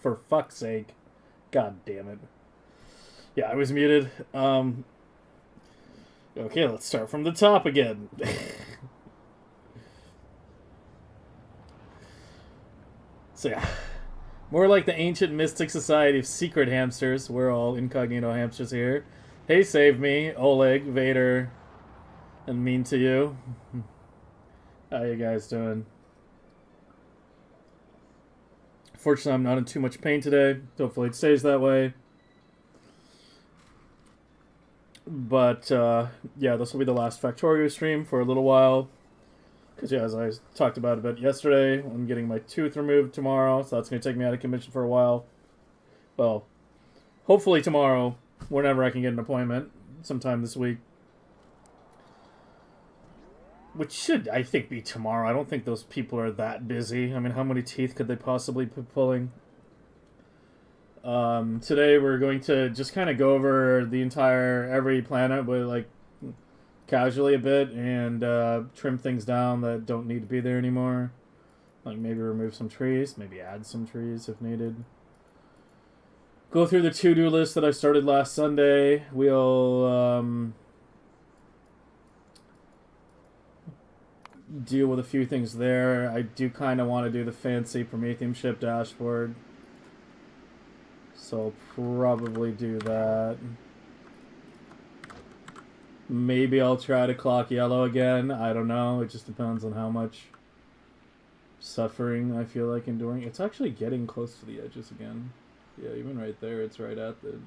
for fuck's sake. God damn it. Yeah, I was muted. Okay, let's start from the top again. So yeah, more like the ancient mystic society of secret hamsters. We're all incognito hamsters here. Hey, save me, Oleg, Vader, and mean to you. How you guys doing? Fortunately, I'm not in too much pain today. Hopefully it stays that way. But, yeah, this will be the last Factorio stream for a little while. Because, yeah, as I talked about a bit yesterday, I'm getting my tooth removed tomorrow, so that's going to take me out of commission for a while. Well, hopefully tomorrow, whenever I can get an appointment, sometime this week. Which should, I think, be tomorrow. I don't think those people are that busy. I mean, how many teeth could they possibly be pulling? Today we're going to just kind of go over every planet with, like, casually a bit and trim things down that don't need to be there anymore. Like maybe remove some trees, maybe add some trees if needed. Go through the to-do list that I started last Sunday. We'll deal with a few things there. I do kind of want to do the fancy Prometheium ship dashboard. So I'll probably do that. Maybe I'll try to clock yellow again. I don't know. It just depends on how much suffering I feel like enduring. It's actually getting close to the edges again. Yeah, even right there, it's right at the...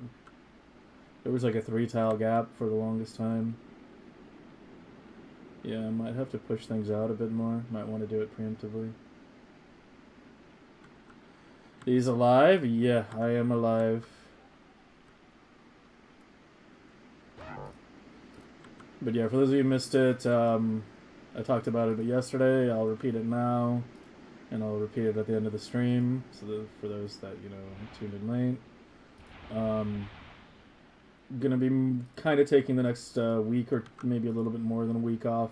There was like a 3-tile gap for the longest time. Yeah, I might have to push things out a bit more. Might want to do it preemptively. He's alive? Yeah, I am alive. But yeah, for those of you who missed it, I talked about it yesterday. I'll repeat it now, and I'll repeat it at the end of the stream. So that for those that tuned in late, gonna be kind of taking the next week or maybe a little bit more than a week off,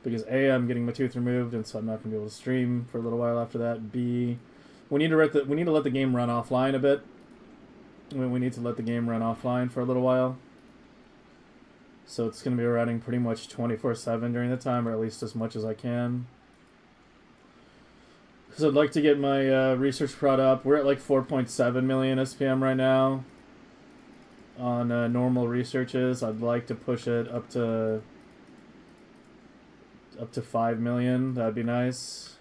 because A, I'm getting my tooth removed, and so I'm not gonna be able to stream for a little while after that. B, we need to let the game run offline a bit. We need to let the game run offline for a little while. So it's going to be running pretty much 24/7 during the time, or at least as much as I can. Because I'd like to get my research prod up. We're at like 4.7 million SPM right now on normal researches. I'd like to push it up to 5 million. That'd be nice.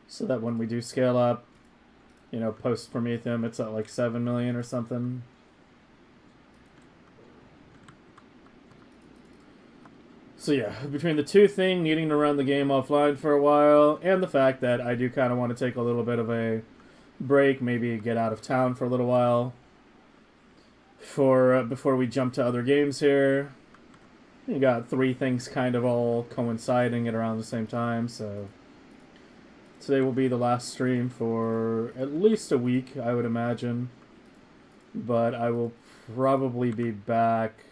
So that when we do scale up, post Prometheium, it's at like 7 million or something. So yeah, between the two thing, needing to run the game offline for a while, and the fact that I do kind of want to take a little bit of a break, maybe get out of town for a little while, before we jump to other games here. You got 3 things kind of all coinciding at around the same time, so today will be the last stream for at least a week, I would imagine. But I will probably be back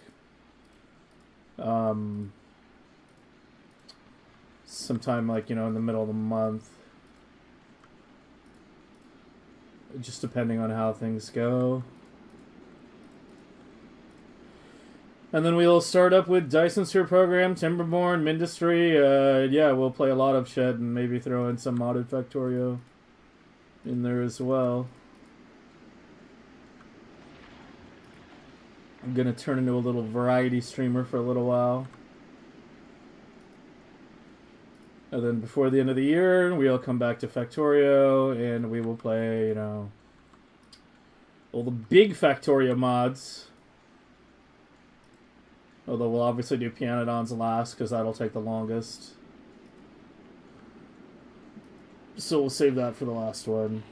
sometime like, in the middle of the month. Just depending on how things go. And then we'll start up with Dyson Sphere Program, Timberborn, Mindustry. Yeah, we'll play a lot of Shed and maybe throw in some modded Factorio in there as well. I'm going to turn into a little variety streamer for a little while. And then before the end of the year, we'll come back to Factorio, and we will play, all the big Factorio mods. Although we'll obviously do Pianodons last, because that'll take the longest. So we'll save that for the last one.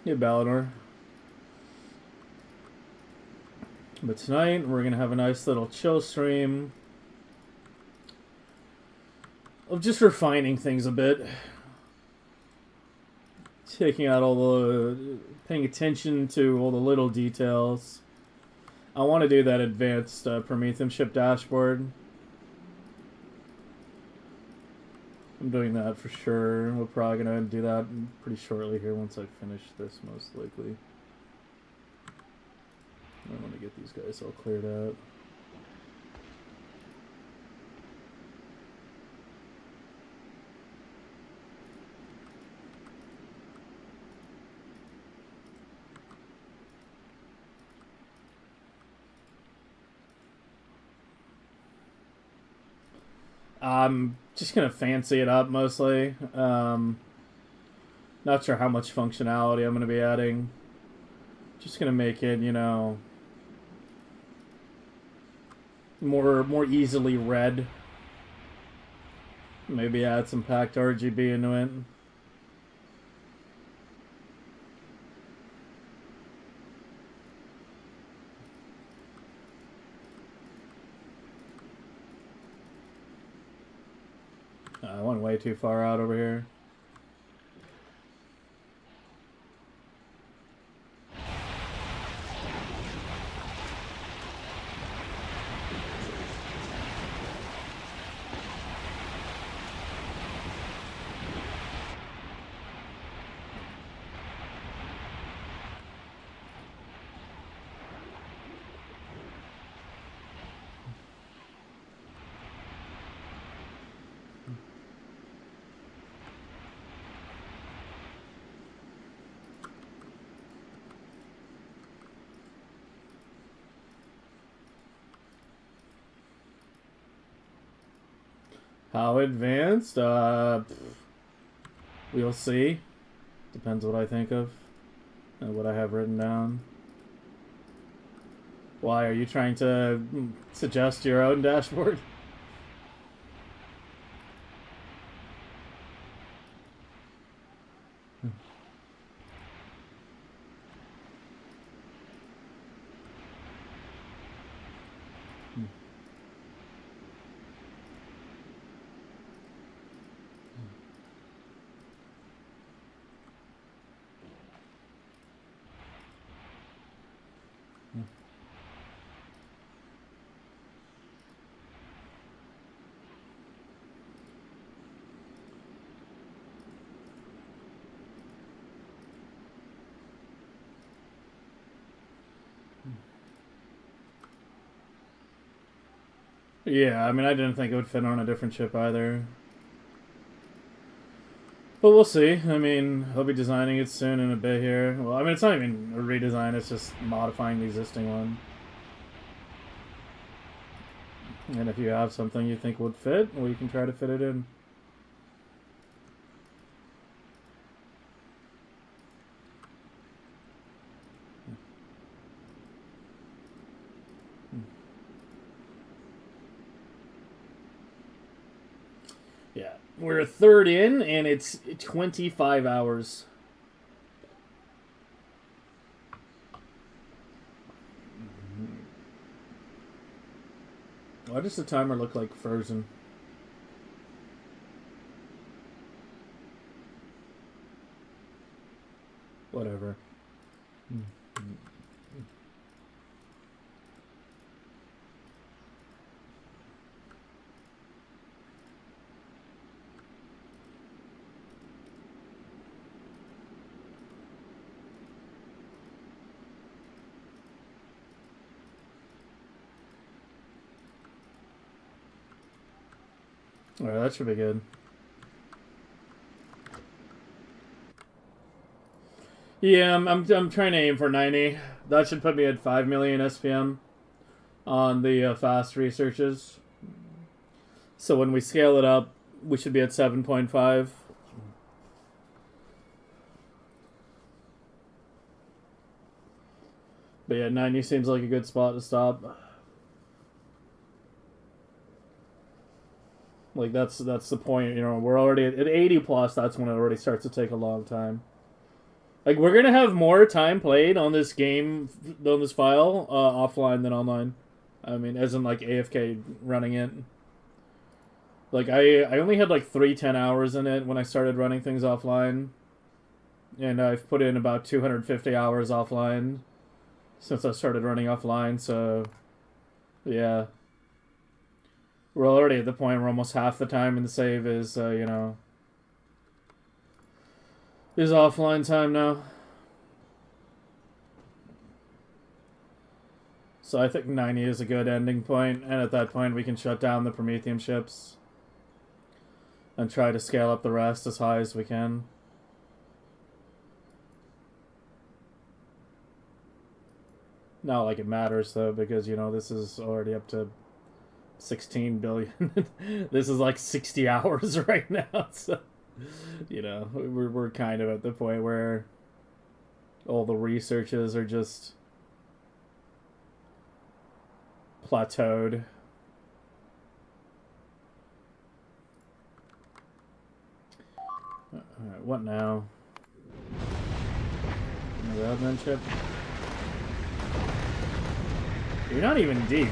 Yeah, Balinor. But tonight, we're going to have a nice little chill stream of just refining things a bit. Taking out paying attention to all the little details. I want to do that advanced Prometheium ship dashboard. I'm doing that for sure. We're probably going to do that pretty shortly here once I finish this, most likely. I want to get these guys all cleared out. I'm just going to fancy it up mostly. Not sure how much functionality I'm going to be adding. Just going to make it, you know, more easily read. Maybe add some packed RGB into it. I went way too far out over here. How advanced? We'll see. Depends what I think of and what I have written down. Why, are you trying to suggest your own dashboard? Yeah, I mean, I didn't think it would fit on a different chip either. But we'll see. I mean, he'll be designing it soon in a bit here. Well, I mean, it's not even a redesign, it's just modifying the existing one. And if you have something you think would fit, well, you can try to fit it in. Yeah, we're a third in, and it's 25 hours. Why does the timer look like frozen? Whatever. Alright, that should be good. Yeah, I'm trying to aim for 90. That should put me at 5 million SPM on the fast researches. So when we scale it up, we should be at 7.5. But yeah, 90 seems like a good spot to stop. Like, that's the point, you know, we're already at 80 plus, that's when it already starts to take a long time. Like, we're gonna have more time played on this game, on this file, offline than online. I mean, as in, like, AFK running it. Like, I only had, like, 3 10-hours in it when I started running things offline. And I've put in about 250 hours offline. since I started running offline, so yeah. We're already at the point where almost half the time in the save is, you know, is offline time now. So I think 90 is a good ending point, and at that point we can shut down the Prometheium ships and try to scale up the rest as high as we can. Not like it matters though, because you know this is already up to 16 billion. This is like 60 hours right now, so you know we're kind of at the point where all the researches are just plateaued. Alright, what now? Another admin chip? You're not even deep.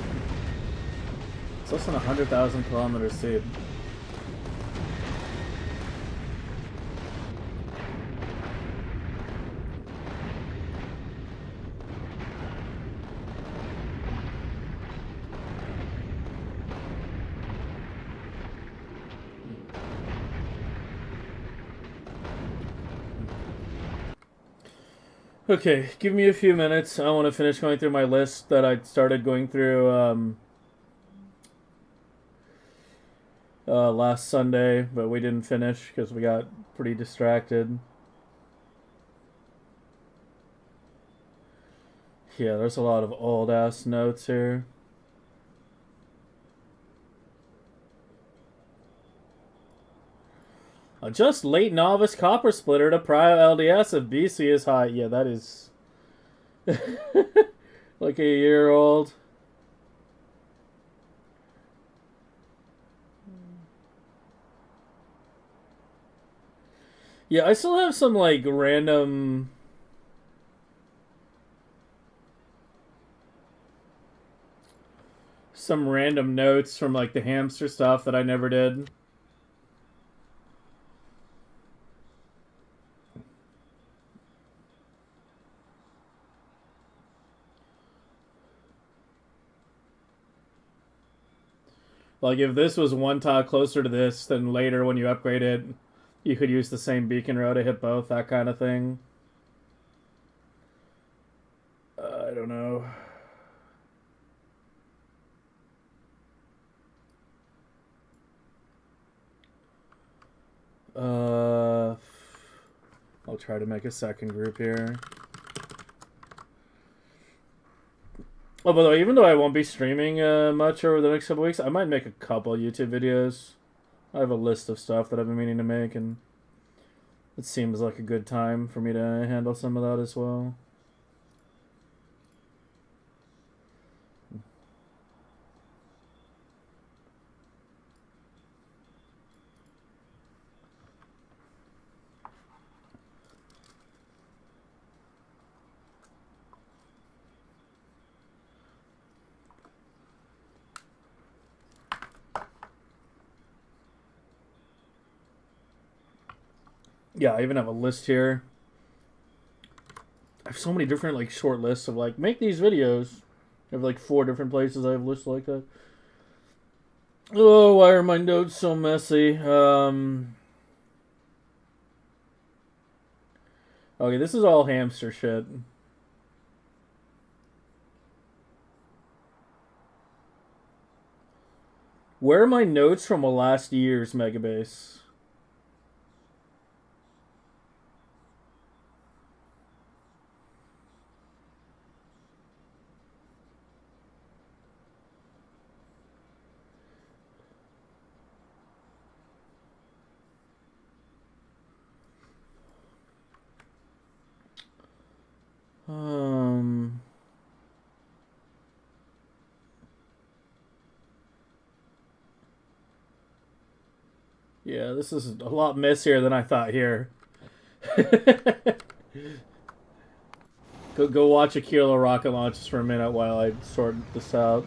It's less than 100,000 kilometers deep. Okay, give me a few minutes. I want to finish going through my list that I started going through last Sunday, but we didn't finish because we got pretty distracted. Yeah, there's a lot of old-ass notes here. Adjust late novice copper splitter to prio LDS if BC is high. Yeah, that is like a year old. Yeah, I still have some like random notes from like the hamster stuff that I never did. Like, if this was one tile closer to this, then later when you upgrade it, you could use the same beacon row to hit both, that kind of thing. I don't know. I'll try to make a second group here. Oh, by the way, even though I won't be streaming much over the next couple weeks, I might make a couple YouTube videos. I have a list of stuff that I've been meaning to make, and it seems like a good time for me to handle some of that as well. Yeah, I even have a list here. I have so many different like short lists of like make these videos. I have like 4 different places I have lists like that. Oh, why are my notes so messy? Okay, this is all hamster shit. Where are my notes from last year's Megabase? Yeah, this is a lot messier than I thought here. Go watch a kilo rocket launches for a minute while I sort this out.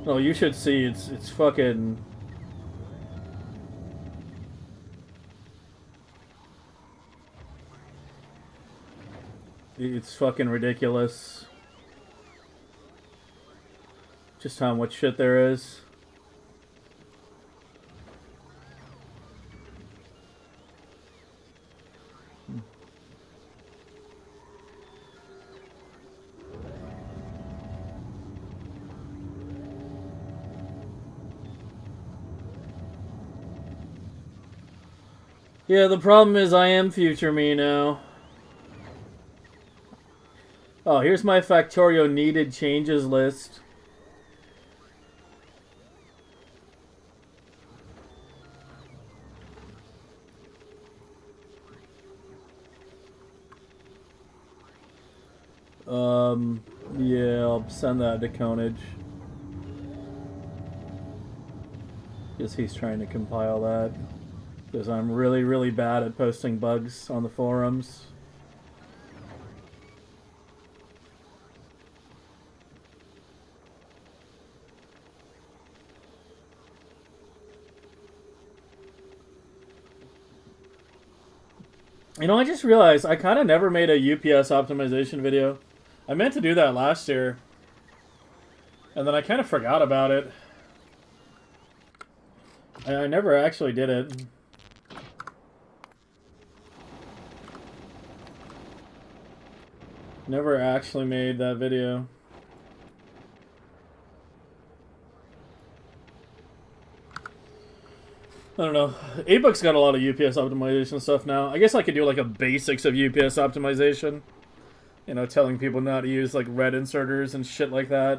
No, you should see it's fucking It's fucking ridiculous. Just how much shit there is. Yeah, the problem is I am future me now. Oh, here's my Factorio needed changes list. Yeah, I'll send that to Conage. Because he's trying to compile that. Because I'm really, really bad at posting bugs on the forums. You know, I just realized I kind of never made a UPS optimization video. I meant to do that last year. And then I kind of forgot about it. I never actually did it. Never actually made that video. I don't know. Abook's got a lot of UPS optimization stuff now. I guess I could do like a basics of UPS optimization. You know, telling people not to use like red inserters and shit like that.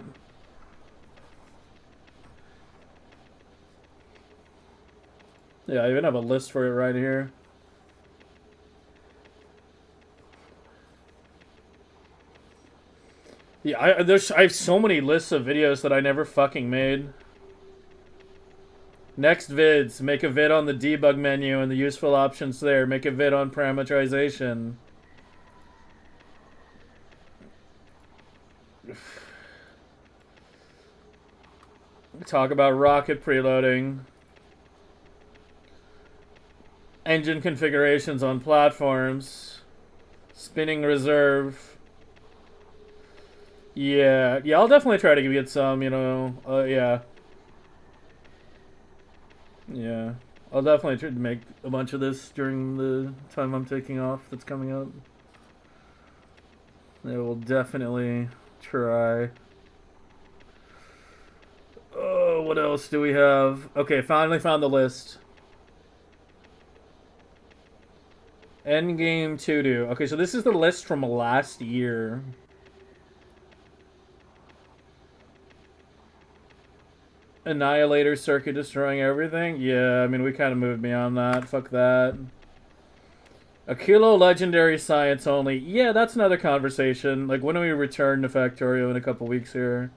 Yeah, I even have a list for it right here. Yeah, I have so many lists of videos that I never fucking made. Next vids, make a vid on the debug menu and the useful options there. Make a vid on parameterization. Talk about rocket preloading. Engine configurations on platforms. Spinning reserve. Yeah, I'll definitely try to get some, you know, yeah. Yeah, I'll definitely try to make a bunch of this during the time I'm taking off that's coming up. I will definitely try. Oh, what else do we have? Okay, finally found the list. Endgame to do. Okay, so this is the list from last year. Annihilator circuit destroying everything? Yeah, I mean, we kind of moved beyond that. Fuck that. A kilo legendary science only. Yeah, that's another conversation. Like, when do we return to Factorio in a couple weeks here?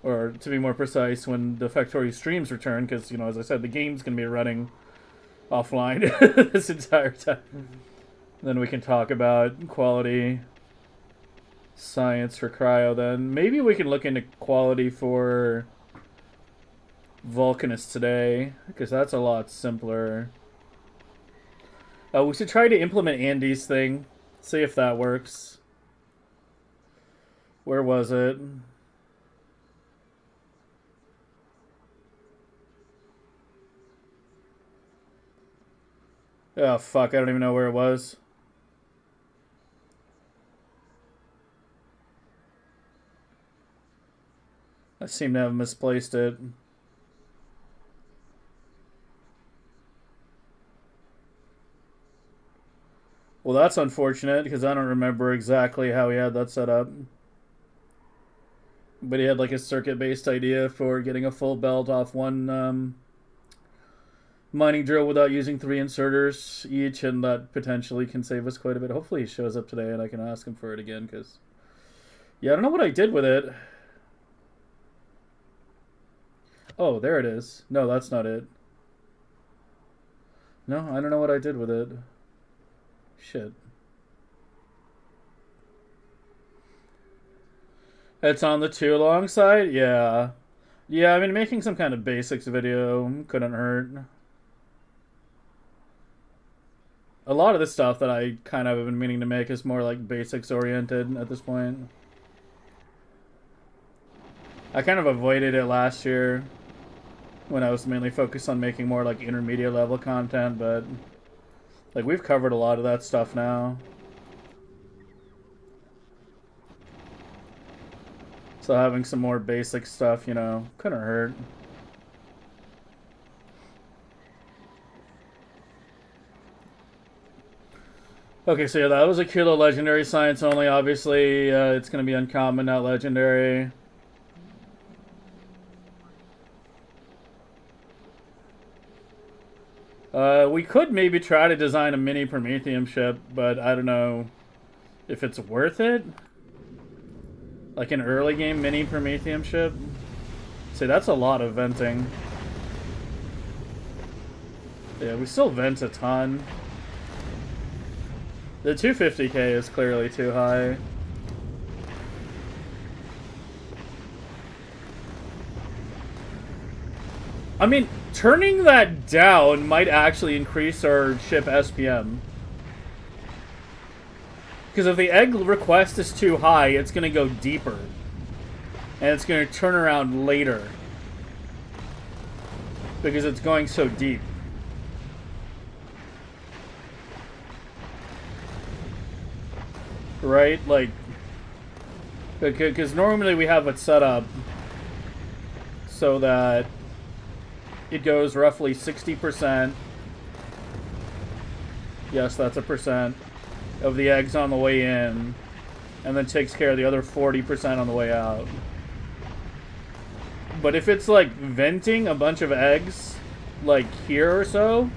Or, to be more precise, when the Factorio streams return, because, you know, as I said, the game's going to be running offline this entire time. Then we can talk about quality science for cryo then. Maybe we can look into quality for Vulcanist today, because that's a lot simpler. We should try to implement Andy's thing. See if that works. Where was it? Oh, fuck. I don't even know where it was. I seem to have misplaced it. Well, that's unfortunate, because I don't remember exactly how he had that set up. But he had, like, a circuit-based idea for getting a full belt off one, mining drill without using 3 inserters each, and that potentially can save us quite a bit. Hopefully he shows up today and I can ask him for it again, because... Yeah, I don't know what I did with it. Oh, there it is. No, that's not it. No, I don't know what I did with it. Shit. It's on the too long side? Yeah. Yeah, I mean, making some kind of basics video couldn't hurt. a lot of the stuff that I kind of have been meaning to make is more like basics oriented at this point. I kind of avoided it last year when I was mainly focused on making more like intermediate level content, but like we've covered a lot of that stuff now. So having some more basic stuff, you know, couldn't hurt. Okay, so yeah, that was a Kilo Legendary Science only. Obviously, it's going to be uncommon, not legendary. We could maybe try to design a mini Prometheium ship, but I don't know if it's worth it. Like an early game mini Prometheium ship. See, that's a lot of venting. Yeah, we still vent a ton. The 250k is clearly too high. I mean, turning that down might actually increase our ship SPM. Because if the egg request is too high, it's going to go deeper. And it's going to turn around later. Because it's going so deep. Right? Like, because normally we have it set up so that it goes roughly 60%. Yes, that's a percent of the eggs on the way in, and then takes care of the other 40% on the way out. But if it's like venting a bunch of eggs, like here or so,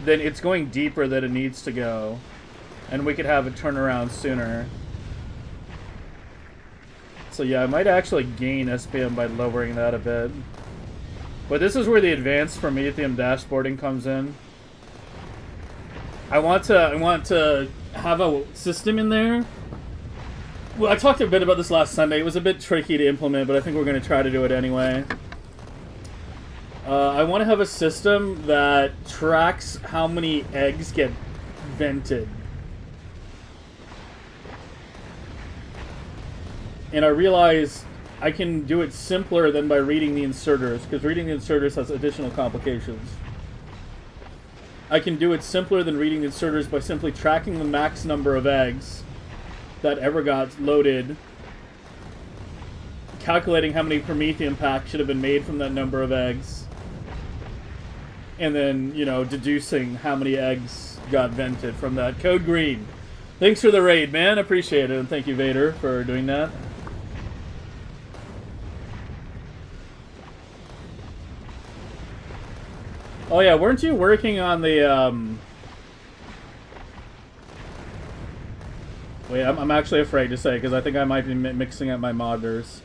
then it's going deeper than it needs to go. And we could have it turn around sooner. So yeah, I might actually gain SPM by lowering that a bit. But this is where the advanced Prometheium dashboarding comes in. I want to have a system in there. Well, I talked a bit about this last Sunday. It was a bit tricky to implement, but I think we're going to try to do it anyway. I want to have a system that tracks how many eggs get vented. And I realize I can do it simpler than by reading the inserters, because reading the inserters has additional complications. I can do it simpler than reading the inserters by simply tracking the max number of eggs that ever got loaded, calculating how many Prometheium packs should have been made from that number of eggs, and then, you know, deducing how many eggs got vented from that. Code Green, thanks for the raid, man. Appreciate it, and thank you, Vader, for doing that. Oh yeah, weren't you working on the, Wait, I'm actually afraid to say, because I think I might be mixing up my modders.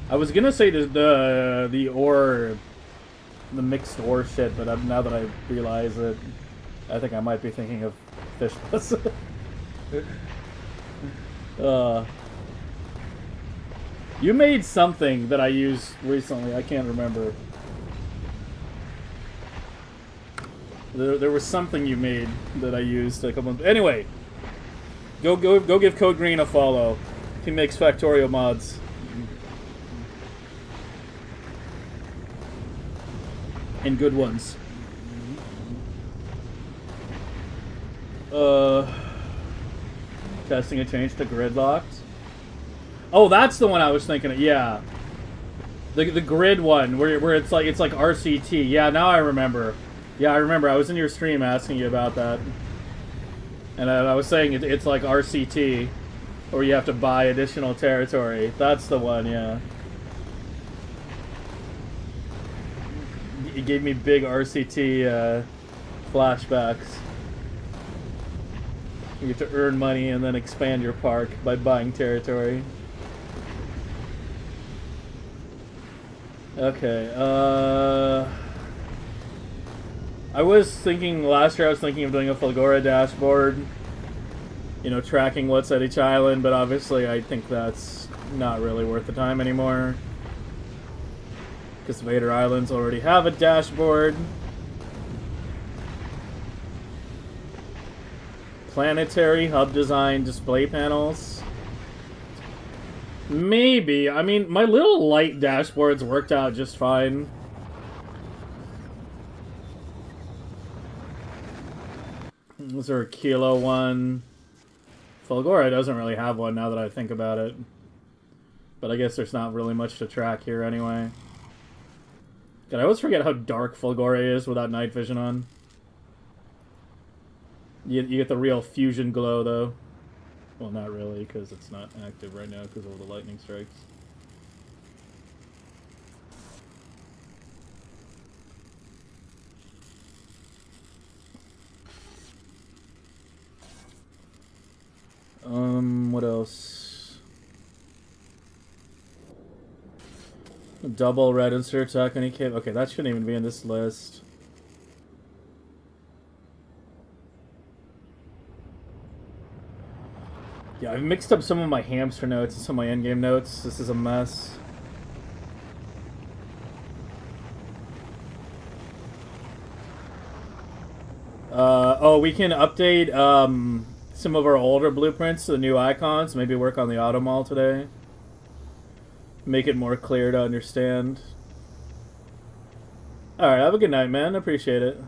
I was gonna say the ore, the mixed ore shit, but now that I realize it, I think I might be thinking of fish plus. You made something that I used recently. I can't remember. There was something you made that I used a couple. Anyway, go give Code Green a follow. He makes Factorio mods. And good ones. Testing a change to gridlocked. Oh, that's the one I was thinking of. Yeah, the grid one where it's like RCT. Yeah, now I remember. Yeah, I remember. I was in your stream asking you about that, and I was saying it's like RCT, or you have to buy additional territory. That's the one. Yeah. It gave me big RCT flashbacks. You have to earn money and then expand your park by buying territory. Okay, I was thinking, last year I was thinking of doing a Fulgora dashboard. You know, tracking what's at each island, but obviously I think that's not really worth the time anymore. Because Vader Islands already have a dashboard. Planetary hub design display panels. Maybe. I mean, my little light dashboards worked out just fine. Is there a Kilo one? Fulgora doesn't really have one now that I think about it. But I guess there's not really much to track here anyway. God, I always forget how dark Fulgora is without night vision on. You get the real fusion glow, though. Well, not really, because it's not active right now because of all the lightning strikes. What else? Double red insert Takani cave. Okay, that shouldn't even be in this list. Yeah, I've mixed up some of my hamster notes and some of my endgame notes. This is a mess. Oh, we can update some of our older blueprints to the new icons. Maybe work on the auto mall today. Make it more clear to understand. Alright, have a good night, man. Appreciate it.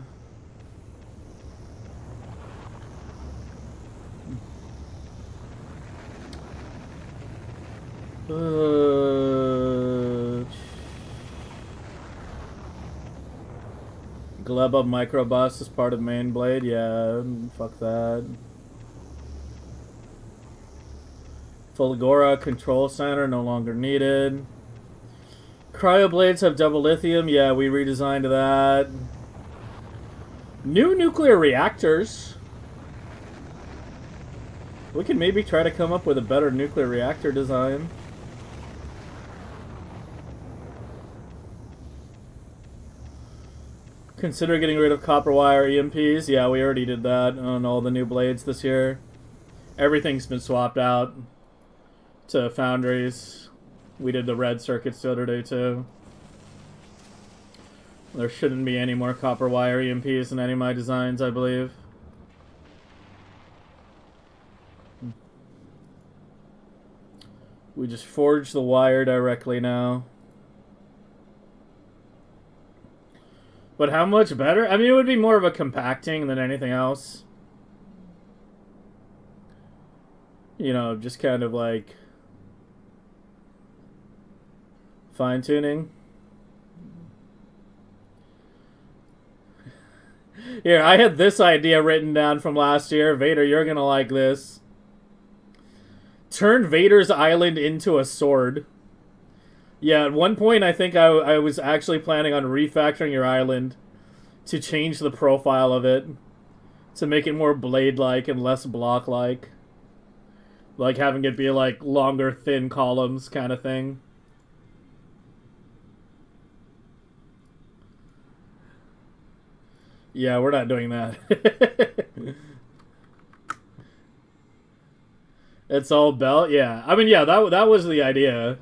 Gleba Microbus is part of main blade. Yeah, fuck that. Fulgora Control Center no longer needed. Cryoblades have double lithium. Yeah, we redesigned that. New nuclear reactors. We can maybe try to come up with a better nuclear reactor design. Consider getting rid of copper wire EMPs. Yeah, we already did that on all the new blades this year. Everything's been swapped out to foundries. We did the red circuits the other day too. There shouldn't be any more copper wire EMPs in any of my designs, I believe. We just forge the wire directly now. But how much better? I mean, it would be more of a compacting than anything else. You know, just kind of like fine-tuning. Here, I had this idea written down from last year. Vader, you're gonna like this. Turn Vader's island into a sword. Yeah, at one point I think I was actually planning on refactoring your island to change the profile of it to make it more blade-like and less block-like. Like having it be like longer, thin columns kind of thing. Yeah, we're not doing that. It's all belt? Yeah. I mean, yeah, that was the idea.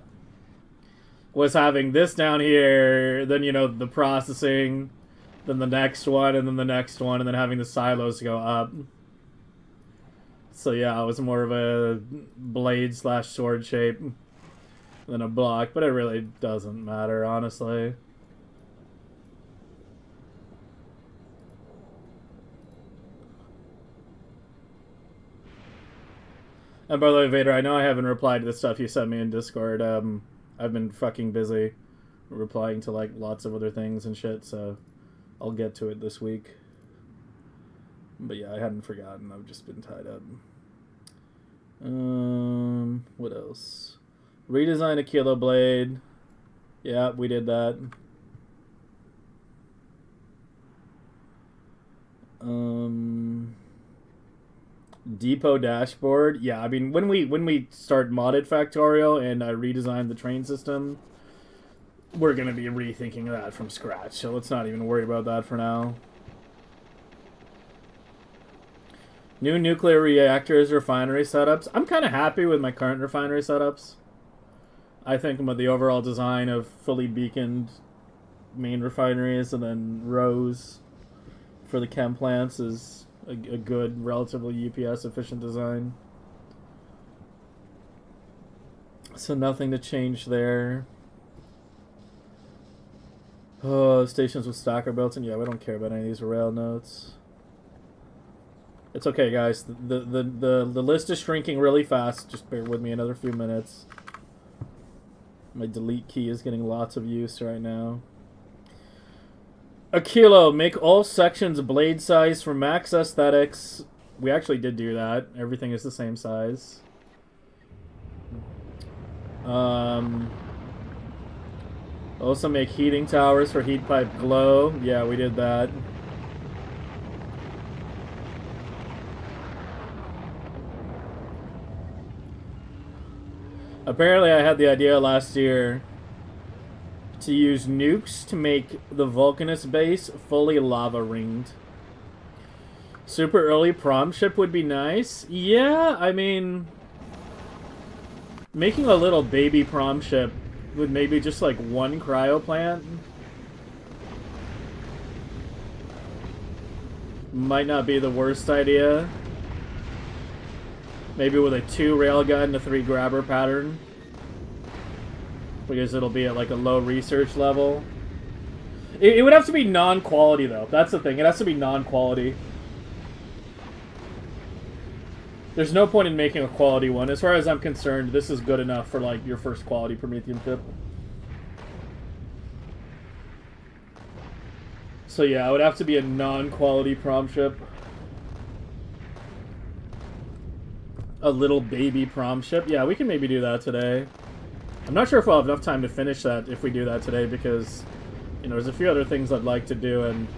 Was having this down here, then, you know, the processing, then the next one, and then the next one, and then having the silos go up. So yeah, it was more of a blade/sword shape than a block, but it really doesn't matter, honestly. And by the way, Vader, I know I haven't replied to the stuff you sent me in Discord. I've been fucking busy replying to like lots of other things and shit, so I'll get to it this week. But yeah, I hadn't forgotten. I've just been tied up. What else? Redesign a Kilo blade. Yeah, we did that. Depot dashboard. Yeah, I mean when we start modded Factorio and I redesign the train system, we're gonna be rethinking that from scratch. So let's not even worry about that for now. New nuclear reactors, refinery setups. I'm kind of happy with my current refinery setups. I think about the overall design of fully beaconed main refineries and then rows for the chem plants is a good, relatively UPS efficient design. So nothing to change there. Oh, stations with stock are built in. Yeah, we don't care about any of these rail notes. It's okay, guys. The list is shrinking really fast. Just bear with me another few minutes. My delete key is getting lots of use right now. A kilo. Make all sections blade size for max aesthetics. We actually did do that. Everything is the same size. Also make heating towers for heat pipe glow. Yeah, we did that. Apparently I had the idea last year to use nukes to make the Vulcanus base fully lava ringed. Super early prom ship would be nice. Yeah, I mean, making a little baby prom ship with maybe just like one cryo plant might not be the worst idea. Maybe with a 2 railgun to 3 grabber pattern, because it'll be at like a low research level. It would have to be non-quality though. That's the thing. It has to be non-quality. There's no point in making a quality one. As far as I'm concerned, this is good enough for like your first quality Prometheium chip. So yeah, it would have to be a non-quality prom ship. A little baby prom ship. Yeah, we can maybe do that today. I'm not sure if we'll have enough time to finish that if we do that today, because, you know, there's a few other things I'd like to do, and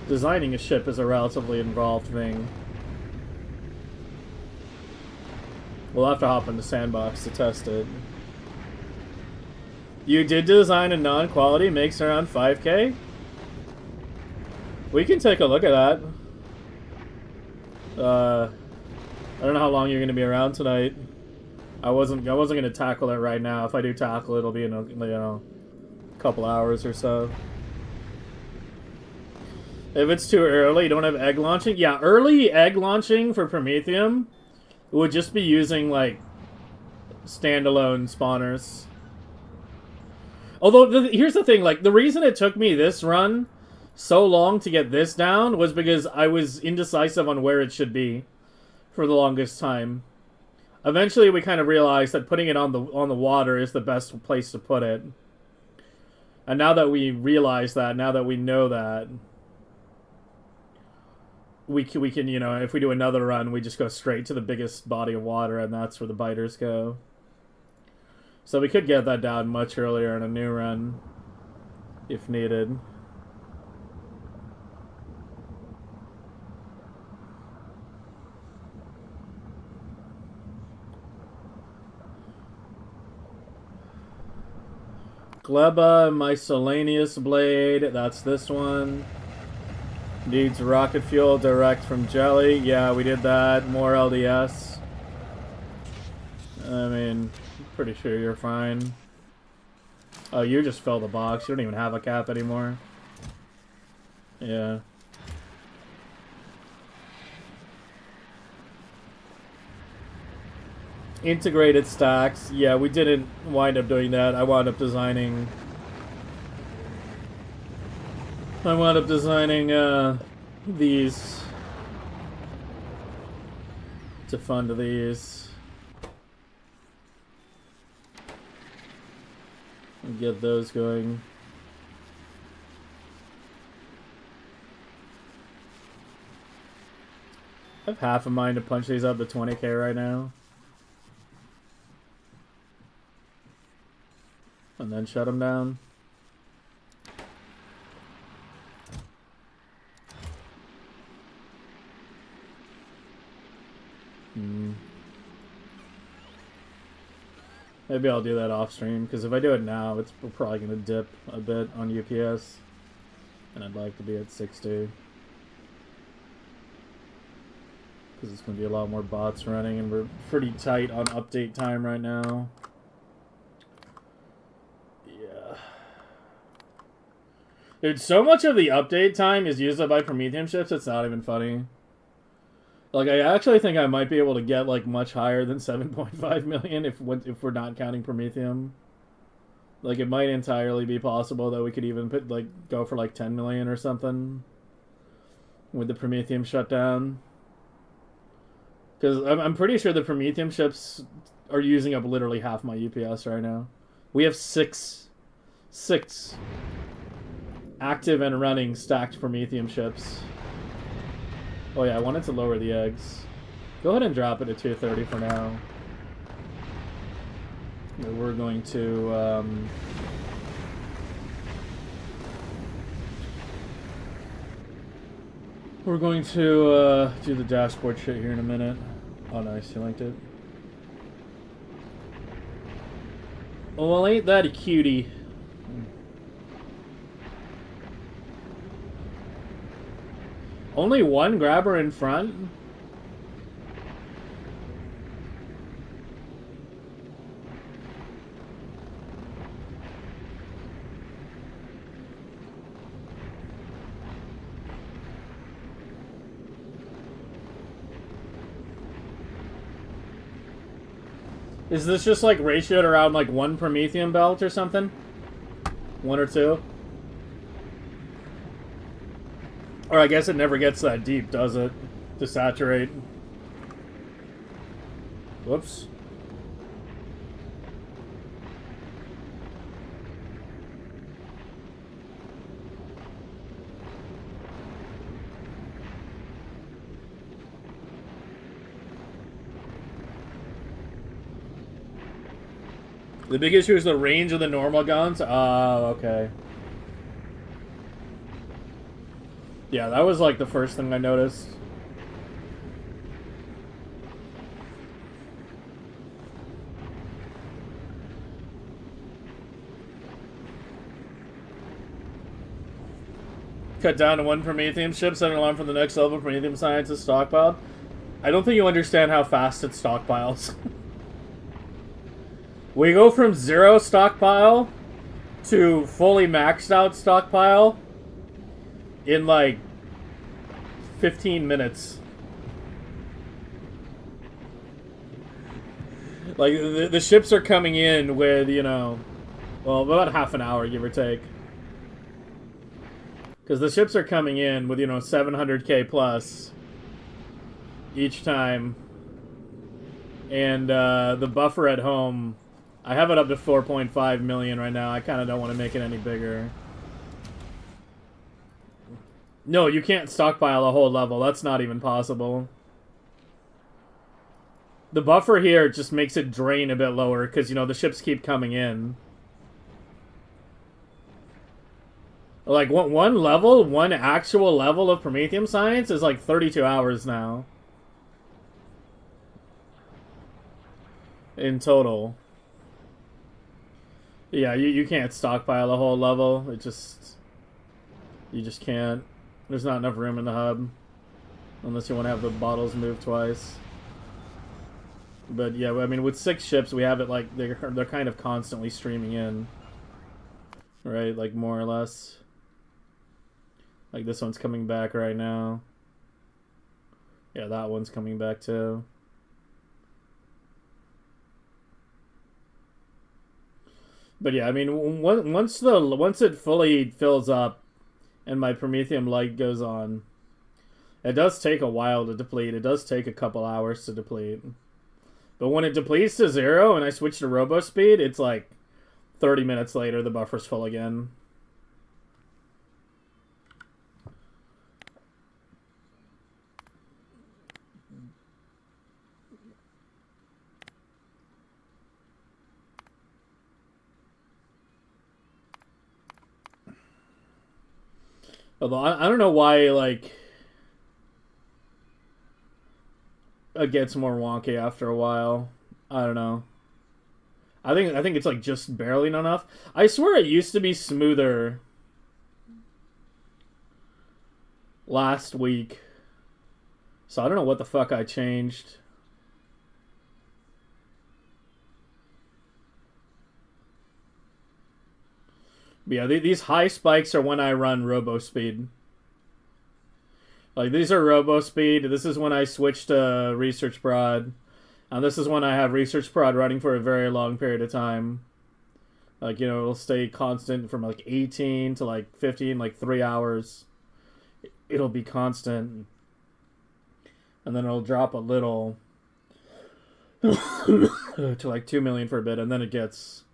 designing a ship is a relatively involved thing. We'll have to hop in the sandbox to test it. You did design a non-quality, makes around 5K? We can take a look at that. I don't know how long you're going to be around tonight. I wasn't going to tackle it right now. If I do tackle it, it'll be in a, you know, couple hours or so. If it's too early, you don't have egg launching? Yeah, early egg launching for Prometheium would just be using, like, standalone spawners. Although, here's the thing, like, the reason it took me this run so long to get this down was because I was indecisive on where it should be for the longest time. Eventually, we kind of realized that putting it on the water is the best place to put it. And now that we realize that, now that we know that, we can, you know, if we do another run, we just go straight to the biggest body of water, and that's where the biters go. So we could get that down much earlier in a new run, if needed. Gleba, miscellaneous blade, that's this one. Needs rocket fuel direct from Jelly. Yeah, we did that. More LDS. I mean, pretty sure you're fine. Oh, you just filled the box. You don't even have a cap anymore. Yeah. Integrated stacks. Yeah, we didn't wind up doing that. I wound up designing these to fund these and get those going. I have half a mind to punch these up to 20k right now. And then shut them down. Maybe I'll do that off stream, because if I do it now, it's probably going to dip a bit on UPS. And I'd like to be at 60. Because it's going to be a lot more bots running, and we're pretty tight on update time right now. Yeah. Dude, so much of the update time is used up by Prometheium ships, it's not even funny. Like, I actually think I might be able to get like much higher than 7.5 million if we're not counting Prometheium. Like, it might entirely be possible that we could even put like go for like 10 million or something with the Prometheium shutdown. Because I'm pretty sure the Prometheium ships are using up literally half my UPS right now. We have six active and running stacked Prometheium ships. Oh yeah, I wanted to lower the eggs. Go ahead and drop it to 230 for now. We're going to do the dashboard shit here in a minute. Oh nice, you liked it. Oh, well, ain't that a cutie? Only one grabber in front? Is this just like ratioed around like one Prometheium belt or something? One or two? Or I guess it never gets that deep, does it? To saturate. Whoops. The big issue is the range of the normal guns? Oh, okay. Yeah, that was like the first thing I noticed. Cut down to one Prometheium ship, set an alarm for the next level of Prometheium scientists stockpiled. I don't think you understand how fast it stockpiles. We go from 0 stockpile to fully maxed out stockpile in like 15 minutes. Like, the ships are coming in with, you know, well, about half an hour, give or take. Because the ships are coming in with, you know, 700k plus each time. And the buffer at home, I have it up to 4.5 million right now. I kind of don't want to make it any bigger. No, you can't stockpile a whole level. That's not even possible. The buffer here just makes it drain a bit lower because, you know, the ships keep coming in. Like, one level, one actual level of Prometheium science is like 32 hours now. In total. Yeah, you can't stockpile a whole level. It just... You just can't. There's not enough room in the hub. Unless you want to have the bottles move twice. But yeah, I mean, with 6 ships, we have it like... They're kind of constantly streaming in. Right? Like, more or less. Like, this one's coming back right now. Yeah, that one's coming back too. But yeah, I mean, once it fully fills up and my Prometheium light goes on, it does take a while to deplete. It does take a couple hours to deplete. But when it depletes to 0 and I switch to robo speed, it's like 30 minutes later the buffer's full again. Although I don't know why, like, it gets more wonky after a while. I don't know. I think it's like just barely enough. I swear it used to be smoother last week. So I don't know what the fuck I changed. But yeah, these high spikes are when I run robo speed. Like, these are robo speed. This is when I switched to research prod. And this is when I have research prod running for a very long period of time. Like, you know, it'll stay constant from like 18 to like 15, like 3 hours. It'll be constant. And then it'll drop a little to like 2 million for a bit. And then it gets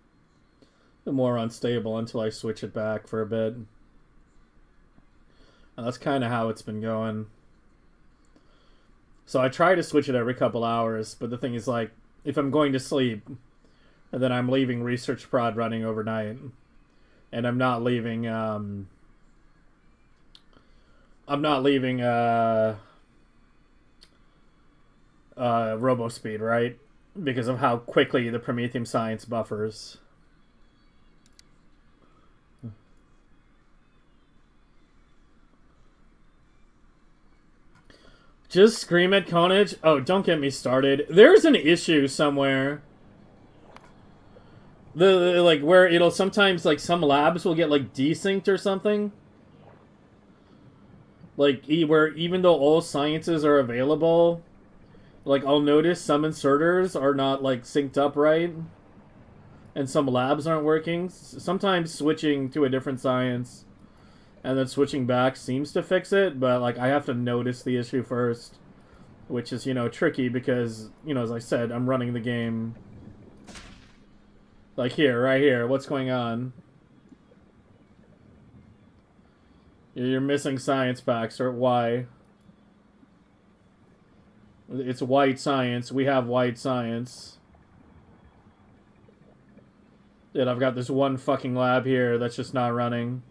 more unstable until I switch it back for a bit. And that's kind of how it's been going. So I try to switch it every couple hours, but the thing is, like, if I'm going to sleep, and then I'm leaving research prod running overnight, and I'm not leaving RoboSpeed, right? Because of how quickly the Prometheium science buffers. Just scream at Conage? Oh, don't get me started. There's an issue somewhere. Like, where it'll sometimes, like, some labs will get, like, desynced or something. Like, where even though all sciences are available, like, I'll notice some inserters are not, like, synced up right. And some labs aren't working. Sometimes switching to a different science and then switching back seems to fix it, but, like, I have to notice the issue first. Which is, you know, tricky because, you know, as I said, I'm running the game. Like here, right here. What's going on? You're missing science packs, or why? It's white science. We have white science. Yet I've got this one fucking lab here that's just not running.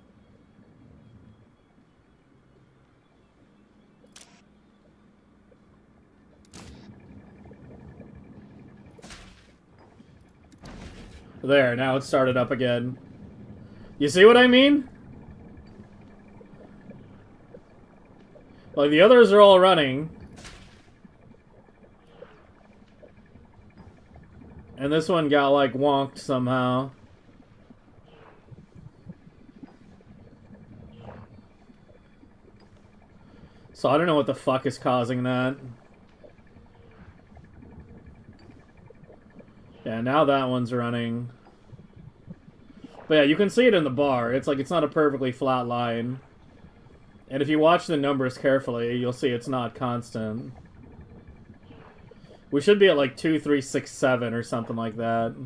There, now it's started up again. You see what I mean? Like, the others are all running. And this one got, like, wonked somehow. So I don't know what the fuck is causing that. Yeah, now that one's running. But yeah, you can see it in the bar. It's like, it's not a perfectly flat line. And if you watch the numbers carefully, you'll see it's not constant. We should be at like 2, 3, 6, 7 or something like that.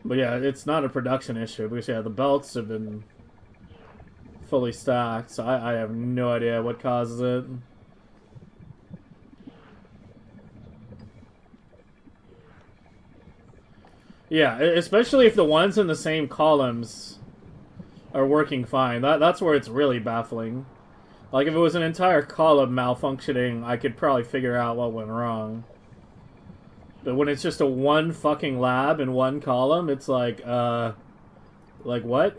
But yeah, it's not a production issue because yeah, the belts have been fully stacked, so I have no idea what causes it. Yeah, especially if the ones in the same columns are working fine. That's where it's really baffling. Like, if it was an entire column malfunctioning, I could probably figure out what went wrong. But when it's just a one fucking lab in one column, it's like what?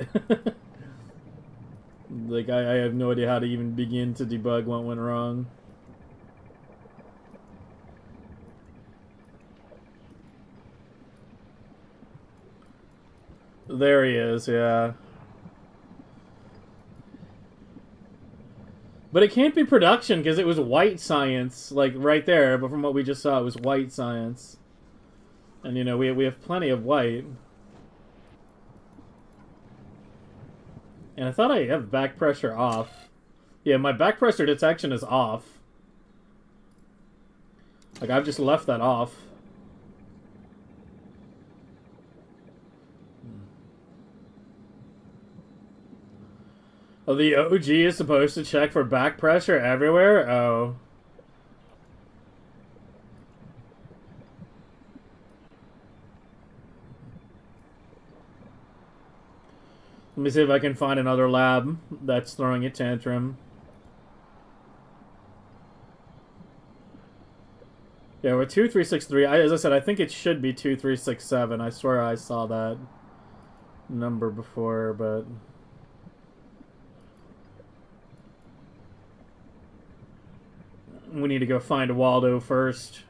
Like, I have no idea how to even begin to debug what went wrong. There he is, yeah. But it can't be production because it was white science, like right there. But from what we just saw, it was white science. And you know, we have plenty of white. And I thought I have back pressure off. Yeah, my back pressure detection is off. Like, I've just left that off. Oh, the OG is supposed to check for back pressure everywhere? Oh. Let me see if I can find another lab that's throwing a tantrum. Yeah, we're 2363. As I said, I think it should be 2367. I swear I saw that number before, but... we need to go find Waldo first.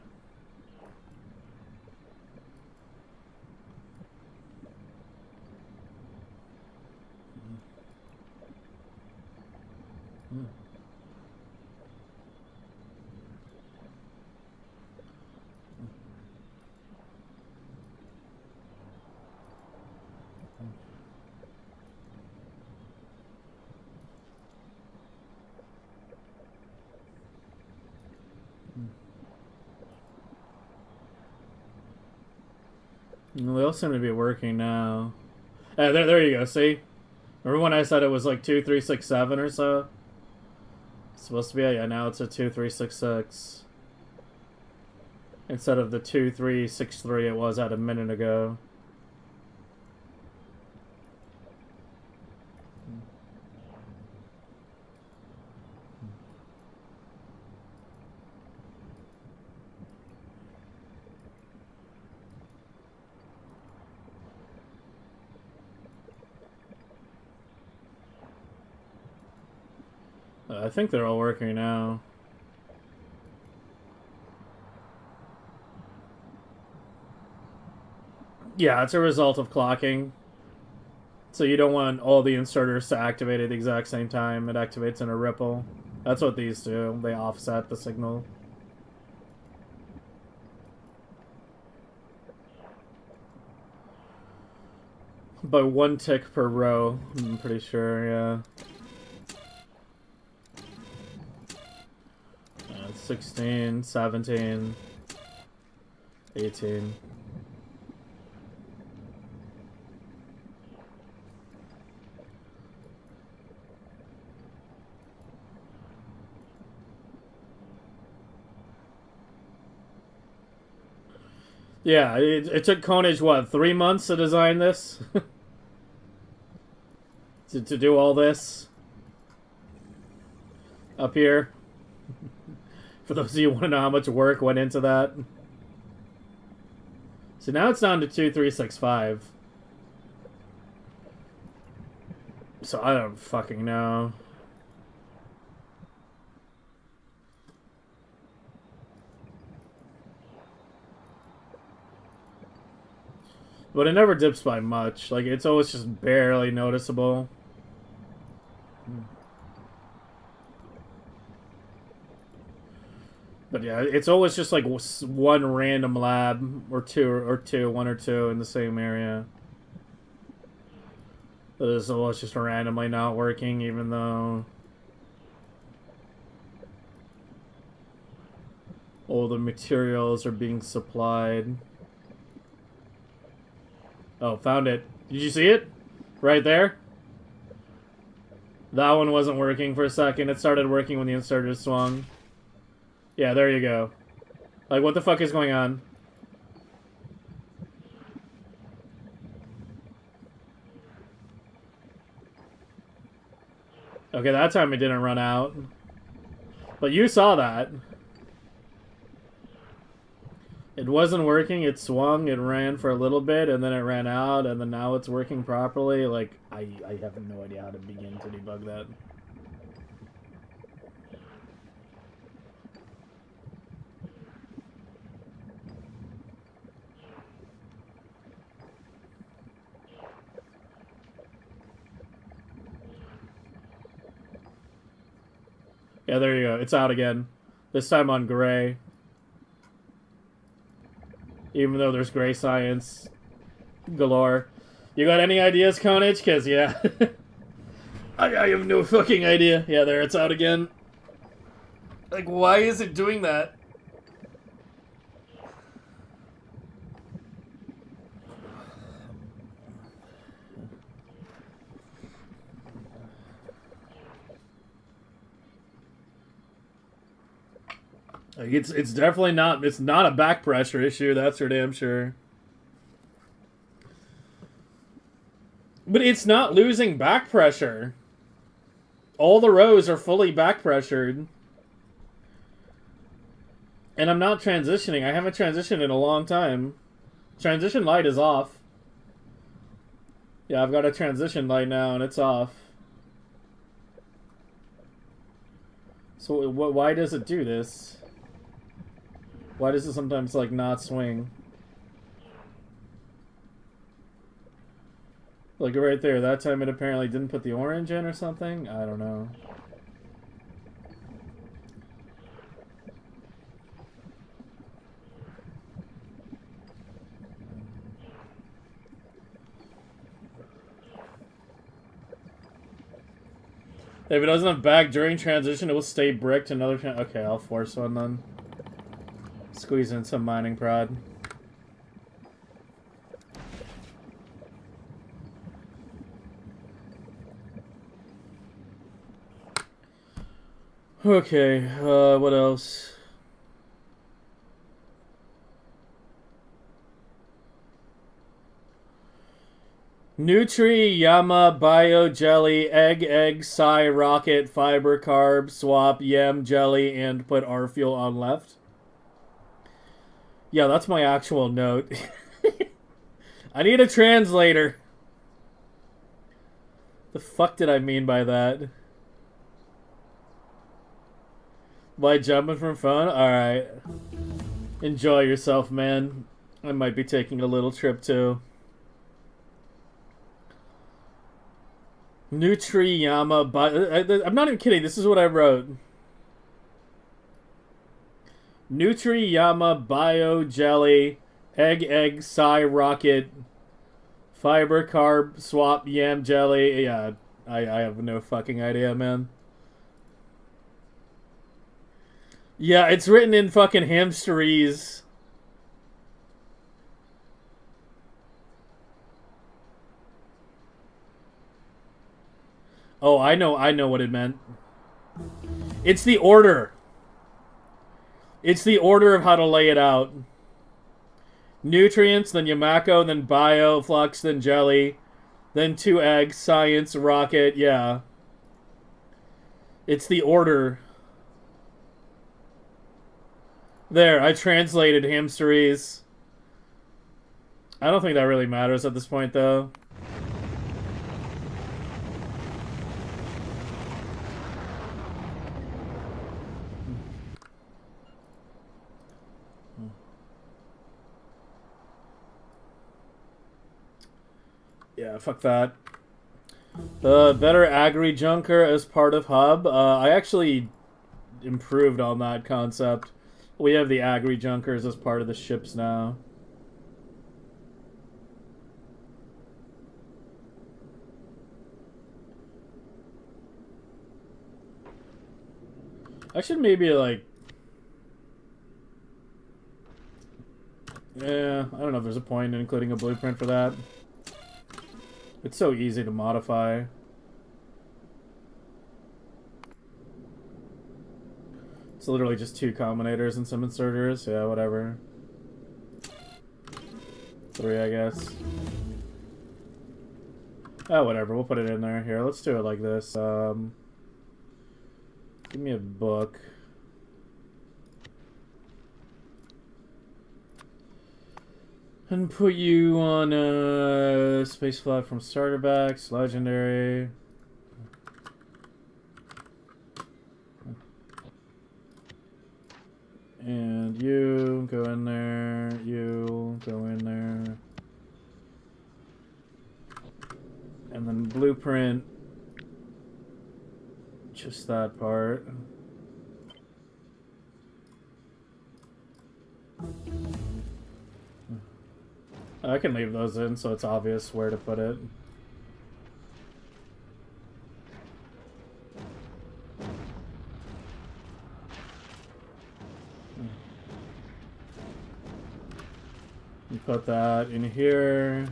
Well, they all seem to be working now. There you go, see? Remember when I said it was like 2367 or so? It's supposed to be, yeah, now it's a 2366. Instead of the 2363 it was at a minute ago. I think they're all working now. Yeah, it's a result of clocking. So you don't want all the inserters to activate at the exact same time. It activates in a ripple. That's what these do. They offset the signal. By 1 tick per row, I'm pretty sure, yeah. 16, 17, 18. Yeah, it took Konage, what, 3 months to design this? to do all this? Up here? For those of you who want to know how much work went into that. So now it's down to 2365. So I don't fucking know. But it never dips by much. Like, it's always just barely noticeable. But yeah, it's always just like one random lab or one or two in the same area. It's always just randomly not working, even though all the materials are being supplied. Oh, found it. Did you see it? Right there? That one wasn't working for a second. It started working when the inserter swung. Yeah, there you go. Like, what the fuck is going on? Okay, that time it didn't run out. But you saw that. It wasn't working, it swung, it ran for a little bit, and then it ran out, and then now it's working properly. Like, I have no idea how to begin to debug that. Yeah, there you go. It's out again. This time on gray. Even though there's gray science galore. You got any ideas, Konage? Because, yeah. I have no fucking idea. Yeah, there, it's out again. Like, why is it doing that? Like, it's definitely not, it's not a back pressure issue, that's for damn sure. But it's not losing back pressure. All the rows are fully back pressured. And I'm not transitioning. I haven't transitioned in a long time. Transition light is off. Yeah, I've got a transition light now and it's off. So why does it do this? Why does it sometimes, like, not swing? Like, right there, that time it apparently didn't put the orange in or something? I don't know. If it doesn't have back during transition, it will stay bricked another time. Okay, I'll force one then. Squeeze in some mining prod. Okay, what else? Nutri, Yama, Bio Jelly, Egg, Psy, Rocket, Fiber, Carb, Swap, Yam, Jelly, and put R Fuel on left. Yeah, that's my actual note. I need a translator. The fuck did I mean by that? By jumping from phone? Alright. Enjoy yourself, man. I might be taking a little trip too. Nutriyama. I'm not even kidding. This is what I wrote. Nutriyama Bio Jelly Egg Psy Rocket Fiber Carb Swap Yam Jelly. Yeah, I have no fucking idea, man. Yeah, it's written in fucking hamsteries. Oh, I know what it meant. It's the order. It's the order of how to lay it out. Nutrients, then Yamako, then Bio, Flux, then Jelly, then 2 eggs, Science, Rocket, yeah. It's the order. There, I translated hamsteries. I don't think that really matters at this point, though. Yeah, fuck that. Better Agri Junker as part of Hub. I actually improved on that concept. We have the Agri Junkers as part of the ships now. I should maybe like... Yeah, I don't know if there's a point in including a blueprint for that. It's so easy to modify. It's literally just 2 combinators and some inserters. Yeah, whatever. 3, I guess. Oh, whatever. We'll put it in there. Here, let's do it like this. Give me a book. And put you on a space flat from starter backs, legendary. And you go in there, you go in there. And then blueprint, just that part. I can leave those in so it's obvious where to put it. You put that in here.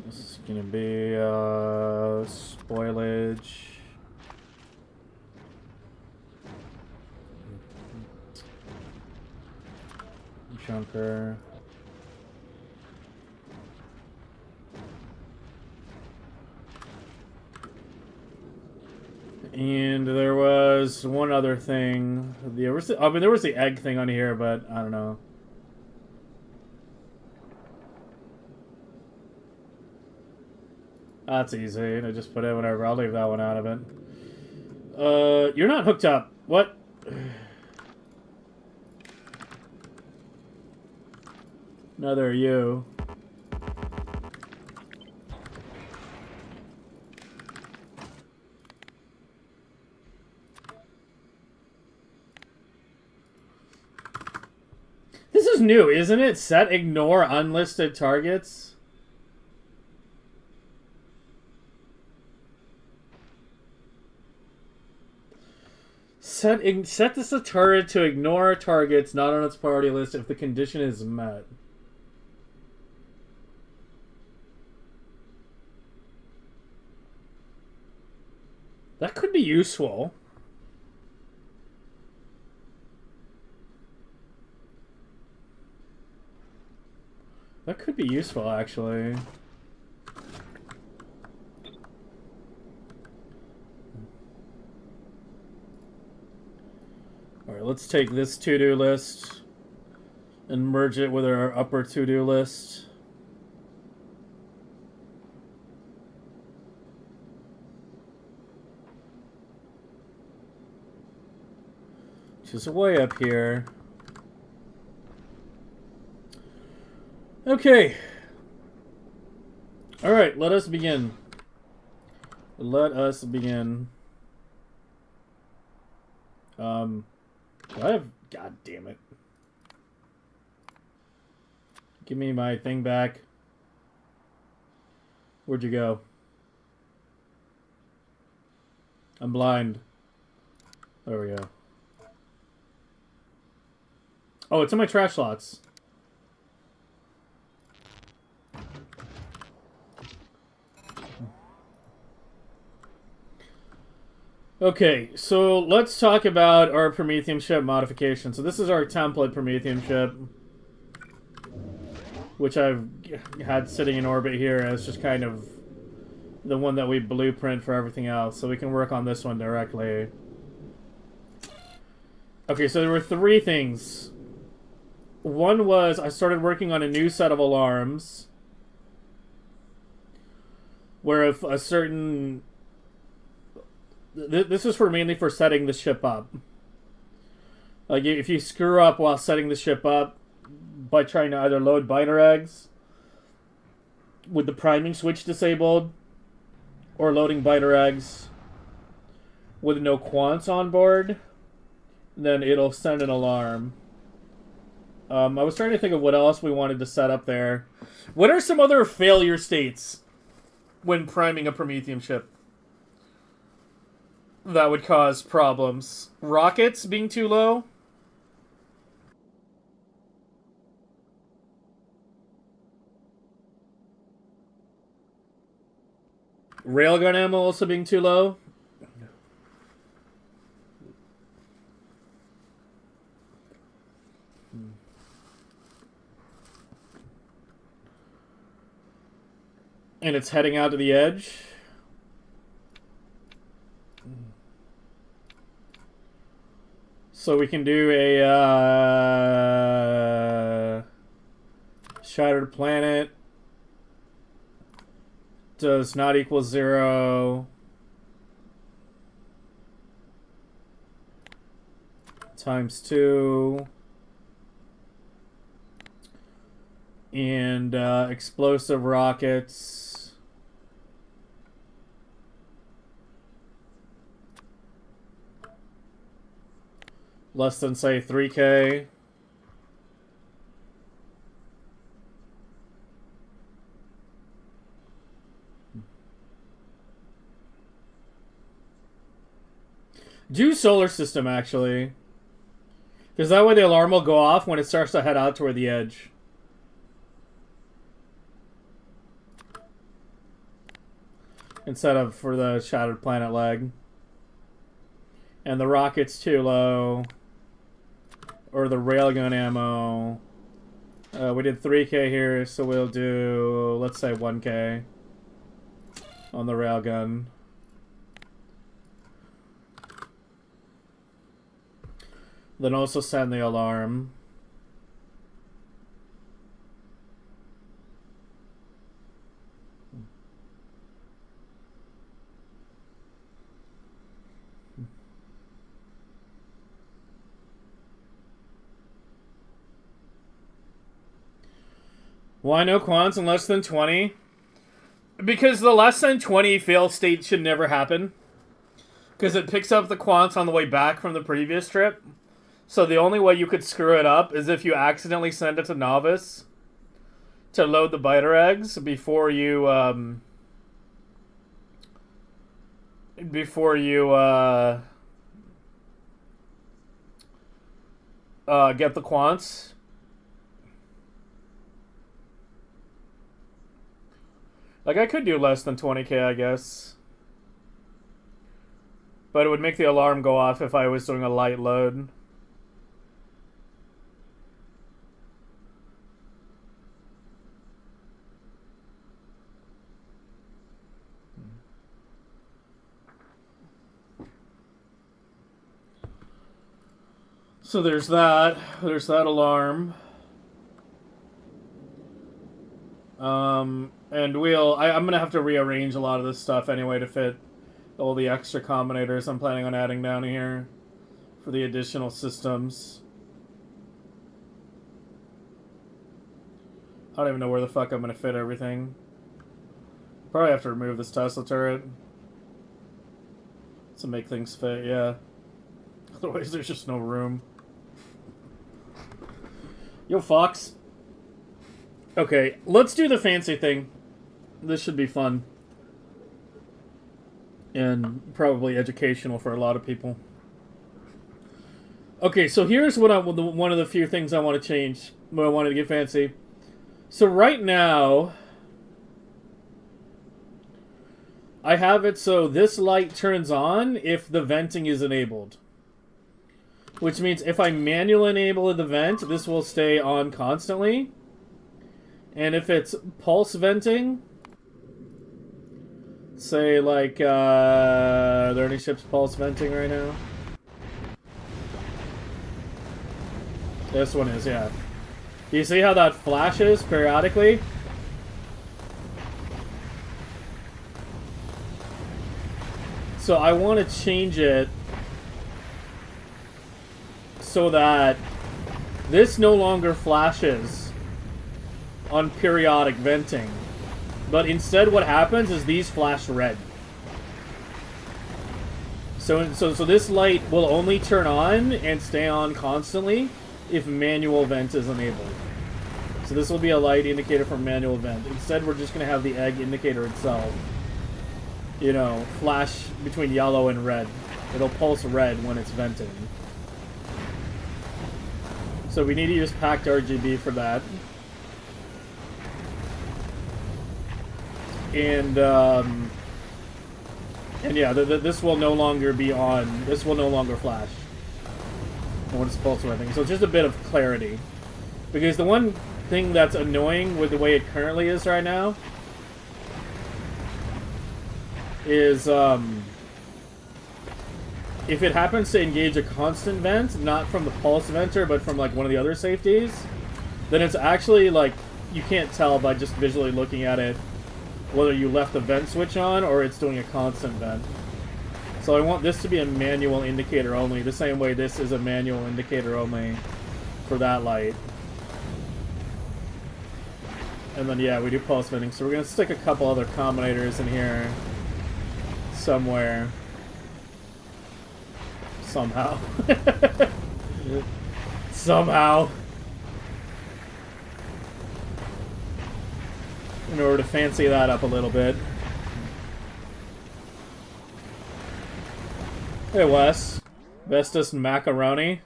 This is gonna be spoilage. Junker. And there was one other thing. There was the egg thing on here, but I don't know. That's easy. I just put it whatever. I'll leave that one out of it. You're not hooked up. What? Neither are you. This is new, isn't it? Set ignore unlisted targets. Set this turret to ignore targets not on its priority list if the condition is met. That could be useful. That could be useful, actually. Alright, let's take this to-do list and merge it with our upper to-do list. Which is way up here. Okay. Alright, let us begin. Let us begin. God damn it. Give me my thing back. Where'd you go? I'm blind. There we go. Oh, it's in my trash slots. Okay, so let's talk about our Prometheium ship modification. So this is our template Prometheium ship, which I've had sitting in orbit here as just kind of the one that we blueprint for everything else. So we can work on this one directly. Okay, so there were 3 things. One was I started working on a new set of alarms where if a certain... This is mainly for setting the ship up. Like, if you screw up while setting the ship up by trying to either load binary eggs with the priming switch disabled or loading binary eggs with no quants on board, then it'll send an alarm. I was trying to think of what else we wanted to set up there. What are some other failure states when priming a Prometheium ship that would cause problems? Rockets being too low? Railgun ammo also being too low? And it's heading out to the edge? So we can do a shattered planet does not equal 0 times 2 and explosive rockets less than, say, 3K. Do solar system, actually. Because that way the alarm will go off when it starts to head out toward the edge. Instead of for the shattered planet leg. And the rocket's too low. Or the railgun ammo. We did 3K here, so we'll do, let's say, 1K on the railgun. Then also send the alarm. Why no quants in less than 20? Because the less than 20 fail state should never happen. Because it picks up the quants on the way back from the previous trip. So the only way you could screw it up is if you accidentally send it to Novice to load the biter eggs before you get the quants. Like, I could do less than 20k, I guess. But it would make the alarm go off if I was doing a light load. So there's that. There's that alarm. And I'm gonna have to rearrange a lot of this stuff anyway to fit all the extra combinators I'm planning on adding down here for the additional systems. I don't even know where the fuck I'm gonna fit everything. Probably have to remove this Tesla turret to make things fit, yeah. Otherwise there's just no room. Yo, Fox. Okay, let's do the fancy thing. This should be fun. And probably educational for a lot of people. Okay, so here's what one of the few things I want to change. What I wanted to get fancy. So right now, I have it so this light turns on if the venting is enabled. Which means if I manually enable the vent, this will stay on constantly. And if it's pulse venting, say like, are there any ships pulse venting right now? This one is, yeah. Do you see how that flashes periodically? So I want to change it so that this no longer flashes on periodic venting. But instead what happens is these flash red. So this light will only turn on and stay on constantly if manual vent is enabled. So this will be a light indicator for manual vent. Instead we're just going to have the egg indicator itself, you know, flash between yellow and red. It'll pulse red when it's venting. So we need to use packed RGB for that. And yeah, this will no longer be on. This will no longer flash when it's pulse venting. So it's just a bit of clarity. Because the one thing that's annoying with the way it currently is right now is if it happens to engage a constant vent, not from the pulse venter, but from like one of the other safeties, then it's actually like you can't tell by just visually looking at it whether you left the vent switch on or it's doing a constant vent. So I want this to be a manual indicator only, the same way this is a manual indicator only for that light. And then yeah, we do pulse venting, so we're going to stick a couple other combinators in here somewhere. Somehow. Somehow. In order to fancy that up a little bit. Hey Wes. Vestus macaroni.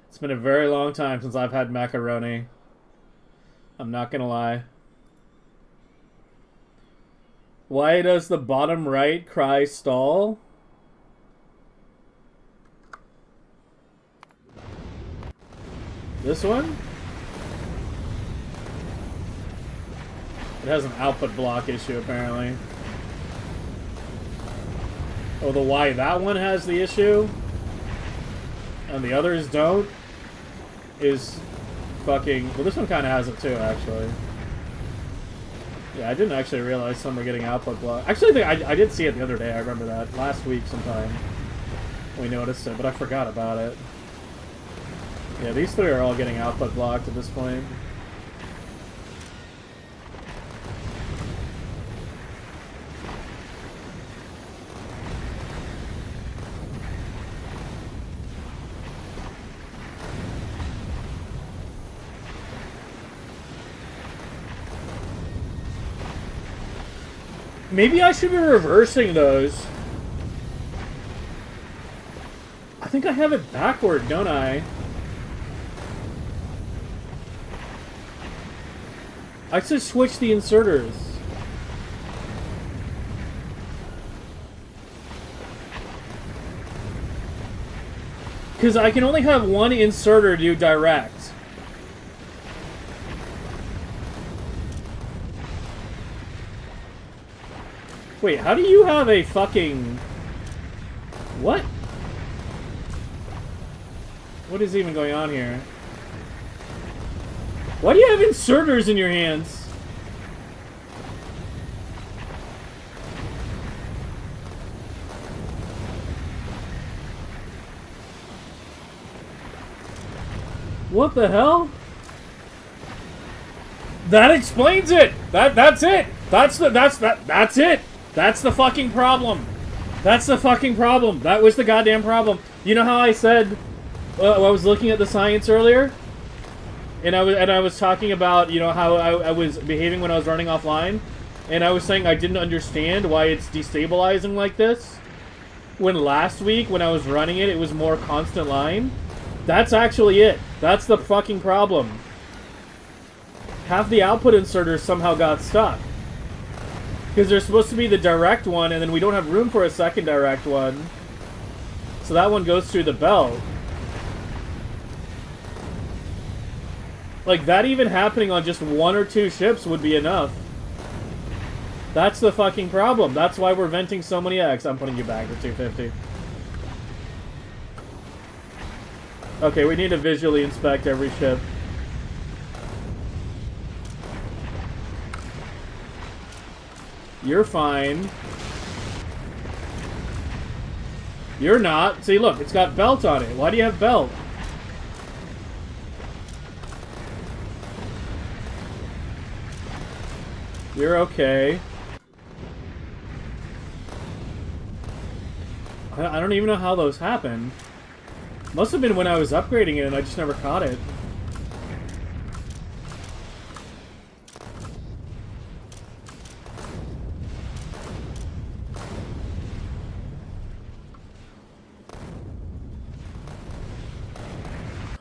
It's been a very long time since I've had macaroni. I'm not gonna lie. Why does the bottom right cry stall? This one? It has an output block issue, apparently. Oh, the why that one has the issue and the others don't is fucking... Well, this one kind of has it too, actually. Yeah, I didn't actually realize some were getting output block. Actually, I did see it the other day. I remember that. Last week sometime we noticed it, but I forgot about it. Yeah, these three are all getting output blocked at this point. Maybe I should be reversing those. I think I have it backward, don't I? I should switch the inserters. Because I can only have one inserter do direct. Wait, how do you have a fucking... What? What is even going on here? Why do you have inserters in your hands? What the hell? That explains it. That's it. That's it. That's the fucking problem. That's the fucking problem. That was the goddamn problem. You know how I said I was looking at the science earlier, and I was talking about, you know, how I was behaving when I was running offline, and I was saying I didn't understand why it's destabilizing like this. When last week when I was running it, it was more constant line. That's actually it. That's the fucking problem. Half the output inserters somehow got stuck. Because there's supposed to be the direct one, and then we don't have room for a second direct one. So that one goes through the belt. Like, that even happening on just 1 or 2 ships would be enough. That's the fucking problem. That's why we're venting so many eggs. I'm putting you back to 250. Okay, we need to visually inspect every ship. You're fine. You're not. See, look, it's got belt on it. Why do you have belt? You're okay. I don't even know how those happened. Must have been when I was upgrading it and I just never caught it.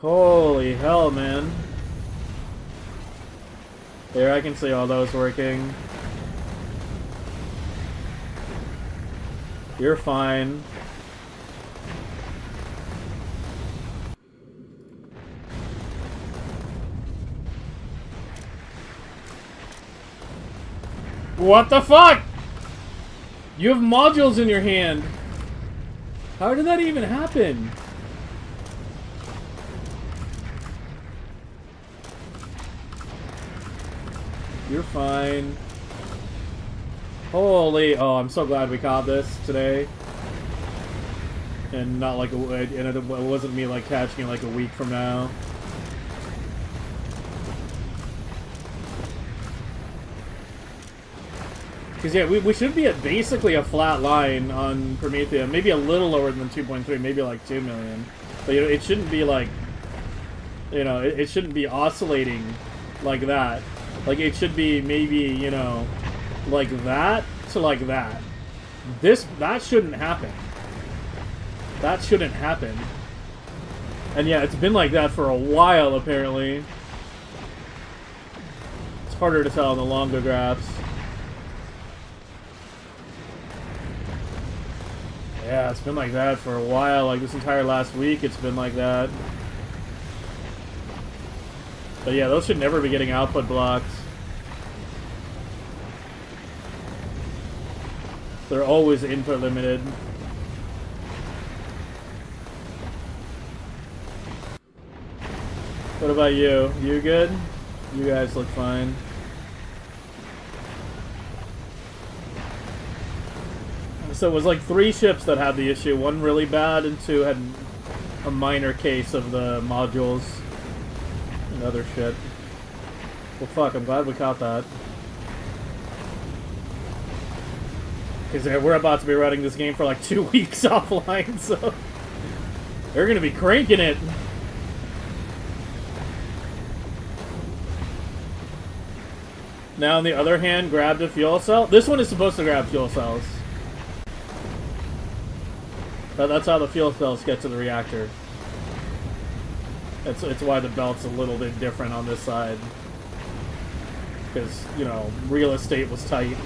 Holy hell, man. There, I can see all those working. You're fine. What the fuck? You have modules in your hand. How did that even happen? You're fine. Holy... Oh, I'm so glad we caught this today. And not like a... And it wasn't me like catching it like a week from now. Because yeah, we should be at basically a flat line on Prometheium. Maybe a little lower than 2.3, maybe like 2 million. But you know, it shouldn't be like... You know, it shouldn't be oscillating like that. Like, it should be maybe, you know, like that to like that. That shouldn't happen. That shouldn't happen. And yeah, it's been like that for a while, apparently. It's harder to tell in the longer graphs. Yeah, it's been like that for a while. Like, this entire last week, it's been like that. But yeah, those should never be getting output blocked. They're always input limited. What about you? You good? You guys look fine. So it was like 3 ships that had the issue. 1 really bad, and 2 had a minor case of the modules. And other shit. Well, fuck, I'm glad we caught that. Because we're about to be running this game for like 2 weeks offline, so... They're gonna be cranking it! Now, on the other hand, grabbed a fuel cell. This one is supposed to grab fuel cells. But that's how the fuel cells get to the reactor. It's why the belt's a little bit different on this side. Because, you know, real estate was tight.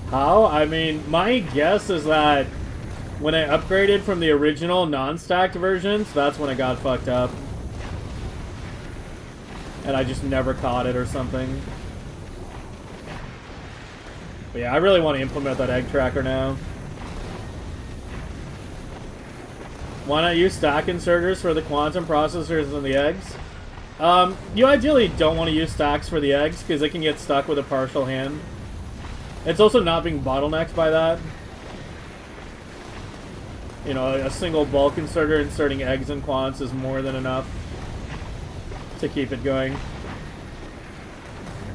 How? I mean, my guess is that when I upgraded from the original non-stacked versions, that's when it got fucked up. And I just never caught it or something. But yeah, I really want to implement that egg tracker now. Why not use stack inserters for the quantum processors and the eggs? You ideally don't want to use stacks for the eggs because they can get stuck with a partial hand. It's also not being bottlenecked by that. You know, a single bulk inserter inserting eggs and quants is more than enough to keep it going.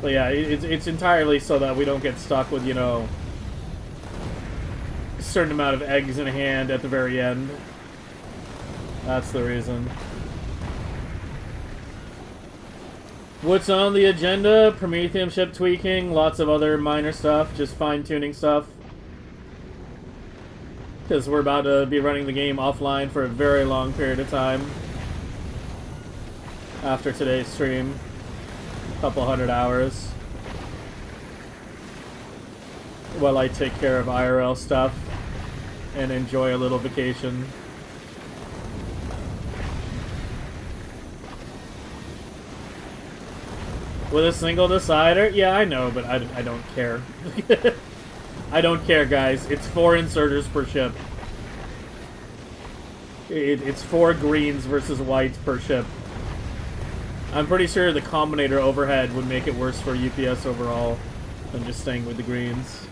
But yeah, it's entirely so that we don't get stuck with, you know, a certain amount of eggs in hand at the very end. That's the reason. What's on the agenda? Prometheium ship tweaking, lots of other minor stuff, just fine-tuning stuff. Because we're about to be running the game offline for a very long period of time. After today's stream. A couple hundred hours. While I take care of IRL stuff and enjoy a little vacation. With a single decider? Yeah, I know, but I don't care. I don't care, guys. It's 4 inserters per ship. It's 4 greens versus whites per ship. I'm pretty sure the combinator overhead would make it worse for UPS overall than just staying with the greens.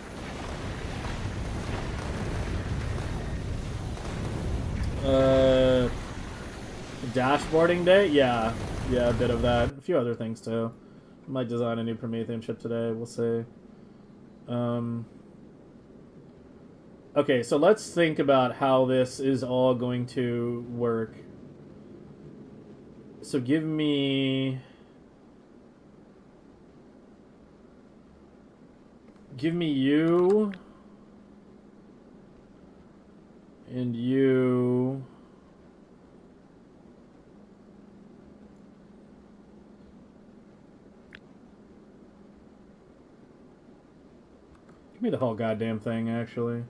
Dashboarding day? Yeah, a bit of that. A few other things too. Might design a new Prometheium chip today. We'll see. Okay, so let's think about how this is all going to work. So give me you and you. Give me the whole goddamn thing, actually.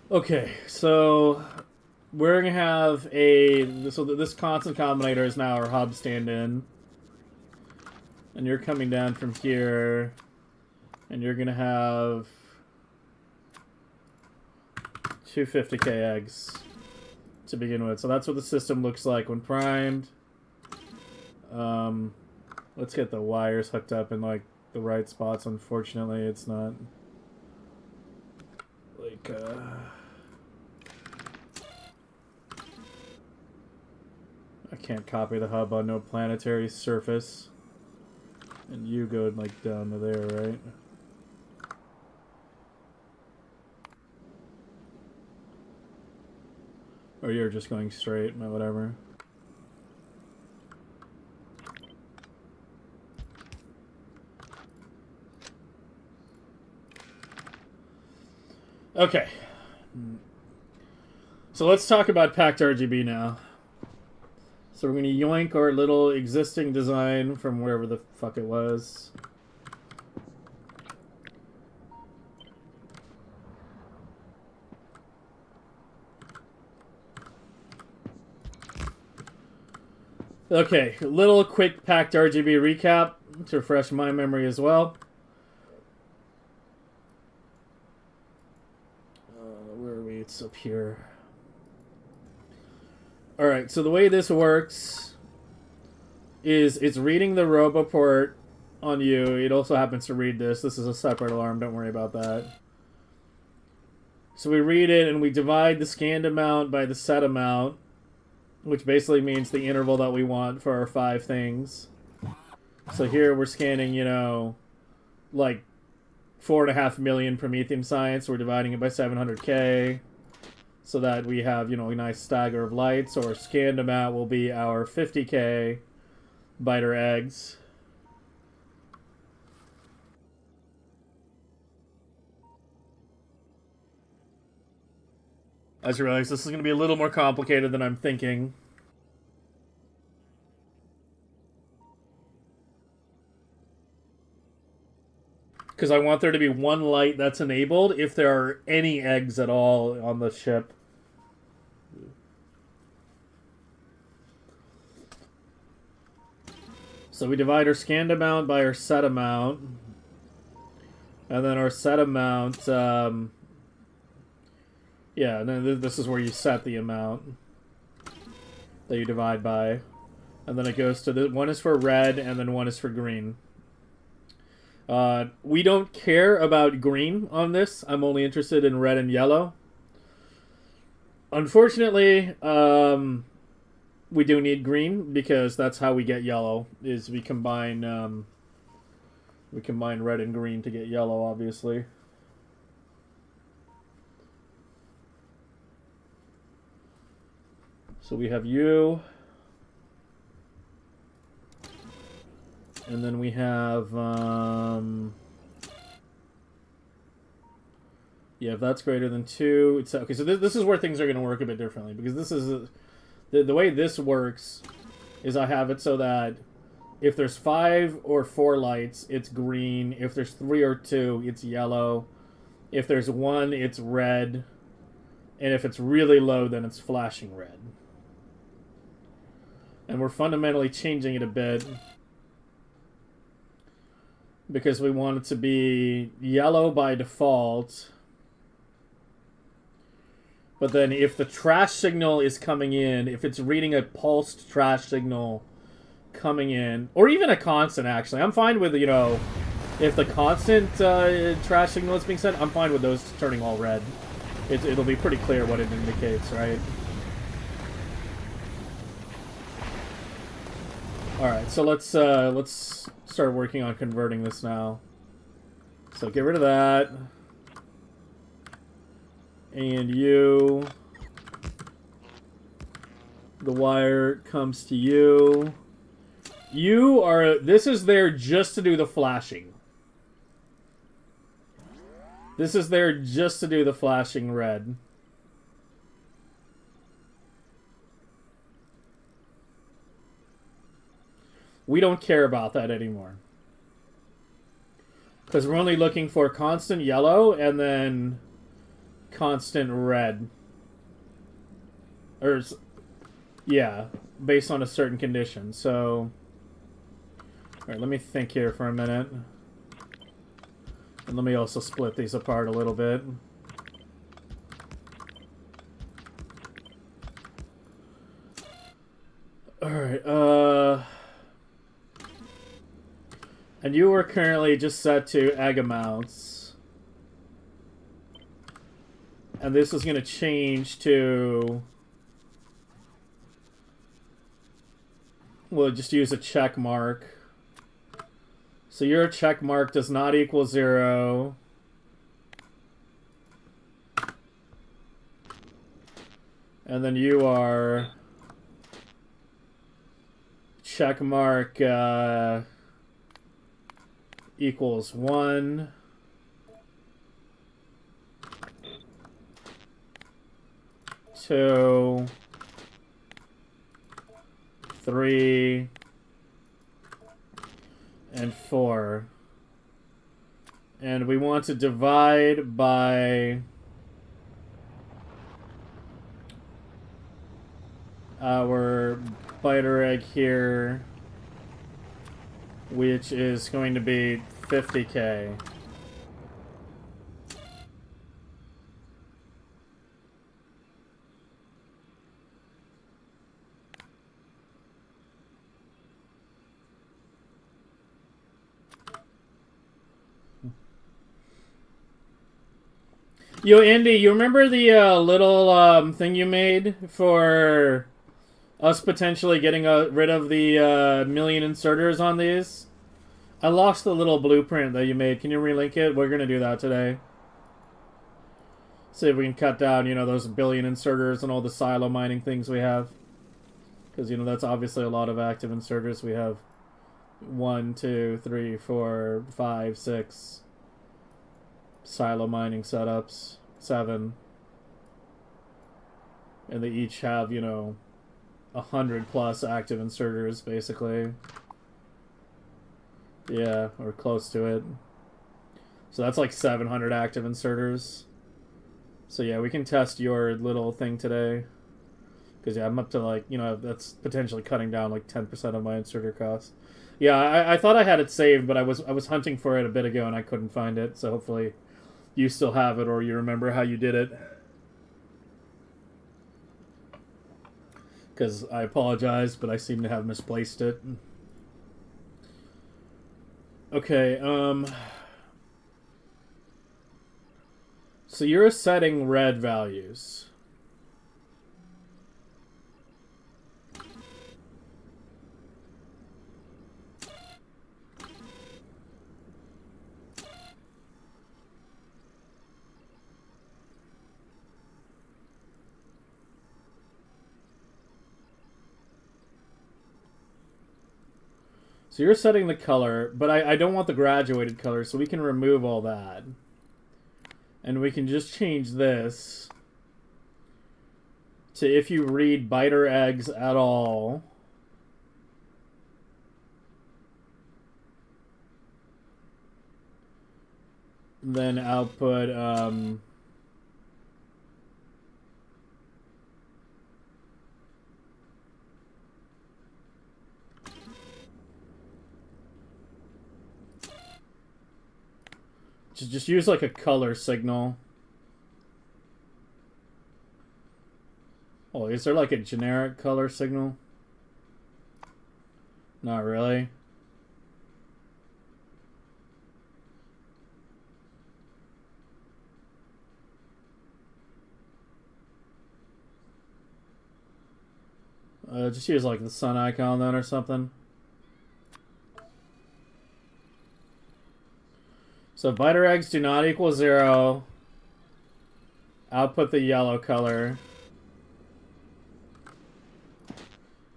Okay, so we're gonna have so this constant combinator is now our hub stand-in, and you're coming down from here, and you're gonna have 250k eggs to begin with. So that's what the system looks like when primed. Let's get the wires hooked up in like the right spots. Unfortunately, it's not like I can't copy the hub on no planetary surface. And you go like down to there, right? Or you're just going straight, but whatever. Okay. So let's talk about packed RGB now. So we're going to yoink our little existing design from wherever the fuck it was. Okay, little quick packed RGB recap to refresh my memory as well. Where are we? It's up here. Alright, so the way this works is it's reading the roboport on you. It also happens to read this. This is a separate alarm. Don't worry about that. So we read it and we divide the scanned amount by the set amount, which basically means the interval that we want for our 5 things. So here we're scanning, you know, like 4.5 million Prometheium science. We're dividing it by 700K so that we have, you know, a nice stagger of lights. So our scanned amount will be our 50K biter eggs. I just realized this is going to be a little more complicated than I'm thinking. Because I want there to be one light that's enabled if there are any eggs at all on the ship. So we divide our scanned amount by our set amount. And then our set amount... yeah, and then this is where you set the amount that you divide by. And then it goes to... one is for red, and then one is for green. We don't care about green on this. I'm only interested in red and yellow. Unfortunately, we do need green because that's how we get yellow. Is we combine red and green to get yellow, obviously. So we have you. And then we have, yeah, if that's greater than 2, it's okay. So this is where things are going to work a bit differently, because this is the way this works is I have it so that if there's 5 or 4 lights, it's green. If there's 3 or 2, it's yellow. If there's 1, it's red, and if it's really low, then it's flashing red. And we're fundamentally changing it a bit, because we want it to be yellow by default. But then if the trash signal is coming in, if it's reading a pulsed trash signal coming in, or even a constant, actually. I'm fine with, you know, if the constant trash signal is being sent, I'm fine with those turning all red. It'll be pretty clear what it indicates, right? Alright, so let's start working on converting this now. So get rid of that. And you. The wire comes to you. You are... This is there just to do the flashing. This is there just to do the flashing red. We don't care about that anymore. Because we're only looking for constant yellow and then constant red. Or, yeah, based on a certain condition. So, alright, let me think here for a minute. And let me also split these apart a little bit. Alright, and you are currently just set to egg amounts. And this is going to change to... We'll just use a check mark. So your check mark does not equal 0. And then you are... Check mark... equals 1. 2. 3. And 4. And we want to divide by our biter egg here, which is going to be 50K. Yo, Andy, you remember the little thing you made for us potentially getting rid of the million inserters on these? I lost the little blueprint that you made. Can you relink it? We're gonna do that today. See if we can cut down, those billion inserters and all the silo mining things we have. Because, that's obviously a lot of active inserters. We have 1, 2, 3, 4, 5, 6 silo mining setups. 7. And they each have, 100 plus active inserters, basically. Yeah, or close to it. So that's like 700 active inserters. So yeah, we can test your little thing today. Because yeah, I'm up to like, that's potentially cutting down like 10% of my inserter cost. Yeah, I thought I had it saved, but I was hunting for it a bit ago and I couldn't find it. So hopefully you still have it or you remember how you did it. Because I apologize, but I seem to have misplaced it. Okay, so you're setting red values. So you're setting the color, but I don't want the graduated color, so we can remove all that. And we can just change this to if you read biter eggs at all. Then output just use like a color signal. Oh, is there like a generic color signal? Not really. Just use like the sun icon then or something. So biter eggs do not equal 0. Output the yellow color.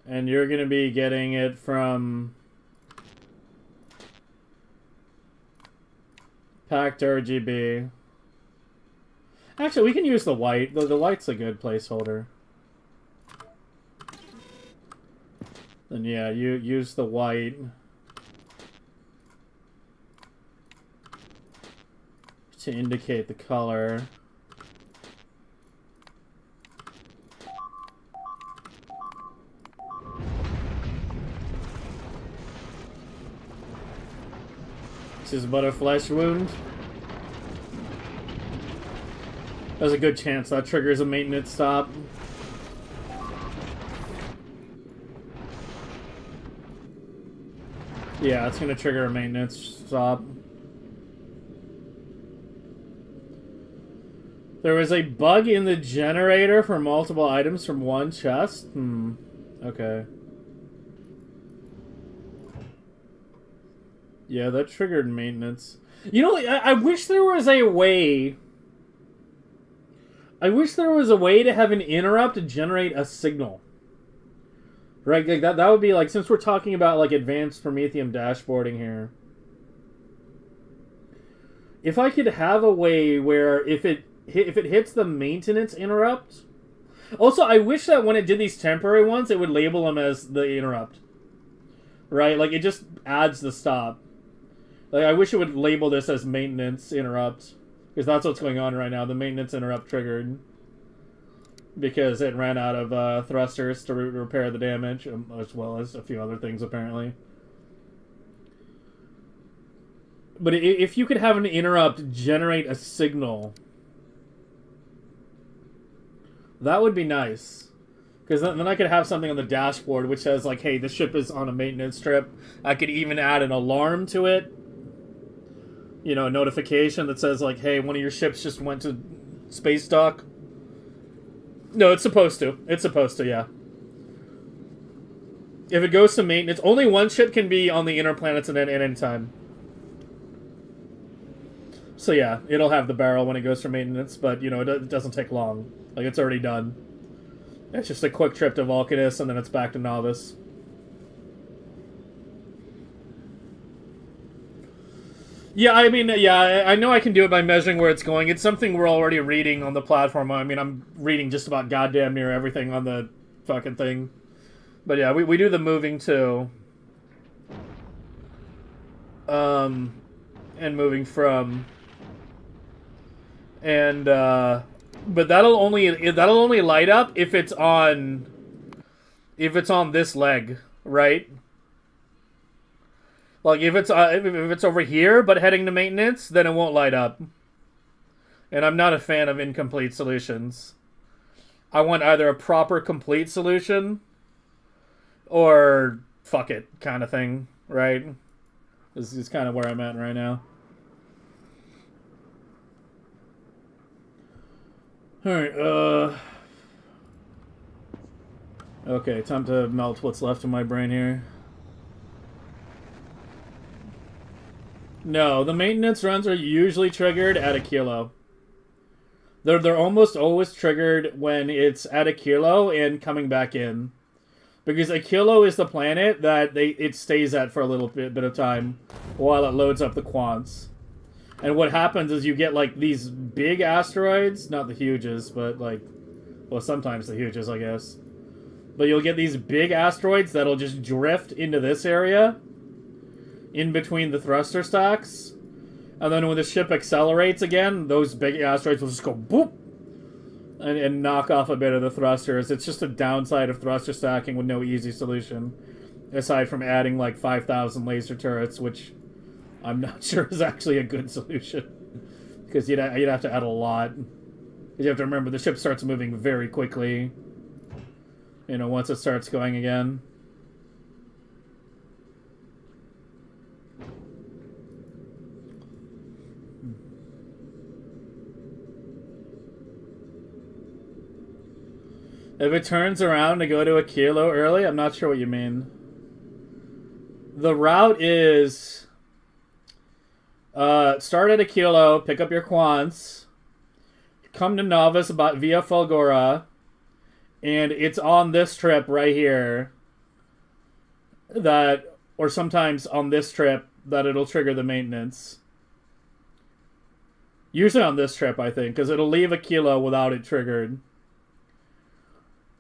And you're going to be getting it from packed RGB. Actually, we can use the white. The white's a good placeholder. Then yeah, you use the white. To indicate the color. This is but a flesh wound. There's a good chance that triggers a maintenance stop. Yeah, it's gonna trigger a maintenance stop. There was a bug in the generator for multiple items from one chest? Okay. Yeah, that triggered maintenance. I wish there was a way... I wish there was a way to have an interrupt to generate a signal. Right? Like that would be like, since we're talking about like advanced Prometheium dashboarding here. If I could have a way where if it hits the maintenance interrupt... Also, I wish that when it did these temporary ones, it would label them as the interrupt. Right? Like, it just adds the stop. Like, I wish it would label this as maintenance interrupt. Because that's what's going on right now. The maintenance interrupt triggered. Because it ran out of thrusters to repair the damage. As well as a few other things, apparently. But if you could have an interrupt generate a signal... That would be nice. Because then I could have something on the dashboard which says, like, hey, this ship is on a maintenance trip. I could even add an alarm to it. A notification that says, like, hey, one of your ships just went to Space dock. No, it's supposed to. It's supposed to, yeah. If it goes to maintenance, only one ship can be on the inner planets at any time. So yeah, it'll have the barrel when it goes for maintenance, but, you know, it doesn't take long. Like, it's already done. It's just a quick trip to Vulcanus, and then it's back to Novice. Yeah, I mean, yeah, I know I can do it by measuring where it's going. It's something we're already reading on the platform. I mean, I'm reading just about goddamn near everything on the fucking thing. But yeah, we do the moving too. And moving from. And, but that'll only light up if it's on this leg, right? Like, if it's over here, but heading to maintenance, then it won't light up. And I'm not a fan of incomplete solutions. I want either a proper complete solution, or fuck it kind of thing, right? This is kind of where I'm at right now. Alright, okay, time to melt what's left of my brain here. No, the maintenance runs are usually triggered at 1 kilo. They're almost always triggered when it's at 1 kilo and coming back in. Because 1 kilo is the planet that it stays at for a little bit of time while it loads up the quants. And what happens is you get, like, these big asteroids, not the huges, but, like, well, sometimes the huges, I guess. But you'll get these big asteroids that'll just drift into this area, in between the thruster stacks. And then when the ship accelerates again, those big asteroids will just go boop! And knock off a bit of the thrusters. It's just a downside of thruster stacking with no easy solution. Aside from adding, like, 5,000 laser turrets, which I'm not sure is actually a good solution. Because you'd have to add a lot. You have to remember, the ship starts moving very quickly. You know, once it starts going again. If it turns around to go to 1 kilo early, I'm not sure what you mean. The route is... start at 1 kilo, pick up your quants, come to Novice via Fulgora, and it's on this trip right here that, or sometimes on this trip, that it'll trigger the maintenance. Usually on this trip, I think, because it'll leave 1 kilo without it triggered.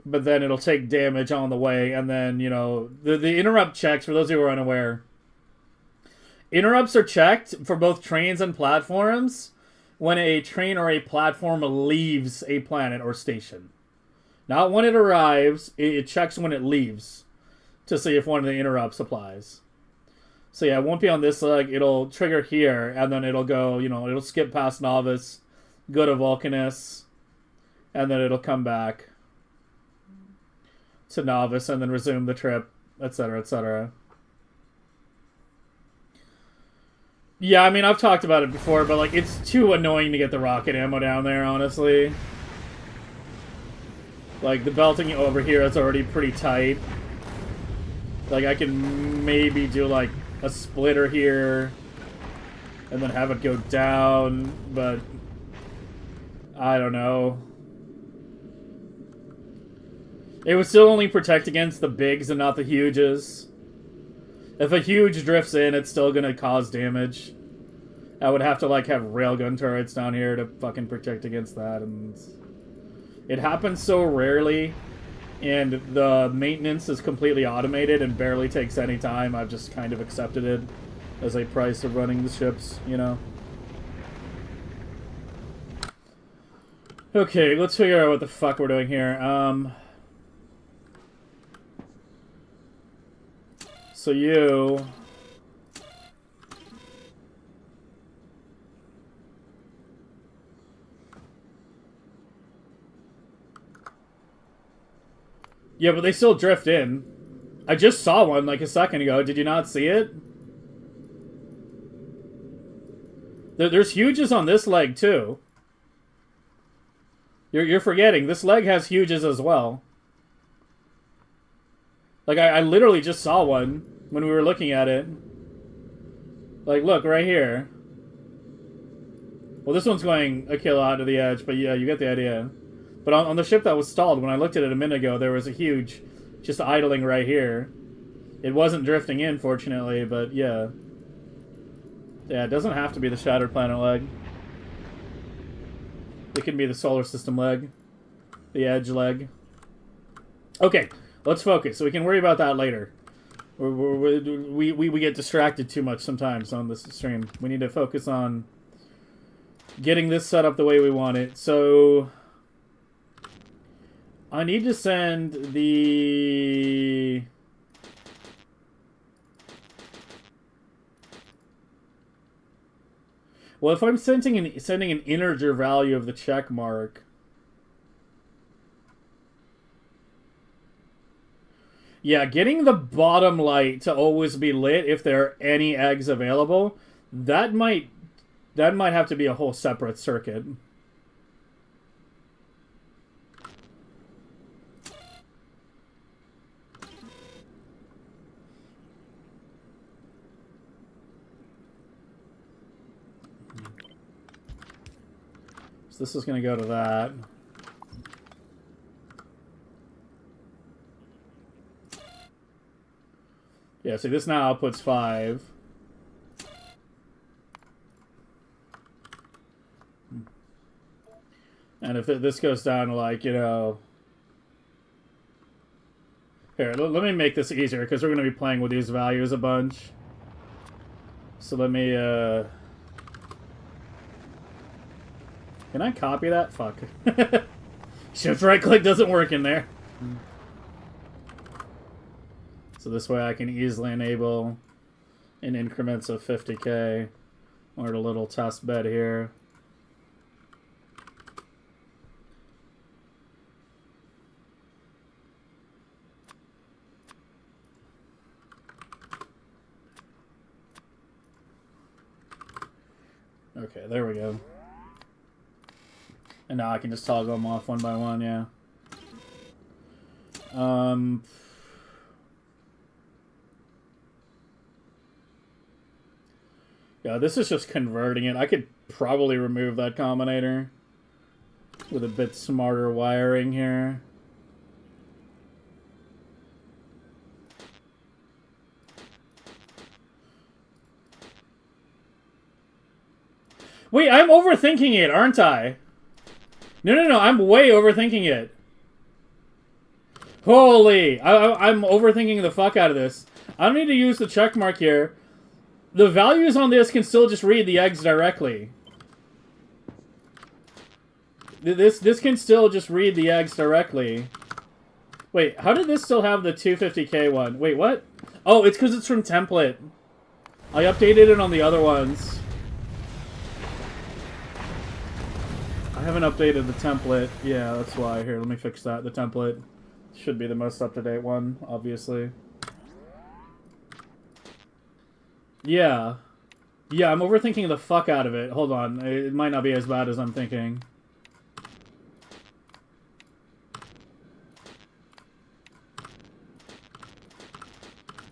But then it'll take damage on the way, and then, you know, the interrupt checks, for those who are unaware, interrupts are checked for both trains and platforms when a train or a platform leaves a planet or station. Not when it arrives, it checks when it leaves to see if one of the interrupts applies. So yeah, it won't be on this leg, it'll trigger here, and then it'll go, you know, it'll skip past Novice, go to Vulcanus, and then it'll come back to Novice, and then resume the trip, etc., etc. Yeah, I mean, I've talked about it before, but, like, it's too annoying to get the rocket ammo down there, honestly. Like, the belting over here is already pretty tight. Like, I can maybe do, like, a splitter here, and then have it go down, but I don't know. It would still only protect against the bigs and not the huges. If a huge drifts in, it's still gonna cause damage. I would have to, like, have railgun turrets down here to fucking protect against that, and it happens so rarely, and the maintenance is completely automated and barely takes any time. I've just kind of accepted it as a price of running the ships, you know? Okay, let's figure out what the fuck we're doing here. So you... Yeah, but they still drift in. I just saw one like a second ago. Did you not see it? There's huges on this leg, too. You're forgetting this leg has huges as well. Like I literally just saw one when we were looking at it. Like look right here. Well, this one's going a kill out to the edge, but yeah, you get the idea. But on the ship that was stalled, when I looked at it a minute ago, there was a huge just idling right here. It wasn't drifting in, fortunately, but yeah. Yeah, it doesn't have to be the Shattered Planet leg. It can be the Solar System leg. The Edge leg. Okay, let's focus. So we can worry about that later. We get distracted too much sometimes on this stream. We need to focus on getting this set up the way we want it. So I need to send the... Well, if I'm sending an integer value of the check mark, yeah, getting the bottom light to always be lit if there are any eggs available, that might have to be a whole separate circuit. This is going to go to that. Yeah, see, this now outputs 5. And if this goes down to, like, you know... Here, let me make this easier, because we're going to be playing with these values a bunch. So let me, Can I copy that? Fuck. Shift right click doesn't work in there. So this way I can easily enable in increments of 50k or a little test bed here. Okay, there we go. And now I can just toggle them off one by one, yeah. Yeah, this is just converting it. I could probably remove that combinator with a bit smarter wiring here. Wait, I'm overthinking it, aren't I? No, I'm way overthinking it. Holy, I'm overthinking the fuck out of this. I don't need to use the check mark here. The values on this can still just read the eggs directly. This can still just read the eggs directly. Wait, how did this still have the 250k one? Wait, what? Oh, it's because it's from template. I updated it on the other ones. I haven't updated the template. Yeah, that's why. Here, let me fix that. The template should be the most up-to-date one, obviously. Yeah. Yeah, I'm overthinking the fuck out of it. Hold on. It might not be as bad as I'm thinking.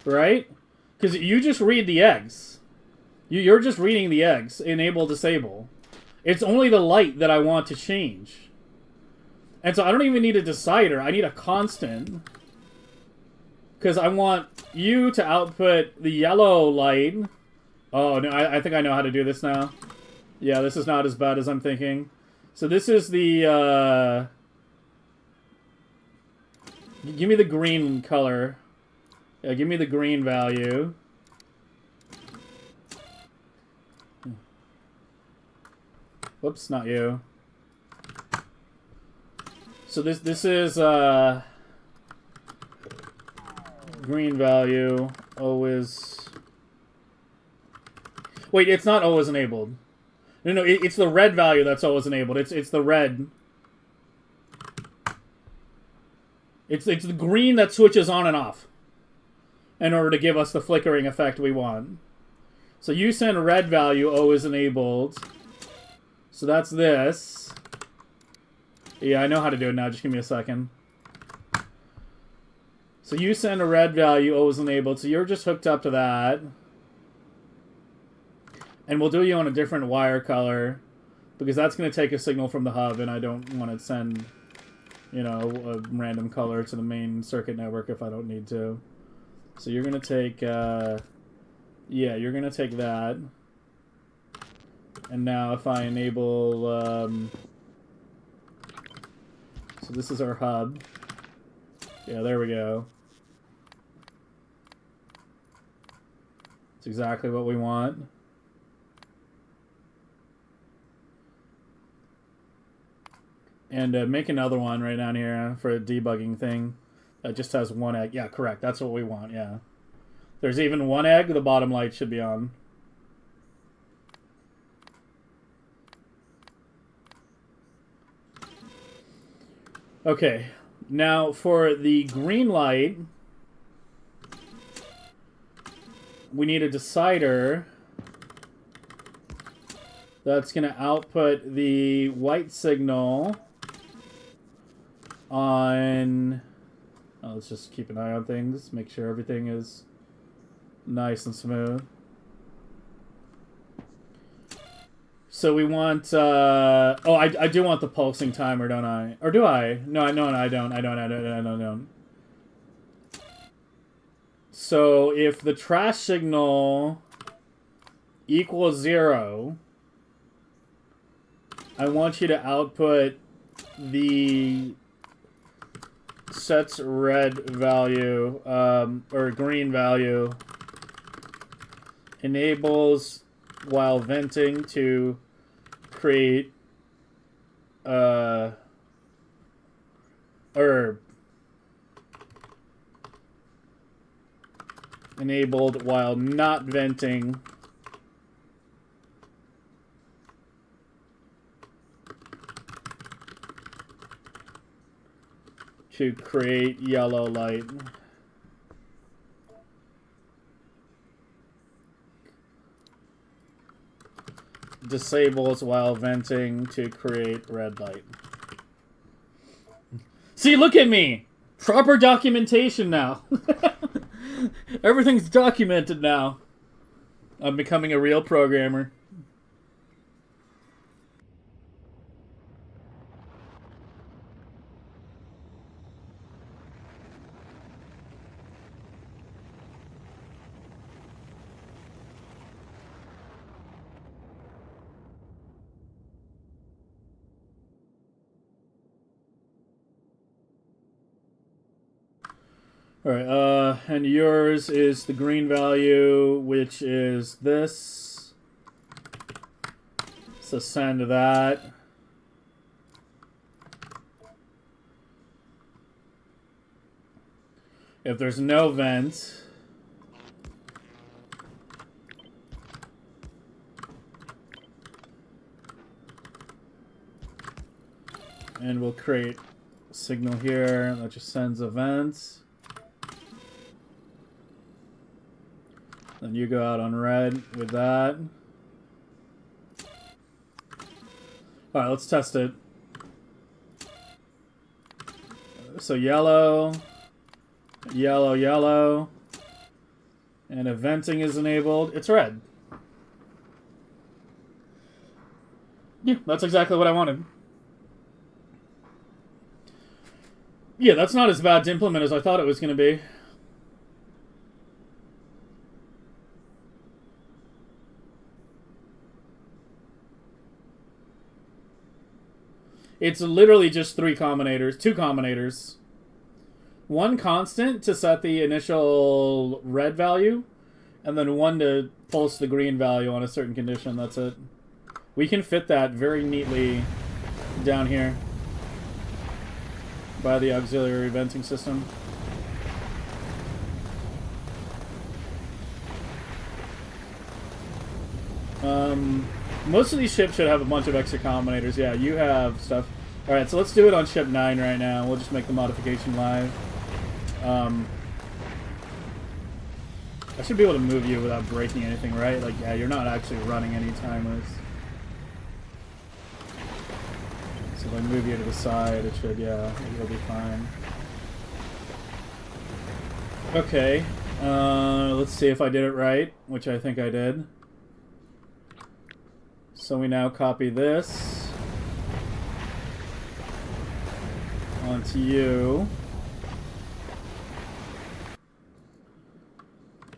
Right? Because you just read the eggs. You're just reading the eggs. Enable, disable. It's only the light that I want to change. And so I don't even need a decider. I need a constant. Because I want you to output the yellow light. Oh, no, I think I know how to do this now. Yeah, this is not as bad as I'm thinking. So this is the, give me the green color. Yeah, give me the green value. Whoops, not you. So this is green value always. Wait, it's not always enabled. No, it's the red value that's always enabled. It's the red. It's the green that switches on and off in order to give us the flickering effect we want. So you send red value always enabled. So that's this. Yeah, I know how to do it now. Just give me a second. So you send a red value, always enabled. So you're just hooked up to that. And we'll do you on a different wire color, because that's going to take a signal from the hub, and I don't want to send, you know, a random color to the main circuit network if I don't need to. So you're going to take, yeah, you're going to take that. And now if I enable, so this is our hub. Yeah, there we go. It's exactly what we want. And make another one right down here for a debugging thing that just has one egg. Yeah, correct. That's what we want, yeah. There's even one egg, the bottom light should be on. Okay, now for the green light, we need a decider that's going to output the white signal on... Oh, let's just keep an eye on things, make sure everything is nice and smooth. So we want, oh, I do want the pulsing timer, don't I? Or do I? No, I don't. So if the trash signal equals 0, I want you to output the sets red value, or green value, enables while venting to create or enabled while not venting to create yellow light. Disables while venting to create red light. See, look at me! Proper documentation now. Everything's documented now. I'm becoming a real programmer. Alright, and yours is the green value, which is this. So send that. If there's no vent, and we'll create a signal here that just sends a vent. Then you go out on red with that. Alright, let's test it. So yellow, yellow, yellow. And if venting is enabled, it's red. Yeah, that's exactly what I wanted. Yeah, that's not as bad to implement as I thought it was going to be. It's literally just two combinators. One constant to set the initial red value, and then one to pulse the green value on a certain condition. That's it. We can fit that very neatly down here by the auxiliary venting system. Most of these ships should have a bunch of extra combinators. Yeah, you have stuff. Alright, so let's do it on ship 9 right now. We'll just make the modification live. I should be able to move you without breaking anything, right? Like, yeah, you're not actually running any timers. So if I move you to the side, it should, yeah, it'll be fine. Okay, let's see if I did it right, which I think I did. So we now copy this onto you.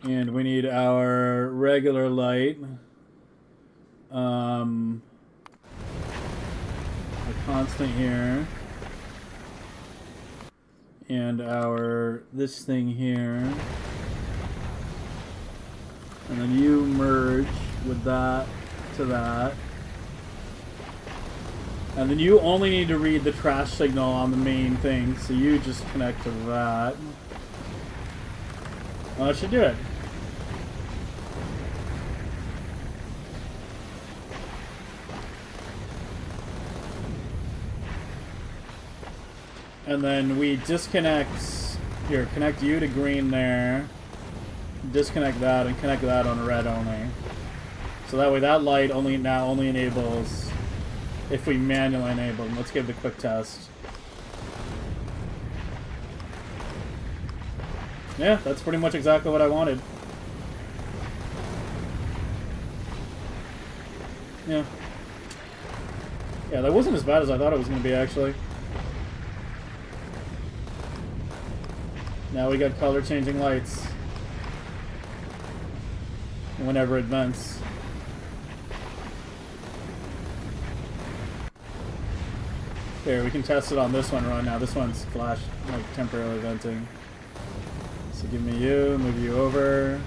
And we need our regular light. A constant here. And our this thing here. And then you merge with that to that. And then you only need to read the trash signal on the main thing, so you just connect to that. Well, that should do it. And then we disconnect, here, connect you to green there, disconnect that, and connect that on red only. So that way that light only enables if we manually enable them. Let's give the quick test. Yeah, that's pretty much exactly what I wanted. Yeah. Yeah, that wasn't as bad as I thought it was going to be, actually. Now we got color changing lights whenever it vents. Here, we can test it on this one right now. This one's flash, like, temporarily venting. So give me you, move you over.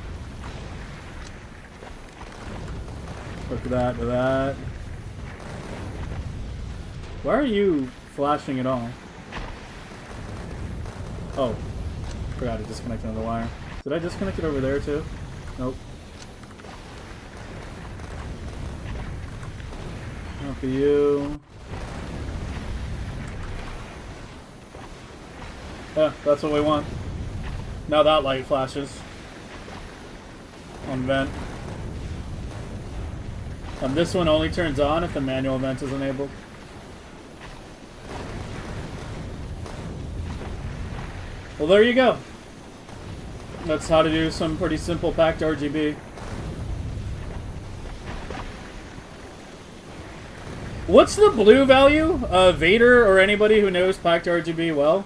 Hook that to that. Why are you flashing at all? Oh. Forgot to disconnect another wire. Did I disconnect it over there too? Nope. Not for you. Yeah, that's what we want. Now that light flashes. On vent. And this one only turns on if the manual vent is enabled. Well, there you go. That's how to do some pretty simple packed RGB. What's the blue value? Vader or anybody who knows packed RGB well?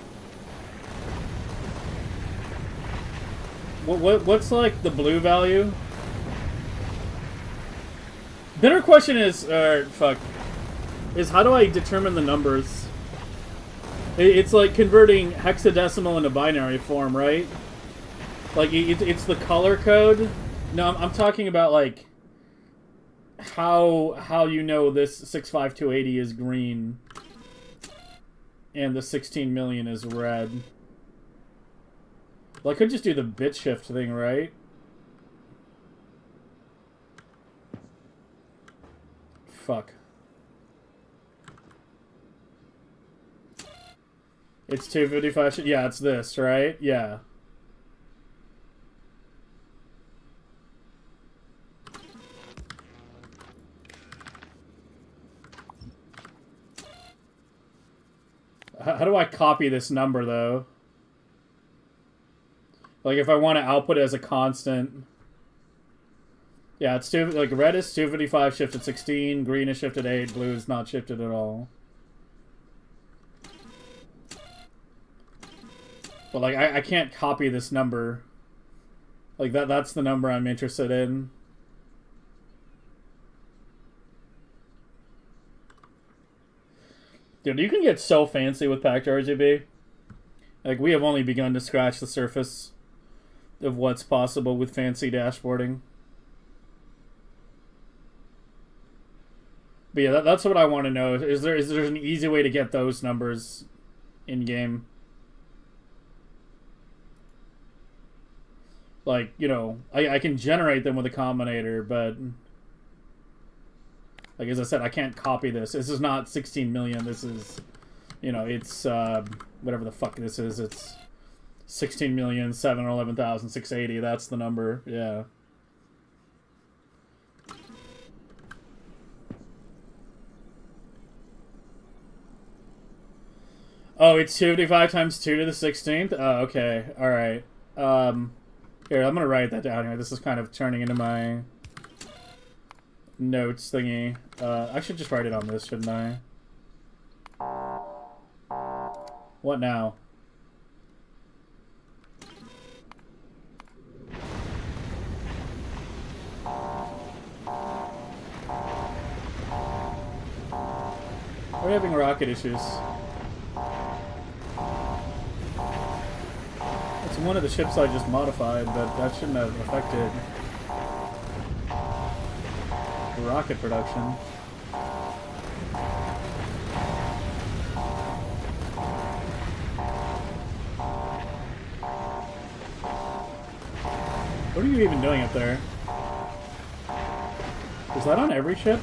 What's like the blue value? Better question is, is how do I determine the numbers? It's like converting hexadecimal into binary form, right? Like, it's the color code. No, I'm talking about, like, how you know this 65280 is green and the 16 million is red. Well, I could just do the bit shift thing, right? Fuck. It's 255. Yeah, it's this, right? Yeah. How do I copy this number, though? Like, if I want to output it as a constant. Yeah, it's like red is 255 shifted 16, green is shifted 8, blue is not shifted at all. But like, I can't copy this number. Like that's the number I'm interested in. Dude, you can get so fancy with packed RGB. Like, we have only begun to scratch the surface of what's possible with fancy dashboarding. But yeah, that's what I want to know. Is there an easy way to get those numbers in game? Like, you know, I can generate them with a combinator, but like, as I said, I can't copy this. This is not 16 million. This is, you know, it's whatever the fuck this is. It's 16,711,680. That's the number. Yeah. Oh, it's 255 times 2 to the 16th? Oh, okay. Alright. Here, I'm gonna write that down here. This is kind of turning into my notes thingy. I should just write it on this, shouldn't I? What now? We're having rocket issues. It's one of the ships I just modified, but that shouldn't have affected rocket production. What are you even doing up there? Is that on every ship?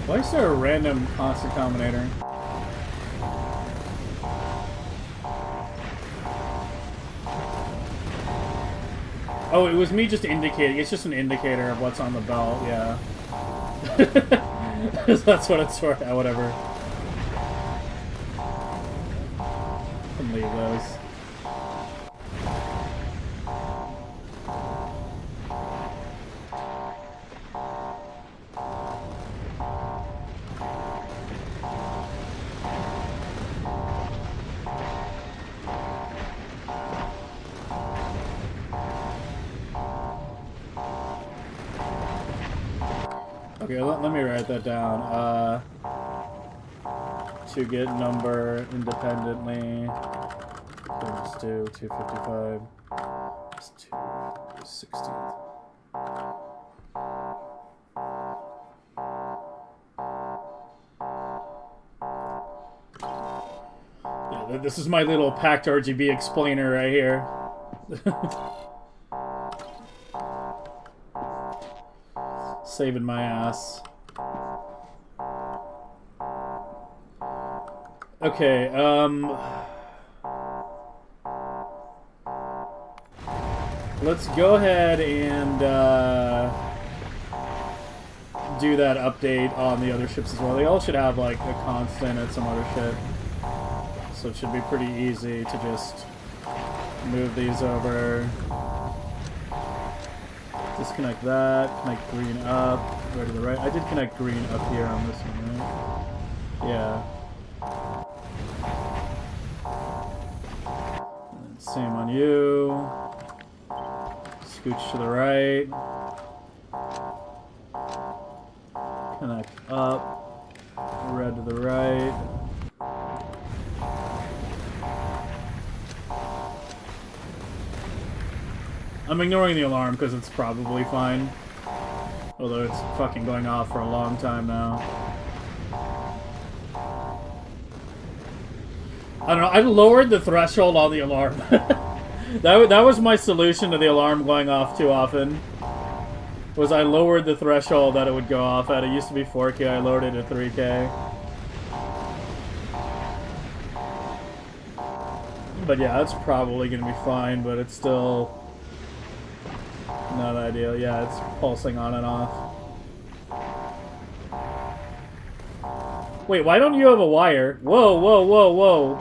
Why is there a random constant combinator? Oh, it was me just indicating. It's just an indicator of what's on the belt, yeah. That's what it's for. Yeah, whatever. I can leave those. Okay, let me write that down. To get number independently, let's do 255. It's 216th. Yeah, this is my little packed RGB explainer right here. Saving my ass. Okay, let's go ahead and do that update on the other ships as well. They all should have like a constant at some other ship, so it should be pretty easy to just move these over. Disconnect that, connect green up, right to the right. I did connect green up here on this one, right? Yeah. And same on you. Scooch to the right. Connect up, red to the right. I'm ignoring the alarm because it's probably fine. Although it's fucking going off for a long time now. I don't know, I lowered the threshold on the alarm. that was my solution to the alarm going off too often. Was I lowered the threshold that it would go off at. It used to be 4K, I lowered it to 3K. But yeah, that's probably gonna be fine, but it's still not ideal. Yeah, it's pulsing on and off. Wait, why don't you have a wire? Whoa, whoa, whoa, whoa.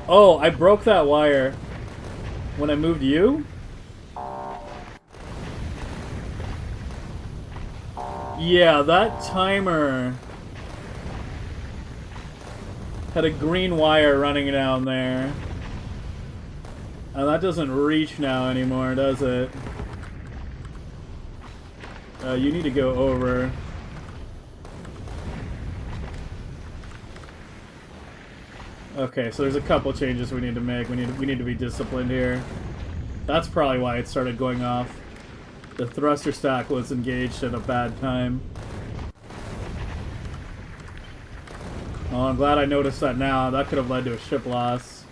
Oh, I broke that wire when I moved you? Yeah, that timer had a green wire running down there. And that doesn't reach now anymore, does it? You need to go over. Okay, so there's a couple changes we need to make. We need to be disciplined here. That's probably why it started going off. The thruster stack was engaged at a bad time. Oh, I'm glad I noticed that now. That could have led to a ship loss.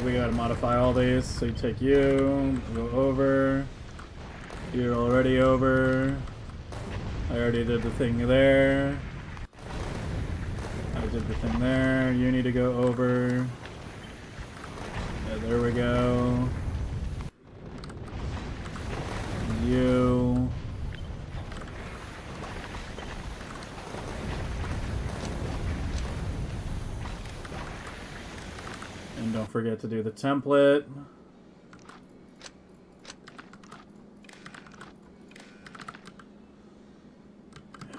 We gotta modify all these. So you take you, go over. You're already over. I already did the thing there. I did the thing there. You need to go over. Yeah, there we go. And don't forget to do the template.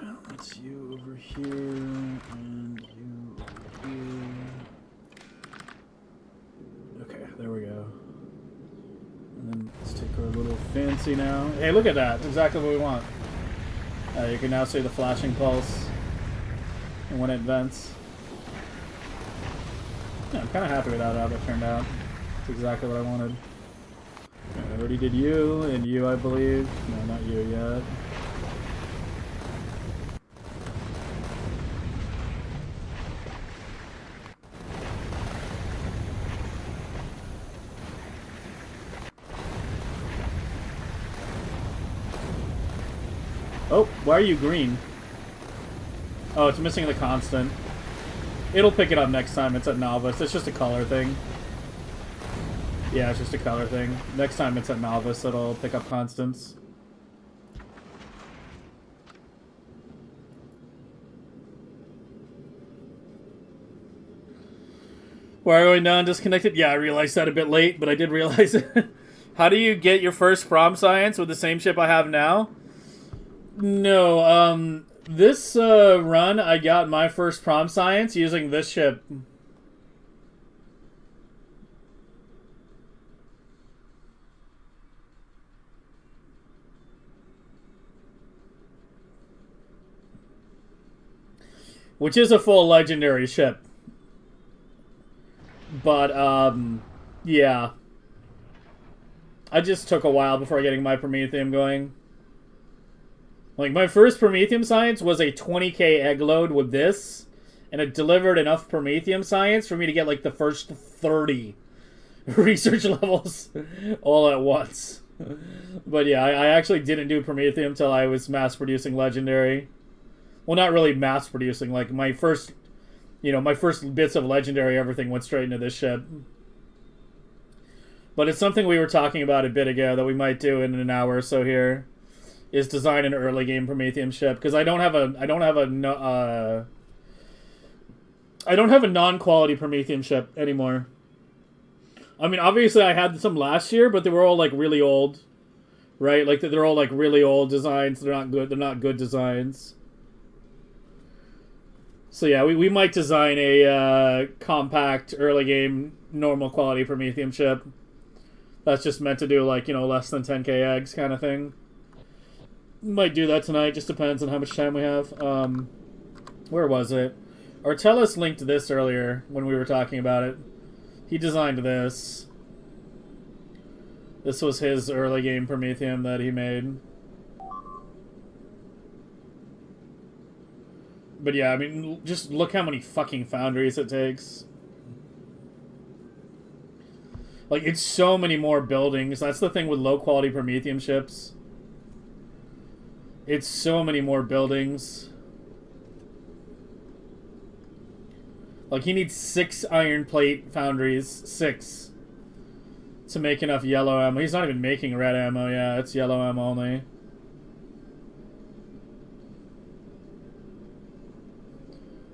Yeah, that's you over here, and you over here. Okay, there we go. And then let's take our little fancy now. Hey, look at that. That's exactly what we want. You can now see the flashing pulse and when it vents. Yeah, I'm kind of happy with how that turned out. It's exactly what I wanted. I already did you, and you, I believe. No, not you yet. Oh, why are you green? Oh, it's missing the constant. It'll pick it up next time it's at Novice. It's just a color thing. Yeah, it's just a color thing. Next time it's at Novice, it'll pick up constants. Why are going down disconnected? Yeah, I realized that a bit late, but I did realize it. How do you get your first prom science with the same chip I have now? No, this run, I got my first prom science using this chip. Which is a full legendary chip. But, yeah. I just took a while before getting my Prometheium going. Like, my first Prometheium science was a 20k egg load with this, and it delivered enough Prometheium science for me to get, like, the first 30 research levels all at once. But yeah, I actually didn't do Prometheium until I was mass-producing Legendary. Well, not really mass-producing. Like, my first, my first bits of Legendary, everything went straight into this ship. But it's something we were talking about a bit ago that we might do in an hour or so here. Is design an early game Prometheium ship, because I don't have a non-quality Prometheium ship anymore. I mean, obviously I had some last year, but they were all like really old, right? Like they're all like really old designs. They're not good. They're not good designs. So yeah, we might design a compact early game normal quality Prometheium ship. That's just meant to do like less than 10k eggs kind of thing. Might do that tonight, just depends on how much time we have. Where was it? Artelis linked this earlier when we were talking about it. He designed this. This was his early game Prometheium that he made. But yeah, I mean, just look how many fucking foundries it takes. Like, it's so many more buildings. That's the thing with low-quality Prometheium ships. It's so many more buildings. Like, he needs 6 iron plate foundries. 6. To make enough yellow ammo. He's not even making red ammo. Yeah, it's yellow ammo only.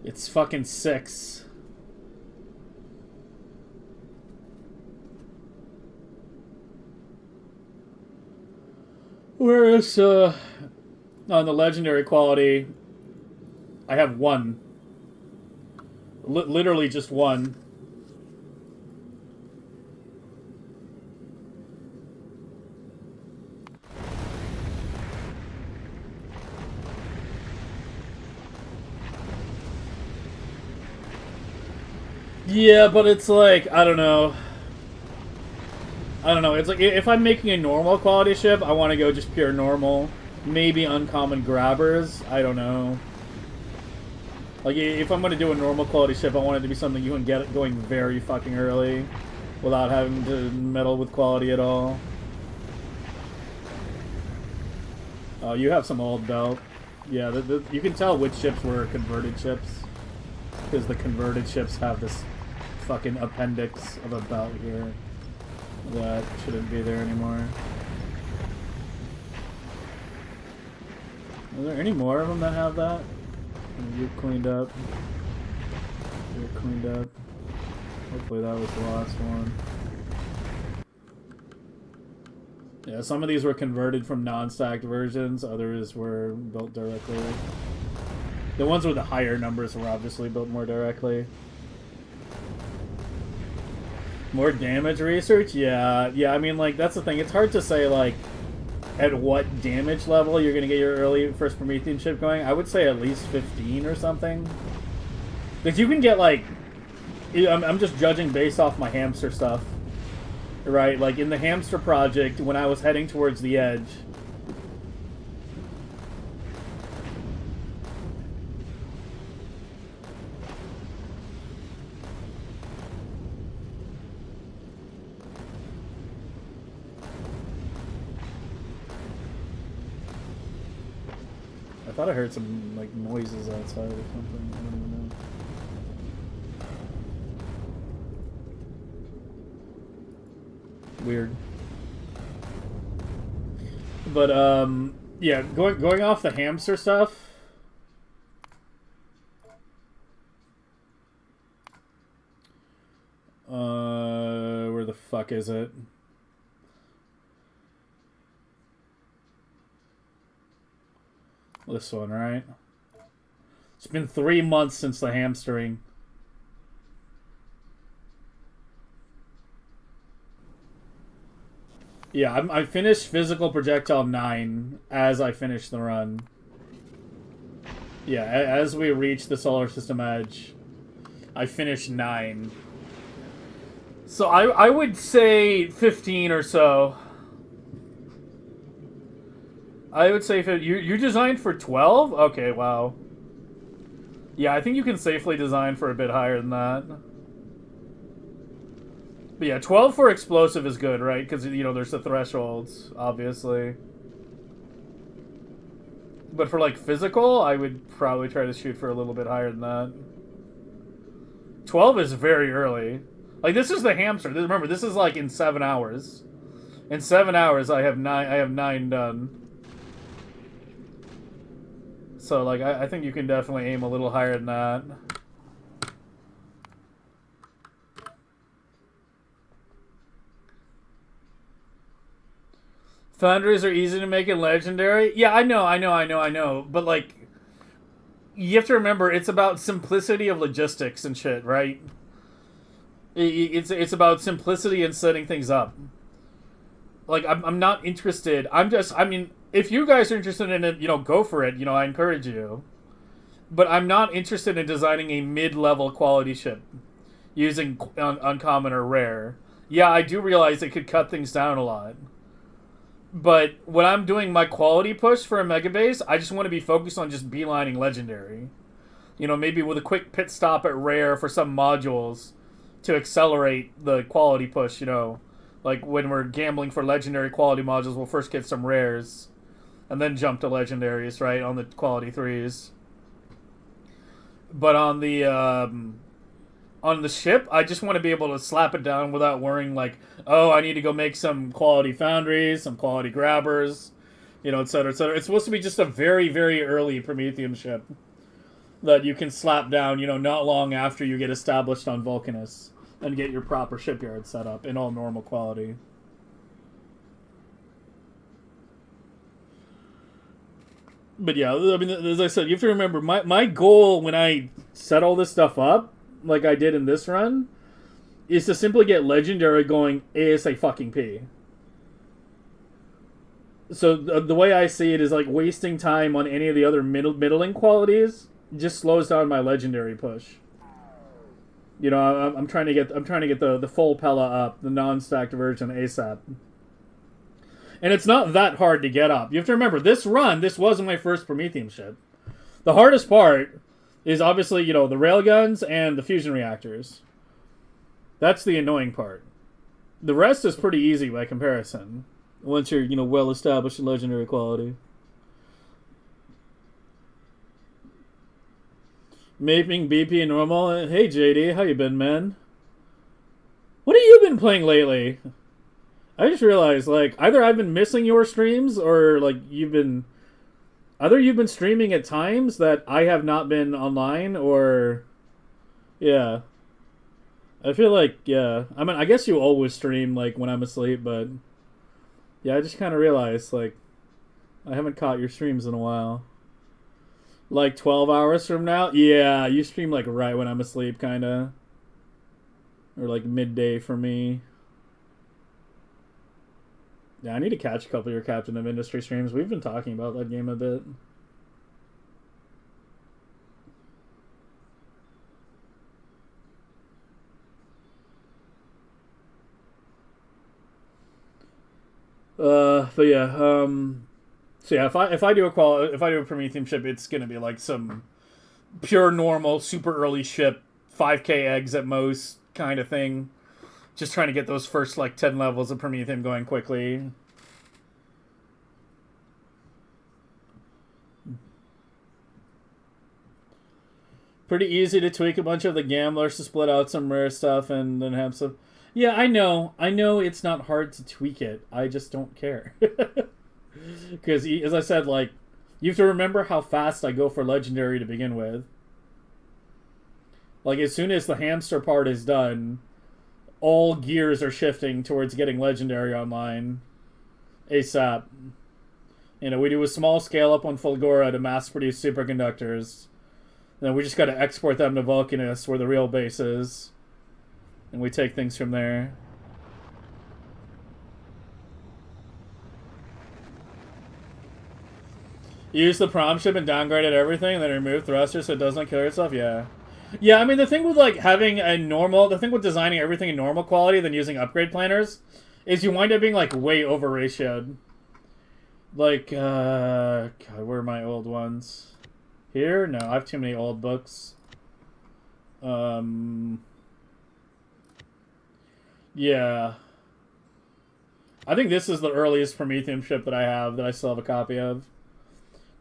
It's fucking 6. Whereas, on the legendary quality, I have 1. Literally just 1. Yeah, but it's like, I don't know. It's like, if I'm making a normal quality ship, I want to go just pure normal. Maybe uncommon grabbers. I don't know. Like, if I'm going to do a normal quality ship, I want it to be something you can get going very fucking early without having to meddle with quality at all. Oh, you have some old belt. Yeah, you can tell which ships were converted ships. Because the converted ships have this fucking appendix of a belt here that shouldn't be there anymore. Are there any more of them that have that? You're cleaned up. You're cleaned up. Hopefully that was the last one. Yeah, some of these were converted from non-stacked versions. Others were built directly. The ones with the higher numbers were obviously built more directly. More damage research? Yeah. I mean, like, that's the thing. It's hard to say, like, at what damage level you're going to get your early first Prometheium ship going. I would say at least 15 or something. Because you can get, like... I'm just judging based off my hamster stuff. Right? Like, in the hamster project, when I was heading towards the edge... I thought I heard some, like, noises outside or something. I don't even know. Weird. But, yeah, going off the hamster stuff. Where the fuck is it? This one, right? It's been 3 months since the hamstering. Yeah, I finished Physical Projectile 9 as I finished the run. Yeah, as we reach the Solar System Edge, I finished 9. So I would say 15 or so. I would say you designed for 12? Okay, wow. Yeah, I think you can safely design for a bit higher than that. But yeah, 12 for explosive is good, right? Because, you know, there's the thresholds, obviously. But for, like, physical, I would probably try to shoot for a little bit higher than that. 12 is very early. Like, this is the hamster. Remember, this is, like, in 7 hours. In 7 hours, I have 9 done. So, like, I think you can definitely aim a little higher than that. Foundries are easy to make in Legendary. Yeah, I know. But, like, you have to remember, it's about simplicity of logistics and shit, right? It's about simplicity and setting things up. Like, I'm not interested. I mean, if you guys are interested in it, you know, go for it. You know, I encourage you. But I'm not interested in designing a mid-level quality ship using uncommon or rare. Yeah, I do realize it could cut things down a lot. But when I'm doing my quality push for a Megabase, I just want to be focused on just beelining Legendary. You know, maybe with a quick pit stop at rare for some modules to accelerate the quality push, you know. Like, when we're gambling for Legendary quality modules, we'll first get some rares. And then jump to Legendaries, right, on the quality 3s. But on the ship, I just want to be able to slap it down without worrying, like, oh, I need to go make some quality foundries, some quality grabbers, you know, etc., etc. It's supposed to be just a very, very early Prometheium ship that you can slap down, you know, not long after you get established on Vulcanus and get your proper shipyard set up in all normal quality. But yeah, I mean, as I said, you have to remember, my goal when I set all this stuff up, like I did in this run, is to simply get Legendary going ASAP. So the way I see it is, like, wasting time on any of the other middling qualities just slows down my Legendary push. You know, I'm trying to get the full Pella up, the non-stacked version ASAP. And it's not that hard to get up. You have to remember, this wasn't my first Prometheium ship. The hardest part is obviously, you know, the railguns and the fusion reactors. That's the annoying part. The rest is pretty easy by comparison. Once you're, you know, well established in Legendary quality. Maping BP normal. Hey JD, how you been, man? What have you been playing lately? I just realized, like, either I've been missing your streams, or, like, you've been streaming at times that I have not been online, or, yeah. I feel like, yeah. I mean, I guess you always stream, like, when I'm asleep, but... Yeah, I just kind of realized, like, I haven't caught your streams in a while. Like, 12 hours from now? Yeah, you stream, like, right when I'm asleep, kind of. Or, like, midday for me. Yeah, I need to catch a couple of your Captain of Industry streams. We've been talking about that game a bit. But yeah, so yeah, if I do a Prometheium ship, it's gonna be like some pure normal, super early ship, 5K eggs at most kind of thing. Just trying to get those first like 10 levels of Prometheium going quickly. Pretty easy to tweak a bunch of the gamblers to split out some rare stuff and then have some. Yeah, I know it's not hard to tweak it. I just don't care. Because, as I said, like, you have to remember how fast I go for Legendary to begin with. Like, as soon as the hamster part is done, all gears are shifting towards getting Legendary online ASAP. You know, we do a small scale up on Fulgora to mass produce superconductors. Then we just got to export them to Vulcanus, where the real base is. And we take things from there. You use the prom ship and downgraded everything, and then remove thrusters so it doesn't kill itself? Yeah. Yeah, I mean, the thing with, like, having a normal... The thing with designing everything in normal quality than using upgrade planners is you wind up being, like, way over-ratioed. Like, God, where are my old ones? Here? No, I have too many old books. Yeah. I think this is the earliest Prometheium ship that I have that I still have a copy of.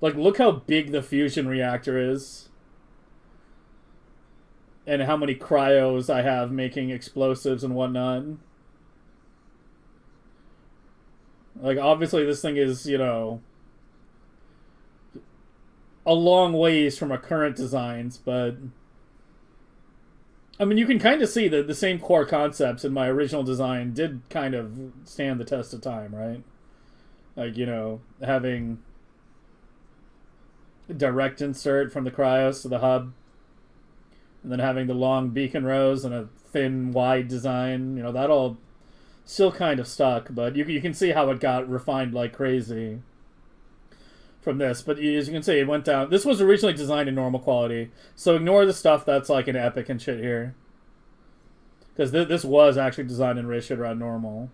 Like, look how big the fusion reactor is. And how many cryos I have making explosives and whatnot. Like, obviously this thing is, you know, a long ways from our current designs, but... I mean, you can kind of see that the same core concepts in my original design did kind of stand the test of time, right? Like, you know, having direct insert from the cryos to the hub, and then having the long beacon rows and a thin, wide design, you know, that all still kind of stuck, but you can see how it got refined like crazy from this. But as you can see, it went down. This was originally designed in normal quality, so ignore the stuff that's like an epic and shit here. Because this was actually designed and ratioed around normal.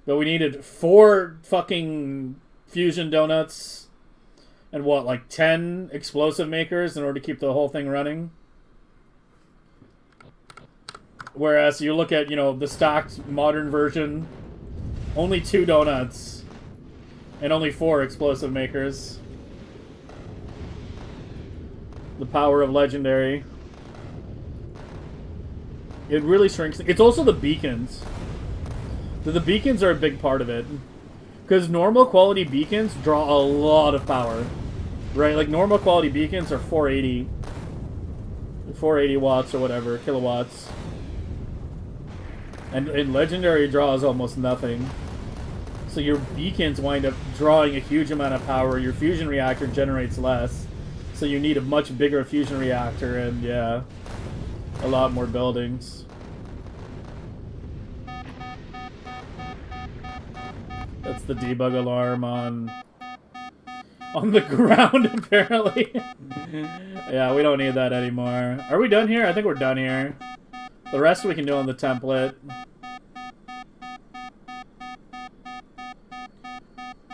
But we needed 4 fucking fusion donuts and what, like 10 explosive makers in order to keep the whole thing running. Whereas you look at, you know, the stocked modern version, only 2 donuts and only 4 explosive makers. The power of Legendary. It really shrinks. It's also the beacons. The beacons are a big part of it. Because normal quality beacons draw a lot of power. Right? Like, normal quality beacons are 480 watts or whatever, kilowatts. And Legendary draws almost nothing. So your beacons wind up drawing a huge amount of power. Your fusion reactor generates less. So you need a much bigger fusion reactor and, yeah, a lot more buildings. That's the debug alarm on the ground, apparently. Yeah, we don't need that anymore. Are we done here? I think we're done here. The rest we can do on the template.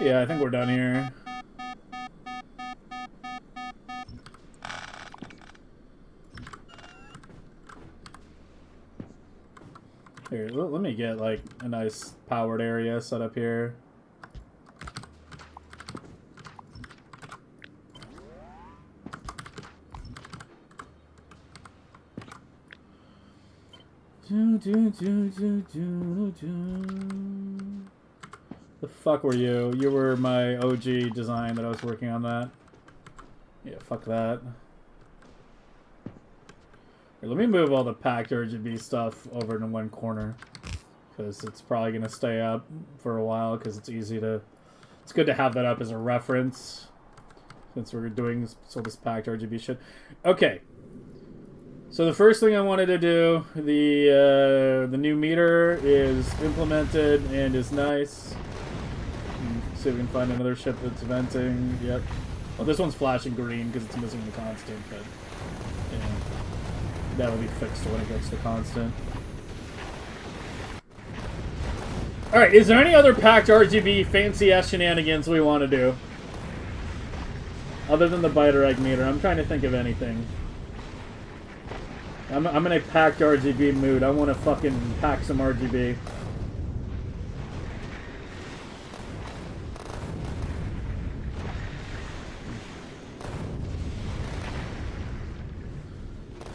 Yeah, I think we're done here. Here, let me get, like, a nice powered area set up here. The fuck were you? You were my OG design that I was working on that. Yeah, fuck that. Here, let me move all the packed RGB stuff over into one corner, because it's probably going to stay up for a while, because it's easy to... It's good to have that up as a reference, since we're doing this packed RGB shit. Okay. So the first thing I wanted to do, the new meter is implemented and is nice. See if we can find another ship that's venting. Yep. Well, this one's flashing green because it's missing the constant, but yeah, that'll be fixed when it gets to constant. All right, is there any other packed RGB fancy ass shenanigans we want to do other than the biter egg meter? I'm trying to think of anything. I'm in a packed RGB mood. I want to fucking pack some RGB.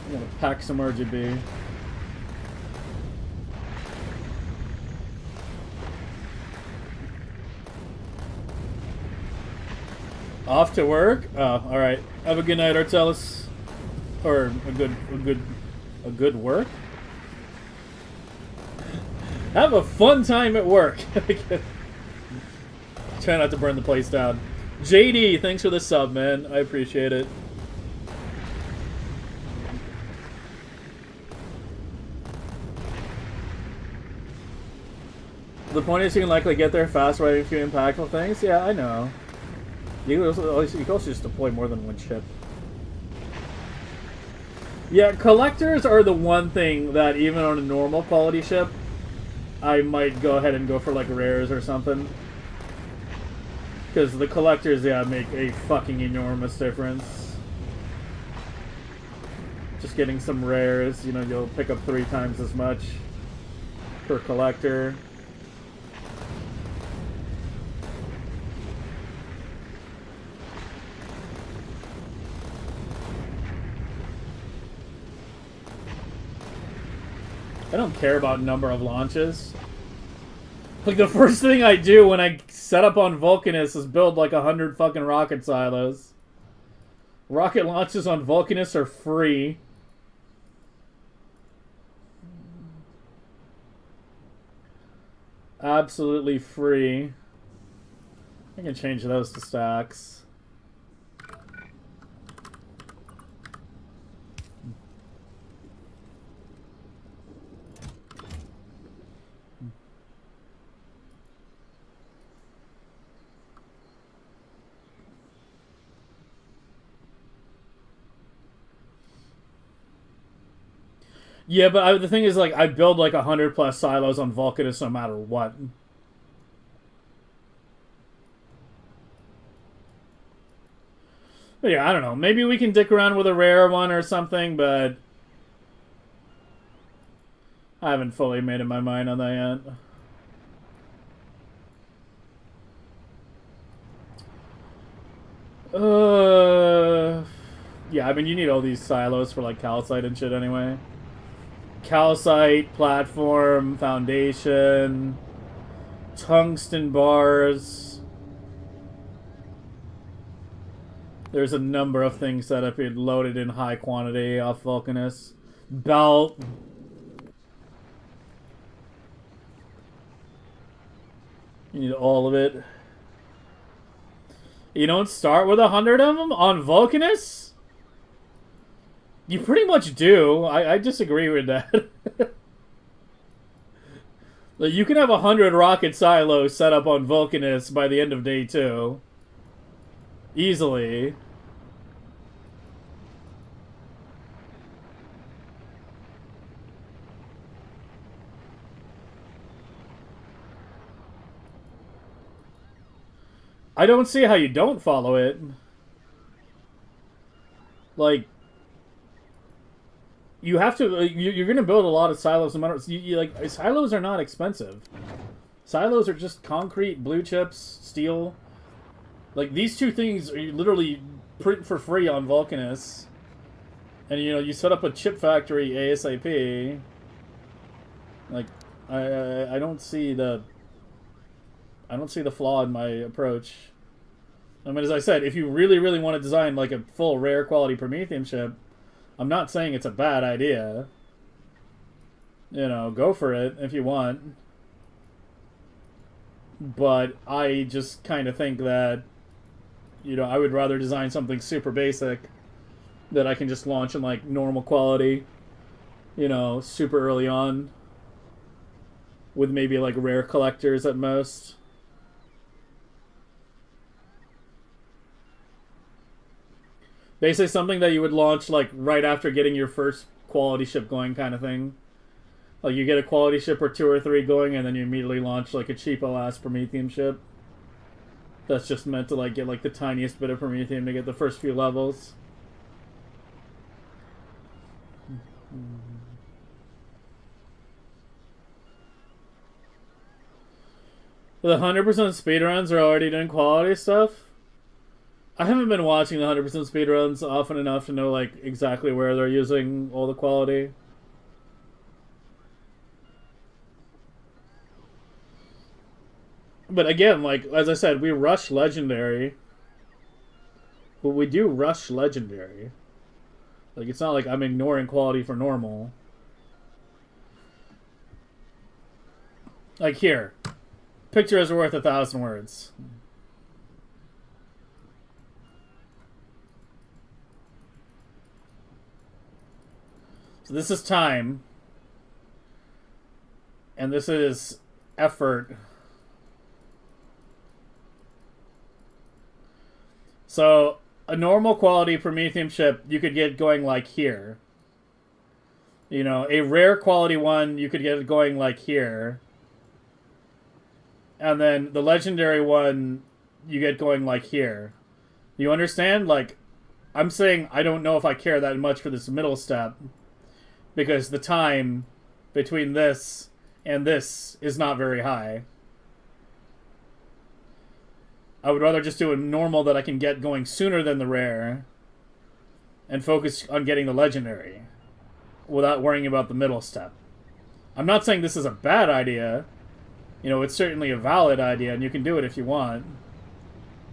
I'm gonna pack some RGB. Off to work? Oh, all right. Have a good night, Artelis. Or a good work. Have a fun time at work. Try not to burn the place down. JD, thanks for the sub, man. I appreciate it. The point is you can likely get there fast writing a few impactful things. Yeah, I know. You can also just deploy more than one chip. Yeah, collectors are the one thing that even on a normal quality ship, I might go ahead and go for like rares or something. Because the collectors, yeah, make a fucking enormous difference. Just getting some rares, you know, you'll pick up 3 times as much per collector. I don't care about number of launches. Like, the first thing I do when I set up on Vulcanus is build like 100 fucking rocket silos. Rocket launches on Vulcanus are free. Absolutely free. I can change those to stacks. Yeah, but the thing is, like, I build like 100+ silos on Vulcanus no matter what. But yeah, I don't know. Maybe we can dick around with a rare one or something, but I haven't fully made up my mind on that yet. Yeah, I mean, you need all these silos for like calcite and shit anyway. Calcite, platform, foundation, tungsten bars. There's a number of things that if you'd loaded in high quantity off Vulcanus. Belt. You need all of it. You don't start with 100 of them on Vulcanus? You pretty much do. I disagree with that. Like, you can have 100 rocket silos set up on Vulcanus by the end of day 2. Easily. I don't see how you don't follow it. Like, you have to. You're going to build a lot of silos. No matter, like, silos are not expensive. Silos are just concrete, blue chips, steel. Like, these two things are literally print for free on Vulcanus, and you set up a chip factory ASAP. Like, I don't see the flaw in my approach. I mean, as I said, if you really want to design like a full rare quality Prometheium ship, I'm not saying it's a bad idea. You know, go for it if you want. But I just kind of think that, you know, I would rather design something super basic that I can just launch in like normal quality, you know, super early on, with maybe like rare collectors at most. Basically, something that you would launch like right after getting your first quality ship going, kind of thing. Like you get a quality ship or 2 or 3 going, and then you immediately launch like a cheapo ass Prometheium ship. That's just meant to like get like the tiniest bit of Prometheium to get the first few levels. The 100% speedruns are already doing quality stuff. I haven't been watching the 100% speedruns often enough to know like exactly where they're using all the quality. But again, like as I said, we rush legendary. But we do rush legendary. Like it's not like I'm ignoring quality for normal. Like here, picture is worth 1,000 words. So this is time, and this is effort. So a normal quality Prometheium ship you could get going like here. You know, a rare quality one you could get it going like here. And then the legendary one you get going like here. You understand? Like, I'm saying I don't know if I care that much for this middle step, because the time between this and this is not very high. I would rather just do a normal that I can get going sooner than the rare and focus on getting the legendary without worrying about the middle step. I'm not saying this is a bad idea. You know, it's certainly a valid idea, and you can do it if you want.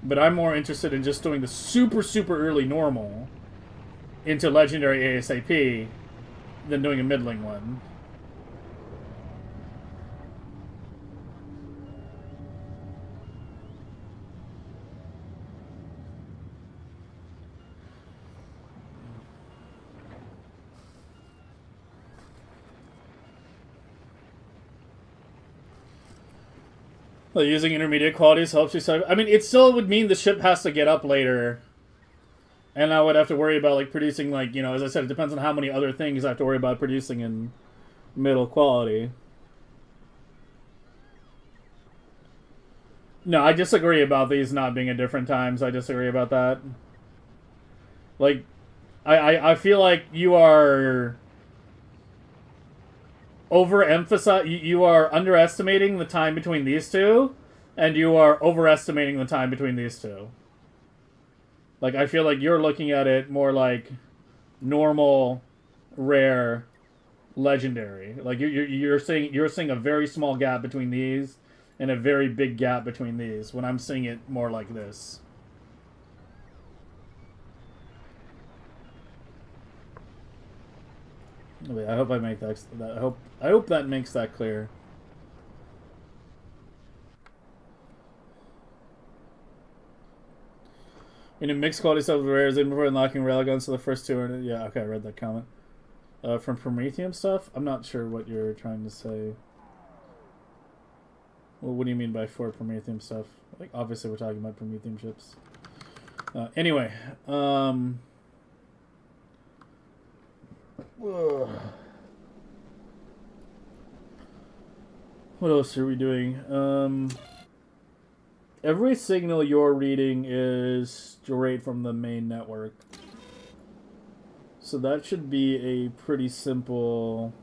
But I'm more interested in just doing the super, super early normal into legendary ASAP than doing a middling one. Well, using intermediate qualities helps you save. I mean, it still would mean the ship has to get up later. And I would have to worry about, like, producing, like, you know, as I said, it depends on how many other things I have to worry about producing in middle quality. No, I disagree about these not being at different times. I disagree about that. Like, I feel like you are you are underestimating the time between these two, and you are overestimating the time between these two. Like, I feel like you're looking at it more like normal, rare, legendary. Like you're seeing a very small gap between these and a very big gap between these, when I'm seeing it more like this. Wait, I hope I make that. I hope that makes that clear. In a mixed quality stuff with rares, even before unlocking railguns, so the first two are. Yeah, okay, I read that comment. From Prometheium stuff? I'm not sure what you're trying to say. Well, what do you mean by for Prometheium stuff? Like, obviously we're talking about Prometheium ships. Anyway, what else are we doing? Every signal you're reading is straight from the main network. So that should be a pretty simple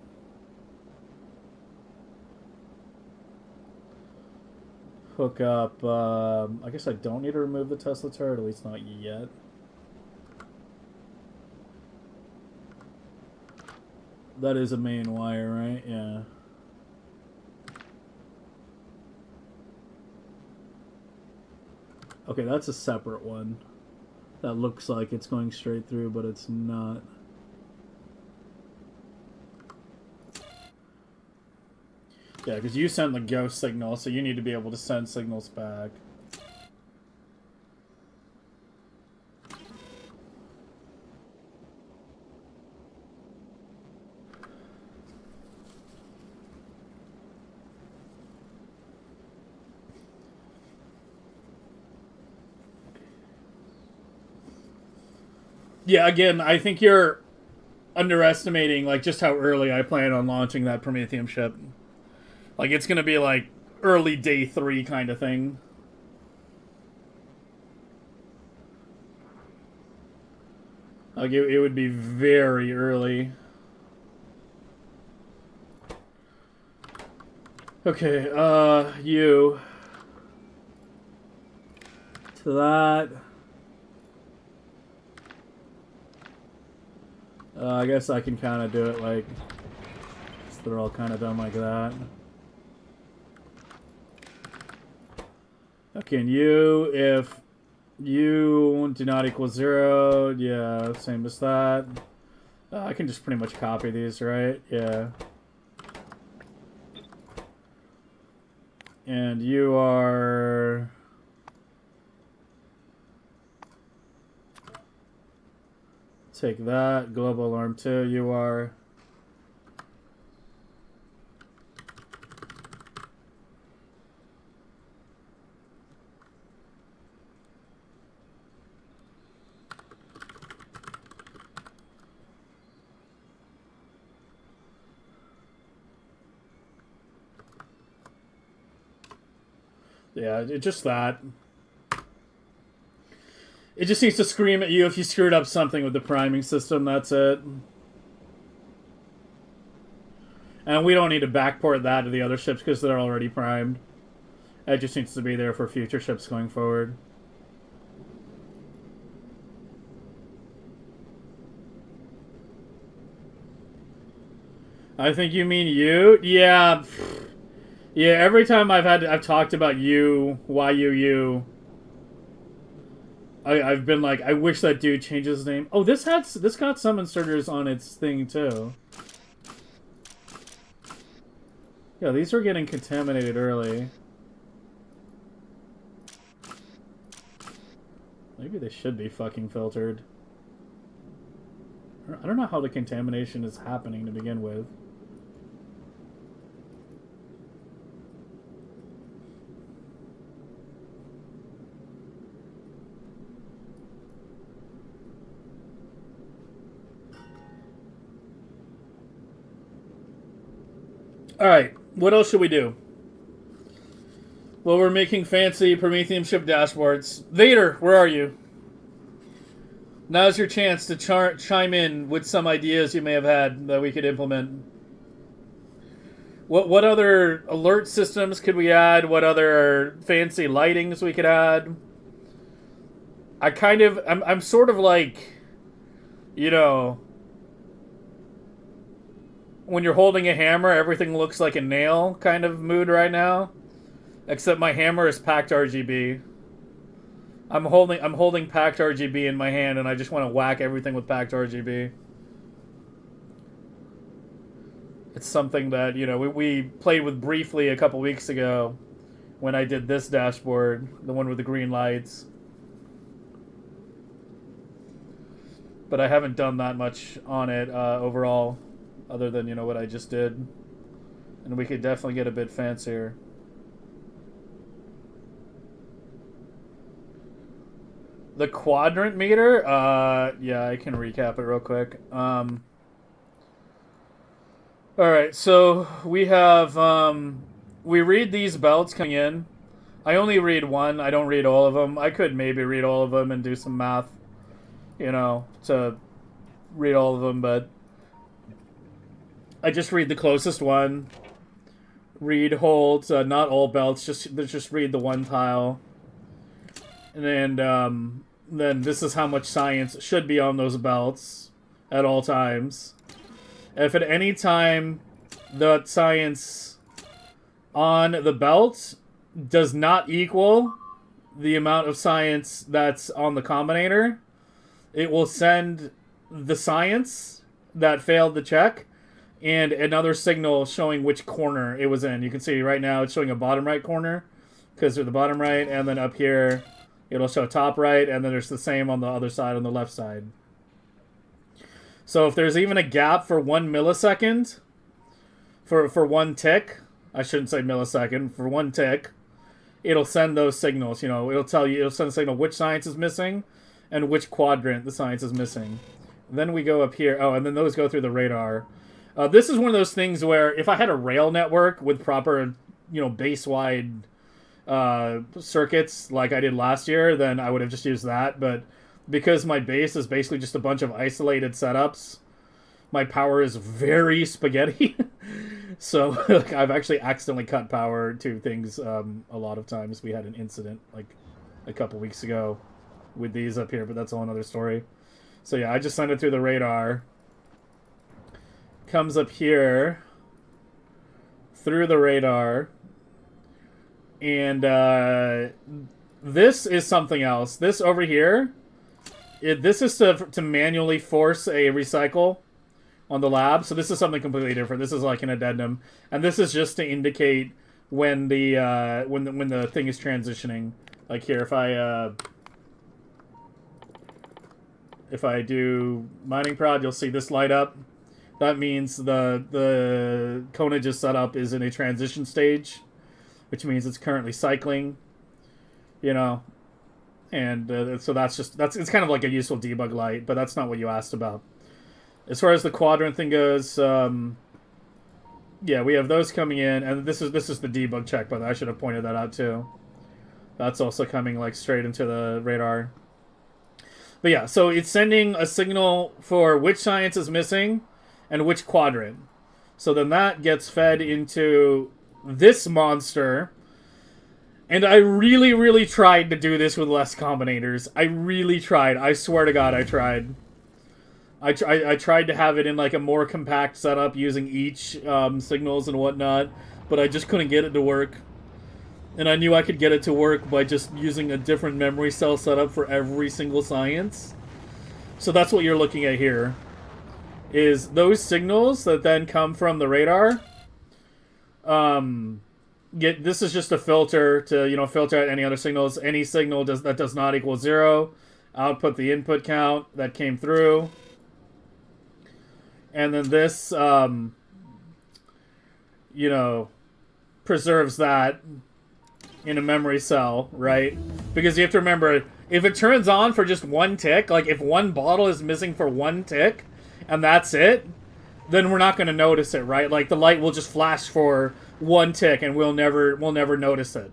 hookup. I guess I don't need to remove the Tesla turret, at least not yet. That is a main wire, right? Yeah. Okay, that's a separate one. That looks like it's going straight through, but it's not. Yeah, because you send the ghost signal, so you need to be able to send signals back. Yeah, again, I think you're underestimating like just how early I plan on launching that Prometheium ship. Like it's gonna be like early day 3 kind of thing. Like it would be very early. Okay, you to that. I guess I can kind of do it like so they're all kind of done like that. Okay, and you, if you do not equal 0, yeah, same as that. I can just pretty much copy these, right? Yeah. And you are... Take that. Global alarm 2. You are... Yeah, just that. It just needs to scream at you if you screwed up something with the priming system, that's it. And we don't need to backport that to the other ships because they're already primed. It just needs to be there for future ships going forward. I think you mean you? Yeah. Yeah, every time I've talked about you, I've been like, I wish that dude changed his name. Oh, this got some inserters on its thing too. Yeah, these are getting contaminated early. Maybe they should be fucking filtered. I don't know how the contamination is happening to begin with. Alright, what else should we do? Well, we're making fancy Prometheium ship dashboards. Vader, where are you? Now's your chance to chime in with some ideas you may have had that we could implement. What other alert systems could we add? What other fancy lightings we could add? I'm sort of like, you know, when you're holding a hammer, everything looks like a nail kind of mood right now. Except my hammer is packed RGB. I'm holding packed RGB in my hand, and I just want to whack everything with packed RGB. It's something that, you know, we played with briefly a couple weeks ago when I did this dashboard, the one with the green lights. But I haven't done that much on it overall. Other than, you know, what I just did. And we could definitely get a bit fancier. The quadrant meter? Yeah, I can recap it real quick. Alright, so we have... we read these belts coming in. I only read one. I don't read all of them. I could maybe read all of them and do some math, you know, to read all of them, but... I just read the closest one. Read holds, not all belts. Just read the one tile. And then this is how much science should be on those belts at all times. If at any time the science on the belt does not equal the amount of science that's on the combinator, it will send the science that failed the check and another signal showing which corner it was in. You can see right now it's showing a bottom right corner because they're the bottom right, and then up here it'll show top right, and then there's the same on the other side, on the left side. So if there's even a gap for 1 millisecond, for one tick, I shouldn't say millisecond, for one tick, it'll send those signals. You know, it'll send a signal which science is missing and which quadrant the science is missing. Then we go up here. Oh, and then those go through the radar. This is one of those things where if I had a rail network with proper, you know, base-wide circuits like I did last year, then I would have just used that. But because my base is basically just a bunch of isolated setups, my power is very spaghetti. So like, I've actually accidentally cut power to things a lot of times. We had an incident like a couple weeks ago with these up here, but that's a whole another story. So yeah, I just send it through the radar. Comes up here through the radar. And this is something else. This over here, this is to manually force a recycle on the lab. So this is something completely different. This is like an addendum, and this is just to indicate when the when the thing is transitioning. Like here, if I do mining prod, you'll see this light up. That means the Conage's setup is in a transition stage, which means it's currently cycling. You know, and so it's kind of like a useful debug light, but that's not what you asked about. As far as the quadrant thing goes, yeah, we have those coming in, and this is the debug check, but I should have pointed that out too. That's also coming like straight into the radar. But yeah, so it's sending a signal for which science is missing and which quadrant. So then that gets fed into this monster. And I really, really tried to do this with less combinators. I really tried. I swear to God, I tried. I tried to have it in like a more compact setup using each signals and whatnot, but I just couldn't get it to work. And I knew I could get it to work by just using a different memory cell setup for every single science. So that's what you're looking at here. Is those signals that then come from the radar. This is just a filter to, you know, filter out any other signals. Any signal that does not equal 0. Output the input count that came through. And then this, you know, preserves that in a memory cell, right? Because you have to remember, if it turns on for just one tick, like if one bottle is missing for one tick, and that's it, then we're not going to notice it, right? Like the light will just flash for one tick, and we'll never notice it.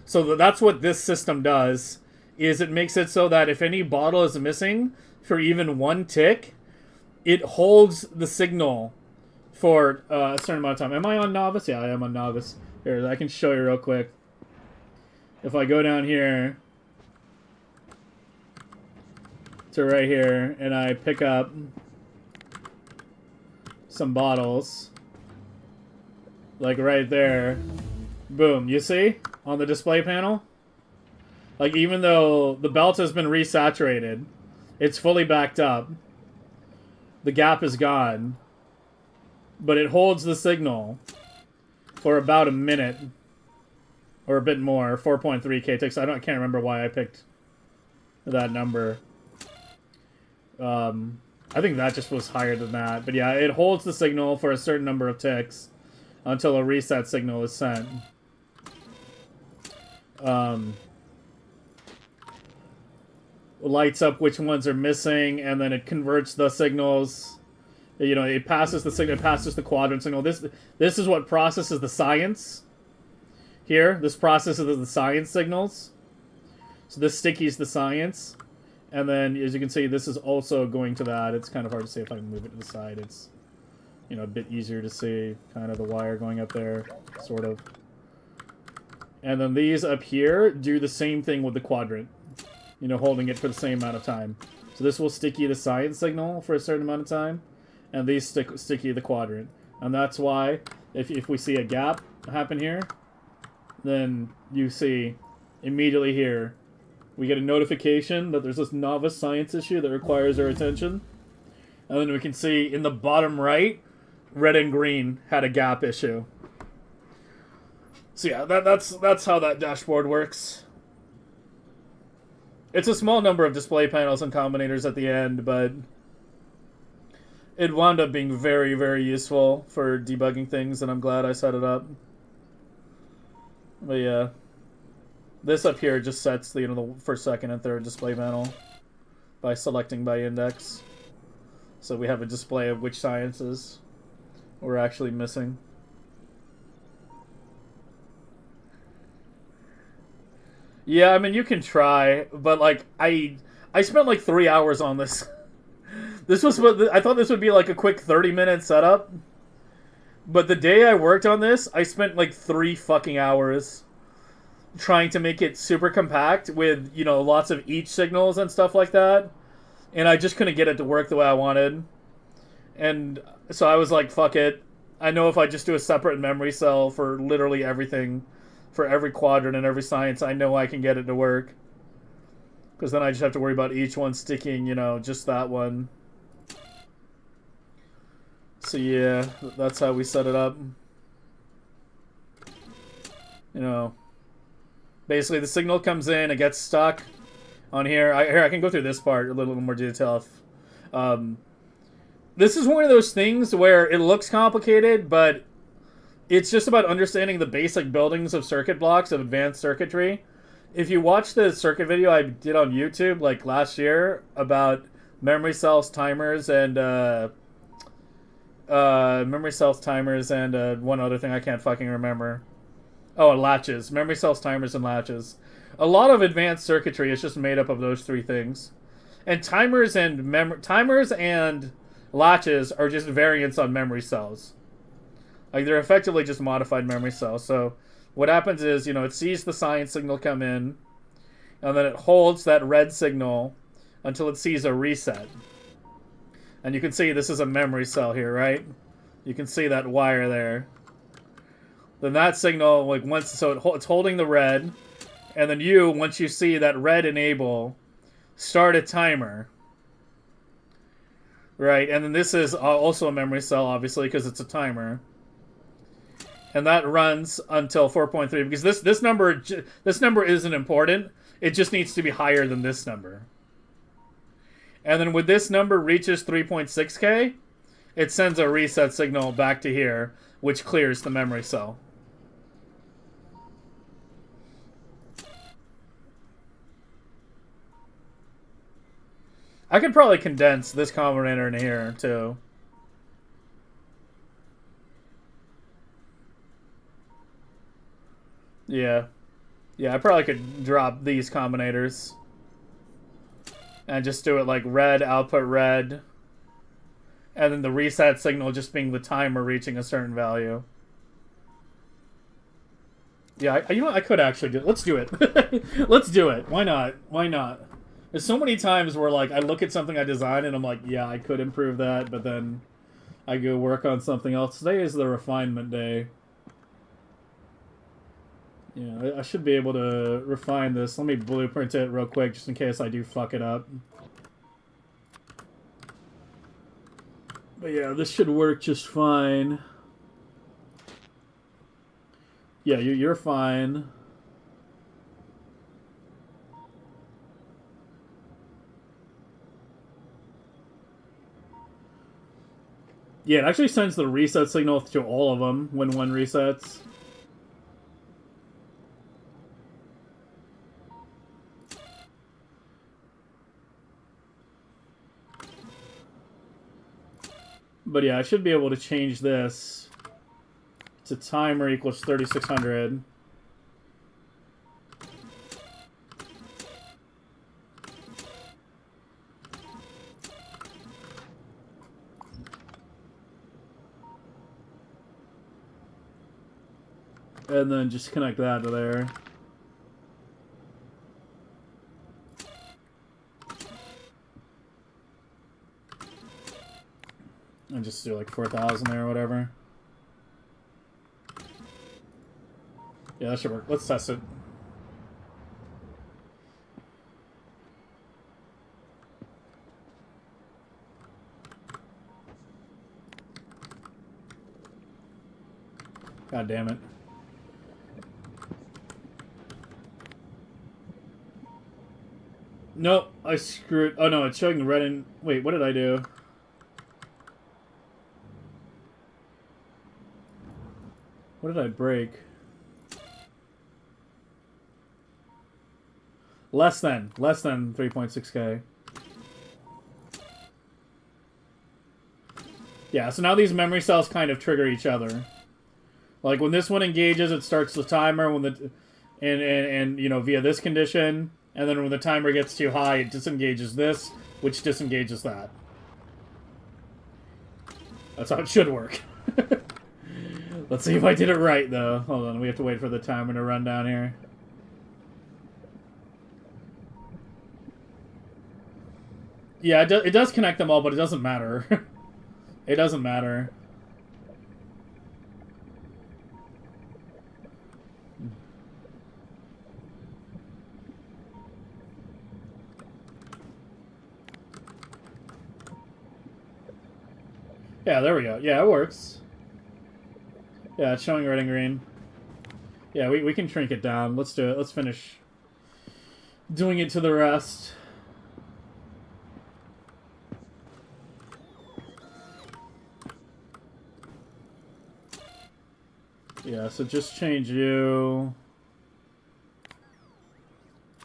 So that's what this system does, is it makes it so that if any bottle is missing for even one tick, it holds the signal for a certain amount of time. Am I on Novice? Yeah, I am on Novice. Here, I can show you real quick. If I go down here to right here, and I pick up some bottles, like right there, boom, you see? On the display panel? Like, even though the belt has been resaturated, it's fully backed up. The gap is gone, but it holds the signal for about a minute or a bit more. 4.3 ticks. I can't remember why I picked that number. I think that just was higher than that, but yeah, it holds the signal for a certain number of ticks until a reset signal is sent. Lights up which ones are missing, and then it converts the signals. You know, it passes the signal, it passes the quadrant signal. This is what processes the science. Here, this processes the science signals. So this sticky's the science, and then as you can see, this is also going to that. It's kind of hard to see if I can move it to the side. It's, you know, a bit easier to see kind of the wire going up there, sort of. And then these up here do the same thing with the quadrant. You know, holding it for the same amount of time. So this will sticky the science signal for a certain amount of time, and these sticky the quadrant. And that's why, if we see a gap happen here, then you see immediately here, we get a notification that there's this novice science issue that requires our attention. And then we can see in the bottom right, red and green had a gap issue. So yeah, that's how that dashboard works. It's a small number of display panels and combinators at the end, but it wound up being very, very useful for debugging things, and I'm glad I set it up. But yeah, this up here just sets the, the first, second, and third display panel by selecting by index. So we have a display of which sciences we're actually missing. Yeah, I mean, you can try, but like I spent like 3 hours on this. This was what I thought this would be like a quick 30-minute setup. But the day I worked on this, I spent like 3 fucking hours trying to make it super compact with, lots of each signals and stuff like that. And I just couldn't get it to work the way I wanted. And so I was like, fuck it. I know if I just do a separate memory cell for literally everything, for every quadrant and every science, I know I can get it to work. Because then I just have to worry about each one sticking, just that one. So yeah, that's how we set it up. Basically the signal comes in, it gets stuck on here. I can go through this part a little more detail. This is one of those things where it looks complicated, but it's just about understanding the basic buildings of circuit blocks, of advanced circuitry. If you watch the circuit video I did on YouTube like last year about memory cells, timers, and one other thing I can't fucking remember. Oh, and latches. Memory cells, timers, and latches. A lot of advanced circuitry is just made up of those 3 things. And timers and latches are just variants on memory cells. Like, they're effectively just modified memory cells. So what happens is, it sees the science signal come in, and then it holds that red signal until it sees a reset. And you can see this is a memory cell here, right? You can see that wire there. Then that signal, like, it's holding the red, and then once you see that red enable, start a timer. Right, and then this is also a memory cell, obviously, because it's a timer. And that runs until 4.3, because this number isn't important. It just needs to be higher than this number. And then when this number reaches 3.6K, it sends a reset signal back to here, which clears the memory cell. I could probably condense this combinator in here, too. Yeah. Yeah, I probably could drop these combinators. And just do it like red, output red. And then the reset signal just being the timer reaching a certain value. Yeah, I could actually do it. Let's do it. Let's do it. Why not? Why not? There's so many times where, like, I look at something I designed and I'm like, yeah, I could improve that, but then I go work on something else. Today is the refinement day. Yeah, I should be able to refine this. Let me blueprint it real quick just in case I do fuck it up. But yeah, this should work just fine. Yeah, you're fine. Yeah, it actually sends the reset signal to all of them when one resets. But yeah, I should be able to change this to timer equals 3600. And then just connect that to there. And just do like 4,000 there or whatever. Yeah, that should work. Let's test it. God damn it. Nope, I screwed. Oh no, it's showing red and... Wait, what did I do? What did I break? Less than 3.6K. Yeah, so now these memory cells kind of trigger each other. Like when this one engages, it starts the timer when the and you know, via this condition, and then when the timer gets too high, it disengages this, which disengages that. That's how it should work. Let's see if I did it right though. Hold on, we have to wait for the timer to run down here. Yeah, it does connect them all, but it doesn't matter. It doesn't matter. Yeah, there we go. Yeah, it works. Yeah, it's showing red and green. Yeah, we can shrink it down. Let's do it. Let's finish doing it to the rest. Yeah, so just change you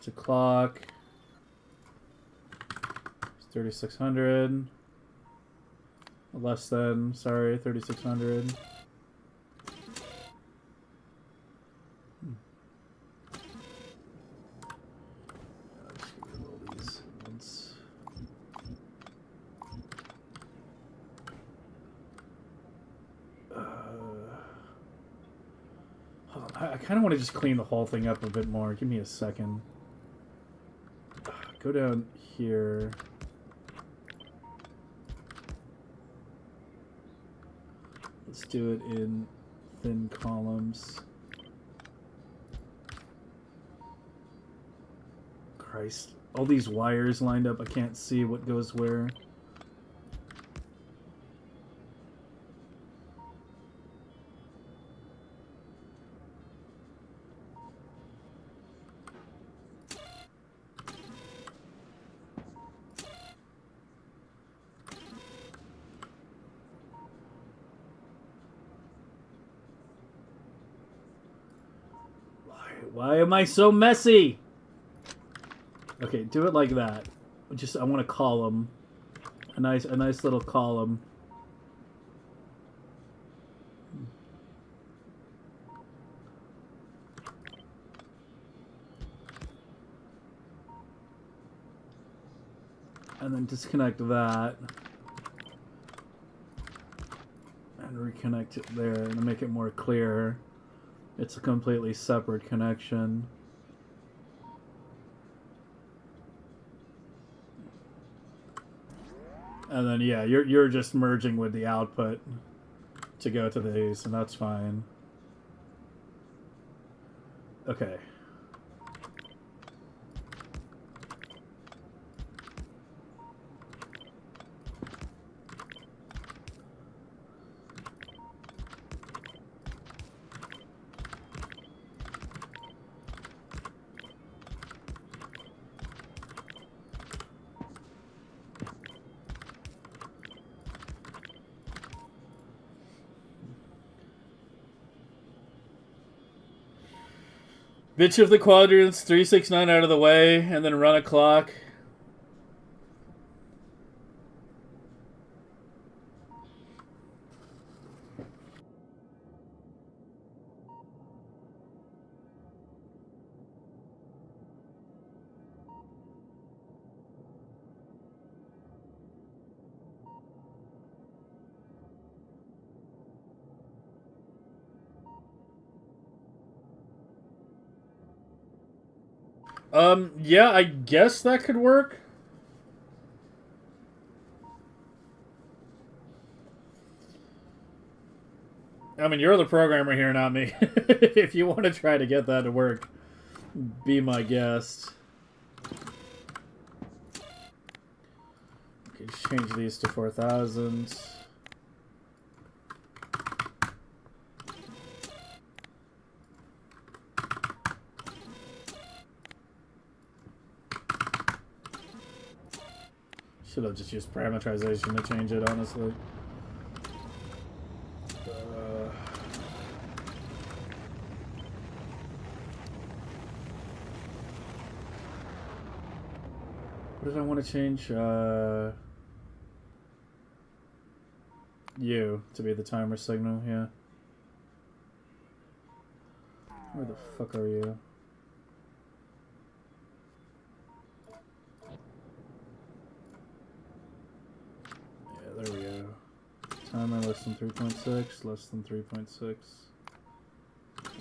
to clock. It's 3600. Less than, sorry, 3600. I kind of want to just clean the whole thing up a bit more. Give me a second. Go down here. Let's do it in thin columns. Christ. All these wires lined up. I can't see what goes where. Why am I so messy? Okay, do it like that. Just I want a column, a nice little column. And then disconnect that. And reconnect it there to make it more clear. It's a completely separate connection. And then yeah, you're just merging with the output to go to these, and that's fine. Okay. Bitch of the quadrants, 369 out of the way, and then run a clock. Yeah, I guess that could work. I mean, you're the programmer here, not me. If you want to try to get that to work, be my guest. Okay, just change these to 4000. Should have just used parameterization to change it, honestly. What did I want to change? U to be the timer signal, yeah. Where the fuck are you? Yeah, there we go. Timer less than 3.6, less than 3.6,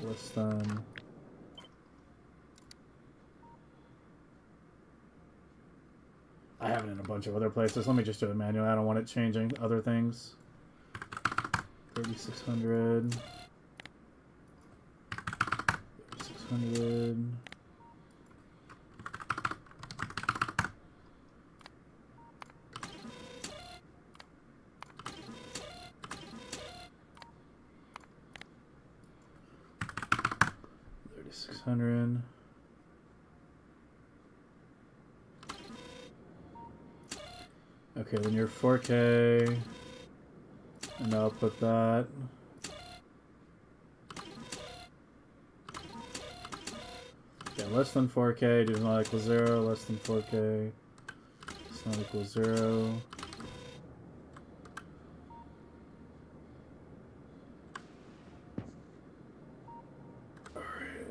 less than... I have it in a bunch of other places. Let me just do it manually. I don't want it changing other things. 3600. 3600. $3,600. Okay, then you're 4K, and I'll put that. Yeah, less than 4K does not equal 0. Less than 4K does not equal 0. Alright,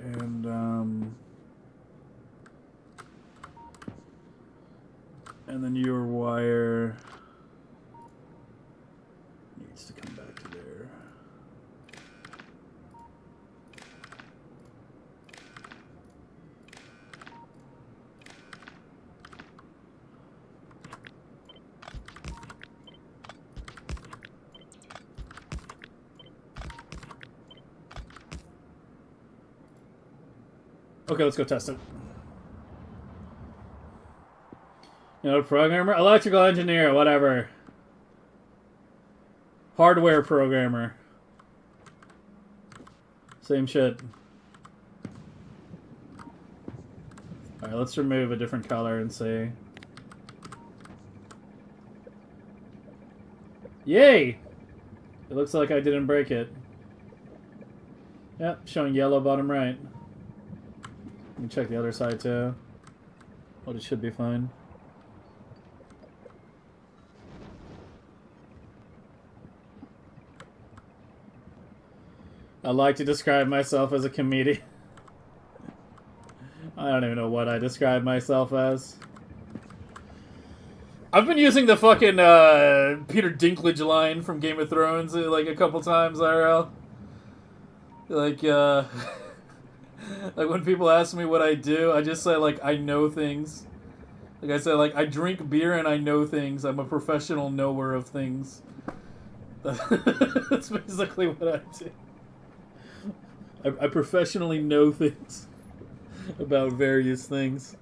and then your wire needs to come back to there. Okay, let's go test it. You know, programmer? Electrical engineer, whatever. Hardware programmer. Same shit. Alright, let's remove a different color and see. Yay! It looks like I didn't break it. Yep, showing yellow bottom right. Let me check the other side too. But it should be fine. I like to describe myself as a comedian. I don't even know what I describe myself as. I've been using the fucking Peter Dinklage line from Game of Thrones like a couple times, IRL. Like, like when people ask me what I do, I just say like I know things. Like I said, like I drink beer and I know things. I'm a professional knower of things. That's basically what I do. I professionally know things about various things.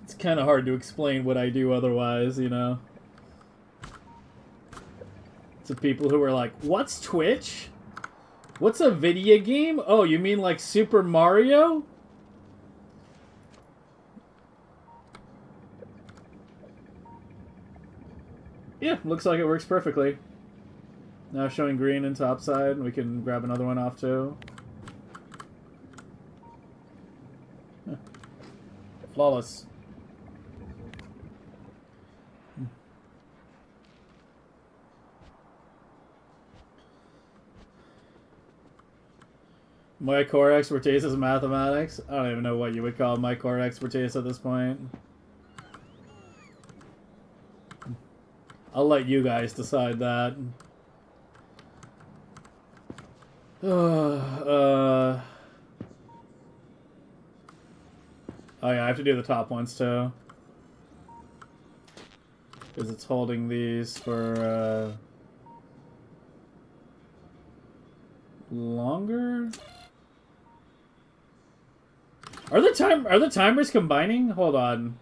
It's kind of hard to explain what I do otherwise, you know? To people who are like, what's Twitch? What's a video game? Oh, you mean like Super Mario? Yeah, looks like it works perfectly. Now showing green in top side. We can grab another one off too. Huh. Flawless. My core expertise is mathematics. I don't even know what you would call my core expertise at this point. I'll let you guys decide that. Oh yeah, I have to do the top ones too. Because it's holding these for longer? Are the timers combining? Hold on.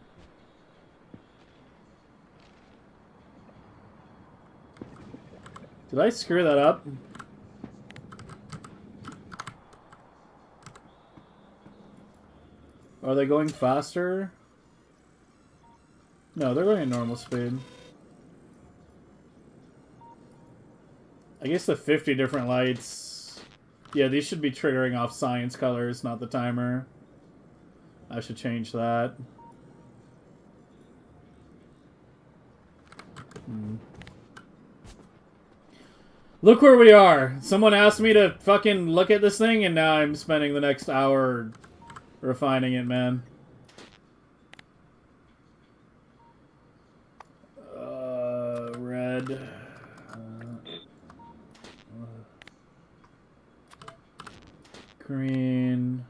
Did I screw that up? Are they going faster? No, they're going at normal speed. I guess the 50 different lights... Yeah, these should be triggering off science colors, not the timer. I should change that. Look where we are. Someone asked me to fucking look at this thing, and now I'm spending the next hour refining it, man. Red. Green.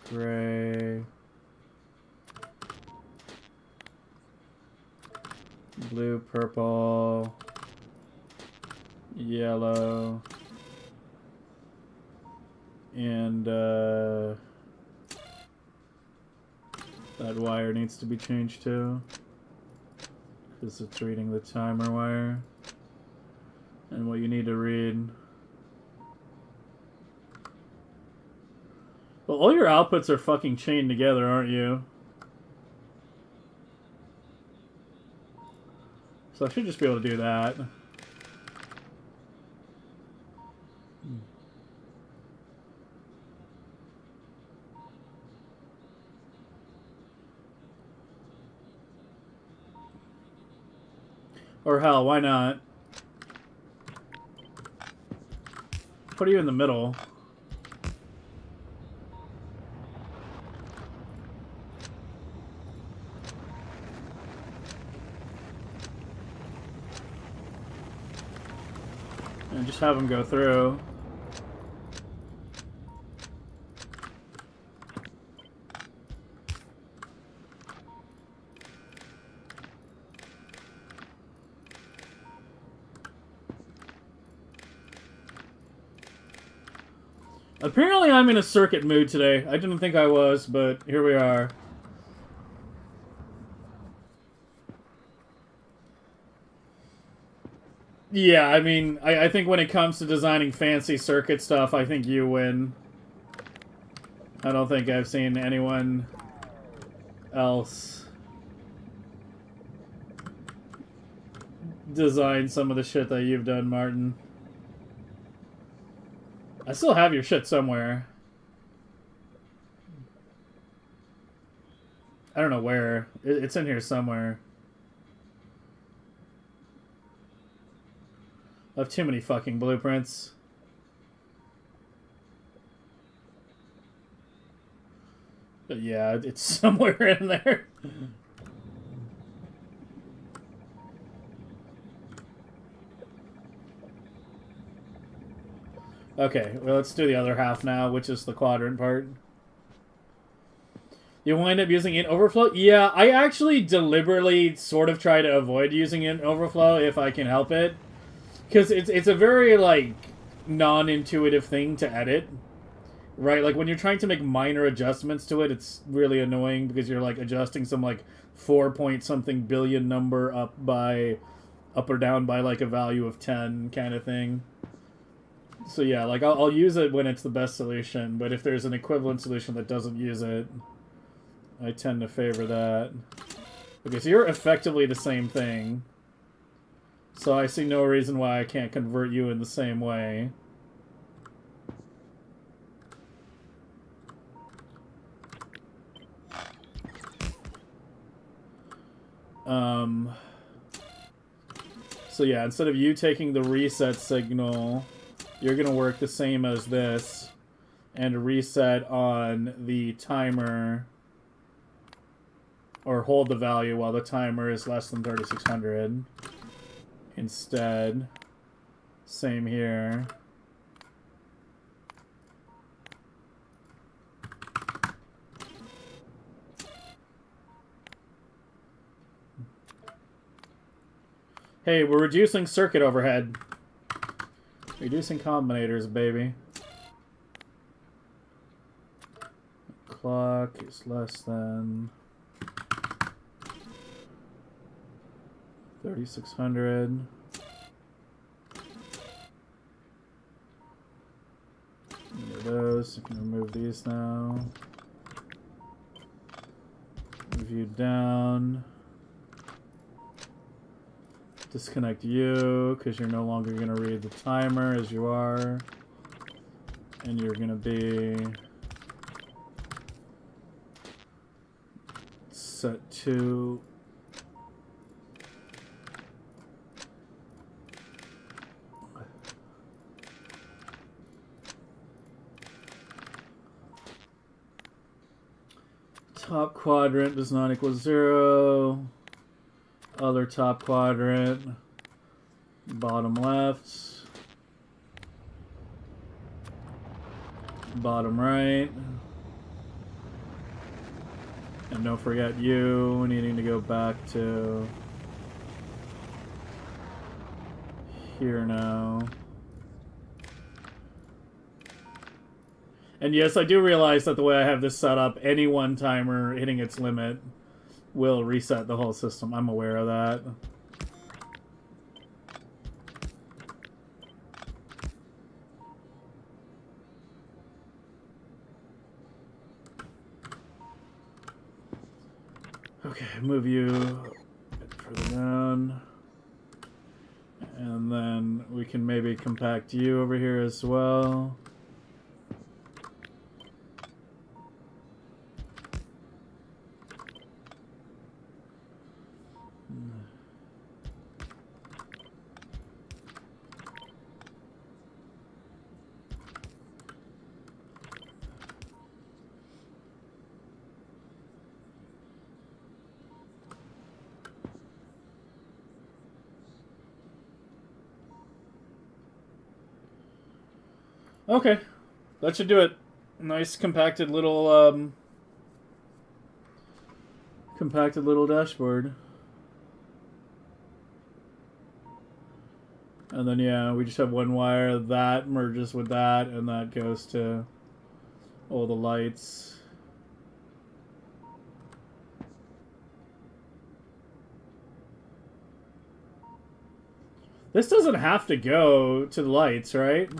Gray. Blue, purple. Yellow. And that wire needs to be changed too, because it's reading the timer wire. And what you need to read. Well, all your outputs are fucking chained together, aren't you? So I should just be able to do that. Or hell, why not? Put you in the middle. And just have them go through. Apparently I'm in a circuit mood today. I didn't think I was, but here we are. Yeah, I mean, I think when it comes to designing fancy circuit stuff, I think you win. I don't think I've seen anyone else design some of the shit that you've done, Martin. I still have your shit somewhere. I don't know where. It's in here somewhere. I have too many fucking blueprints. But yeah, it's somewhere in there. Okay, well, let's do the other half now, which is the quadrant part. You wind up using int overflow? Yeah, I actually deliberately sort of try to avoid using int overflow if I can help it. Because it's a very, like, non-intuitive thing to edit. Right? Like, when you're trying to make minor adjustments to it, it's really annoying because you're, like, adjusting some, like, 4-point-something billion number up or down by, like, a value of 10 kind of thing. So yeah, like, I'll use it when it's the best solution, but if there's an equivalent solution that doesn't use it, I tend to favor that. Okay, so you're effectively the same thing. So I see no reason why I can't convert you in the same way. So yeah, instead of you taking the reset signal, you're going to work the same as this and reset on the timer, or hold the value while the timer is less than 3600. Instead, same here. Hey, we're reducing circuit overhead. Reducing combinators, baby. Clock is less than 3600. Those, you can remove these now. you down. Disconnect you, because you're no longer going to read the timer as you are. And you're going to be set to top quadrant does not equal 0. Other top quadrant, bottom left, bottom right. And don't forget you needing to go back to here now. And yes, I do realize that the way I have this set up, any one timer hitting its limit will reset the whole system. I'm aware of that. Okay, move you a bit further down. And then we can maybe compact you over here as well. Okay, that should do it. Nice compacted little dashboard. And then yeah, we just have one wire that merges with that, and that goes to all the lights. This doesn't have to go to the lights, right?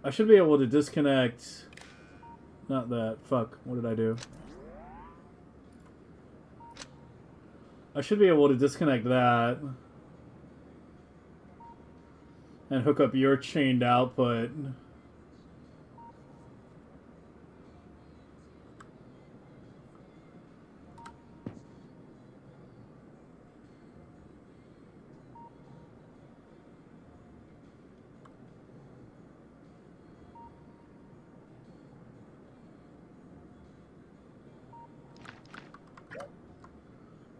I should be able to disconnect... Not that. Fuck. What did I do? I should be able to disconnect that. And hook up your chained output.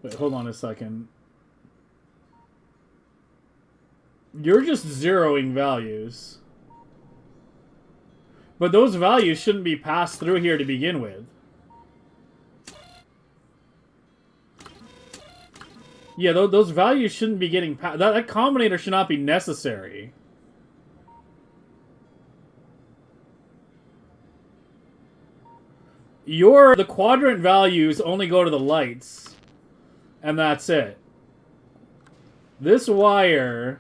Wait, hold on a second. You're just zeroing values. But those values shouldn't be passed through here to begin with. Yeah, those values shouldn't be getting passed. That combinator should not be necessary. The quadrant values only go to the lights. And that's it. This wire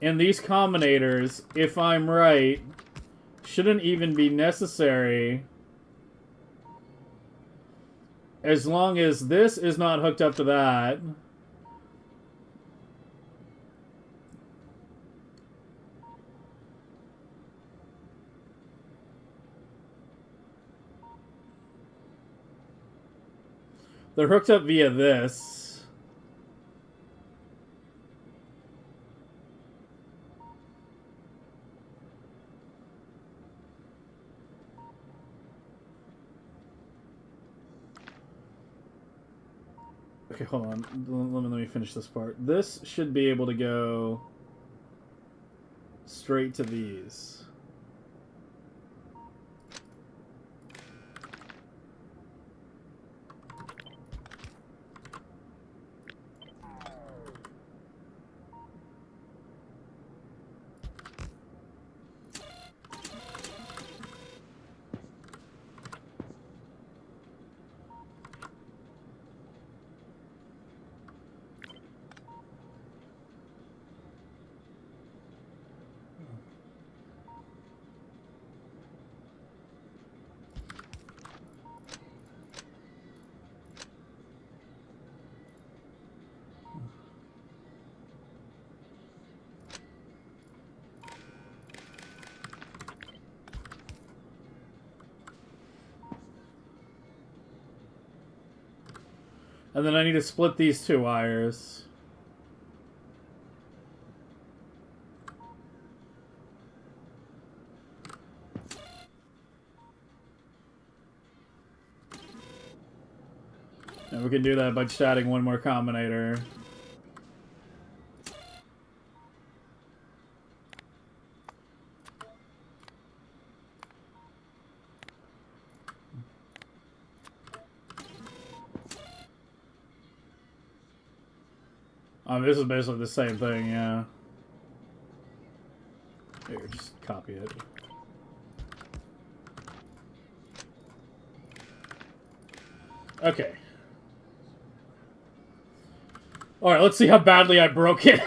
and these combinators, if I'm right, shouldn't even be necessary as long as this is not hooked up to that. They're hooked up via this. Okay, hold on. Let me finish this part. This should be able to go straight to these. And then I need to split these two wires. And we can do that by just adding one more combinator. This is basically the same thing, yeah. Here, just copy it. Okay. Alright, let's see how badly I broke it.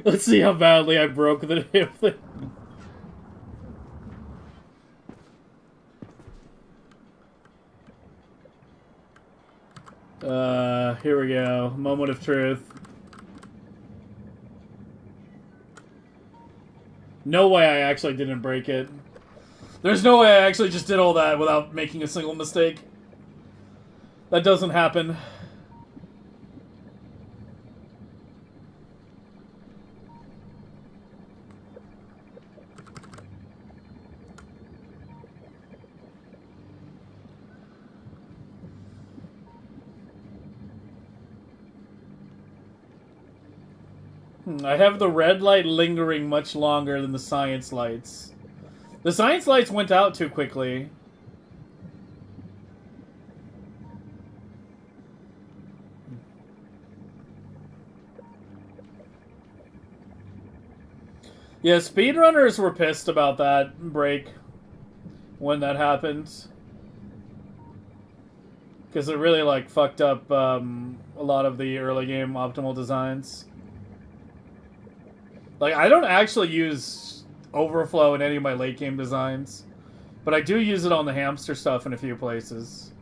Let's see how badly I broke the damn thing. Here we go. Moment of truth. No way I actually didn't break it. There's no way I actually just did all that without making a single mistake. That doesn't happen. I have the red light lingering much longer than the science lights. The science lights went out too quickly. Yeah, speedrunners were pissed about that break when that happened. Because it really, like, fucked up a lot of the early game optimal designs. Like, I don't actually use overflow in any of my late game designs, but I do use it on the hamster stuff in a few places.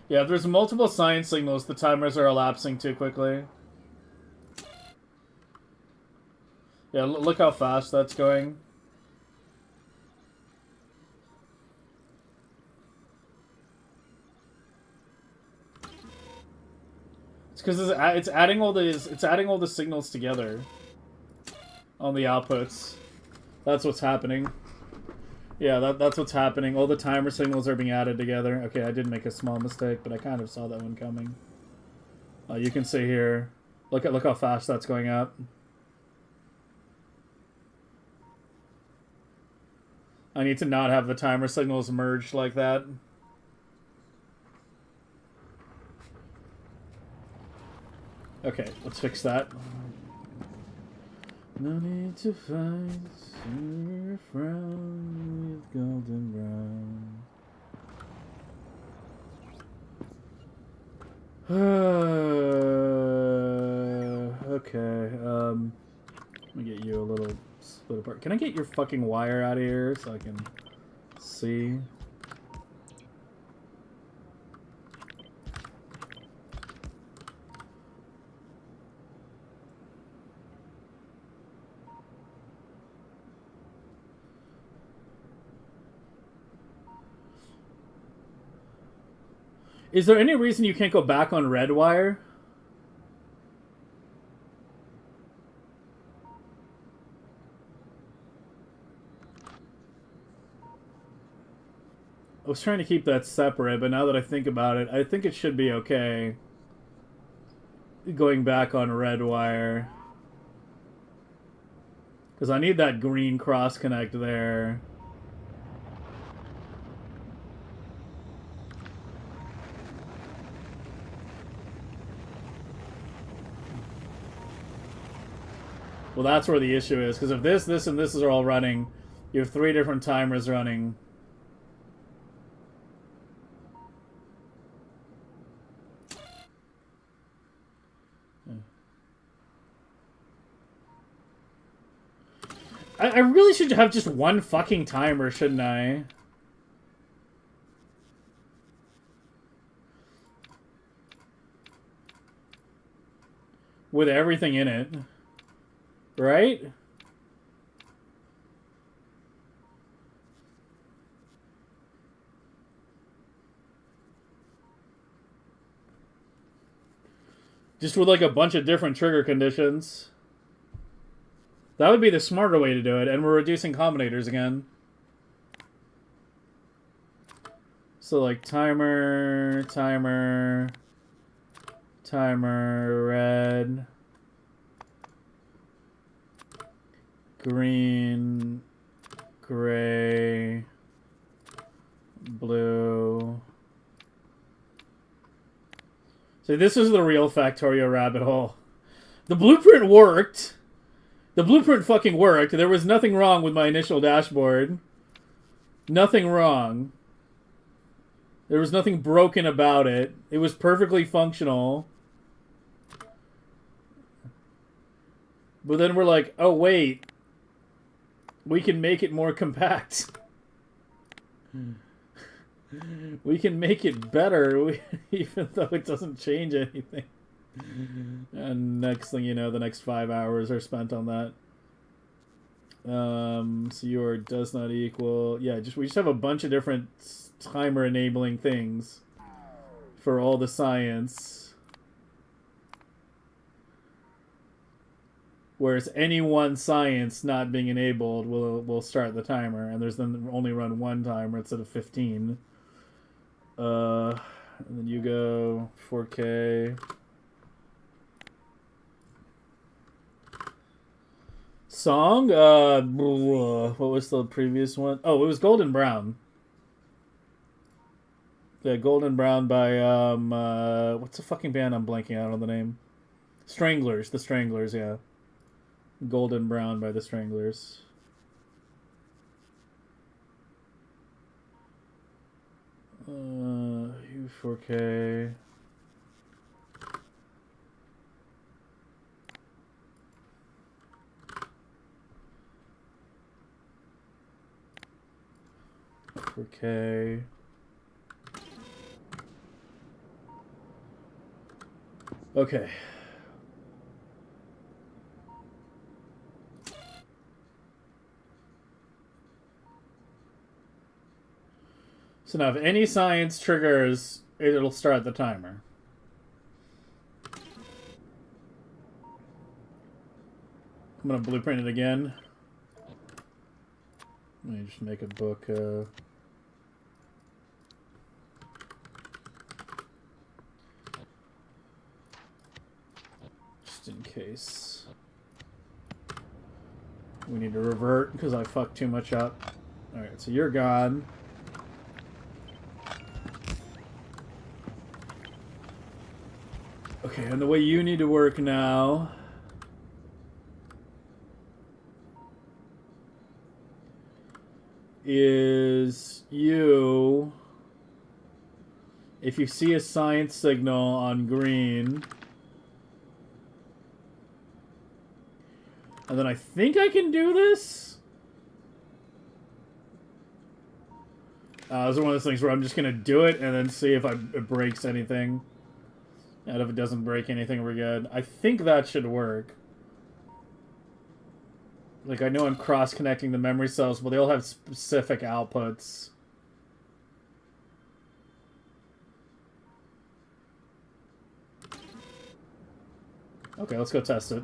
Yeah, if there's multiple science signals, the timers are elapsing too quickly. Yeah, look how fast that's going. It's because it's adding all the signals together on the outputs. That's what's happening. Yeah, that's what's happening. All the timer signals are being added together. Okay, I did make a small mistake, but I kind of saw that one coming. You can see here. Look how fast that's going up. I need to not have the timer signals merged like that. Okay, let's fix that. No need to fight, silver frown with golden brown. Okay, let me get you a little split apart. Can I get your fucking wire out of here so I can see? Is there any reason you can't go back on red wire? I was trying to keep that separate, but now that I think about it, I think it should be okay going back on red wire. Because I need that green cross connect there. Well, that's where the issue is, because if this, and this are all running, you have 3 different timers running. I really should have just one fucking timer, shouldn't I? With everything in it. Right? Just with like a bunch of different trigger conditions. That would be the smarter way to do it, and we're reducing combinators again. So like timer, red, green, gray, blue. So this is the real Factorio rabbit hole. The blueprint worked. The blueprint fucking worked. There was nothing wrong with my initial dashboard. Nothing wrong. There was nothing broken about it. It was perfectly functional. But then we're like, oh wait. We can make it more compact. We can make it better, even though it doesn't change anything. And next thing you know, the next 5 hours are spent on that. So your does not equal. Yeah, we just have a bunch of different timer enabling things for all the science. Whereas any one science not being enabled will start the timer, and there's then only run one timer instead of 15. And then you go 4K. Song? What was the previous one? Oh, it was Golden Brown. Yeah, Golden Brown by, what's the fucking band I'm blanking out on the name? Stranglers. The Stranglers, yeah. Golden Brown by the Stranglers. U4K. Okay. Okay. So now if any science triggers, it'll start the timer. I'm going to blueprint it again. Let me just make a book. Just in case. We need to revert because I fucked too much up. Alright, so you're gone. Okay, and the way you need to work now is if you see a science signal on green, and then I think I can do this. This is one of those things where I'm just going to do it and then see if it breaks anything. And if it doesn't break anything, we're good. I think that should work. Like, I know I'm cross-connecting the memory cells, but they all have specific outputs. Okay, let's go test it.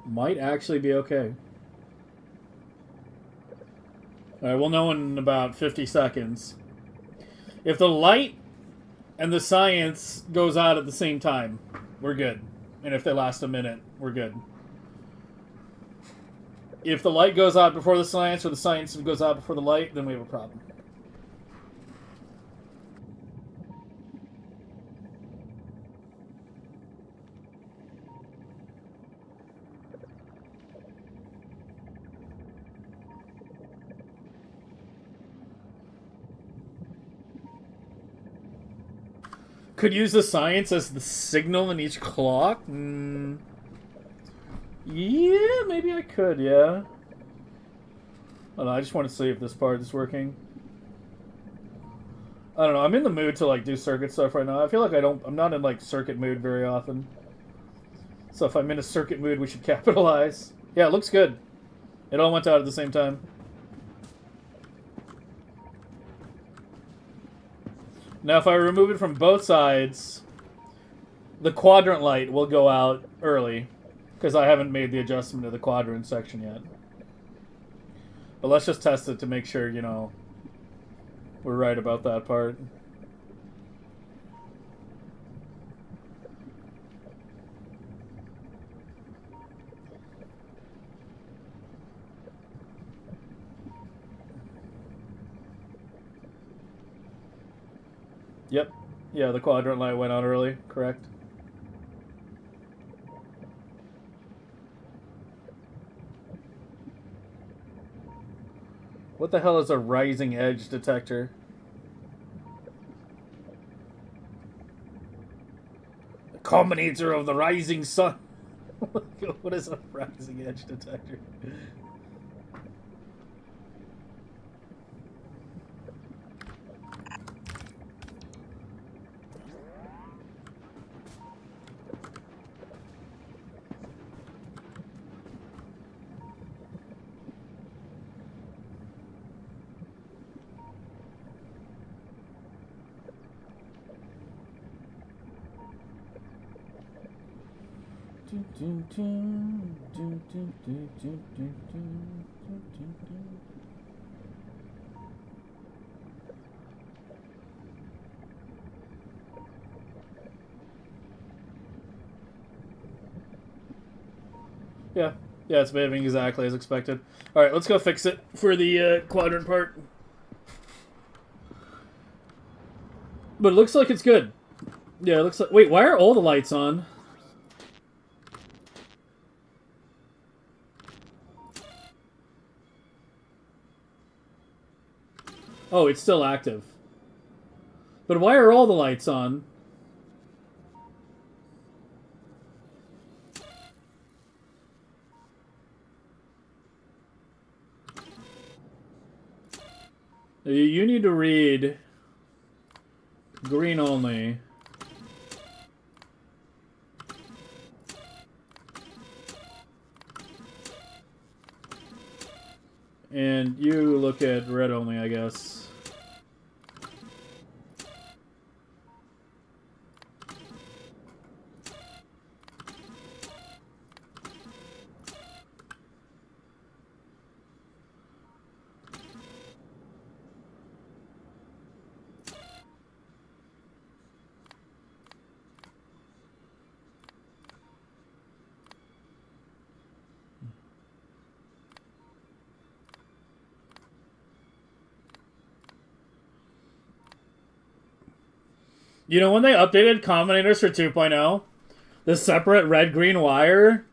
Might actually be okay. Alright, we'll know in about 50 seconds. If the light and the science goes out at the same time, we're good. And if they last a minute, we're good. If the light goes out before the science, or the science goes out before the light, then we have a problem. Could use the science as the signal in each clock? Yeah, maybe I could, yeah. I don't know, I just want to see if this part is working. I don't know. I'm in the mood to like do circuit stuff right now. I feel like I'm not in like circuit mood very often. So if I'm in a circuit mood, we should capitalize. Yeah, it looks good. It all went out at the same time. Now, if I remove it from both sides, the quadrant light will go out early because I haven't made the adjustment to the quadrant section yet. But let's just test it to make sure, you know, we're right about that part. Yep. Yeah, the quadrant light went out early, correct. What the hell is a rising edge detector? The combinator of the rising sun. What is a rising edge detector? Yeah. Yeah, it's behaving exactly as expected. Alright, let's go fix it for the quadrant part. But it looks like it's good. Yeah, it looks like... Wait, why are all the lights on? Oh, it's still active. But why are all the lights on? You need to read green only. And you look at red only, I guess. You know, when they updated combinators for 2.0, the separate red-green wire,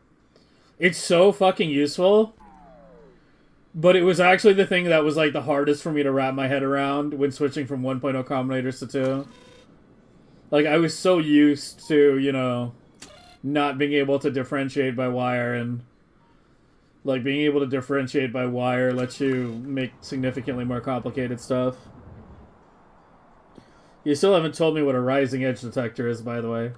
it's so fucking useful. But it was actually the thing that was like the hardest for me to wrap my head around when switching from 1.0 combinators to 2. Like, I was so used to, you know, not being able to differentiate by wire, and like being able to differentiate by wire lets you make significantly more complicated stuff. You still haven't told me what a rising edge detector is, by the way.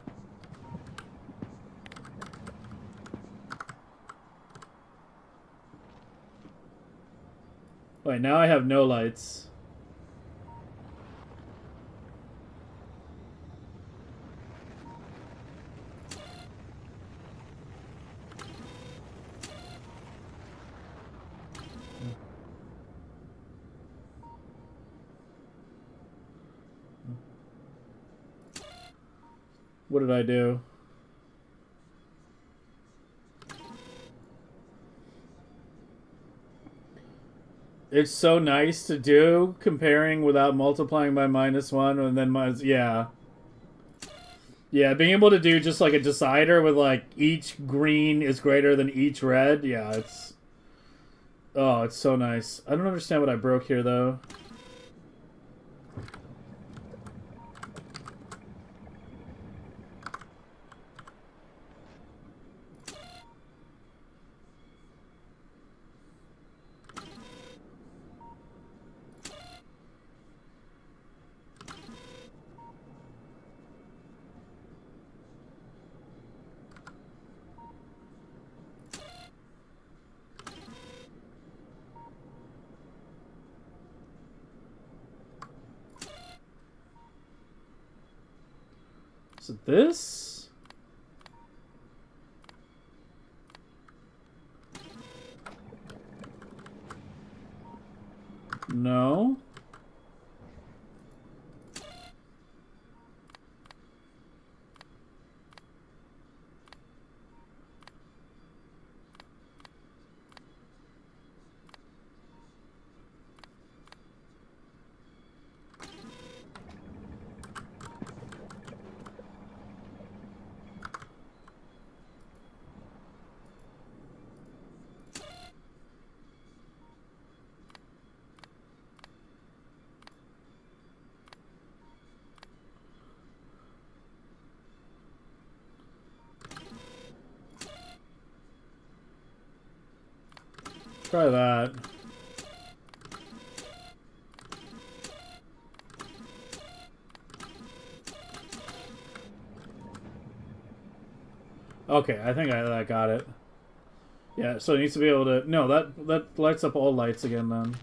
Wait, now I have no lights. What did I do? It's so nice to do, comparing without multiplying by -1 and then minus... Yeah. Yeah, being able to do just like a decider with like each green is greater than each red. Yeah, it's... Oh, it's so nice. I don't understand what I broke here, though. So this? No. Try that. Okay, I think I got it. Yeah, so it needs to be able to... No, that lights up all lights again then.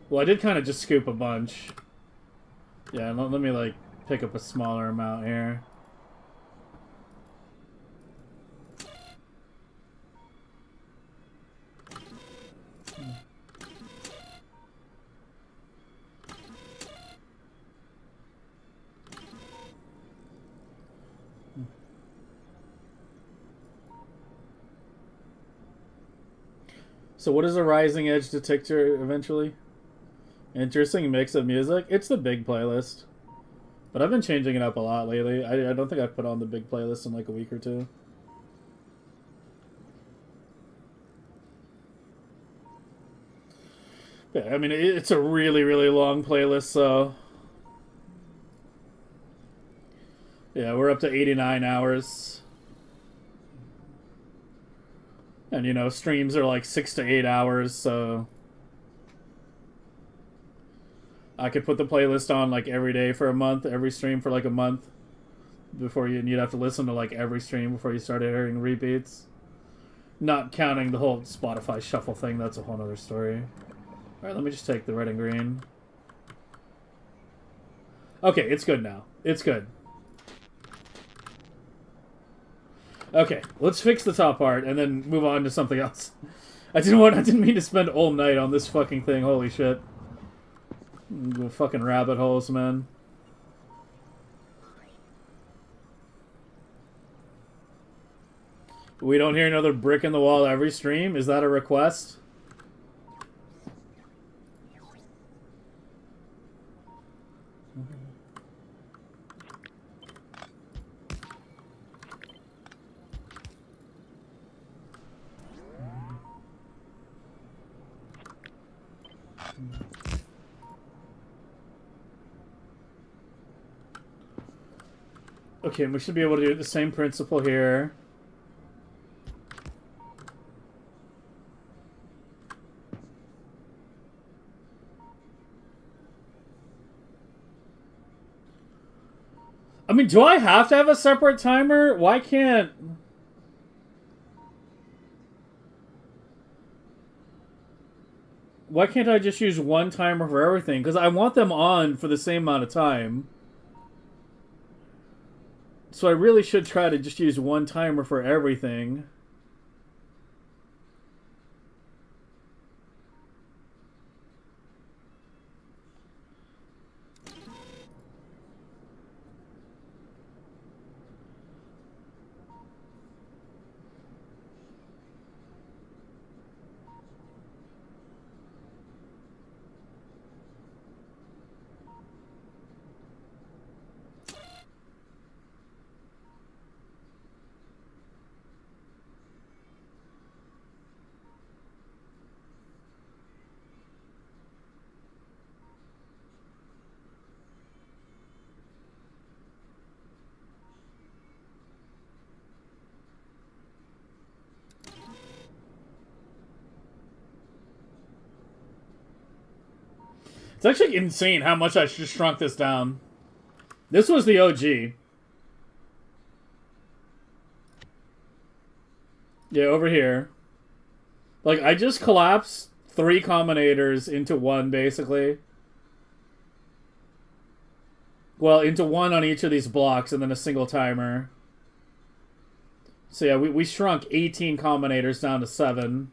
Well, I did kind of just scoop a bunch. Yeah, let me, like, pick up a smaller amount here. So what is a rising edge detector eventually? Interesting mix of music. It's the big playlist. But I've been changing it up a lot lately. I don't think I've put on the big playlist in like a week or two. Yeah, I mean, it's a really, really long playlist, so... Yeah, we're up to 89 hours. And, you know, streams are like 6 to 8 hours, so... I could put the playlist on like every day for a month, every stream for like a month. Before you'd have to listen to like every stream before you started hearing repeats. Not counting the whole Spotify shuffle thing, that's a whole other story. Alright, let me just take the red and green. Okay, it's good now. It's good. Okay, let's fix the top part and then move on to something else. I didn't mean to spend all night on this fucking thing, holy shit. Go fucking rabbit holes, man. We don't hear another brick in the wall every stream? Is that a request? Okay, we should be able to do the same principle here. I mean, do I have to have a separate timer? Why can't... Why can't I just use one timer for everything? Because I want them on for the same amount of time. So I really should try to just use one timer for everything. It's actually insane how much I just shrunk this down. This was the OG. Yeah, over here. Like, I just collapsed 3 combinators into one, basically. Well, into one on each of these blocks and then a single timer. So yeah, we shrunk 18 combinators down to 7.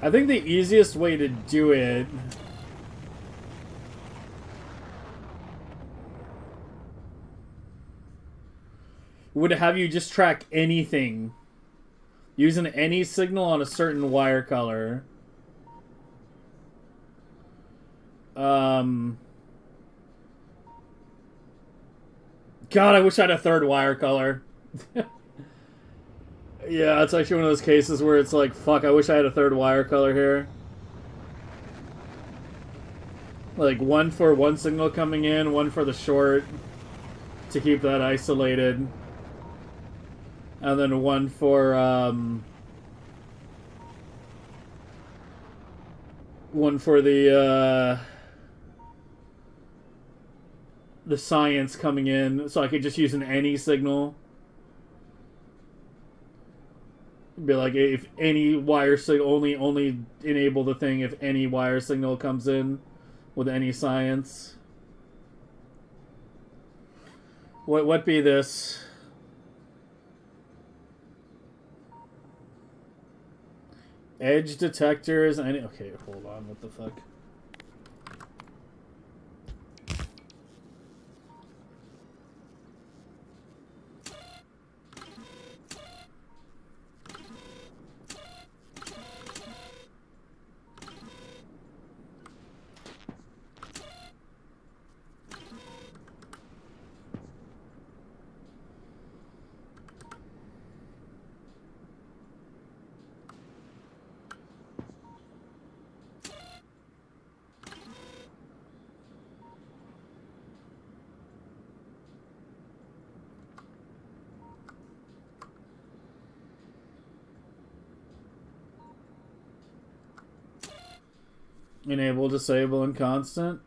I think the easiest way to do it would have you just track anything using any signal on a certain wire color. God, I wish I had a third wire color. Yeah, it's actually one of those cases where it's like, fuck, I wish I had a third wire color here. Like, one for one signal coming in, one for the short to keep that isolated. And then one for, the science coming in, so I could just use an any signal. Be like, if any wire signal, only enable the thing if any wire signal comes in with any science. What be this? Edge detectors. Okay, hold on. What the fuck? Enable, disable, and constant.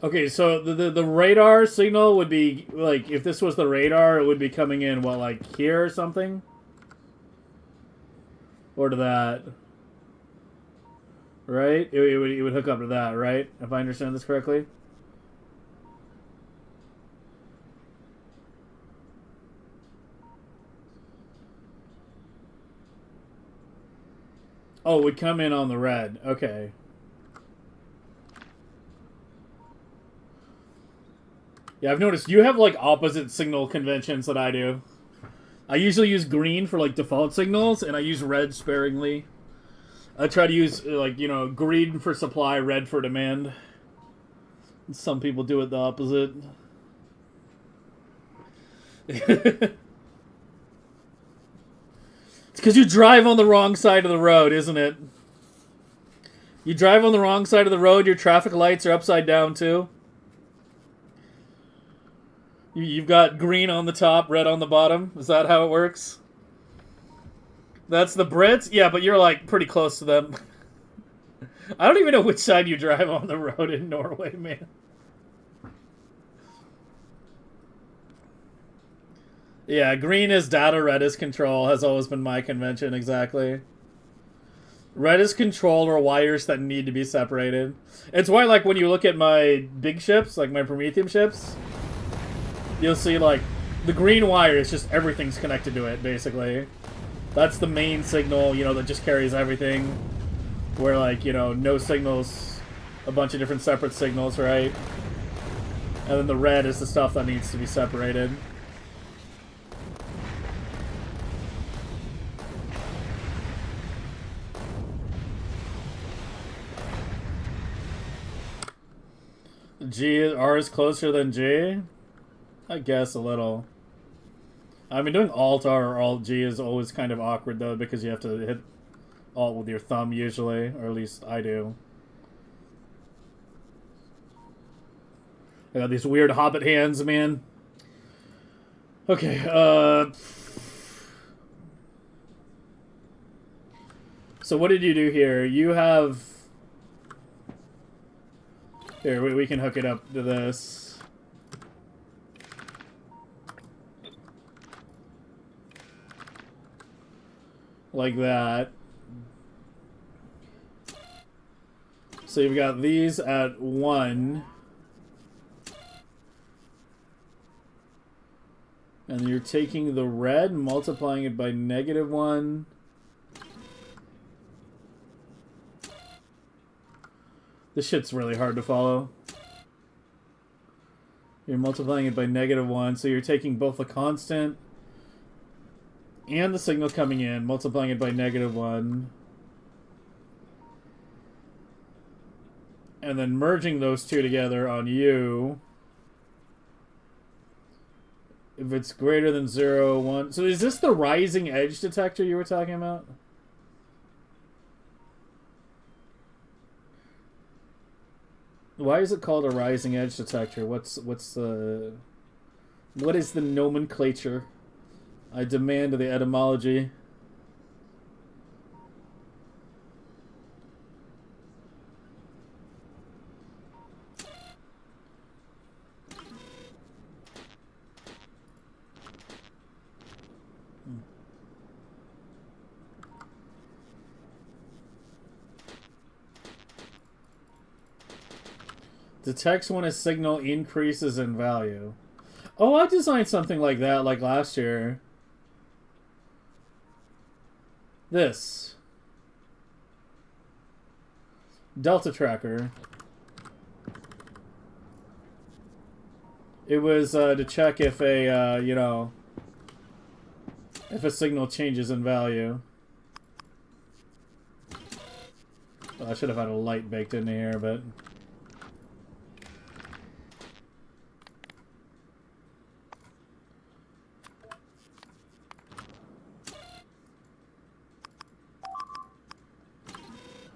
Okay, so the radar signal would be, like, if this was the radar, it would be coming in, what, like here or something? Or to that. Right? It would hook up to that, right? If I understand this correctly? Oh, it would come in on the red. Okay. Yeah, I've noticed you have, like, opposite signal conventions that I do. I usually use green for, like, default signals, and I use red sparingly. I try to use, like, you know, green for supply, red for demand. Some people do it the opposite. It's because you drive on the wrong side of the road, isn't it? You drive on the wrong side of the road, your traffic lights are upside down, too. You've got green on the top, red on the bottom. Is that how it works? That's the Brits? Yeah, but you're, like, pretty close to them. I don't even know which side you drive on the road in Norway, man. Yeah, green is data, red is control, has always been my convention, exactly. Red is control or wires that need to be separated. It's why, like, when you look at my big ships, like my Prometheium ships, you'll see, like, the green wire is just everything's connected to it, basically. That's the main signal, you know, that just carries everything. Where, like, you know, no signals, a bunch of different separate signals, right? And then the red is the stuff that needs to be separated. R is closer than G? I guess a little. I mean, doing Alt R or Alt G is always kind of awkward, though, because you have to hit Alt with your thumb, usually. Or at least I do. I got these weird hobbit hands, man. Okay, so what did you do here? You have Here, we can hook it up to this. Like that. So you've got these at 1. And you're taking the red, multiplying it by -1. This shit's really hard to follow. You're multiplying it by -1, so you're taking both the constant and the signal coming in, multiplying it by -1. And then merging those two together on U. If it's greater than 0, 1... So is this the rising edge detector you were talking about? Why is it called a rising edge detector? What is the nomenclature? I demand the etymology. Detects when a signal increases in value. Oh, I designed something like that like last year. This. Delta tracker. It was to check if a, you know, if a signal changes in value. Well, I should have had a light baked into here, but...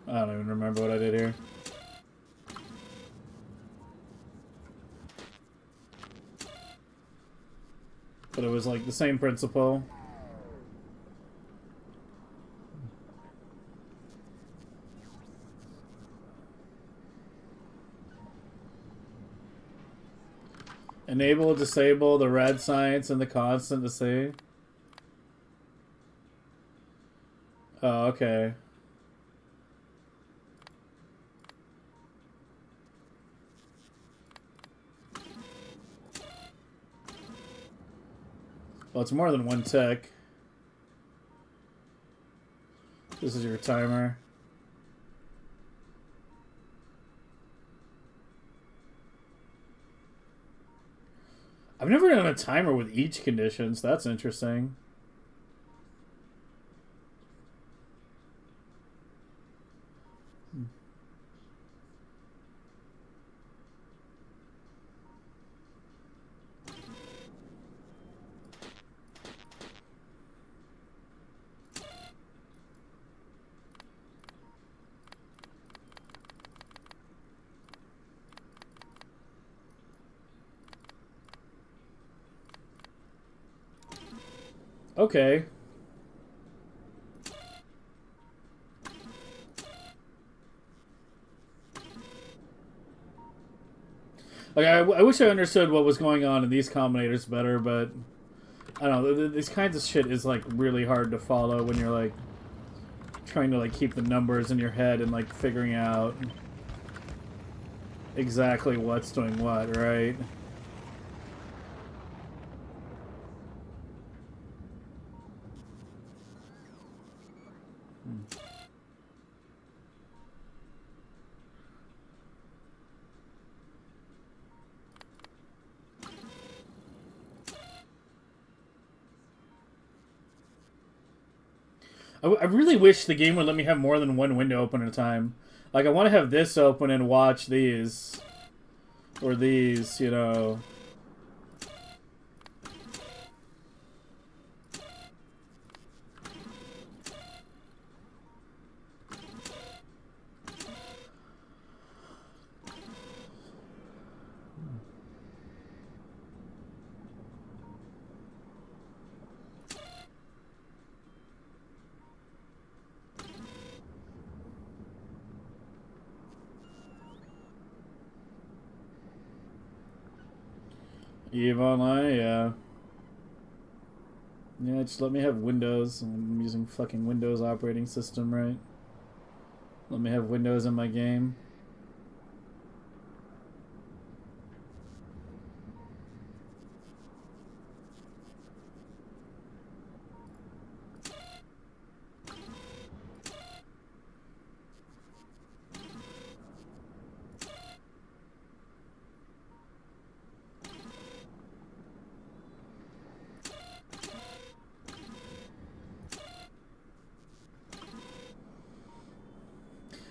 I don't even remember what I did here. But it was like the same principle. Enable, disable the red science and the constant to see. Oh, okay. Well, it's more than 1 tick. This is your timer. I've never done a timer with each condition, so that's interesting. Okay. Like, I wish I understood what was going on in these combinators better, but I don't know. These kinds of shit is like really hard to follow when you're like trying to like keep the numbers in your head and like figuring out exactly what's doing what, right? I really wish the game would let me have more than one window open at a time. Like, I want to have this open and watch these. Or these, you know. EVE Online, yeah. Yeah, just let me have Windows. I'm using fucking Windows operating system, right? Let me have Windows in my game.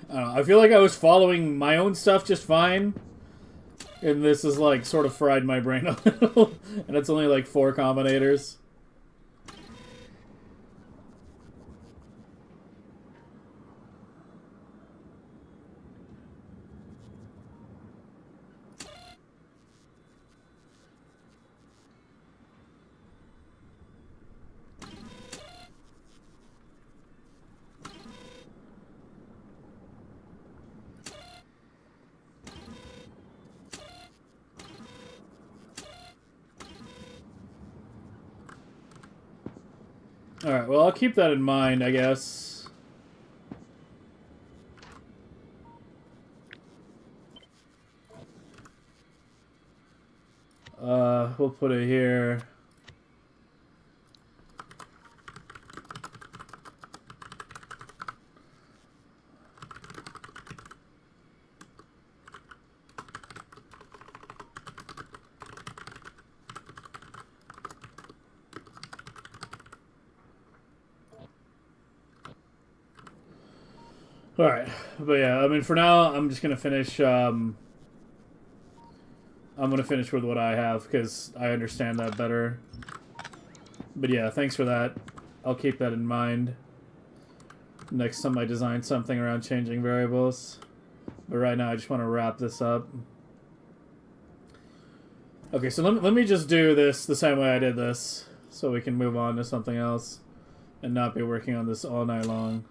I don't know, I feel like I was following my own stuff just fine. And this is like sort of fried my brain a little. And it's only like 4 combinators. Alright, well, I'll keep that in mind, I guess. We'll put it here. Alright, but yeah, I mean, for now, I'm just gonna finish, I'm gonna finish with what I have, because I understand that better. But yeah, thanks for that. I'll keep that in mind next time I design something around changing variables. But right now, I just want to wrap this up. Okay, so let me just do this the same way I did this, so we can move on to something else and not be working on this all night long.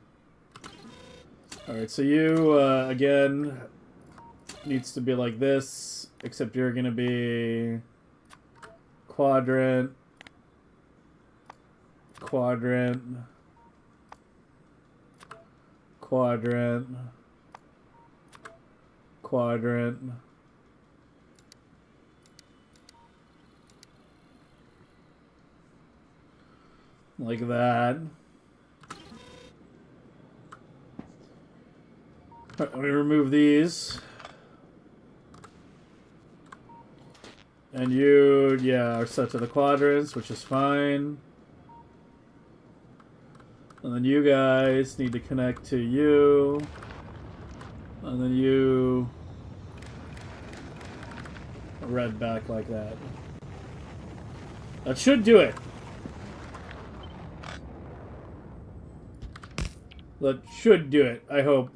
Alright, so you, again, needs to be like this, except you're going to be quadrant, quadrant, quadrant, quadrant. Like that. Let me remove these. And you, yeah, are set to the quadrants, which is fine. And then you guys need to connect to you. And then you red back like that. That should do it. That should do it, I hope.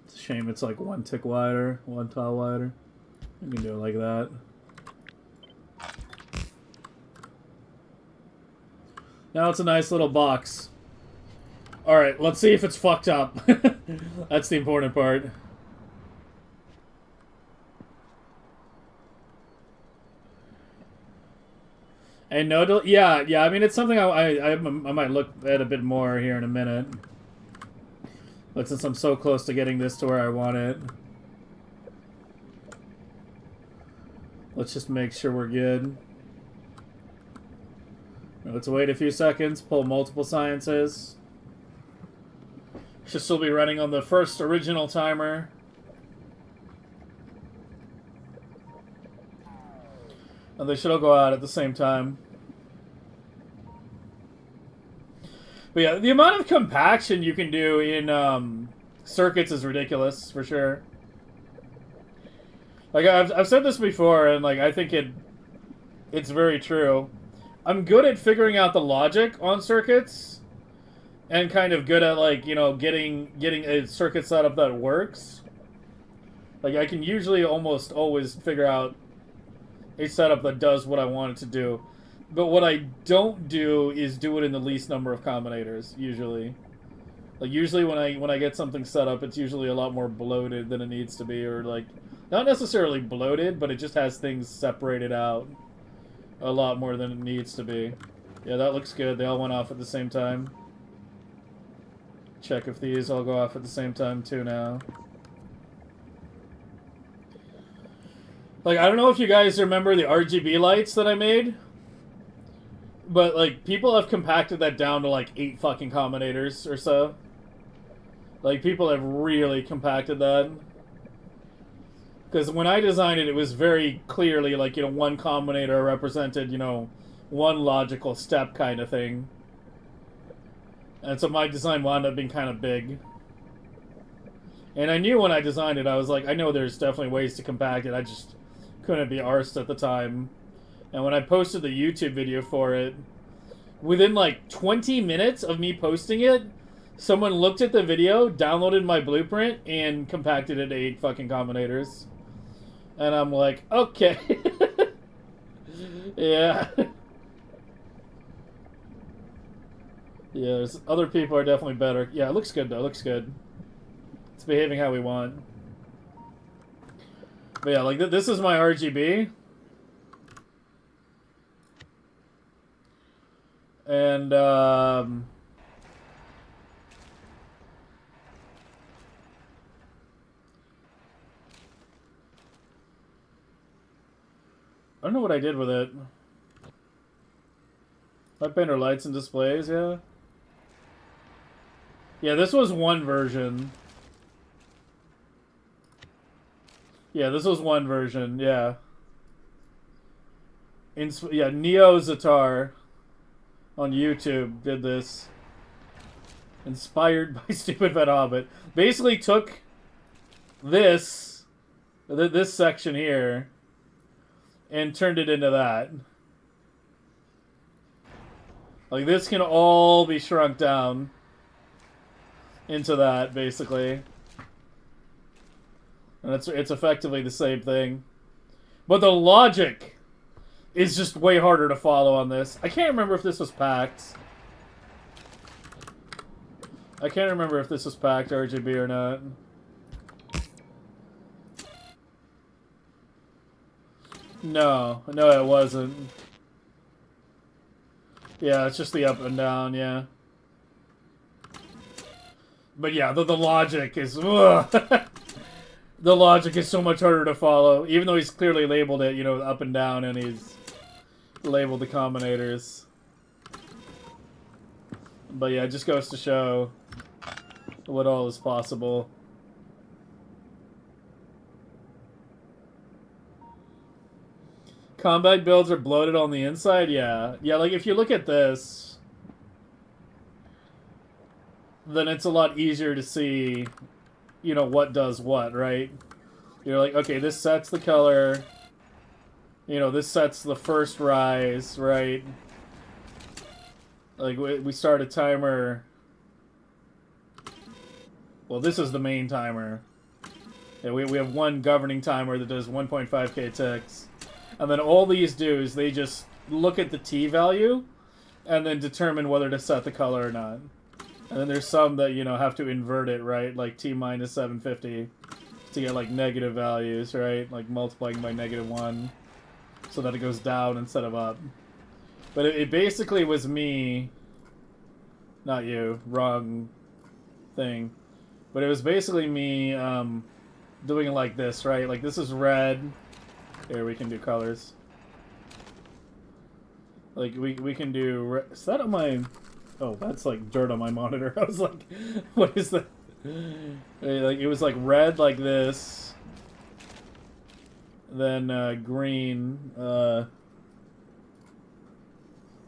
It's a shame it's like 1 tick wider, 1 tile wider. You can do it like that. Now it's a nice little box. Alright, let's see if it's fucked up. That's the important part. And no, yeah. I mean, it's something I might look at a bit more here in a minute. But since I'm so close to getting this to where I want it, let's just make sure we're good. Let's wait a few seconds. Pull multiple sciences. Should still be running on the first original timer. And they should all go out at the same time. But yeah, the amount of compaction you can do in circuits is ridiculous, for sure. Like, I've said this before, and like I think it's very true. I'm good at figuring out the logic on circuits, and kind of good at, like, you know, getting a circuit setup that works. Like, I can usually almost always figure out a setup that does what I want it to do. But what I don't do is do it in the least number of combinators, usually. Like, usually when I get something set up, it's usually a lot more bloated than it needs to be, or, like, not necessarily bloated, but it just has things separated out a lot more than it needs to be. Yeah, that looks good. They all went off at the same time. Check if these all go off at the same time, too, now. Like, I don't know if you guys remember the RGB lights that I made, but, like, people have compacted that down to, like, 8 fucking combinators or so. Like, people have really compacted that. Because when I designed it, it was very clearly, like, you know, one combinator represented, you know, one logical step kind of thing. And so my design wound up being kind of big. And I knew when I designed it, I was like, I know there's definitely ways to compact it, I just couldn't be arsed at the time. And when I posted the YouTube video for it, within like 20 minutes of me posting it, someone looked at the video, downloaded my blueprint, and compacted it to 8 fucking combinators. And I'm like, okay. Yeah. Yeah, other people are definitely better. Yeah, it looks good though, it looks good. It's behaving how we want. But yeah, like, this is my RGB. And, I don't know what I did with it. Light painter lights and displays, yeah. Yeah, this was one version. Yeah, this was one version, yeah. Yeah, Neo Zatar on YouTube did this. Inspired by Stupid Vet Hobbit. Basically took this section here and turned it into that. Like, this can all be shrunk down into that, basically. And it's effectively the same thing. But the logic is just way harder to follow on this. I can't remember if this was packed. I can't remember if this was packed RGB or not. No, it wasn't. Yeah, it's just the up and down, yeah. But yeah, the logic is... The logic is so much harder to follow. Even though he's clearly labeled it, you know, up and down, and he's labeled the combinators. But yeah, it just goes to show what all is possible. Combat builds are bloated on the inside? Yeah. Yeah, like, if you look at this, then it's a lot easier to see, you know, what does what, right? You're like, okay, this sets the color. You know, this sets the first rise, right? Like, we start a timer. Well, this is the main timer. Yeah, we have one governing timer that does 1.5k ticks. And then all these do is they just look at the T value and then determine whether to set the color or not. And then there's some that, you know, have to invert it, right? Like T minus 750 to get, like, negative values, right? Like multiplying by -1 so that it goes down instead of up. But it basically was me... Not you. Wrong thing. But it was basically me doing it like this, right? Like, this is red... Here, we can do colors. Like, we can do... Is that on my... Oh, that's like dirt on my monitor. I was like, what is that? Like, it was like red like this. Then green,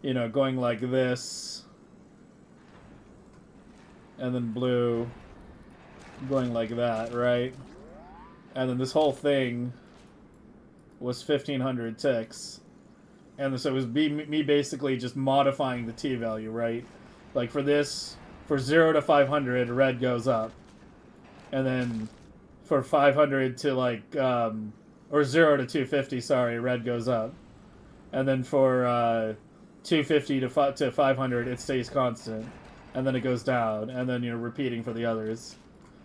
you know, going like this. And then blue going like that, right? And then this whole thing was 1500 ticks. And so it was me basically just modifying the T value, right? Like for this, for 0 to 500, red goes up. And then for 500 to like, or 0 to 250, sorry, red goes up. And then for 250 to 500, it stays constant, and then it goes down, and then you're repeating for the others.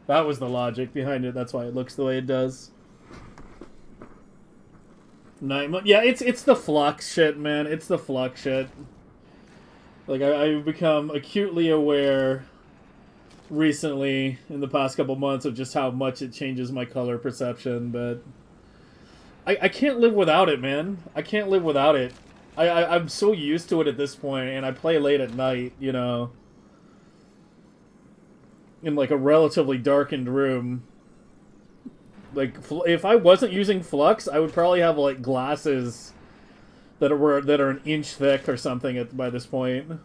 That was the logic behind it. That's why it looks the way it does. Yeah, it's the flux shit, man. It's the flux shit. Like, I've become acutely aware recently, in the past couple months, of just how much it changes my color perception, but I can't live without it, man. I can't live without it. I'm so used to it at this point, and I play late at night, you know, in like a relatively darkened room. Like, if I wasn't using flux, I would probably have like glasses that are an inch thick or something by this point.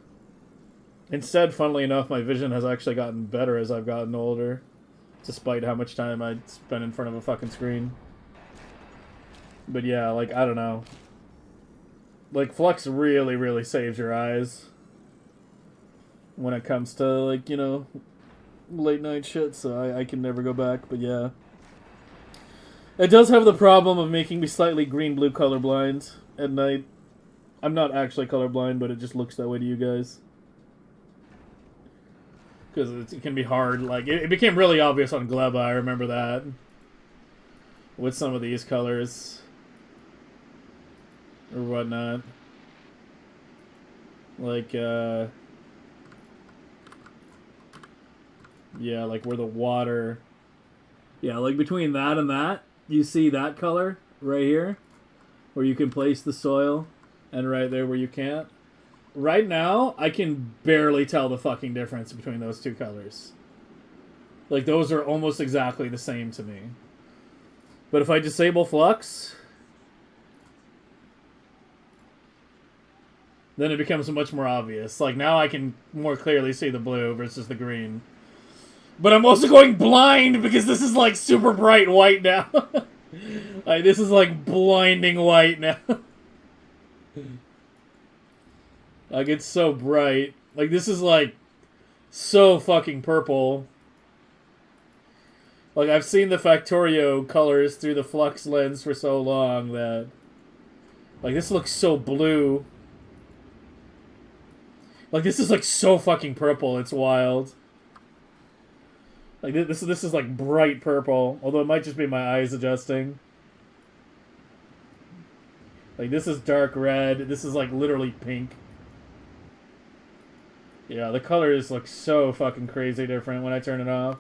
Instead, funnily enough, my vision has actually gotten better as I've gotten older, despite how much time I spend in front of a fucking screen. But yeah, like, I don't know. Like, flux really, really saves your eyes when it comes to, like, you know, late night shit, so I can never go back, but yeah. It does have the problem of making me slightly green-blue colorblind at night. I'm not actually colorblind, but it just looks that way to you guys. Because it can be hard. Like, it became really obvious on Gleba, I remember that. With some of these colors. Or whatnot. Like, yeah, like where the water... Yeah, like between that and that, you see that color right here? Where you can place the soil, and right there where you can't. Right now, I can barely tell the fucking difference between those two colors. Like, those are almost exactly the same to me. But if I disable flux, then it becomes much more obvious. Like, now I can more clearly see the blue versus the green. But I'm also going blind because this is, like, super bright white now. Like, this is, like, blinding white now. Like, it's so bright. Like, this is, like, so fucking purple. Like, I've seen the Factorio colors through the flux lens for so long that... Like, this looks so blue. Like, this is, like, so fucking purple. It's wild. Like, this is, like, bright purple. Although it might just be my eyes adjusting. Like, this is dark red. This is, like, literally pink. Yeah, the colors look so fucking crazy different when I turn it off.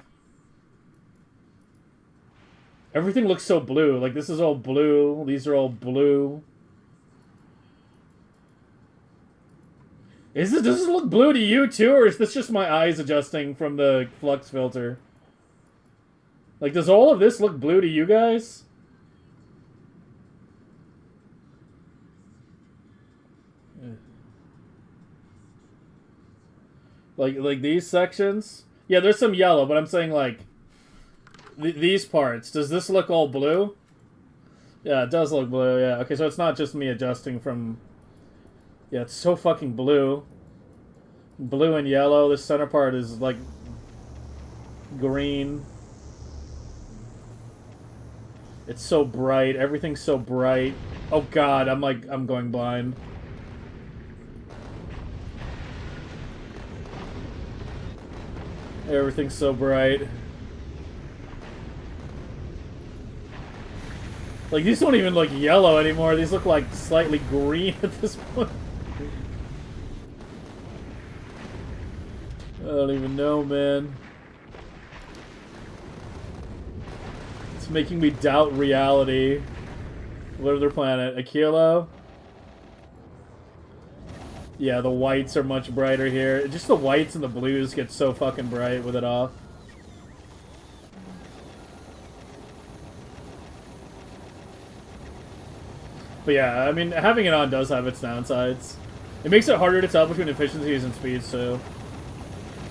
Everything looks so blue. Like, this is all blue. These are all blue. Does this look blue to you, too? Or is this just my eyes adjusting from the flux filter? Like, does all of this look blue to you guys? Like these sections? Yeah, there's some yellow, but I'm saying, like, these parts. Does this look all blue? Yeah, it does look blue, yeah. Okay, so it's not just me adjusting from... Yeah, it's so fucking blue. Blue and yellow. This center part is, like, green. It's so bright. Everything's so bright. Oh god, I'm going blind. Everything's so bright. Like, these don't even look yellow anymore. These look like slightly green at this point. I don't even know, man. It's making me doubt reality. What other planet? Aquilo? Yeah, the whites are much brighter here. Just the whites and the blues get so fucking bright with it off. But yeah, I mean, having it on does have its downsides. It makes it harder to tell between efficiencies and speeds, too.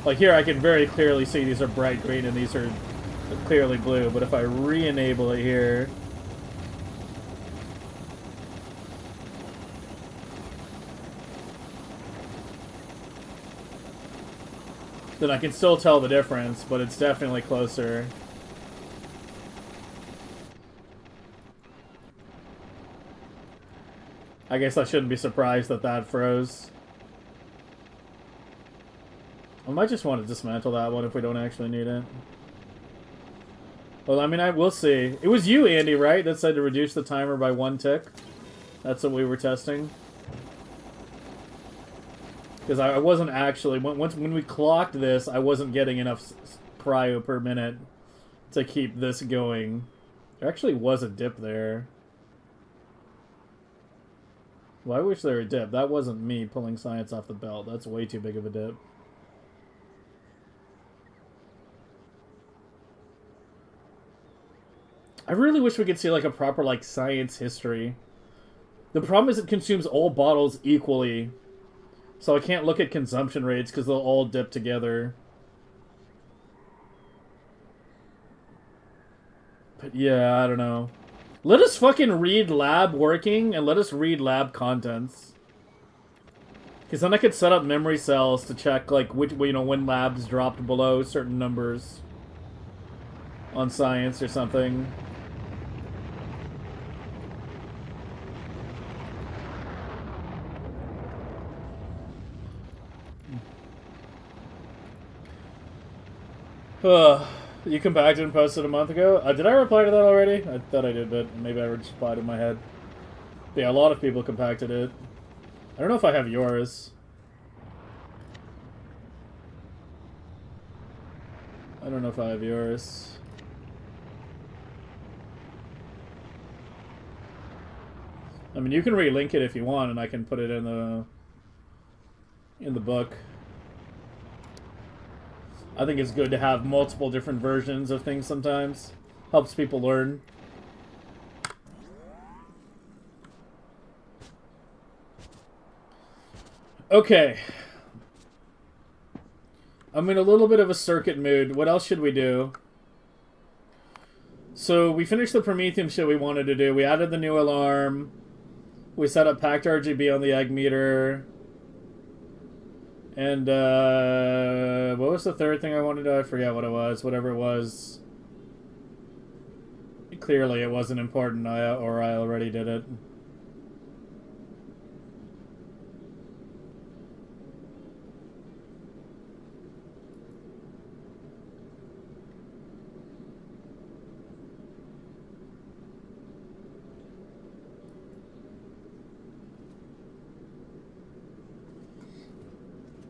Like here, I can very clearly see these are bright green and these are clearly blue. But if I re-enable it here... then I can still tell the difference, but it's definitely closer. I guess I shouldn't be surprised that that froze. I might just want to dismantle that one if we don't actually need it. Well, I mean, we'll see. It was you, Andy, right, that said to reduce the timer by 1 tick? That's what we were testing. Because I wasn't actually... When we clocked this, I wasn't getting enough cryo per minute to keep this going. There actually was a dip there. Well, I wish there were a dip. That wasn't me pulling science off the belt. That's way too big of a dip. I really wish we could see like a proper like science history. The problem is it consumes all bottles equally. So I can't look at consumption rates because they'll all dip together. But yeah, I don't know. Let us fucking read lab working and let us read lab contents. Because then I could set up memory cells to check like which, you know, when labs dropped below certain numbers on science or something. You compacted and posted a month ago? Did I reply to that already? I thought I did, but maybe I replied in my head. But yeah, a lot of people compacted it. I don't know if I have yours. I don't know if I have yours. I mean, you can relink it if you want, and I can put it in the book. I think it's good to have multiple different versions of things sometimes. Helps people learn. Okay. I'm in a little bit of a circuit mood. What else should we do? So we finished the Prometheium shit we wanted to do. We added the new alarm. We set up packed RGB on the egg meter. And, what was the third thing I wanted to do? I forget what it was. Whatever it was. Clearly it wasn't important, or I already did it.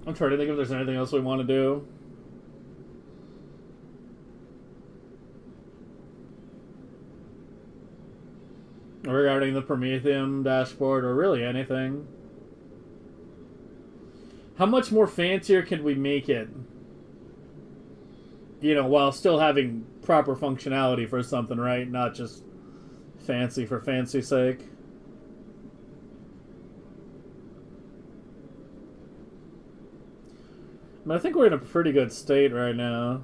I'm trying to think if there's anything else we want to do. Regarding the Prometheium dashboard, or really anything. How much more fancier can we make it? You know, while still having proper functionality for something, right? Not just fancy for fancy's sake. I think we're in a pretty good state right now.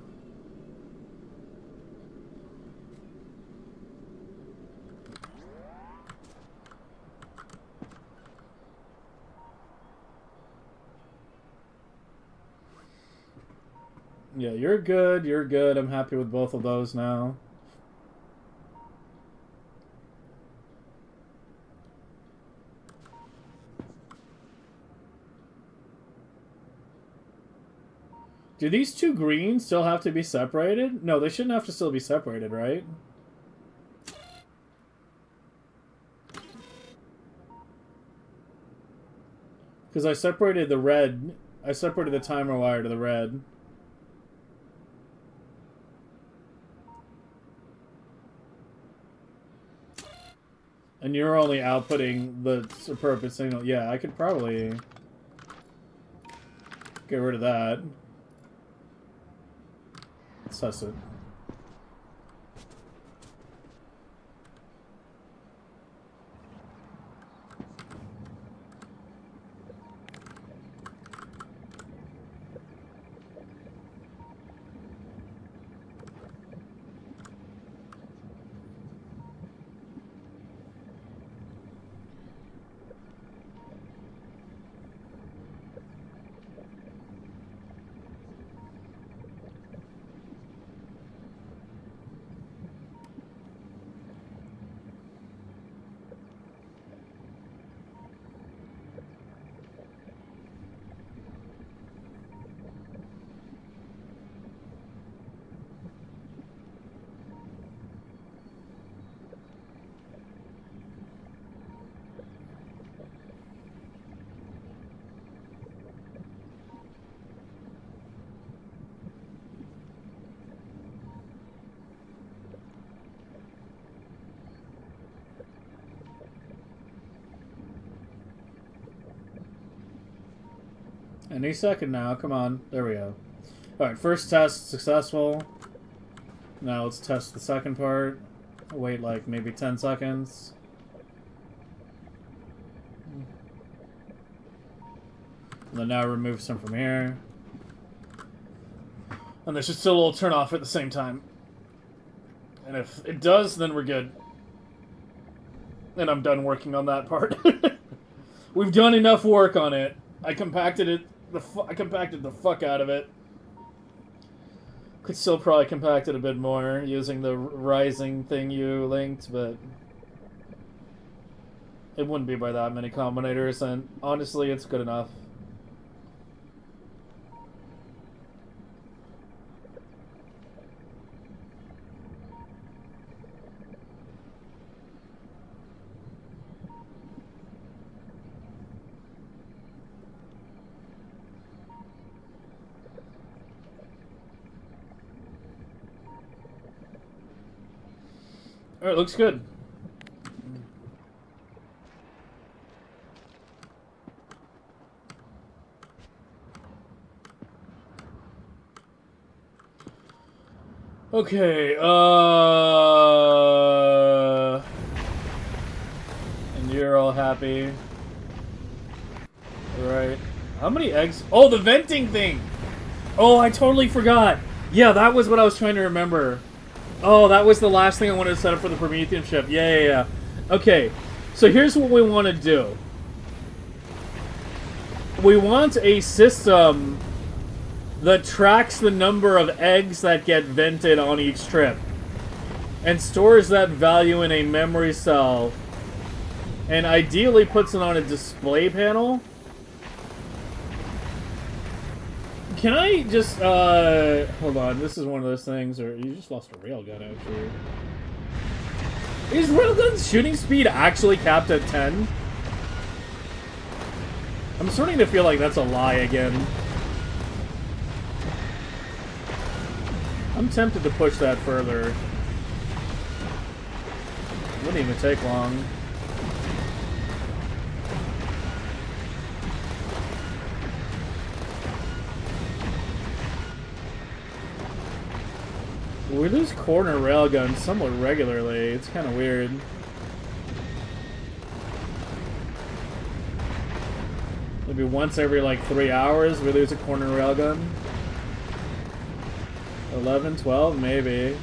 Yeah, you're good, you're good. I'm happy with both of those now. Do these two greens still have to be separated? No, they shouldn't have to still be separated, right? Because I separated the red. I separated the timer wire to the red. And you're only outputting the appropriate signal. Yeah, I could probably get rid of that. Let's test it. Any second now. Come on. There we go. Alright, first test successful. Now let's test the second part. Wait like maybe 10 seconds. And then now remove some from here. And there should still turn off at the same time. And if it does, then we're good. And I'm done working on that part. We've done enough work on it. I compacted it. I compacted the fuck out of it. Could still probably compact it a bit more using the rising thing you linked, but it wouldn't be by that many combinators, and honestly, it's good enough. Alright, looks good. Okay, and you're all happy. Right. How many eggs? Oh, the venting thing! Oh, I totally forgot! Yeah, that was what I was trying to remember. Oh, that was the last thing I wanted to set up for the Prometheium ship. Yeah. Okay, so here's what we want to do. We want a system that tracks the number of eggs that get vented on each trip and stores that value in a memory cell and ideally puts it on a display panel. Can I just, hold on, this is one of those things, or you just lost a railgun, actually. Is railgun's shooting speed actually capped at 10? I'm starting to feel like that's a lie again. I'm tempted to push that further. Wouldn't even take long. We lose corner railguns somewhat regularly. It's kind of weird. Maybe once every like 3 hours we lose a corner railgun. 11, 12, maybe.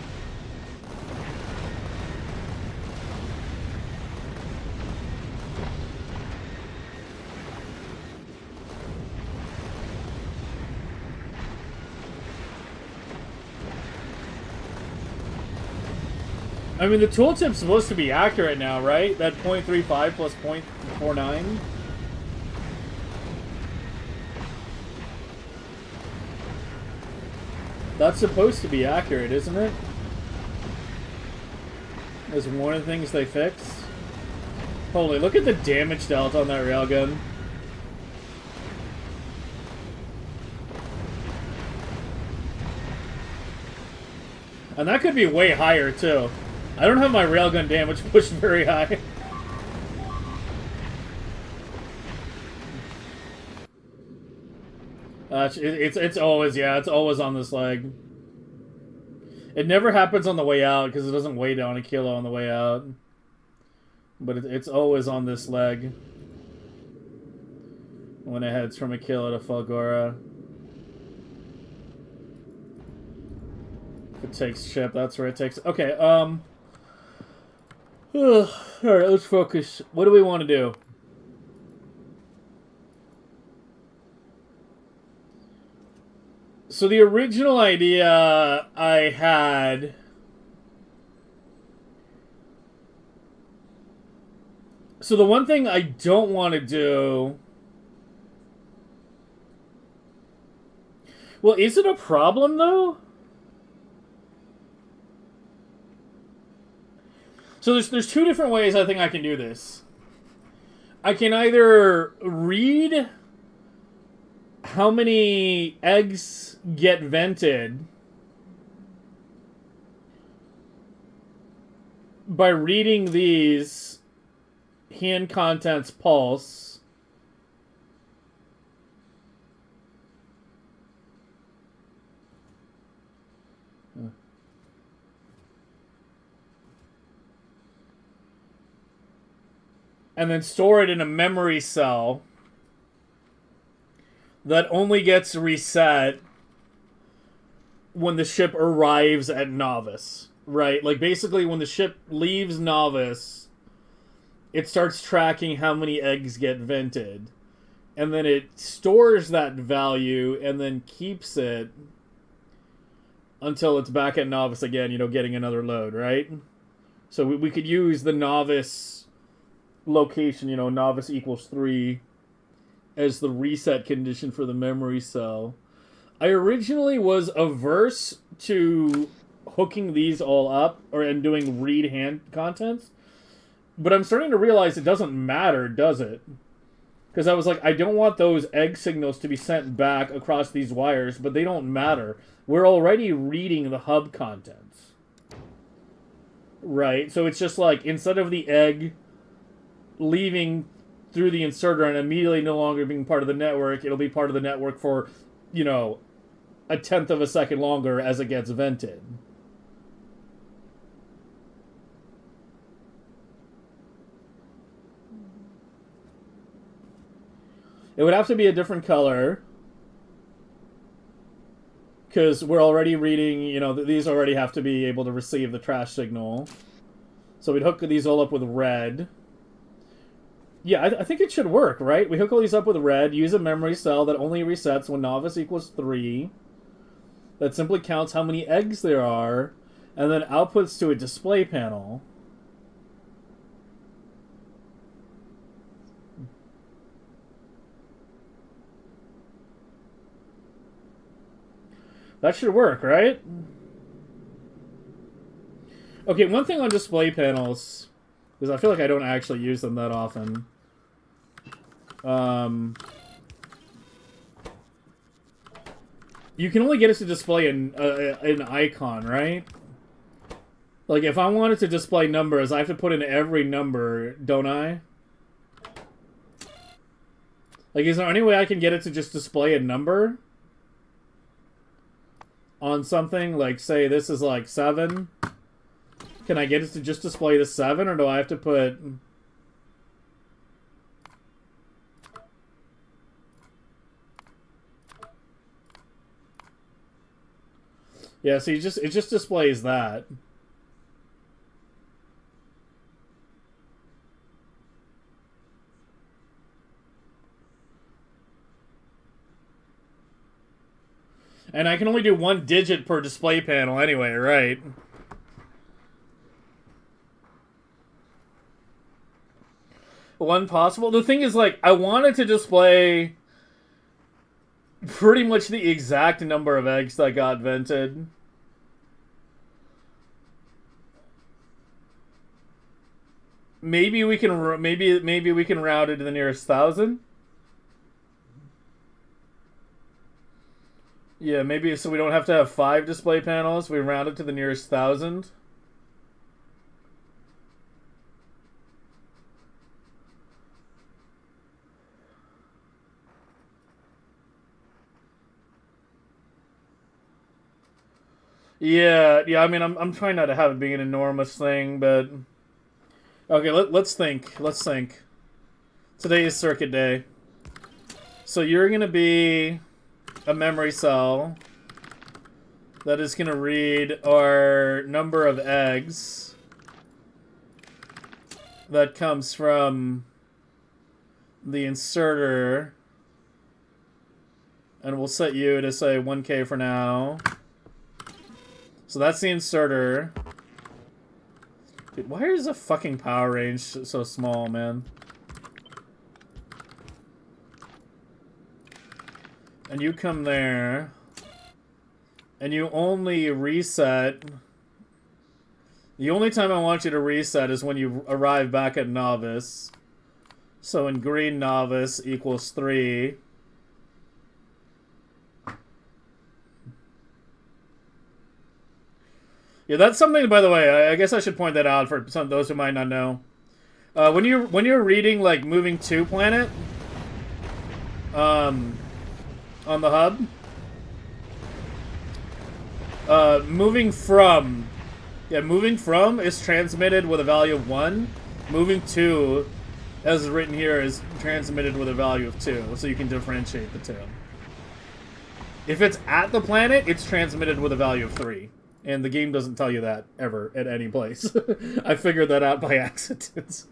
I mean, the tooltip's supposed to be accurate now, right? That 0.35 plus 0.49? That's supposed to be accurate, isn't it? That's one of the things they fixed. Holy, look at the damage dealt on that railgun. And that could be way higher, too. I don't have my railgun damage pushed very high. It's always, yeah, it's always on this leg. It never happens on the way out because it doesn't weigh down a kilo on the way out. But it's always on this leg when it heads from a kilo to Fulgora. If it takes ship, that's where it takes. Okay, alright, let's focus. What do we want to do? So the original idea I had... So the one thing I don't want to do... Well, is it a problem, though? So there's two different ways I think I can do this. I can either read how many eggs get vented by reading these hand contents pulse. and then store it in a memory cell that only gets reset when the ship arrives at Novice, right? Like, basically, when the ship leaves Novice, it starts tracking how many eggs get vented. And then it stores that value and then keeps it until it's back at Novice again, you know, getting another load, right? So we could use the Novice location, you know, Novice equals 3, as the reset condition for the memory cell. I originally was averse to hooking these all up and doing read hand contents, but I'm starting to realize it doesn't matter, does it? Because I was like, I don't want those egg signals to be sent back across these wires, but they don't matter. We're already reading the hub contents. Right? So it's just like, instead of the egg leaving through the inserter and immediately no longer being part of the network, it'll be part of the network for, you know, 1/10 of a second longer as it gets vented. It would have to be a different color, because we're already reading, you know, these already have to be able to receive the trash signal. So we'd hook these all up with red. Yeah, I think it should work, right? We hook all these up with red, use a memory cell that only resets when Novice equals 3. That simply counts how many eggs there are, and then outputs to a display panel. That should work, right? Okay, one thing on display panels, because I feel like I don't actually use them that often. You can only get it to display an icon, right? Like, if I wanted to display numbers, I have to put in every number, don't I? Like, is there any way I can get it to just display a number on something? Like, say this is like 7. Can I get it to just display the 7, or do I have to put... Yeah, so it just displays that. And I can only do 1 digit per display panel anyway, right? One possible. The thing is, like, I wanted to display pretty much the exact number of eggs that got vented. Maybe we can maybe we can route it to the nearest 1,000. Yeah, maybe so we don't have to have 5 display panels. We round it to the nearest 1,000. Yeah. I mean, I'm trying not to have it being an enormous thing, but okay. Let's think. Today is circuit day, so you're gonna be a memory cell that is going to read our number of eggs that comes from the inserter, and we'll set you to say 1K for now. So that's the inserter. Dude, why is the fucking power range so small, man? And you come there, and you only reset. The only time I want you to reset is when you arrive back at Novice. So in green, Novice equals 3. Yeah, that's something, by the way, I guess I should point that out for some those who might not know. When you're reading, like, moving to planet, on the hub, moving from is transmitted with a value of 1. Moving to as written here, is transmitted with a value of 2, so you can differentiate the two. If it's at the planet, it's transmitted with a value of 3. And the game doesn't tell you that, ever, at any place. I figured that out by accident.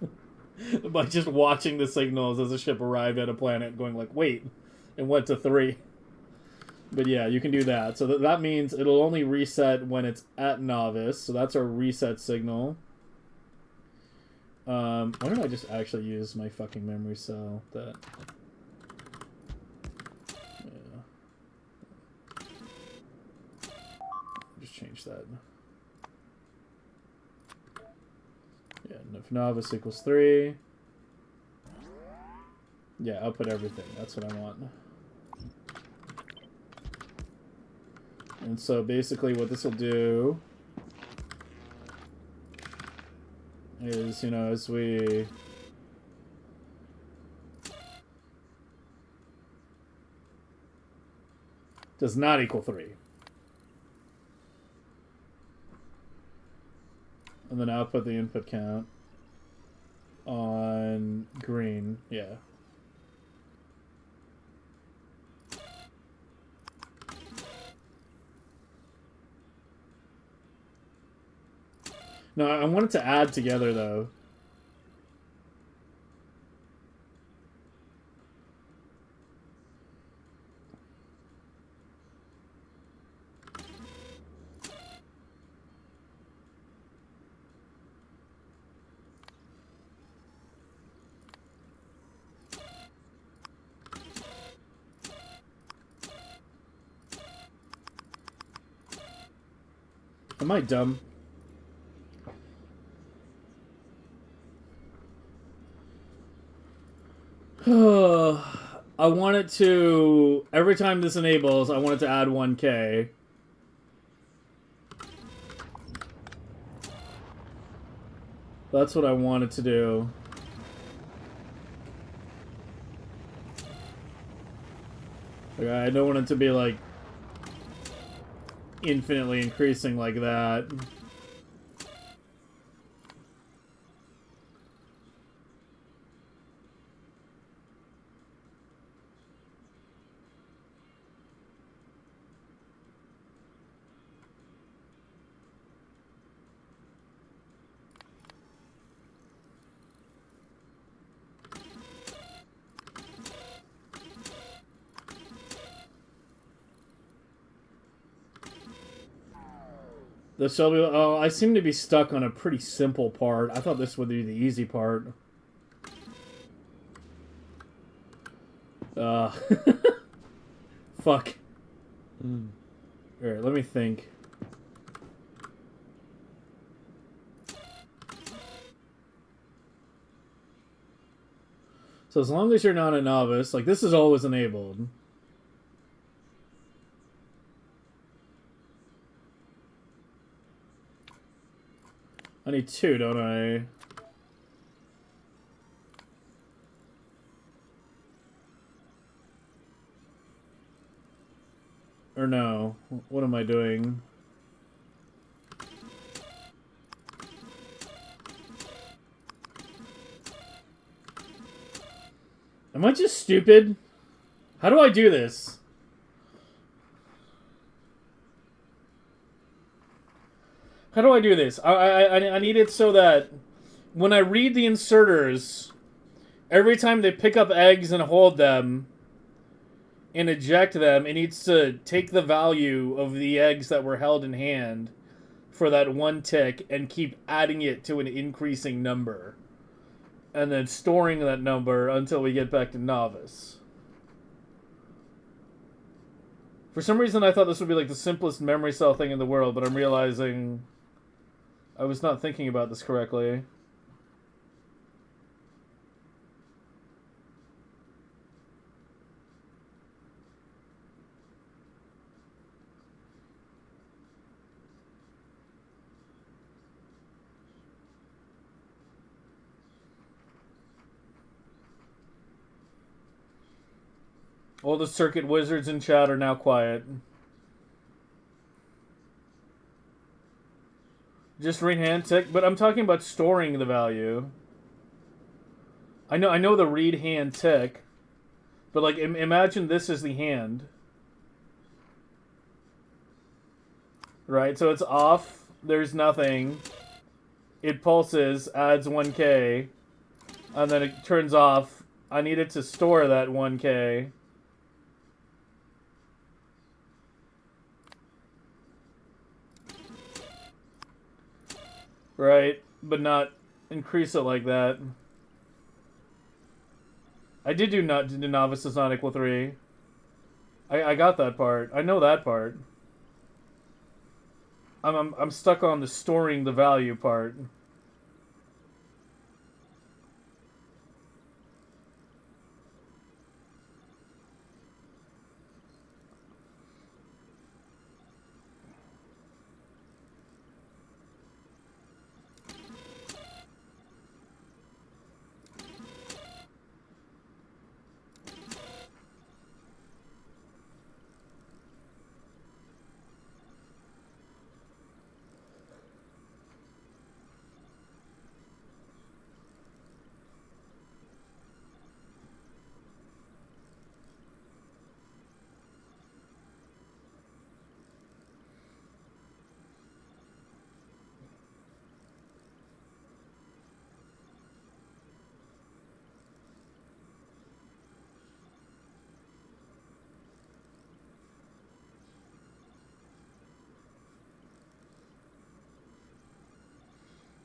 By just watching the signals as a ship arrived at a planet, going like, wait, it went to 3. But yeah, you can do that. So that means it'll only reset when it's at novice, so that's our reset signal. Why don't I just actually use my fucking memory cell? That... Just change that. Yeah, if novice equals 3. Yeah, I'll put everything. That's what I want. And so basically what this will do is, you know, as we... does not equal 3. And then output the input count on green. Yeah. No, I want it to add together, though. Am I dumb? I want it to... Every time this enables, I want it to add 1K. That's what I want it to do. Like, I don't want it to be, like, infinitely increasing like that. The Shelby... Oh, I seem to be stuck on a pretty simple part. I thought this would be the easy part. Fuck. Alright, let me think. So as long as you're not a novice, like, this is always enabled. I need 2, don't I? Or no. What am I doing? Am I just stupid? How do I do this? How do I do this? I need it so that when I read the inserters, every time they pick up eggs and hold them and eject them, it needs to take the value of the eggs that were held in hand for that 1 tick and keep adding it to an increasing number. And then storing that number until we get back to novice. For some reason I thought this would be like the simplest memory cell thing in the world, but I'm realizing I was not thinking about this correctly. All the circuit wizards in chat are now quiet. Just ring hand tick, but I'm talking about storing the value. I know the read hand tick, but like imagine this is the hand, right? So it's off. There's nothing. It pulses, adds 1K, and then it turns off. I need it to store that 1K. Right, but not increase it like that. I did do novice does not equal 3. I got that part. I know that part. I'm stuck on the storing the value part.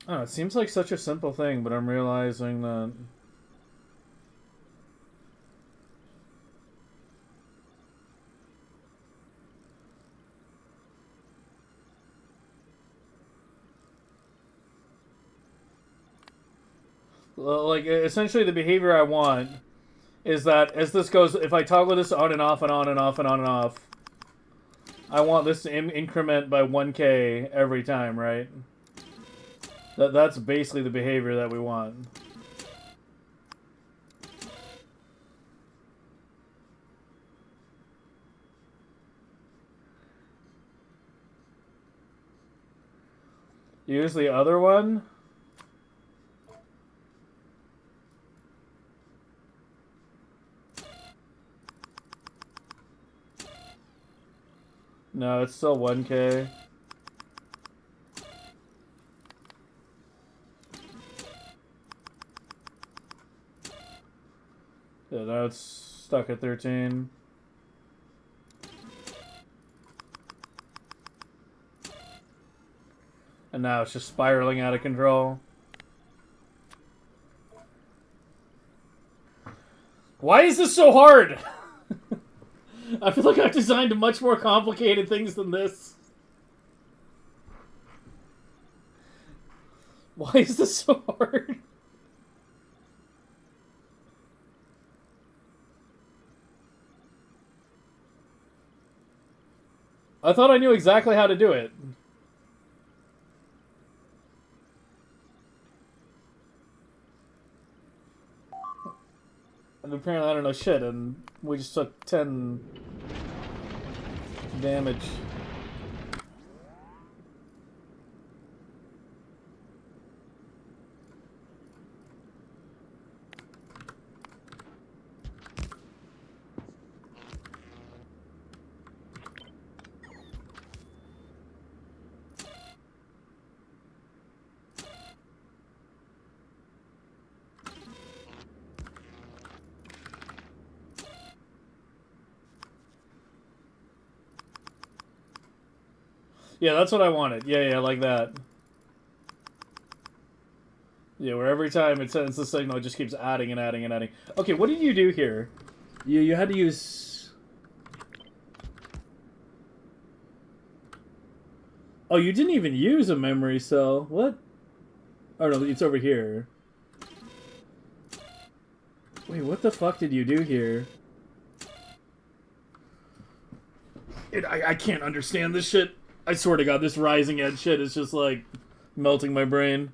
Oh, it seems like such a simple thing, but I'm realizing that... Like, essentially the behavior I want is that as this goes, if I toggle this on and off and on and off and on and off, I want this to increment by 1K every time, right? That's basically the behavior that we want. Use the other one? No, it's still 1K. Yeah, now it's stuck at 13. And now it's just spiraling out of control. Why is this so hard? I feel like I've designed much more complicated things than this. Why is this so hard? I thought I knew exactly how to do it. And apparently I don't know shit, and we just took 10 damage. Yeah, that's what I wanted. Yeah, like that. Yeah, where every time it sends the signal, it just keeps adding and adding and adding. Okay, what did you do here? You had to use... Oh, you didn't even use a memory cell. What? Oh, no, it's over here. Wait, what the fuck did you do here? I can't understand this shit. I swear to God, this rising edge shit is just, like, melting my brain.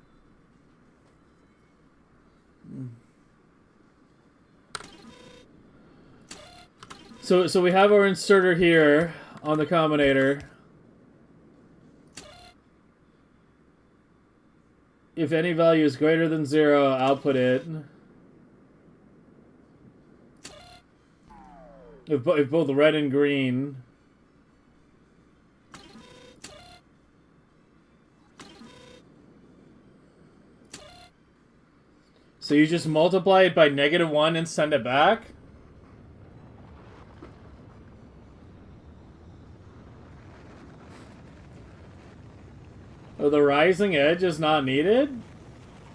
So we have our inserter here on the combinator. If any value is greater than 0, output it. If both red and green. So you just multiply it by -1 and send it back? Oh, the rising edge is not needed?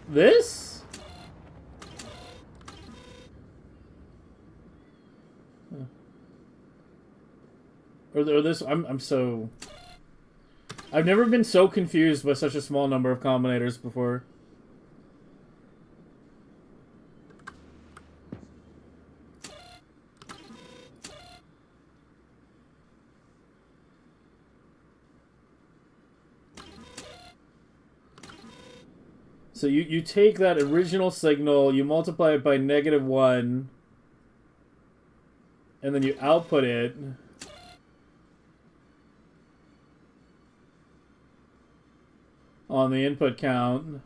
This? Or this... I'm so... I've never been so confused by such a small number of combinators before. So you take that original signal, you multiply it by -1, and then you output it. On the input count.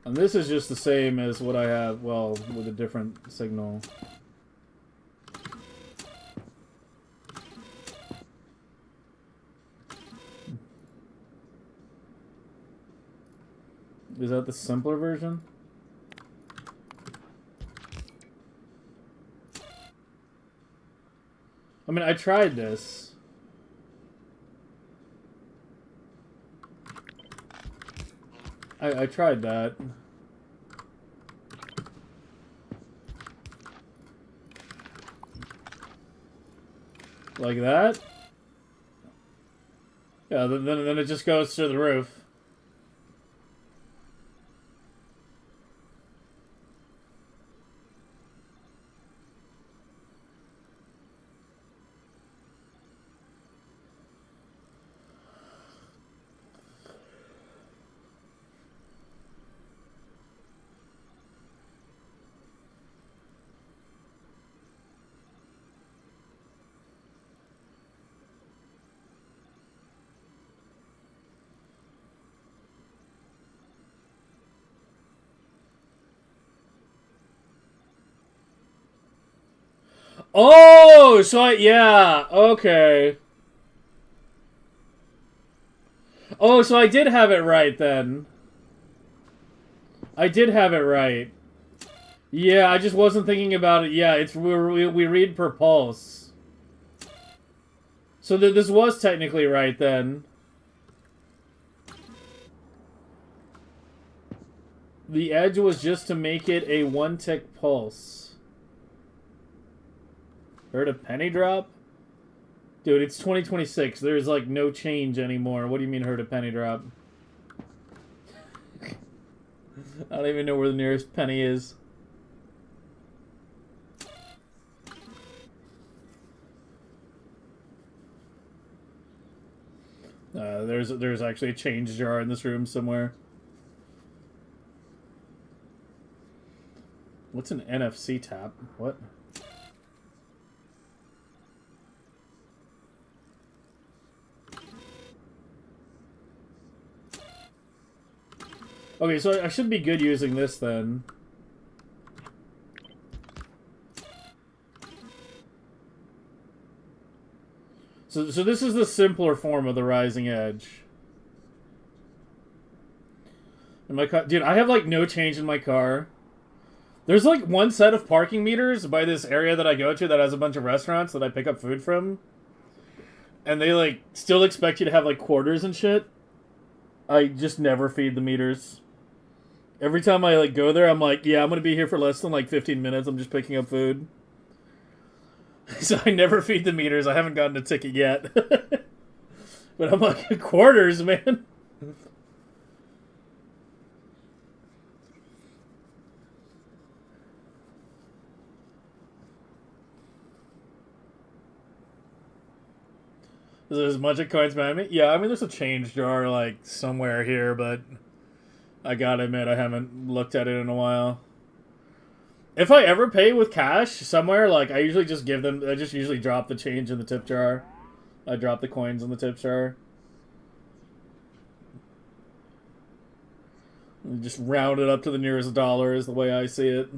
And this is just the same as what I have, well, with a different signal. Is that the simpler version? I mean, I tried this. I tried that. Like that? Yeah, then it just goes through the roof. Oh, so yeah, okay. Oh, so I did have it right then. I did have it right. Yeah, I just wasn't thinking about it. Yeah, it's we read per pulse. So this was technically right then. The edge was just to make it a 1-tick pulse. Heard a penny drop? Dude, it's 2026. There's, like, no change anymore. What do you mean heard a penny drop? I don't even know where the nearest penny is. There's actually a change jar in this room somewhere. What's an NFC tap? What? Okay, so I should be good using this then. So this is the simpler form of the rising edge. In my car, dude, I have like no change in my car. There's like one set of parking meters by this area that I go to that has a bunch of restaurants that I pick up food from. And they like still expect you to have like quarters and shit. I just never feed the meters. Every time I like go there, I'm like, yeah, I'm gonna be here for less than like 15 minutes. I'm just picking up food. So I never feed the meters. I haven't gotten a ticket yet. But I'm like, quarters, man. There's a bunch of coins behind me. Yeah, I mean, there's a change jar, like, somewhere here, but I gotta admit, I haven't looked at it in a while. If I ever pay with cash somewhere, like, I usually just give them... I just usually drop the change in the tip jar. I dropped the coins in the tip jar. And just round it up to the nearest dollar is the way I see it.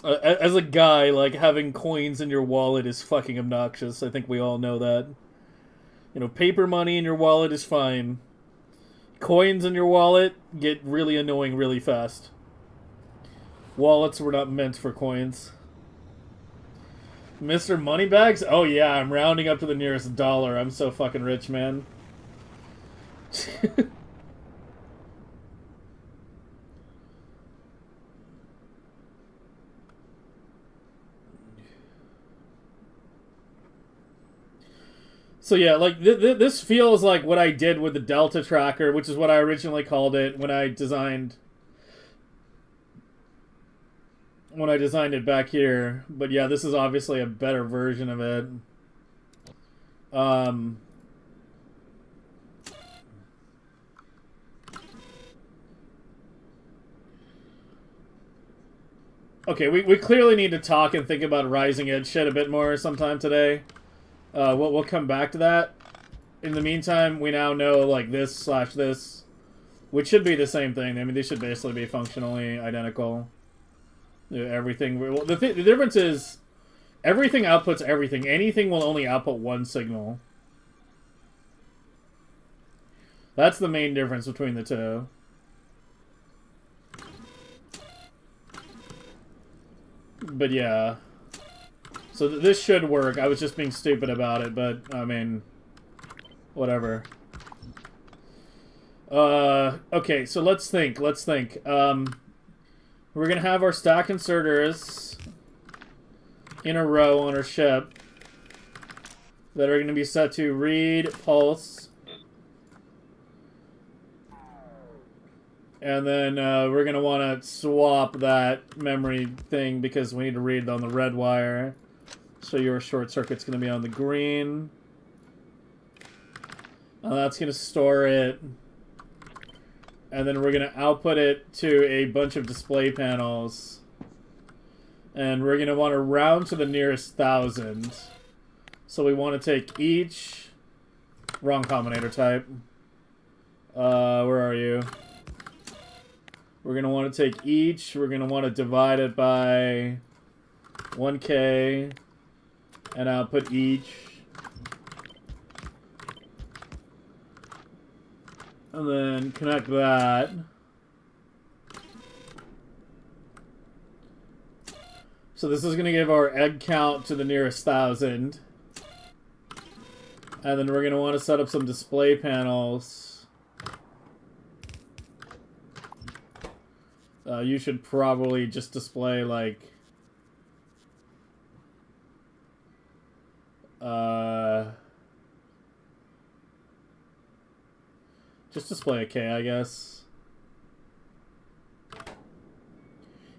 As a guy, like, having coins in your wallet is fucking obnoxious. I think we all know that. You know, paper money in your wallet is fine. Coins in your wallet get really annoying really fast. Wallets were not meant for coins. Mr. Moneybags? Oh yeah, I'm rounding up to the nearest dollar. I'm so fucking rich, man. So yeah, like this feels like what I did with the Delta tracker, which is what I originally called it when I designed it back here. But yeah, this is obviously a better version of it. Okay, we clearly need to talk and think about Rising Edge shit a bit more sometime today. We'll come back to that. In the meantime, we now know, like, this/this, which should be the same thing. I mean, these should basically be functionally identical. Everything... Well, the difference is, everything outputs everything. Anything will only output one signal. That's the main difference between the two. But yeah. So this should work. I was just being stupid about it, but, I mean, whatever. Okay, so let's think. We're gonna have our stack inserters in a row on our ship that are gonna be set to read, pulse, and then we're gonna want to swap that memory thing because we need to read on the red wire. So your short circuit's going to be on the green. That's going to store it. And then we're going to output it to a bunch of display panels. And we're going to want to round to the nearest 1,000. So we want to take each... Wrong combinator type. Where are you? We're going to want to take each. We're going to want to divide it by 1K. And output each. And then connect that. So this is going to give our egg count to the nearest 1,000. And then we're going to want to set up some display panels. You should probably just display, like... just display a K, I guess.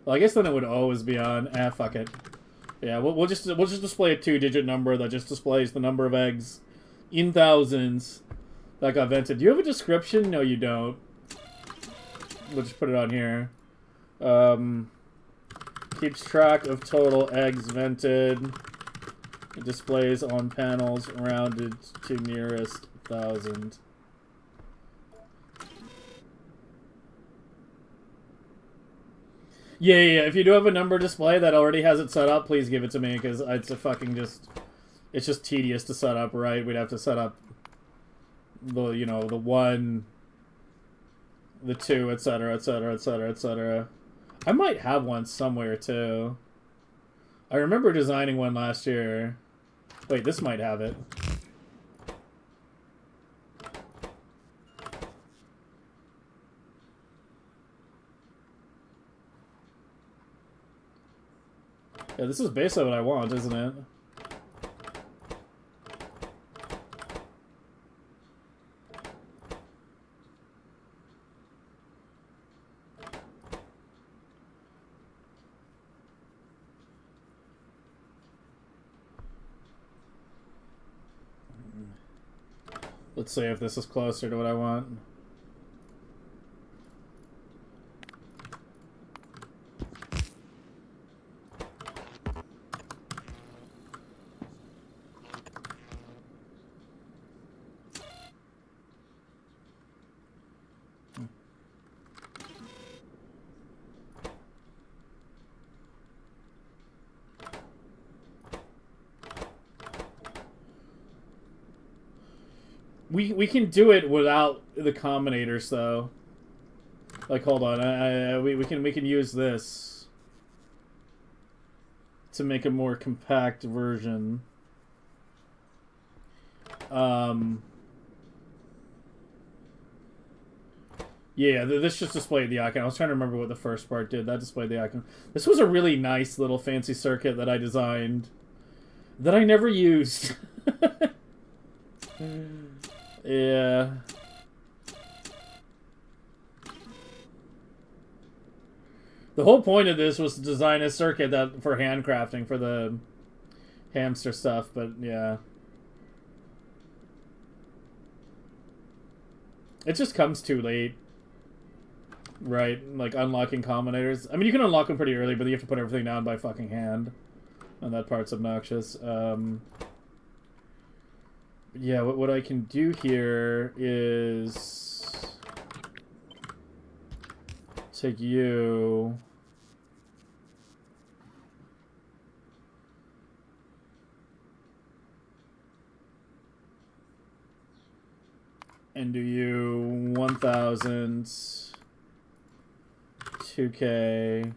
Well, I guess then it would always be on. Fuck it. Yeah, we'll just display a 2-digit number that just displays the number of eggs in thousands that got vented. Do you have a description? No, you don't. We'll just put it on here. Keeps track of total eggs vented. It displays on panels rounded to nearest 1,000. Yeah. If you do have a number display that already has it set up, please give it to me, because it's a fucking just... It's just tedious to set up, right? We'd have to set up the, you know, the 1, the 2, etc., etc., etc., etc. I might have one somewhere, too. I remember designing one last year. Wait, this might have it. Yeah, this is basically what I want, isn't it? Let's see if this is closer to what I want. We can do it without the combinators though. Like, hold on, we can use this to make a more compact version. Yeah, this just displayed the icon. I was trying to remember what the first part did. That displayed the icon. This was a really nice little fancy circuit that I designed that I never used. Yeah. The whole point of this was to design a circuit that for handcrafting for the hamster stuff, but yeah. It just comes too late. Right, like unlocking combinators. I mean, you can unlock them pretty early, but you have to put everything down by fucking hand. And that part's obnoxious. Yeah, what I can do here is take you... and do you 1,000... 2K,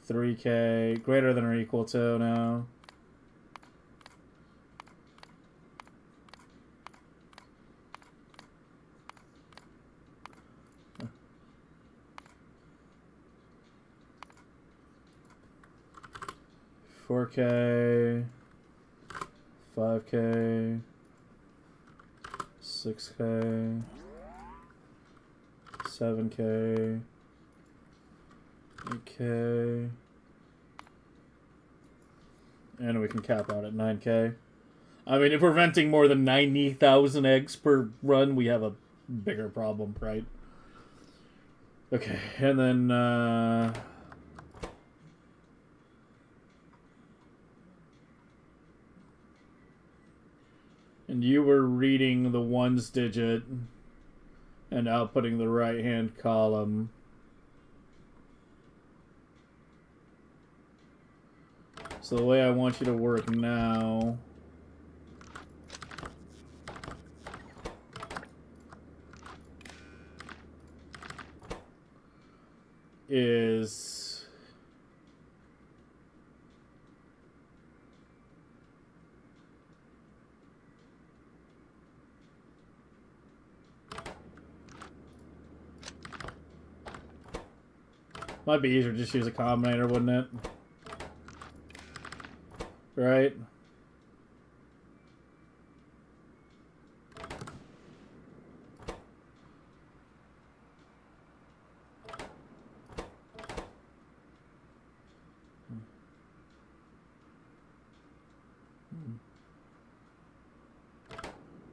3K, greater than or equal to now. $4K, 5K, 6K. 7K, 8K, and we can cap out at 9K. I mean, if we're venting more than 90,000 eggs per run, we have a bigger problem, right? Okay, and then, and you were reading the ones digit and outputting the right-hand column. So the way I want you to work now is might be easier to just use a combinator, wouldn't it? Right?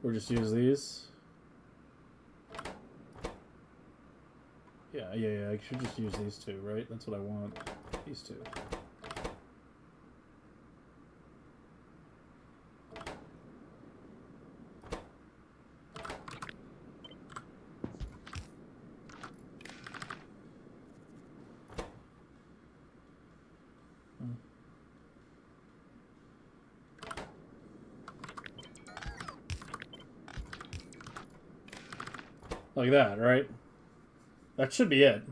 Or just use these. Yeah, I should just use these two, right? That's what I want. These two. Like that, right? That should be it.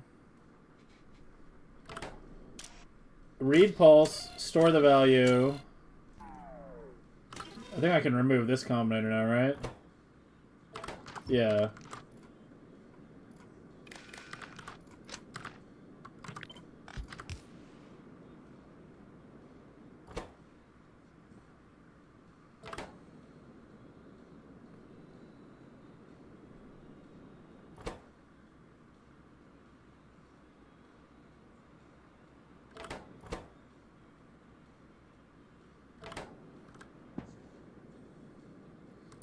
Read pulse, store the value. I think I can remove this combinator now, right? Yeah.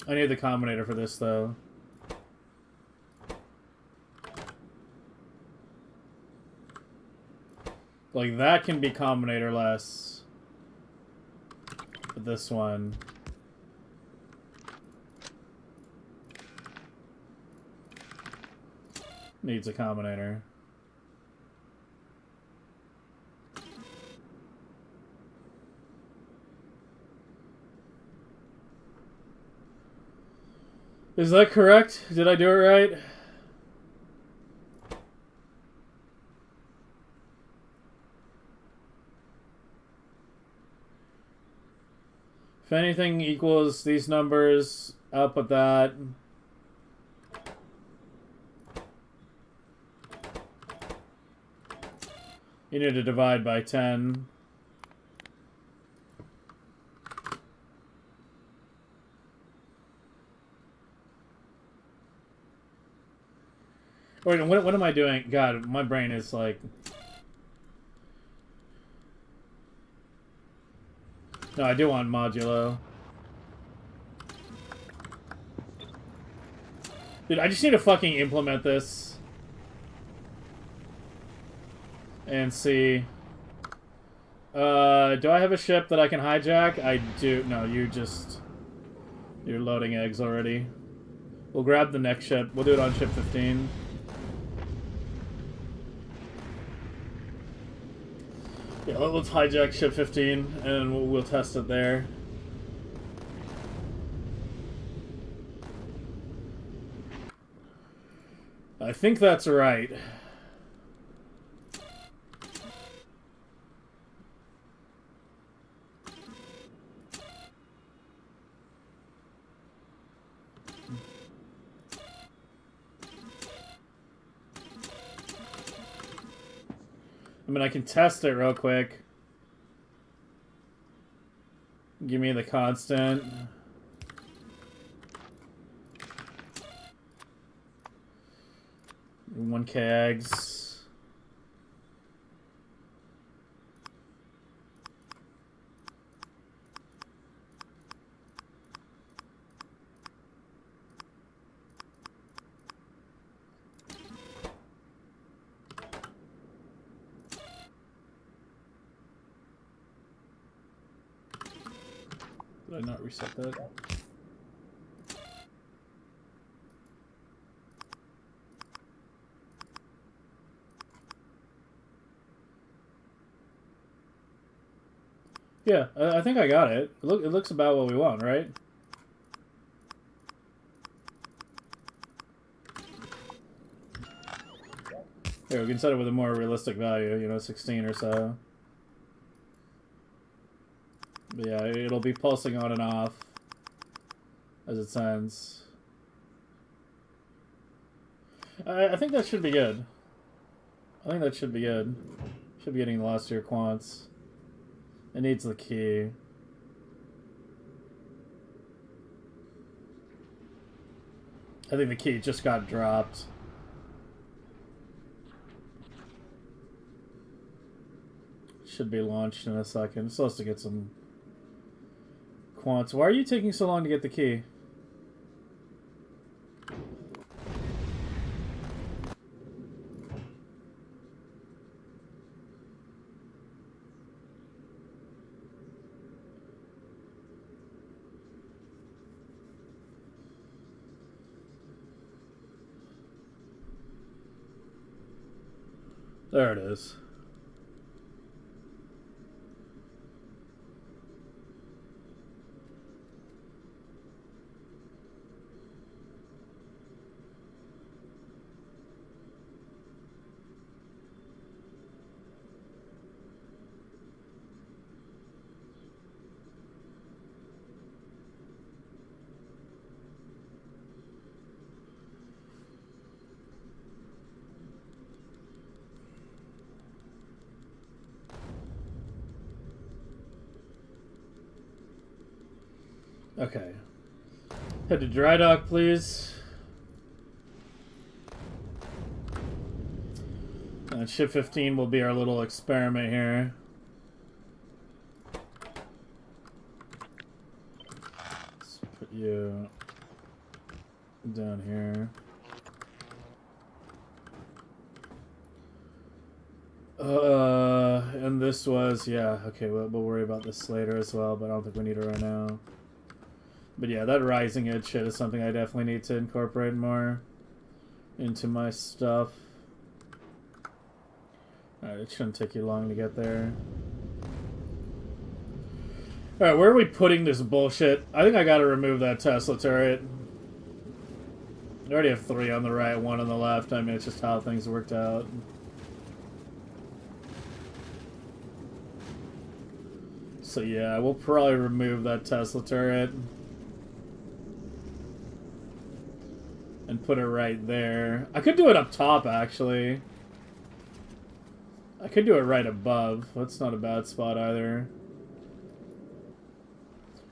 I need the combinator for this, though. Like, that can be combinator-less. But this one... needs a combinator. Is that correct? Did I do it right? If anything equals these numbers, output that. You need to divide by 10. Wait, what am I doing? God, my brain is like... No, I do want modulo. Dude, I just need to fucking implement this. And see. Do I have a ship that I can hijack? I do. No, you're loading eggs already. We'll grab the next ship. We'll do it on ship 15. Yeah, let's hijack ship 15 and we'll test it there. I think that's right. I mean, I can test it real quick. Give me the constant. One eggs. Did I not reset that? Yeah, I think I got it. It looks about what we want, right? Here, we can set it with a more realistic value, you know, 16 or so. But yeah, it'll be pulsing on and off as it sends. I think that should be good. I think that should be good. Should be getting the last year quants. It needs the key. I think the key just got dropped. Should be launched in a second. It's supposed to get some quants. Why are you taking so long to get the key? There it is. Okay. Head to dry dock, please. And ship 15 will be our little experiment here. Let's put you down here. And this was, yeah, okay, we'll worry about this later as well, but I don't think we need it right now. But yeah, that rising edge shit is something I definitely need to incorporate more into my stuff. Alright, it shouldn't take you long to get there. Alright, where are we putting this bullshit? I think I gotta remove that Tesla turret. I already have 3 on the right, 1 on the left. I mean, it's just how things worked out. So yeah, we'll probably remove that Tesla turret. And put it right there. I could do it up top, actually. I could do it right above. That's not a bad spot either.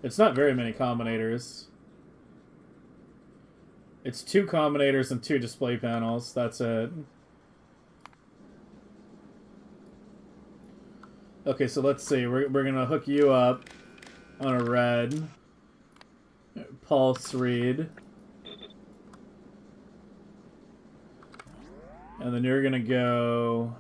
It's not very many combinators. It's 2 combinators and 2 display panels. That's it. Okay, so let's see. We're gonna hook you up on a red pulse read. And then you're gonna go...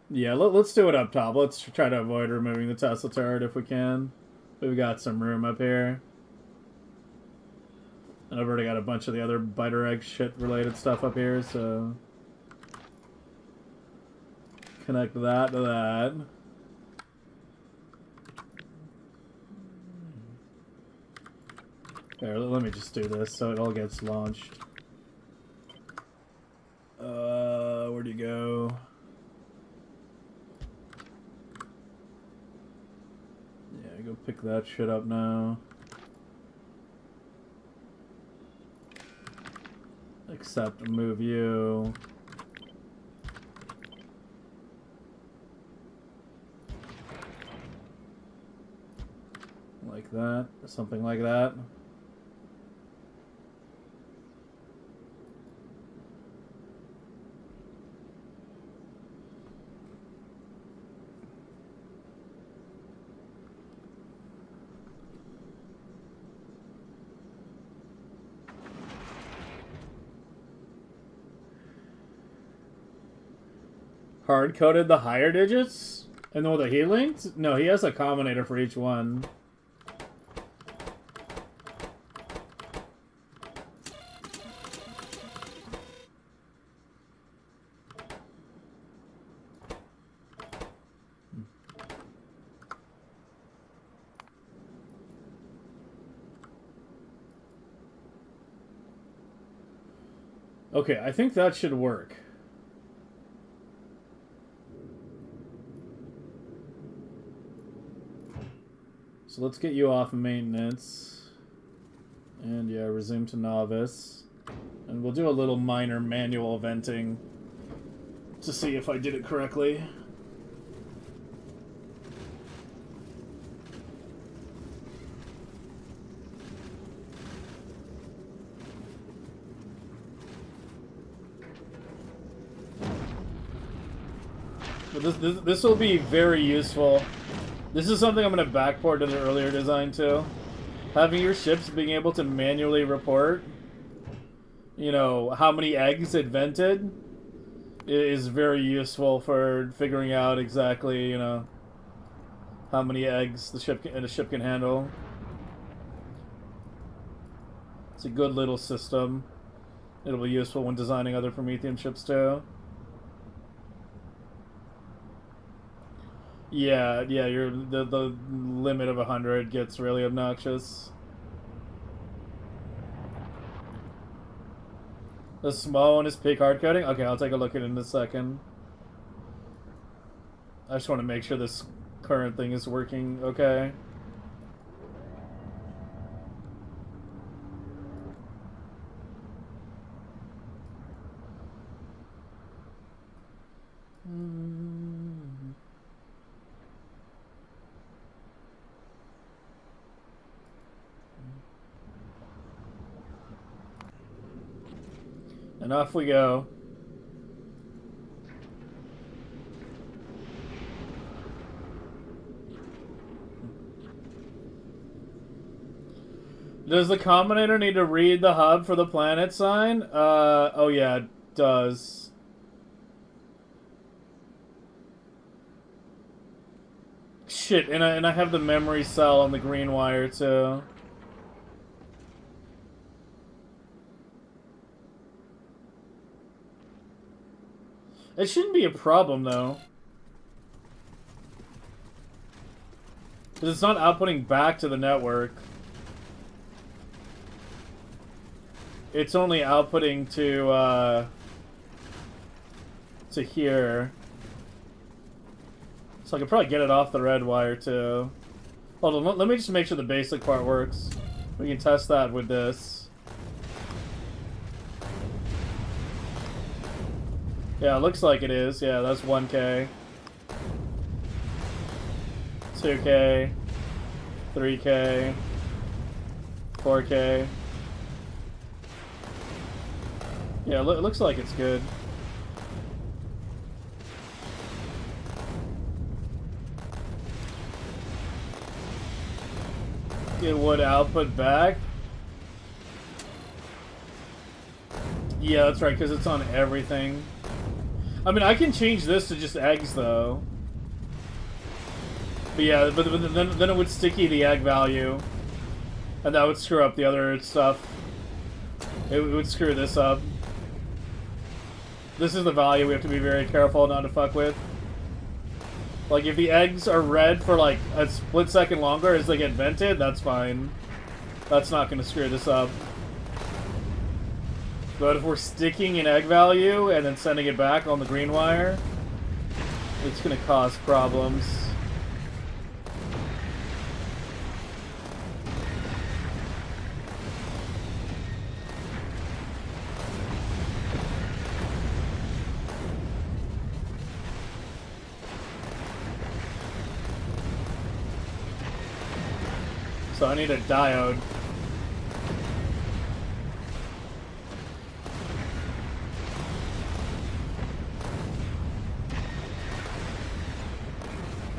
Yeah, let's do it up top. Let's try to avoid removing the Tesla turret if we can. We've got some room up here. And I've already got a bunch of the other biter egg shit related stuff up here, so... Connect that to that. There, let me just do this so it all gets launched. Where'd you go? Yeah, go pick that shit up now. Accept, move you. Like that, something like that. Hard-coded the higher digits? And all the heat links? No, he has a combinator for each one. Okay, I think that should work. So let's get you off maintenance. And yeah, resume to novice. And we'll do a little minor manual venting to see if I did it correctly. But this will be very useful. This is something I'm going to backport to the earlier design too. Having your ships being able to manually report, you know, how many eggs it vented is very useful for figuring out exactly, you know, how many eggs the ship can handle. It's a good little system. It'll be useful when designing other Prometheium ships too. Yeah, the limit of 100 gets really obnoxious. The small one is peak hard coding? Okay, I'll take a look at it in a second. I just want to make sure this current thing is working okay. And off we go. Does the combinator need to read the hub for the planet sign? Oh yeah, it does. Shit, and I have the memory cell on the green wire too. It shouldn't be a problem, though. Because it's not outputting back to the network. It's only outputting to here. So I could probably get it off the red wire too. Hold on, let me just make sure the basic part works. We can test that with this. Yeah, it looks like it is. Yeah, that's 1K. 2K. 3K. 4K. Yeah, it looks like it's good. It would output back. Yeah, that's right, because it's on everything. I mean, I can change this to just eggs, though. But yeah, but then it would sticky the egg value. And that would screw up the other stuff. It would screw this up. This is the value we have to be very careful not to fuck with. Like, if the eggs are red for, like, a split second longer as they get vented, that's fine. That's not going to screw this up. But if we're sticking an egg value and then sending it back on the green wire, it's going to cause problems. So I need a diode.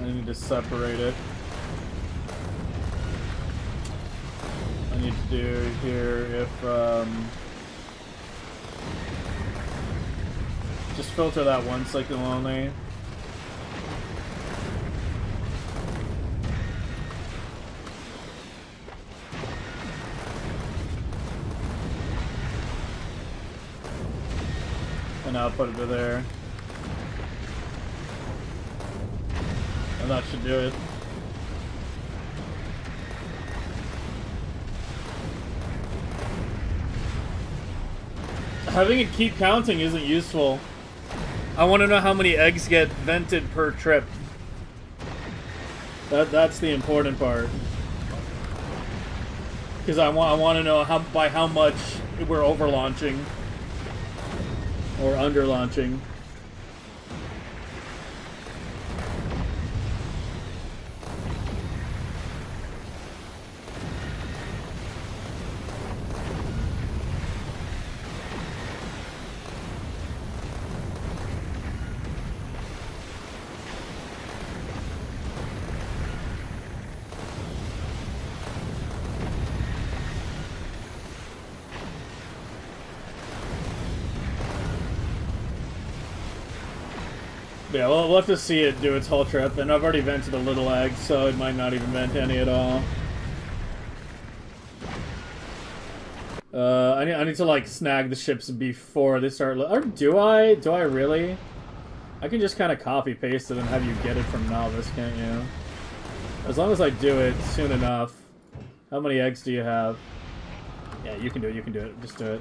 I need to separate it. I need to do here if just filter that one signal only. And I'll put it to there. And that should do it. Having it keep counting isn't useful. I want to know how many eggs get vented per trip. That's the important part. Because I want to know by how much we're over launching. Or under launching. Yeah, we'll have to see it do its whole trip, and I've already vented a little egg, so it might not even vent any at all. I need to, like, snag the ships before they start... Or do I? Do I really? I can just kind of copy-paste it and have you get it from Novice, can't you? As long as I do it soon enough. How many eggs do you have? Yeah, you can do it, you can do it. Just do it.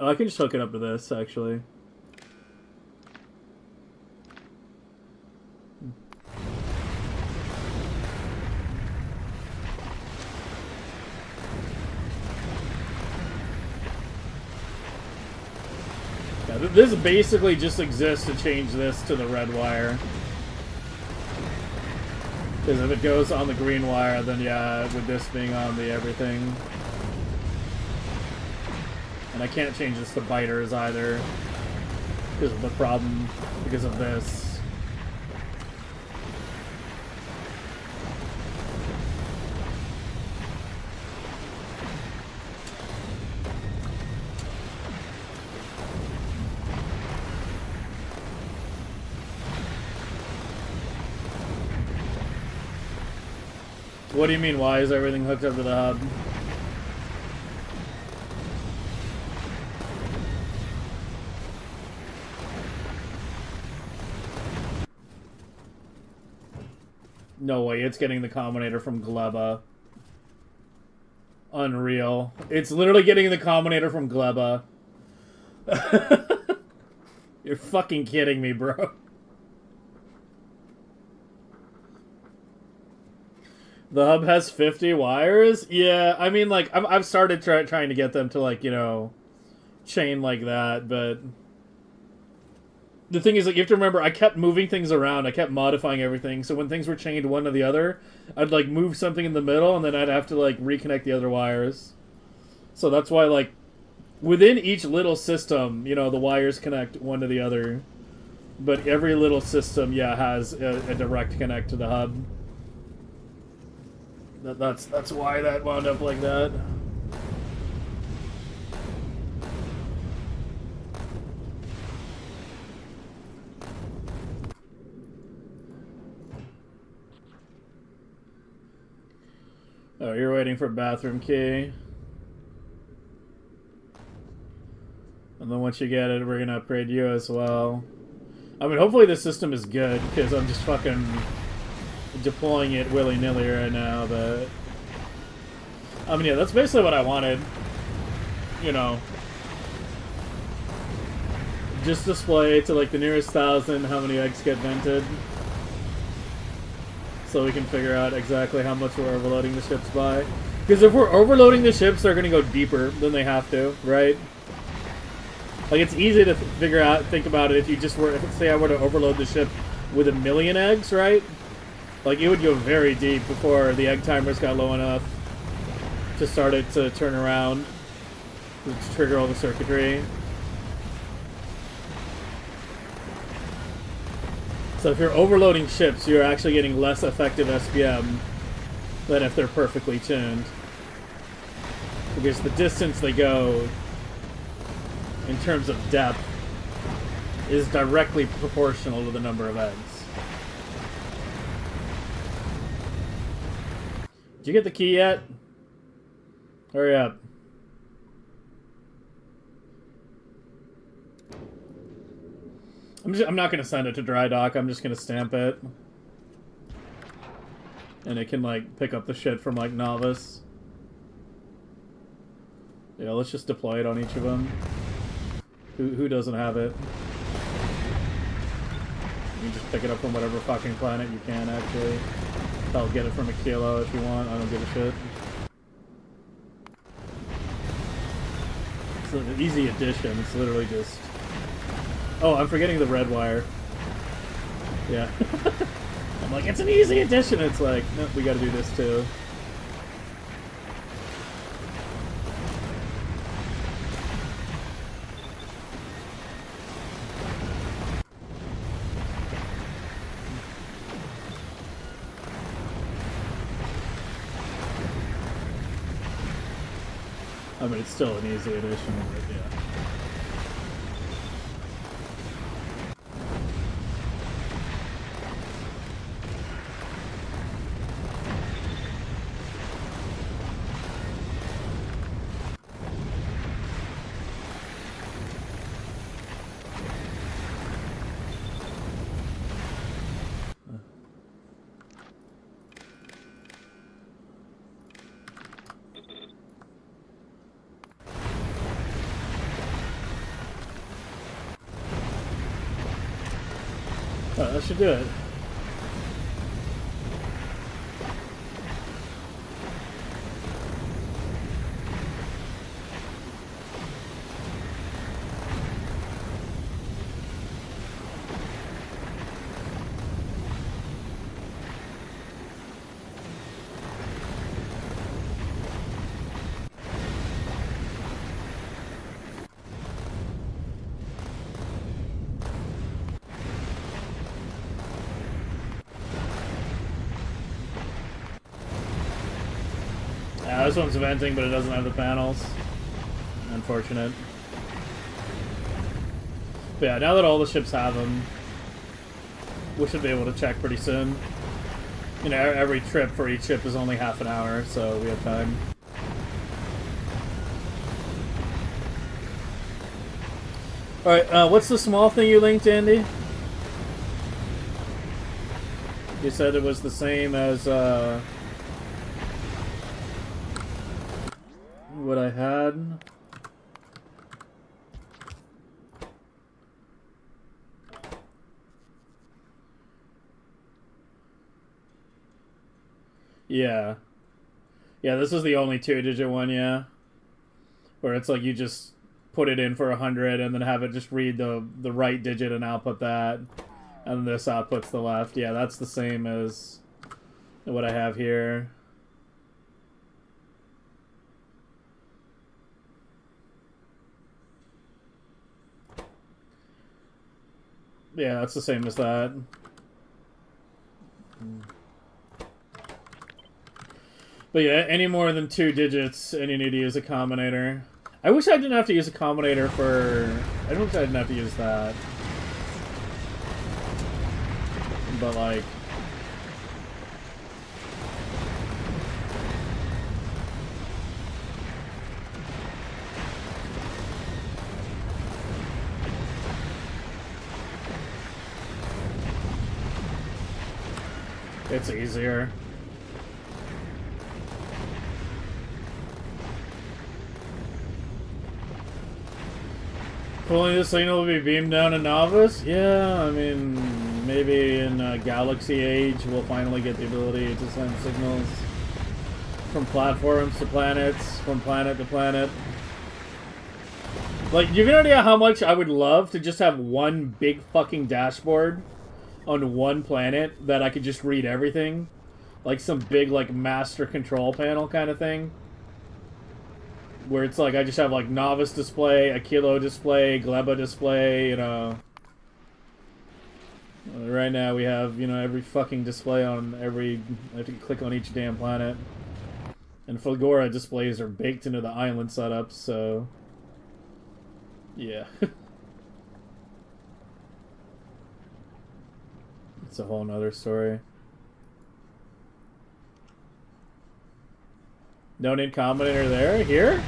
Oh, I can just hook it up to this, actually. Yeah, this basically just exists to change this to the red wire. Because if it goes on the green wire, then yeah, with this being on the everything... And I can't change this to biters either, because of the problem, because of this. What do you mean, why is everything hooked up to the hub? No way, it's getting the combinator from Gleba. Unreal. It's literally getting the combinator from Gleba. You're fucking kidding me, bro. The hub has 50 wires? Yeah, I mean, like, I've started trying to get them to, like, you know, chain like that, but... The thing is, like, you have to remember, I kept moving things around, I kept modifying everything, so when things were chained one to the other, I'd, like, move something in the middle, and then I'd have to, like, reconnect the other wires. So that's why, like, within each little system, you know, the wires connect one to the other. But every little system, yeah, has a direct connect to the hub. That's why that wound up like that. Oh, you're waiting for bathroom key. And then once you get it, we're gonna upgrade you as well. I mean, hopefully this system is good, because I'm just fucking deploying it willy-nilly right now, but... I mean, yeah, that's basically what I wanted. You know. Just display to, like, the nearest 1,000 how many eggs get vented. So we can figure out exactly how much we're overloading the ships by. Because if we're overloading the ships, they're going to go deeper than they have to, right? Like, it's easy to think about it if you just were, say I were to overload the ship with 1 million eggs, right? Like, it would go very deep before the egg timers got low enough to start it to turn around, to trigger all the circuitry. So if you're overloading ships, you're actually getting less effective SPM than if they're perfectly tuned. Because the distance they go in terms of depth is directly proportional to the number of eggs. Did you get the key yet? Hurry up. I'm not gonna send it to dry dock, I'm just gonna stamp it. And it can, like, pick up the shit from, like, novice. Yeah, let's just deploy it on each of them. Who doesn't have it? You can just pick it up from whatever fucking planet you can, actually. I'll get it from a kilo if you want, I don't give a shit. It's an easy addition, it's literally just... Oh, I'm forgetting the red wire. Yeah. I'm like, it's an easy addition. It's like, nope, we gotta do this too. I mean, it's still an easy addition, but yeah. Oh, that should do it. This one's venting, but it doesn't have the panels. Unfortunate. But yeah, now that all the ships have them, we should be able to check pretty soon. You know, every trip for each ship is only half an hour, so we have time. Alright, what's the small thing you linked, Andy? You said it was the same as what I had. Yeah. Yeah, this is the only 2-digit one, yeah. Where it's like you just put it in for 100 and then have it just read the right digit and output that. And this outputs the left. Yeah, that's the same as what I have here. Yeah, that's the same as that. But yeah, any more than 2 digits, and you need to use a combinator. I wish I didn't have to use a combinator for... I wish I didn't have to use that. But, like... it's easier. If only the signal will be beamed down to Novice? Yeah, I mean, maybe in Galaxy Age we'll finally get the ability to send signals from platforms to planets, from planet to planet. Like, you have an idea how much I would love to just have one big fucking dashboard on one planet that I could just read everything? Like some big, like, master control panel kind of thing? Where it's like I just have like Novice display, a Kilo display, Gleba display, you know. Right now we have, you know, every fucking display on every... I have to click on each damn planet. And Fulgora displays are baked into the island setups, so... yeah. It's a whole nother story. No need combinator there? Here?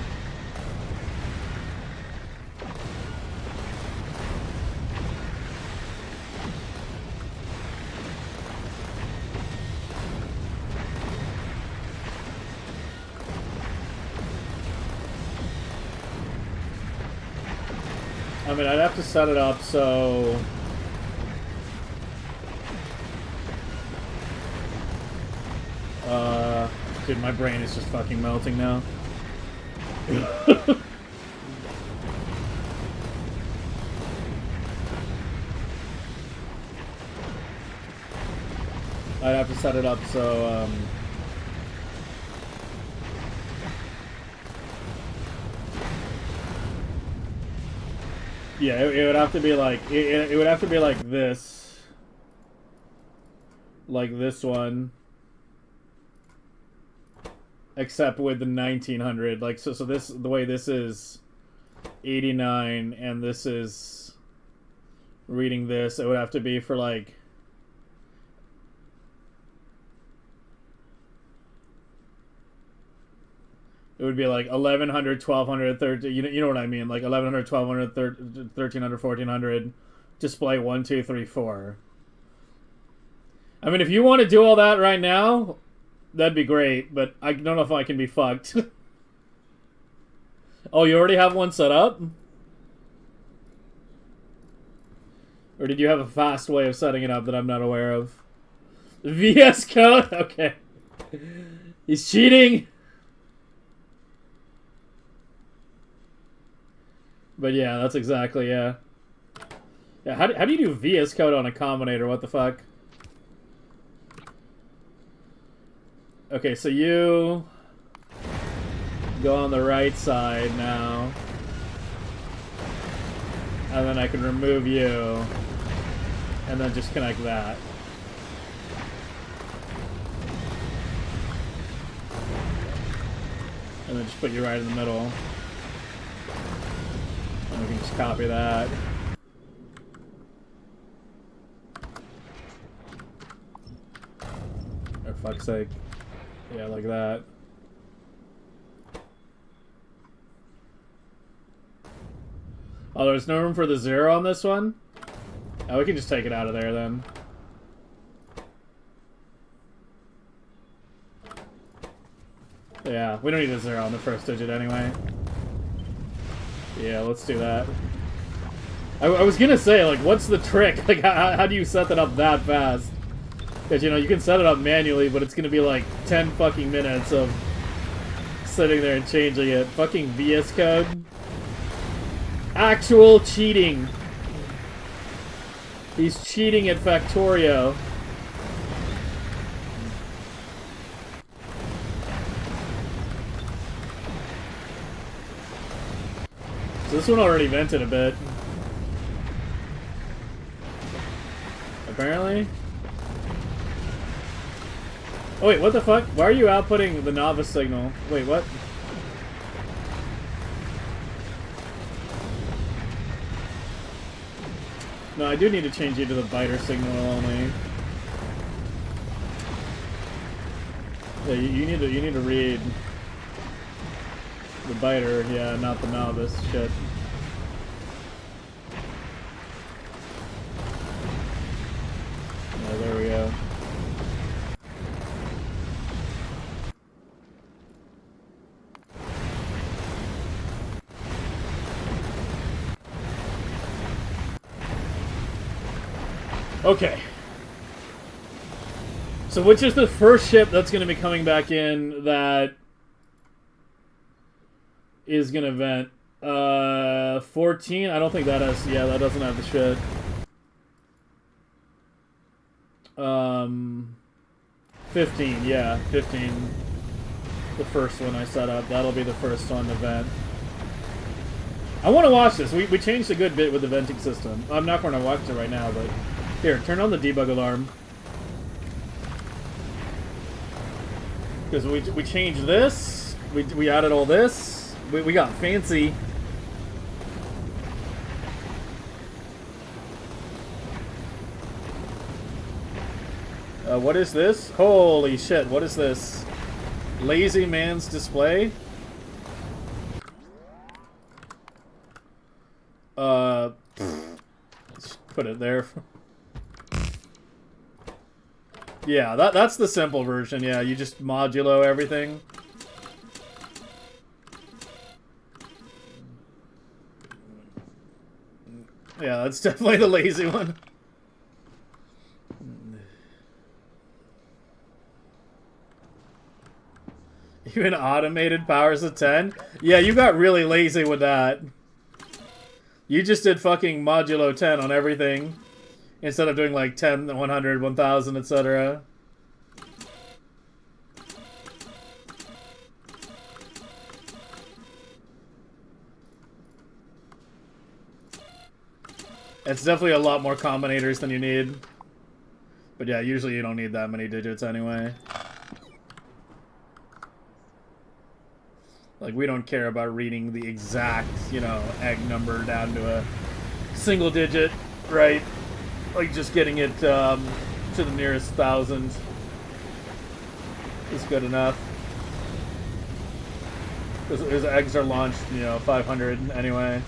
I mean, I'd have to set it up so... dude, my brain is just fucking melting now. I'd have to set it up so, yeah, it would have to be like... It would have to be like this. Like this one. Except with the 1900, like so this, the way this is 89 and this is reading this, it would have to be for like it would be like 1100, 1200, 13, you know what I mean, like 1100, 1200, 1300, 1400, display 1, 2, 3, 4. I mean, if you want to do all that right now, that'd be great, but I don't know if I can be fucked. Oh, you already have one set up? Or did you have a fast way of setting it up that I'm not aware of? VS Code? Okay. He's cheating! But yeah, that's exactly, yeah. Yeah, how do you do VS Code on a combinator? What the fuck? Okay, so you go on the right side now. And then I can remove you. And then just connect that. And then just put you right in the middle. And we can just copy that. For fuck's sake. Yeah, like that. Oh, there's no room for the 0 on this one? Oh, we can just take it out of there then. Yeah, we don't need a 0 on the first digit anyway. Yeah, let's do that. I was gonna say, like, what's the trick? Like, how do you set that up that fast? Because, you know, you can set it up manually, but it's gonna be like 10 fucking minutes of sitting there and changing it. Fucking VS Code. Actual cheating. He's cheating at Factorio. So this one already vented a bit. Apparently. Oh wait, what the fuck? Why are you outputting the novice signal? Wait, what? No, I do need to change you to the biter signal only. Yeah, you need to read the biter, yeah, not the novice shit. Yeah, there we go. Okay. So which is the first ship that's going to be coming back in that is going to vent? 14? I don't think that has... Yeah, that doesn't have the shit. 15, yeah. 15. The first one I set up. That'll be the first one to vent. I want to watch this. We changed a good bit with the venting system. I'm not going to watch it right now, but... Here, turn on the debug alarm. Because we changed this. We added all this. We got fancy. What is this? Holy shit, what is this? Lazy man's display? Let's put it there. Yeah, that's the simple version. Yeah, you just modulo everything. Yeah, that's definitely the lazy one. Even automated powers of 10? Yeah, you got really lazy with that. You just did fucking modulo 10 on everything. Instead of doing like 10, 100, 1000, etc. It's definitely a lot more combinators than you need. But yeah, usually you don't need that many digits anyway. Like, we don't care about reading the exact, you know, egg number down to a single digit, right? Like, just getting it to the nearest 1,000 is good enough. Because eggs are launched, you know, 500 anyway.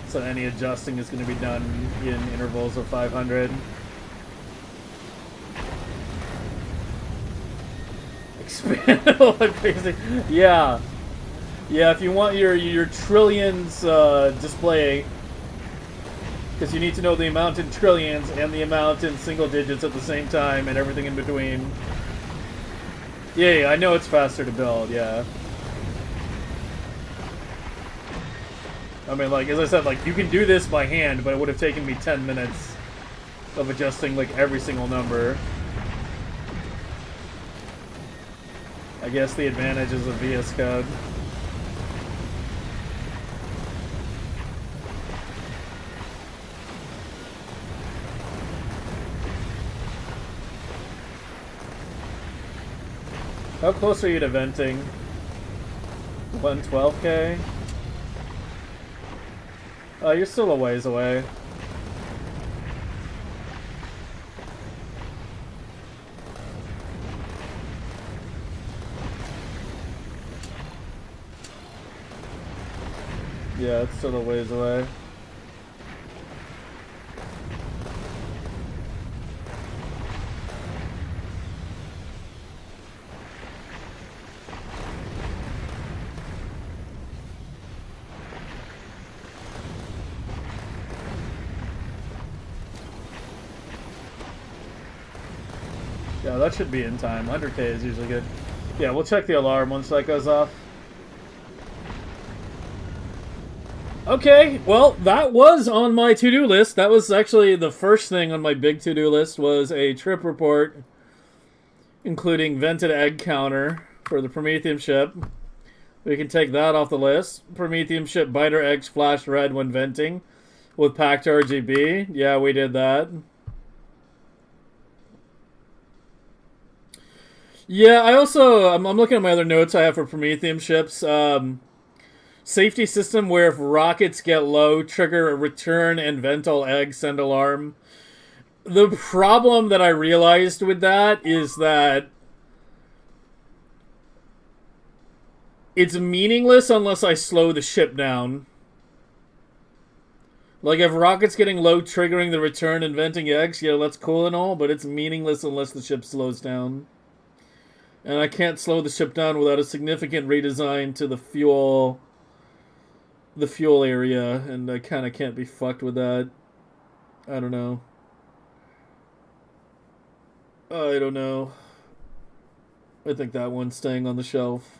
So any adjusting is going to be done in intervals of 500. Expandable and basic. Yeah. Yeah, if you want your trillions display, because you need to know the amount in trillions and the amount in single digits at the same time and everything in between. Yeah, I know it's faster to build, yeah. I mean, like, as I said, like, you can do this by hand, but it would have taken me 10 minutes of adjusting, like, every single number. I guess the advantages of VS Code. How close are you to venting? 112K? You're still a ways away. Yeah, it's still a ways away. Yeah, that should be in time. 100K is usually good. Yeah, we'll check the alarm once that goes off. Okay, well, that was on my to-do list. That was actually the first thing on my big to-do list was a trip report, including vented egg counter for the Prometheium ship. We can take that off the list. Prometheium ship biter eggs flash red when venting with packed RGB. Yeah, we did that. Yeah, I also, I'm looking at my other notes I have for Prometheium ships. Safety system where if rockets get low, trigger a return and vent all eggs, send alarm. The problem that I realized with that is that it's meaningless unless I slow the ship down. Like, if rockets getting low, triggering the return and venting eggs, yeah, that's cool and all, but it's meaningless unless the ship slows down. And I can't slow the ship down without a significant redesign to the fuel area, and I kind of can't be fucked with that. I don't know. I don't know. I think that one's staying on the shelf.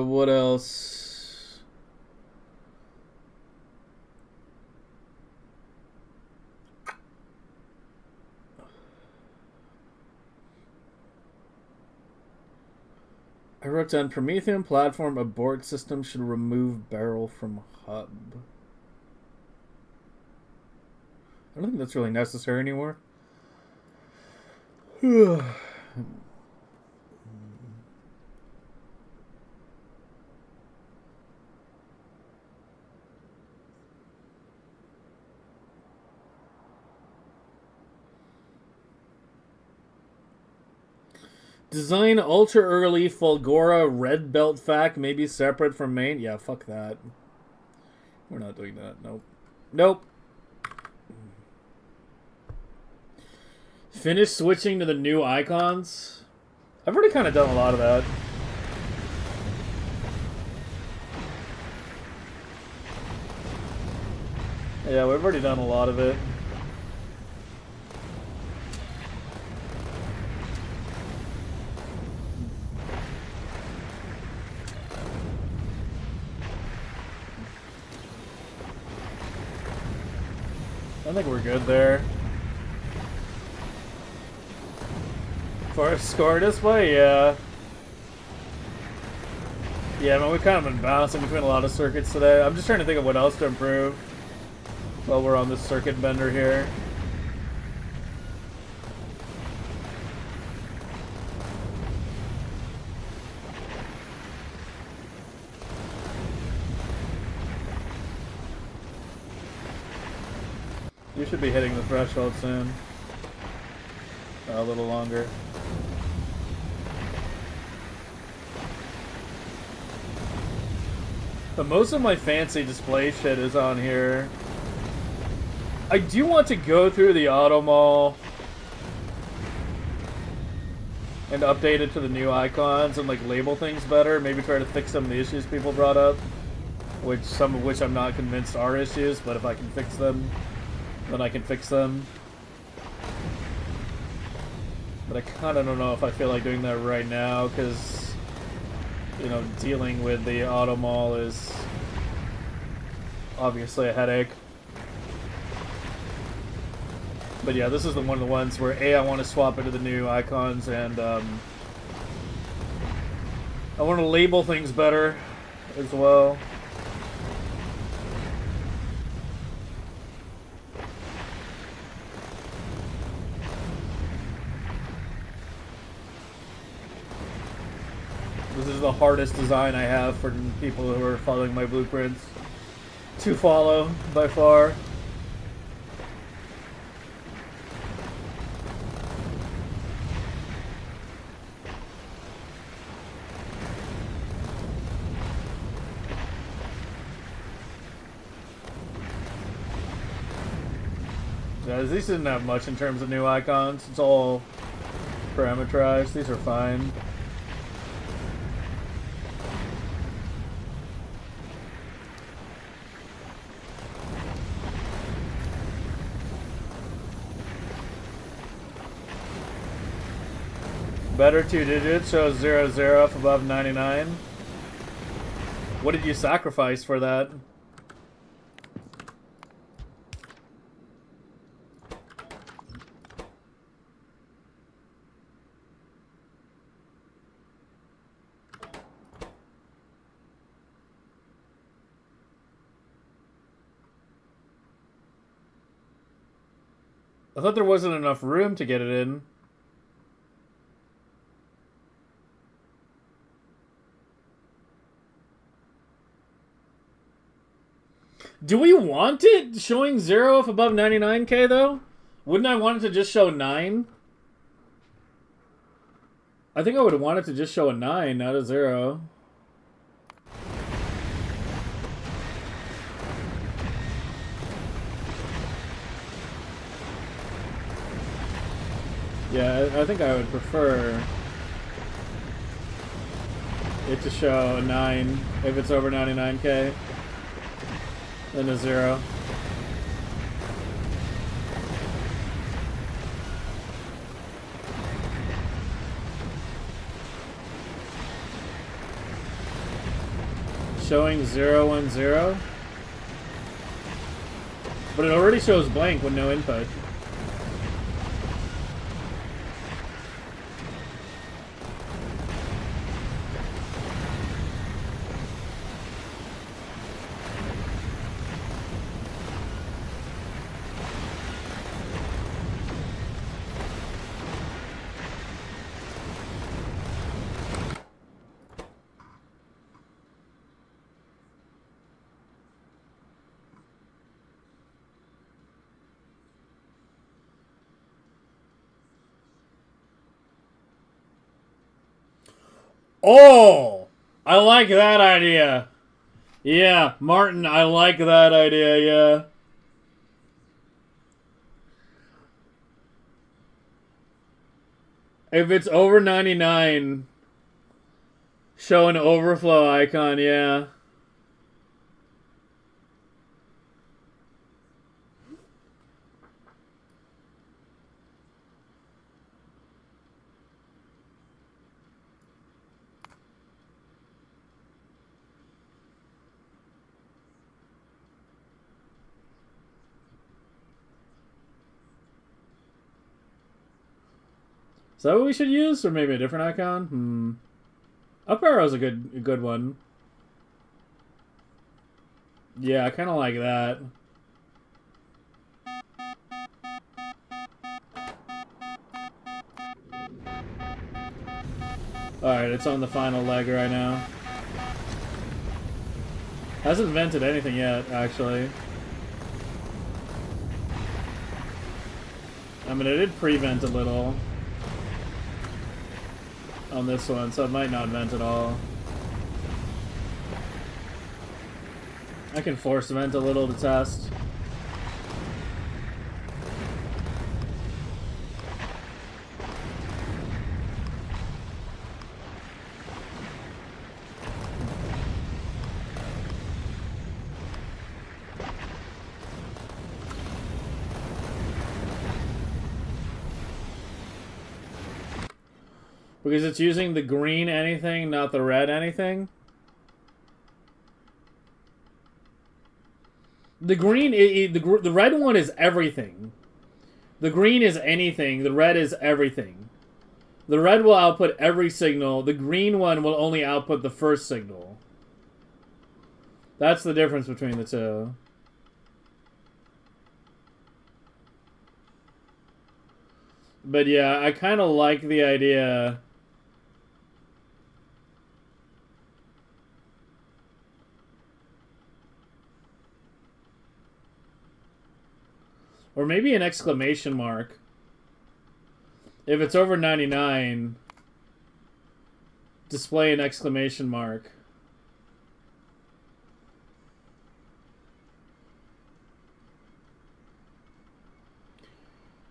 What else? I wrote down Prometheium platform abort system should remove barrel from hub. I don't think that's really necessary anymore. Design ultra early Fulgora red belt fac, maybe separate from main. Yeah, fuck that. We're not doing that. Nope. Nope. Finish switching to the new icons. I've already kind of done a lot of that. Yeah, we've already done a lot of it. I think we're good there. For a score display, yeah. Yeah, man, we've kind of been bouncing between a lot of circuits today. I'm just trying to think of what else to improve while we're on this circuit bender here. You should be hitting the threshold soon. A little longer. But most of my fancy display shit is on here. I do want to go through the Auto Mall and update it to the new icons and like label things better. Maybe try to fix some of the issues people brought up, some of which I'm not convinced are issues, but if I can fix them, then I can fix them. But I kind of don't know if I feel like doing that right now, because, you know, dealing with the Auto Mall is obviously a headache. But yeah, this is one of the ones where I want to swap into the new icons, and I want to label things better as well. This is the hardest design I have for people who are following my blueprints to follow, by far. Yeah, these didn't have much in terms of new icons. It's all parameterized. These are fine. Better 2 digits shows 00 if above 99. What did you sacrifice for that? I thought there wasn't enough room to get it in. Do we want it showing 0 if above 99k though? Wouldn't I want it to just show 9? I think I would want it to just show a 9, not a 0. Yeah, I think I would prefer it to show a 9 if it's over 99k than a 0. Showing 010, but it already shows blank with no input. Oh, I like that idea. Yeah, Martin, I like that idea, yeah. If it's over 99, show an overflow icon, yeah. Is that what we should use? Or maybe a different icon? Up arrow's a good one. Yeah, I kind of like that. Alright, it's on the final leg right now. Hasn't vented anything yet, actually. I mean, it did pre-vent a little on this one, so it might not vent at all. I can force vent a little to test. Because it's using the green anything, not the red anything. The green, the red one is everything. The green is anything. The red is everything. The red will output every signal. The green one will only output the first signal. That's the difference between the two. But yeah, I kind of like the idea. Or maybe an exclamation mark. If it's over 99, display an exclamation mark.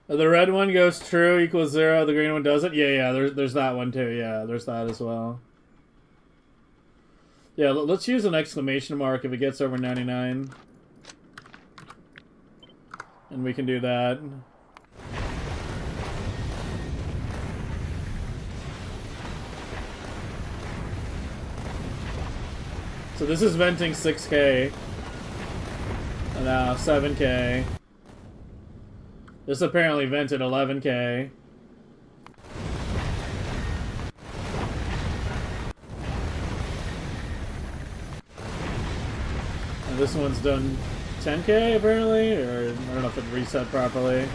The red one goes true equals 0. The green one doesn't. Yeah. There's that one too. Yeah, there's that as well. Yeah, let's use an exclamation mark if it gets over 99. And we can do that. So this is venting 6K. And now 7K. This apparently vented 11K. And this one's done 10K apparently, or I don't know if it reset properly.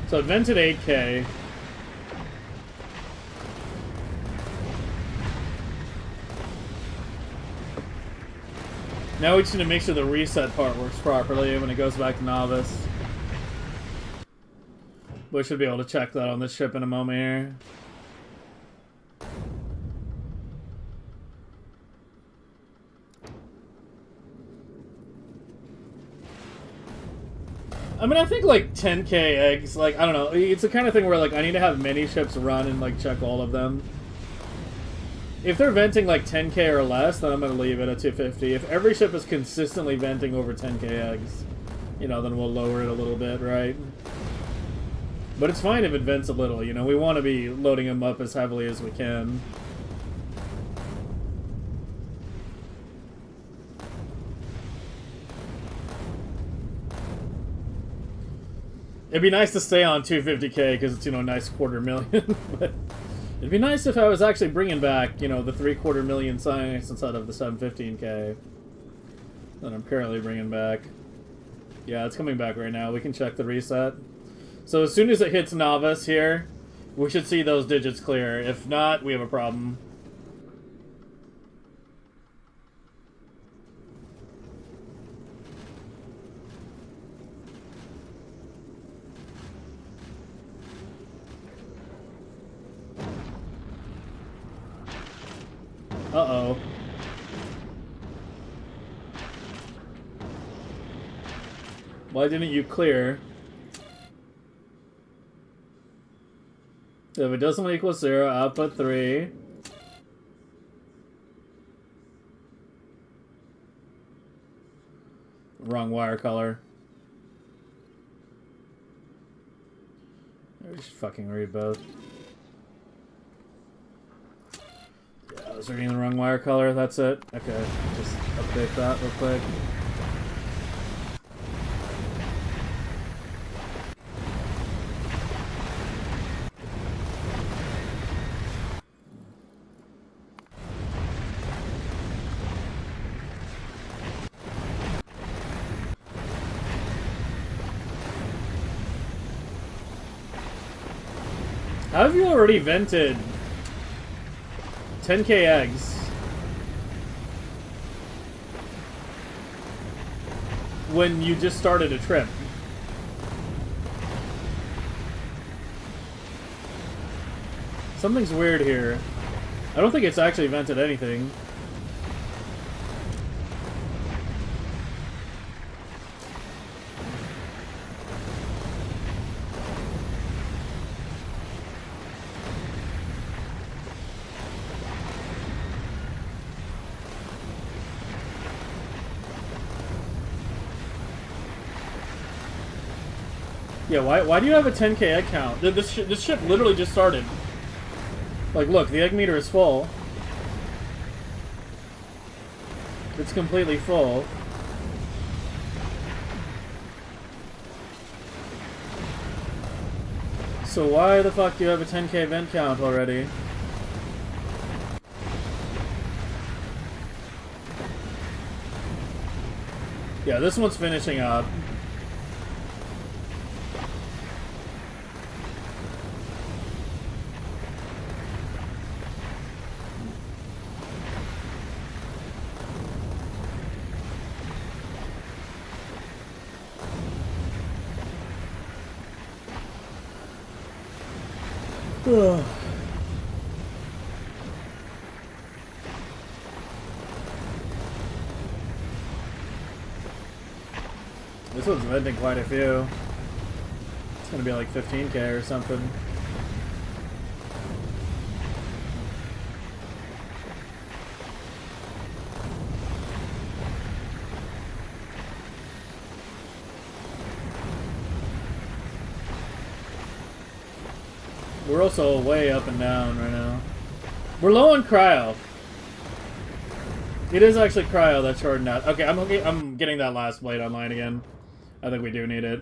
So it vented 8K. Now we just need to make sure the reset part works properly when it goes back to novice. We should be able to check that on this ship in a moment here. I mean, I think like 10K eggs, like, I don't know, it's the kind of thing where like I need to have many ships run and like check all of them. If they're venting like 10K or less, then I'm going to leave it at 250. If every ship is consistently venting over 10K eggs, you know, then we'll lower it a little bit, right? But it's fine if it vents a little, you know, we want to be loading them up as heavily as we can. It'd be nice to stay on 250K because it's, you know, a nice $250,000, but it'd be nice if I was actually bringing back, you know, the $750,000 science instead of the 715K that I'm currently bringing back. Yeah, it's coming back right now. We can check the reset. So as soon as it hits novice here, we should see those digits clear. If not, we have a problem. Uh-oh. Why didn't you clear? If it doesn't equal 0, output 3. Wrong wire color. I just fucking read both. Yeah, I was reading the wrong wire color, that's it. Okay, just update that real quick. How have you already vented 10K eggs when you just started a trip? Something's weird here. I don't think it's actually vented anything. Yeah, why do you have a 10K egg count? This ship literally just started. Like, look, the egg meter is full. It's completely full. So why the fuck do you have a 10K vent count already? Yeah, this one's finishing up. Ugh. This one's venting quite a few. It's gonna be like 15K or something. We're also way up and down right now. We're low on cryo. It is actually cryo that's shorting out. Okay, I'm getting that last blade online again. I think we do need it.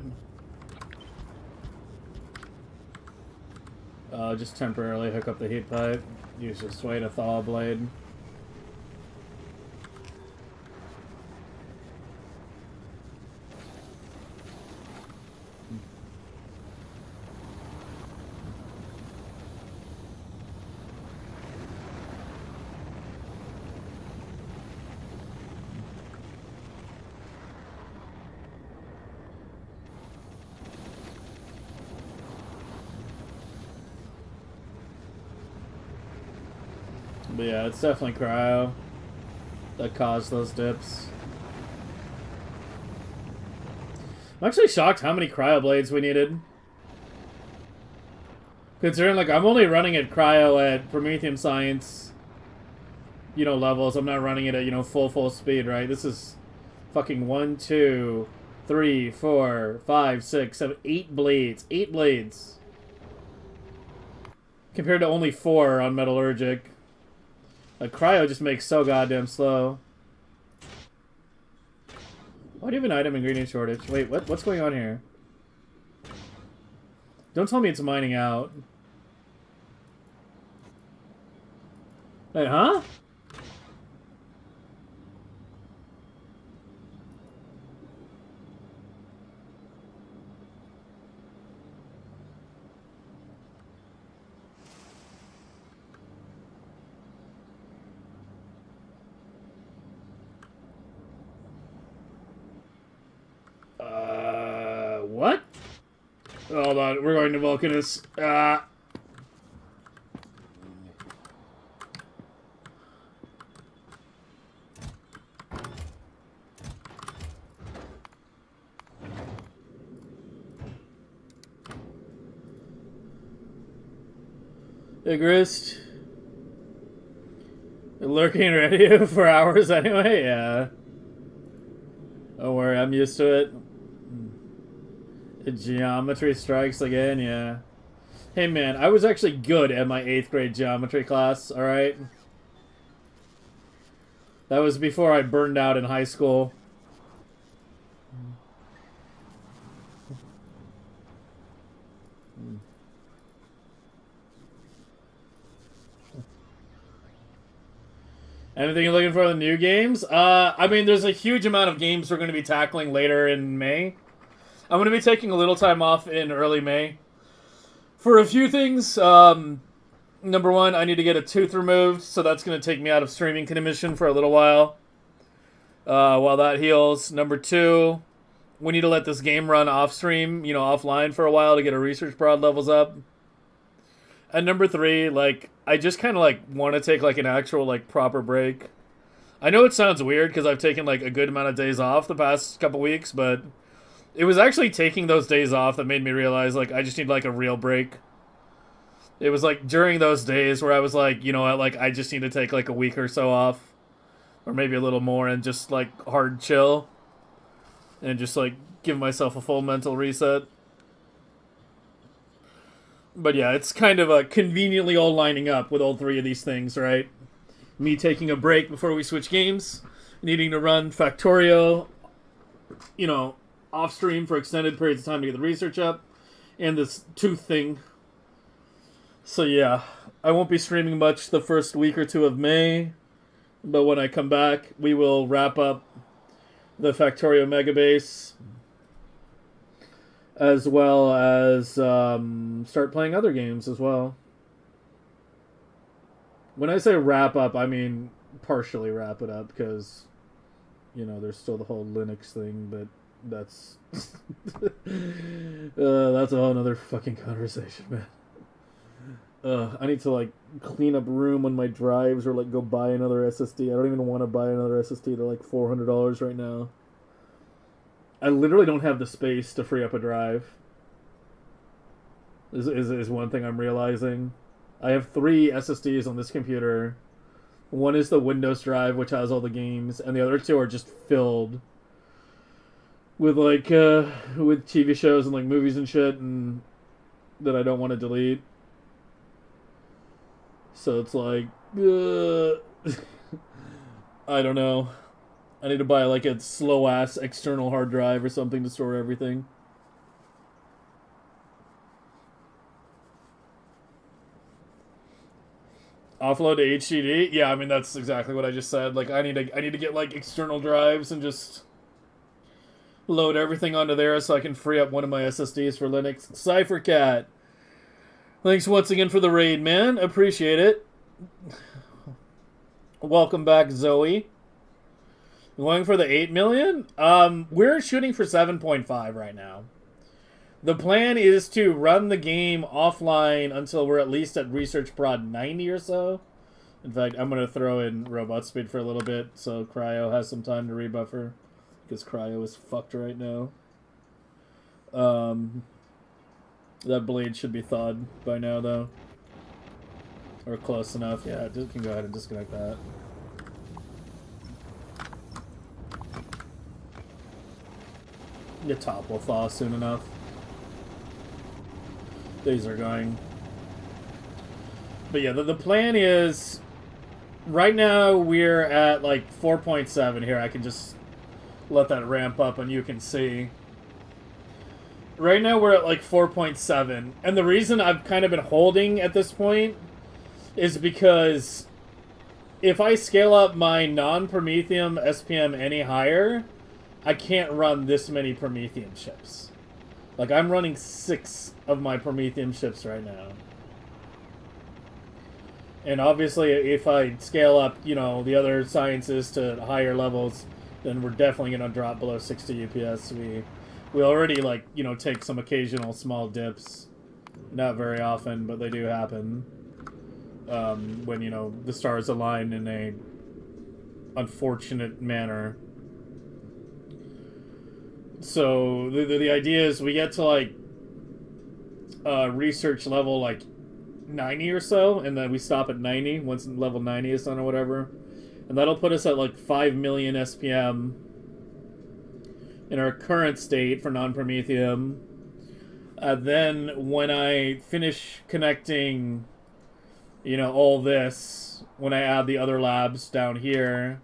Just temporarily hook up the heat pipe. Use this way to thaw a blade. But yeah, it's definitely cryo that caused those dips. I'm actually shocked how many cryo blades we needed. Considering, like, I'm only running at cryo at Prometheium Science, you know, levels. I'm not running it at, you know, full speed, right? This is fucking 1, 2, 3, 4, 5, 6, 7, 8 blades. 8 blades. Compared to only 4 on Metallurgic. Like, cryo just makes so goddamn slow. Why do you have an item ingredient shortage? Wait, what's going on here? Don't tell me it's mining out. Wait, huh? What? Hold on, we're going to Vulcanus. Igrist. Lurking ready for hours anyway? Yeah. Don't worry, I'm used to it. Geometry strikes again, yeah. Hey man, I was actually good at my 8th grade geometry class, alright? That was before I burned out in high school. Anything you're looking for in the new games? I mean, there's a huge amount of games we're going to be tackling later in May. I'm going to be taking a little time off in early May for a few things. Number one, I need to get a tooth removed, so that's going to take me out of streaming commission for a little while that heals. Number two, we need to let this game run off stream, you know, offline for a while to get our research prod levels up. And number three, like, I just kind of, like, want to take, like, an actual, like, proper break. I know it sounds weird because I've taken, like, a good amount of days off the past couple weeks, but it was actually taking those days off that made me realize, like, I just need, like, a real break. It was, like, during those days where I was like, you know what, like, I just need to take, like, a week or so off. Or maybe a little more and just, like, hard chill. And just, like, give myself a full mental reset. But yeah, it's kind of conveniently all lining up with all three of these things, right? Me taking a break before we switch games. Needing to run Factorio, you know, off-stream for extended periods of time to get the research up. And this tooth thing. So yeah, I won't be streaming much the first week or two of May. But when I come back, we will wrap up the Factorio Megabase. As well as start playing other games as well. When I say wrap up, I mean partially wrap it up, because, you know, there's still the whole Linux thing, but that's that's a whole other fucking conversation, man. I need to, like, clean up room on my drives or, like, go buy another SSD. I don't even want to buy another SSD. They're like $400 right now. I literally don't have the space to free up a drive. Is one thing I'm realizing. I have 3 SSDs on this computer. One is the Windows drive, which has all the games, and the other 2 are just filled with, like, with TV shows and, like, movies and shit, and that I don't want to delete. So it's like, I don't know. I need to buy like a slow ass external hard drive or something to store everything. Offload to HDD? Yeah, I mean that's exactly what I just said. Like I need to get like external drives and just load everything onto there so I can free up one of my SSDs for Linux. CypherCat, thanks once again for the raid, man. Appreciate it. Welcome back, Zoe. Going for the 8 million? We're shooting for 7.5 right now. The plan is to run the game offline until we're at least at Research Prod 90 or so. In fact, I'm going to throw in robot speed for a little bit so Cryo has some time to rebuffer. Because Cryo is fucked right now. That blade should be thawed by now, though. Or close enough. Yeah, it can go ahead and disconnect that. The top will thaw soon enough. These are going. But yeah, the plan is... Right now, we're at like 4.7 here. I can just let that ramp up and you can see. Right now, we're at like 4.7. And the reason I've kind of been holding at this point is because if I scale up my non-Prometheium SPM any higher, I can't run this many Prometheium chips. Like, I'm running 6 of my Prometheium chips right now. And obviously, if I scale up, you know, the other sciences to higher levels, then we're definitely going to drop below 60 UPS. We already, like, you know, take some occasional small dips. Not very often, but they do happen. When, you know, the stars align in a unfortunate manner. So, the idea is we get to, like, research level, like, 90 or so, and then we stop at 90 once level 90 is done or whatever. And that'll put us at, like, 5 million SPM in our current state for non-Prometheium. Then, when I finish connecting, you know, all this, when I add the other labs down here,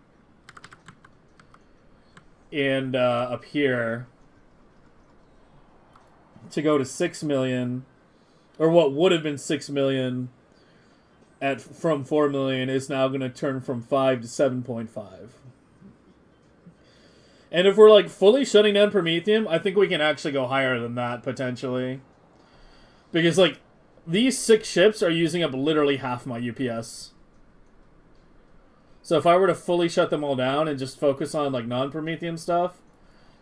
and up here, to go to 6 million, or what would have been 6 million from 4 million is now going to turn from 5 to 7.5. And if we're like fully shutting down Prometheium, I think we can actually go higher than that potentially. Because like these 6 ships are using up literally half my UPS. So if I were to fully shut them all down and just focus on like non-Prometheium stuff,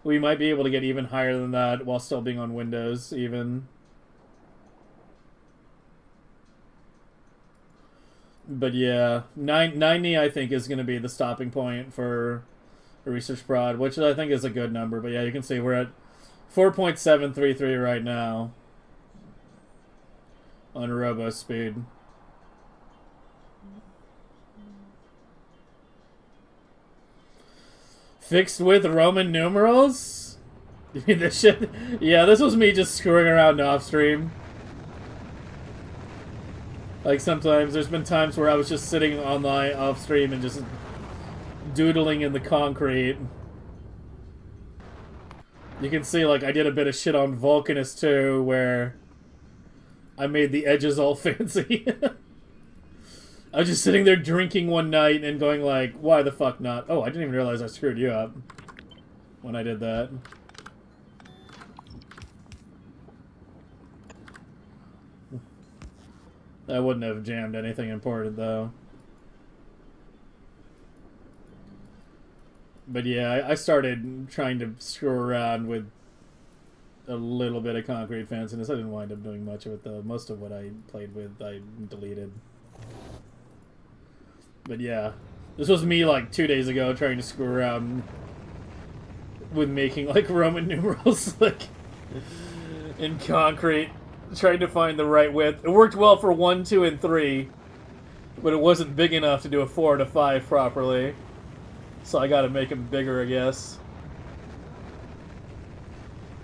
we might be able to get even higher than that while still being on Windows even. But yeah, 90 I think is going to be the stopping point for a research prod, which I think is a good number. But yeah, you can see we're at 4.733 right now on robo speed. Fixed with Roman numerals? You mean this shit? Yeah, this was me just screwing around off stream. Like, sometimes, there's been times where I was just sitting online off stream and just doodling in the concrete. You can see, like, I did a bit of shit on Vulcanus too, where I made the edges all fancy. I was just sitting there drinking one night and going like, why the fuck not? Oh, I didn't even realize I screwed you up when I did that. I wouldn't have jammed anything important, though. But yeah, I started trying to screw around with a little bit of concrete fanciness. I didn't wind up doing much of it, though. Most of what I played with, I deleted. But yeah, this was me, like, 2 days ago trying to screw around with making, like, Roman numerals, like, in concrete. Trying to find the right width. It worked well for 1, 2, and 3, but it wasn't big enough to do a 4 to 5 properly. So I gotta make them bigger, I guess.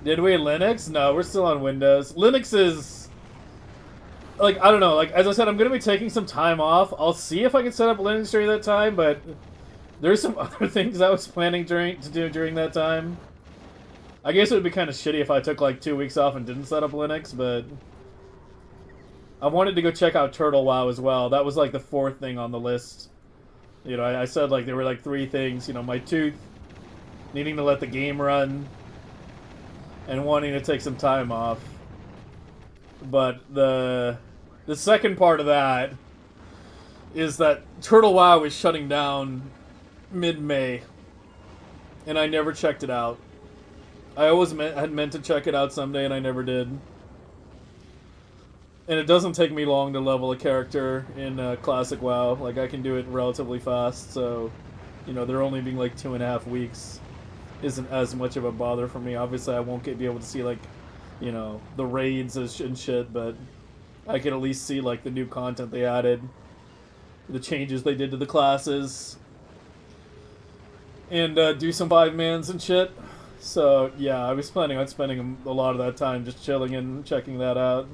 Did we Linux? No, we're still on Windows. Linux is like, I don't know. Like, as I said, I'm going to be taking some time off. I'll see if I can set up Linux during that time, but there's some other things I was planning to do during that time. I guess it would be kind of shitty if I took, like, 2 weeks off and didn't set up Linux, but I wanted to go check out Turtle WoW as well. That was, like, the 4th thing on the list. You know, I said, like, there were, like, 3 things. You know, my tooth, needing to let the game run, and wanting to take some time off. But the second part of that is that Turtle WoW is shutting down mid-May, and I never checked it out. I always had meant to check it out someday, and I never did. And it doesn't take me long to level a character in Classic WoW. Like, I can do it relatively fast, so, you know, there only being like 2.5 weeks isn't as much of a bother for me. Obviously, I won't be able to see, like, you know, the raids and shit, but I can at least see, like, the new content they added, the changes they did to the classes, and do some 5-mans and shit. So, yeah, I was planning on spending a lot of that time just chilling and checking that out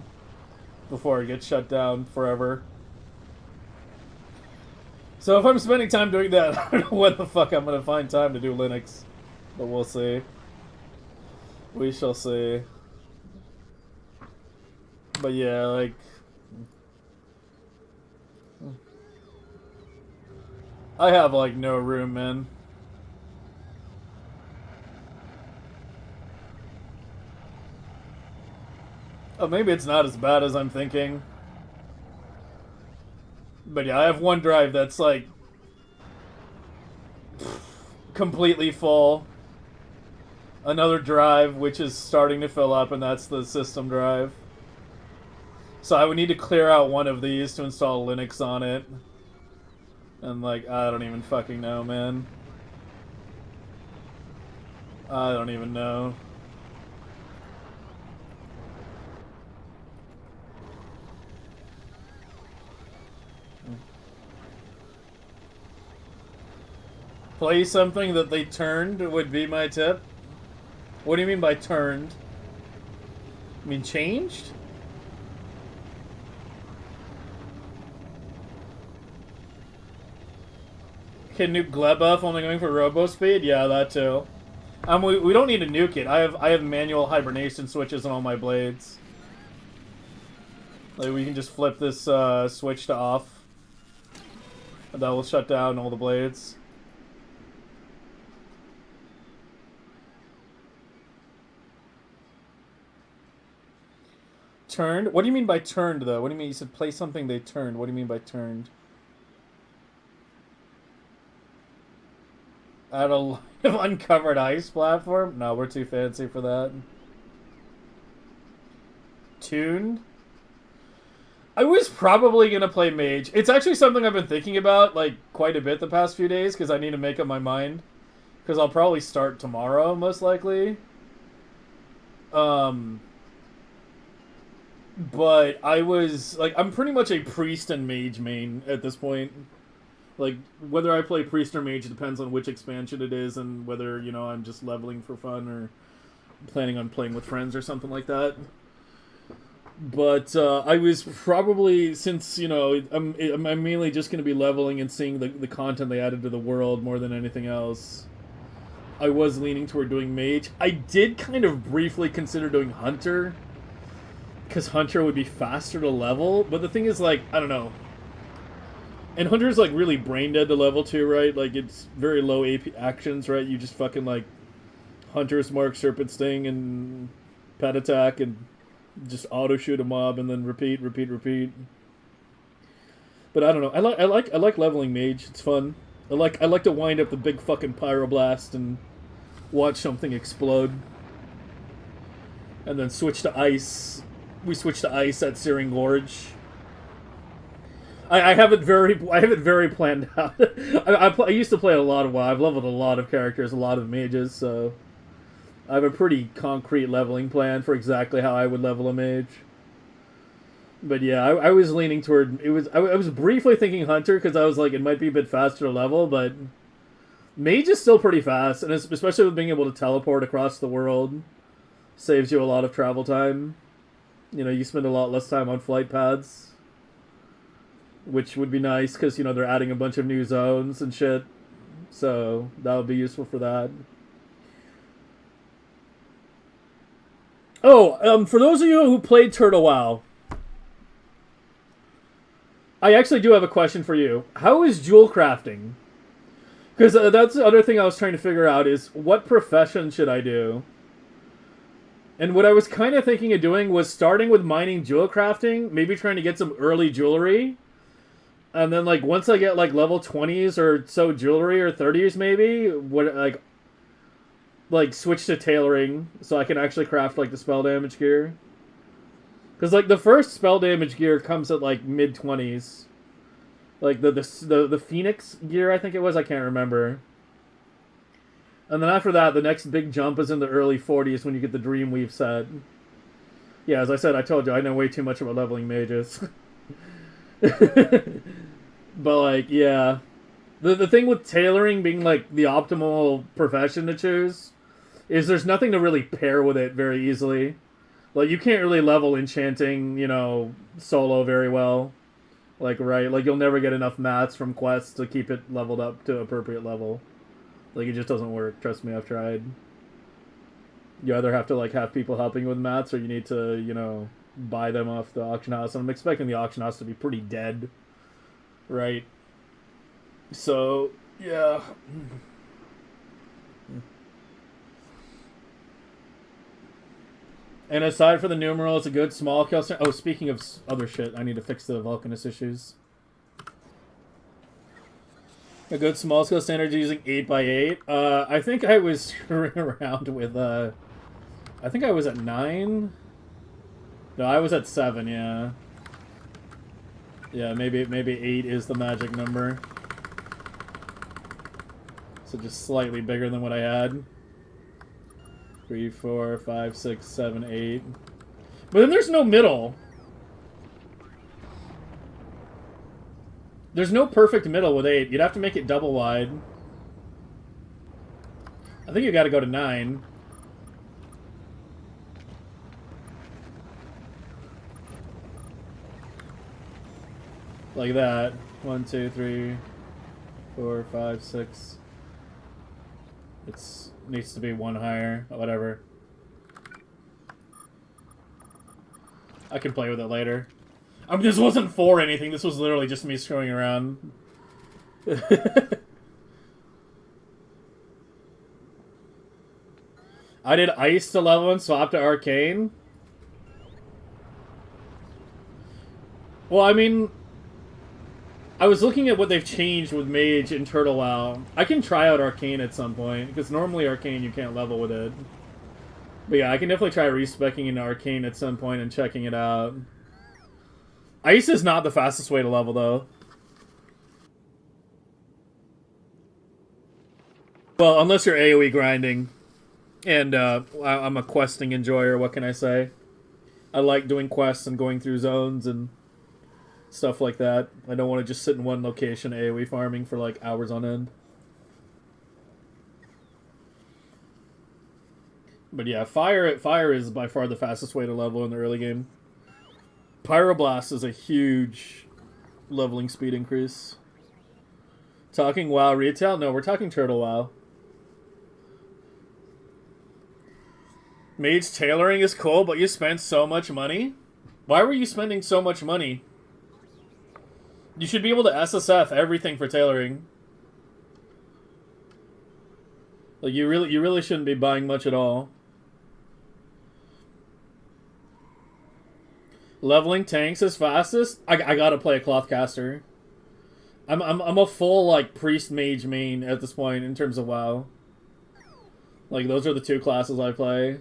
before it gets shut down forever. So if I'm spending time doing that, I don't know when the fuck I'm going to find time to do Linux. But we'll see. We shall see. But yeah, like... I have, like, no room, man. Oh, maybe it's not as bad as I'm thinking. But yeah, I have one drive that's, like, completely full. Another drive, which is starting to fill up, and that's the system drive. So I would need to clear out one of these to install Linux on it. And, like, I don't even fucking know, man. I don't even know. Play something that they turned would be my tip. What do you mean by turned? I mean changed? Can nuke Glebov only going for robo speed? Yeah, that too. We don't need to nuke it. I have manual hibernation switches on all my blades. Like, we can just flip this switch to off. And that will shut down all the blades. Turned? What do you mean by turned, though? What do you mean? You said play something they turned. What do you mean by turned? At a live uncovered ice platform? No, we're too fancy for that. Tuned? I was probably going to play Mage. It's actually something I've been thinking about, like, quite a bit the past few days, because I need to make up my mind. Because I'll probably start tomorrow, most likely. But I was, like, I'm pretty much a Priest and Mage main at this point. Like, whether I play Priest or Mage depends on which expansion it is and whether, you know, I'm just leveling for fun or planning on playing with friends or something like that. But I was probably, since, you know, I'm mainly just going to be leveling and seeing the content they added to the world more than anything else. I was leaning toward doing Mage. I did kind of briefly consider doing Hunter, because Hunter would be faster to level, but the thing is, like, I don't know. And Hunter's, like, really brain dead to level too, right? Like, it's very low AP actions, right? You just fucking, like, Hunter's Mark, Serpent Sting, and Pet Attack, and just auto-shoot a mob, and then repeat. But I don't know. I like leveling Mage. It's fun. I like to wind up the big fucking Pyroblast and watch something explode. And then switch to Ice. We switch to Ice at Searing Gorge. I have it very planned out. I used to play a lot of WoW. I've leveled a lot of characters, a lot of mages, so I have a pretty concrete leveling plan for exactly how I would level a mage. But yeah, I was leaning toward I was briefly thinking Hunter because I was like, it might be a bit faster to level, but mage is still pretty fast, and especially with being able to teleport across the world, saves you a lot of travel time. You know, you spend a lot less time on flight paths, which would be nice because, you know, they're adding a bunch of new zones and shit. So that would be useful for that. Oh, for those of you who played Turtle WoW, I actually do have a question for you. How is jewel crafting? Because that's the other thing I was trying to figure out is what profession should I do? And what I was kind of thinking of doing was starting with mining jewel crafting, maybe trying to get some early jewelry. And then, like, once I get, like, level 20s or so jewelry, or 30s maybe, like switch to tailoring so I can actually craft, like, the spell damage gear. Because, like, the first spell damage gear comes at, like, mid-20s. Like, the Phoenix gear, I think it was. I can't remember. And then after that, the next big jump is in the early 40s when you get the Dreamweave set. Yeah, as I said, I told you, I know way too much about leveling mages. But, like, yeah. The thing with tailoring being, like, the optimal profession to choose is there's nothing to really pair with it very easily. Like, you can't really level enchanting, you know, solo very well. Like, right? Like, you'll never get enough mats from quests to keep it leveled up to appropriate level. Like, it just doesn't work. Trust me, I've tried. You either have to, like, have people helping you with mats, or you need to, you know, buy them off the auction house. And I'm expecting the auction house to be pretty dead. Right? So, yeah. And aside from the numeral, it's a good small kill center. Oh, speaking of other shit, I need to fix the Vulcanus issues. A good small scale standard using 8x8. I think I was screwing around with, I think I was at 9. No, I was at 7, yeah. Yeah, maybe 8 is the magic number. So just slightly bigger than what I had. 3, 4, 5, 6, 7, 8. But then there's no middle. There's no perfect middle with 8. You'd have to make it double wide. I think you gotta go to 9. Like that. 1, 2, 3, 4, 5, 6. It needs to be 1 higher. Whatever. I can play with it later. I mean, this wasn't for anything. This was literally just me screwing around. I did Ice to level and swap to Arcane. Well, I mean, I was looking at what they've changed with Mage in Turtle WoW. I can try out Arcane at some point, because normally Arcane you can't level with it. But yeah, I can definitely try respecking into Arcane at some point and checking it out. Ice is not the fastest way to level, though. Well, unless you're AoE grinding. And I'm a questing enjoyer, what can I say? I like doing quests and going through zones and stuff like that. I don't want to just sit in one location AoE farming for like hours on end. But yeah, fire is by far the fastest way to level in the early game. Pyroblast is a huge leveling speed increase. Talking WoW retail? No, we're talking Turtle WoW. Mage tailoring is cool, but you spent so much money? Why were you spending so much money? You should be able to SSF everything for tailoring. Like, you really shouldn't be buying much at all. Leveling tanks is fastest? I gotta play a Clothcaster. I'm a full, like, priest mage main at this point in terms of WoW. Like, those are the two classes I play.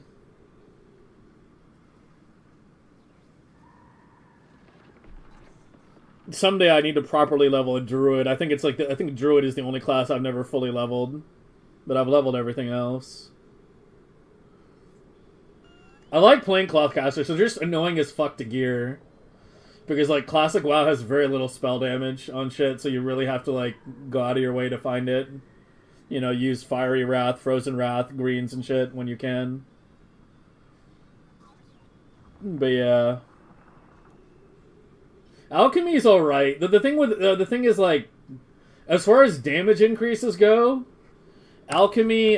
Someday I need to properly level a druid. I think it's like I think druid is the only class I've never fully leveled, but I've leveled everything else. I like playing Clothcaster, so they're just annoying as fuck to gear. Because, like, classic WoW has very little spell damage on shit, so you really have to, like, go out of your way to find it. You know, use Fiery Wrath, Frozen Wrath, greens and shit when you can. But yeah, alchemy's all right. The thing with the thing is like, as far as damage increases go, alchemy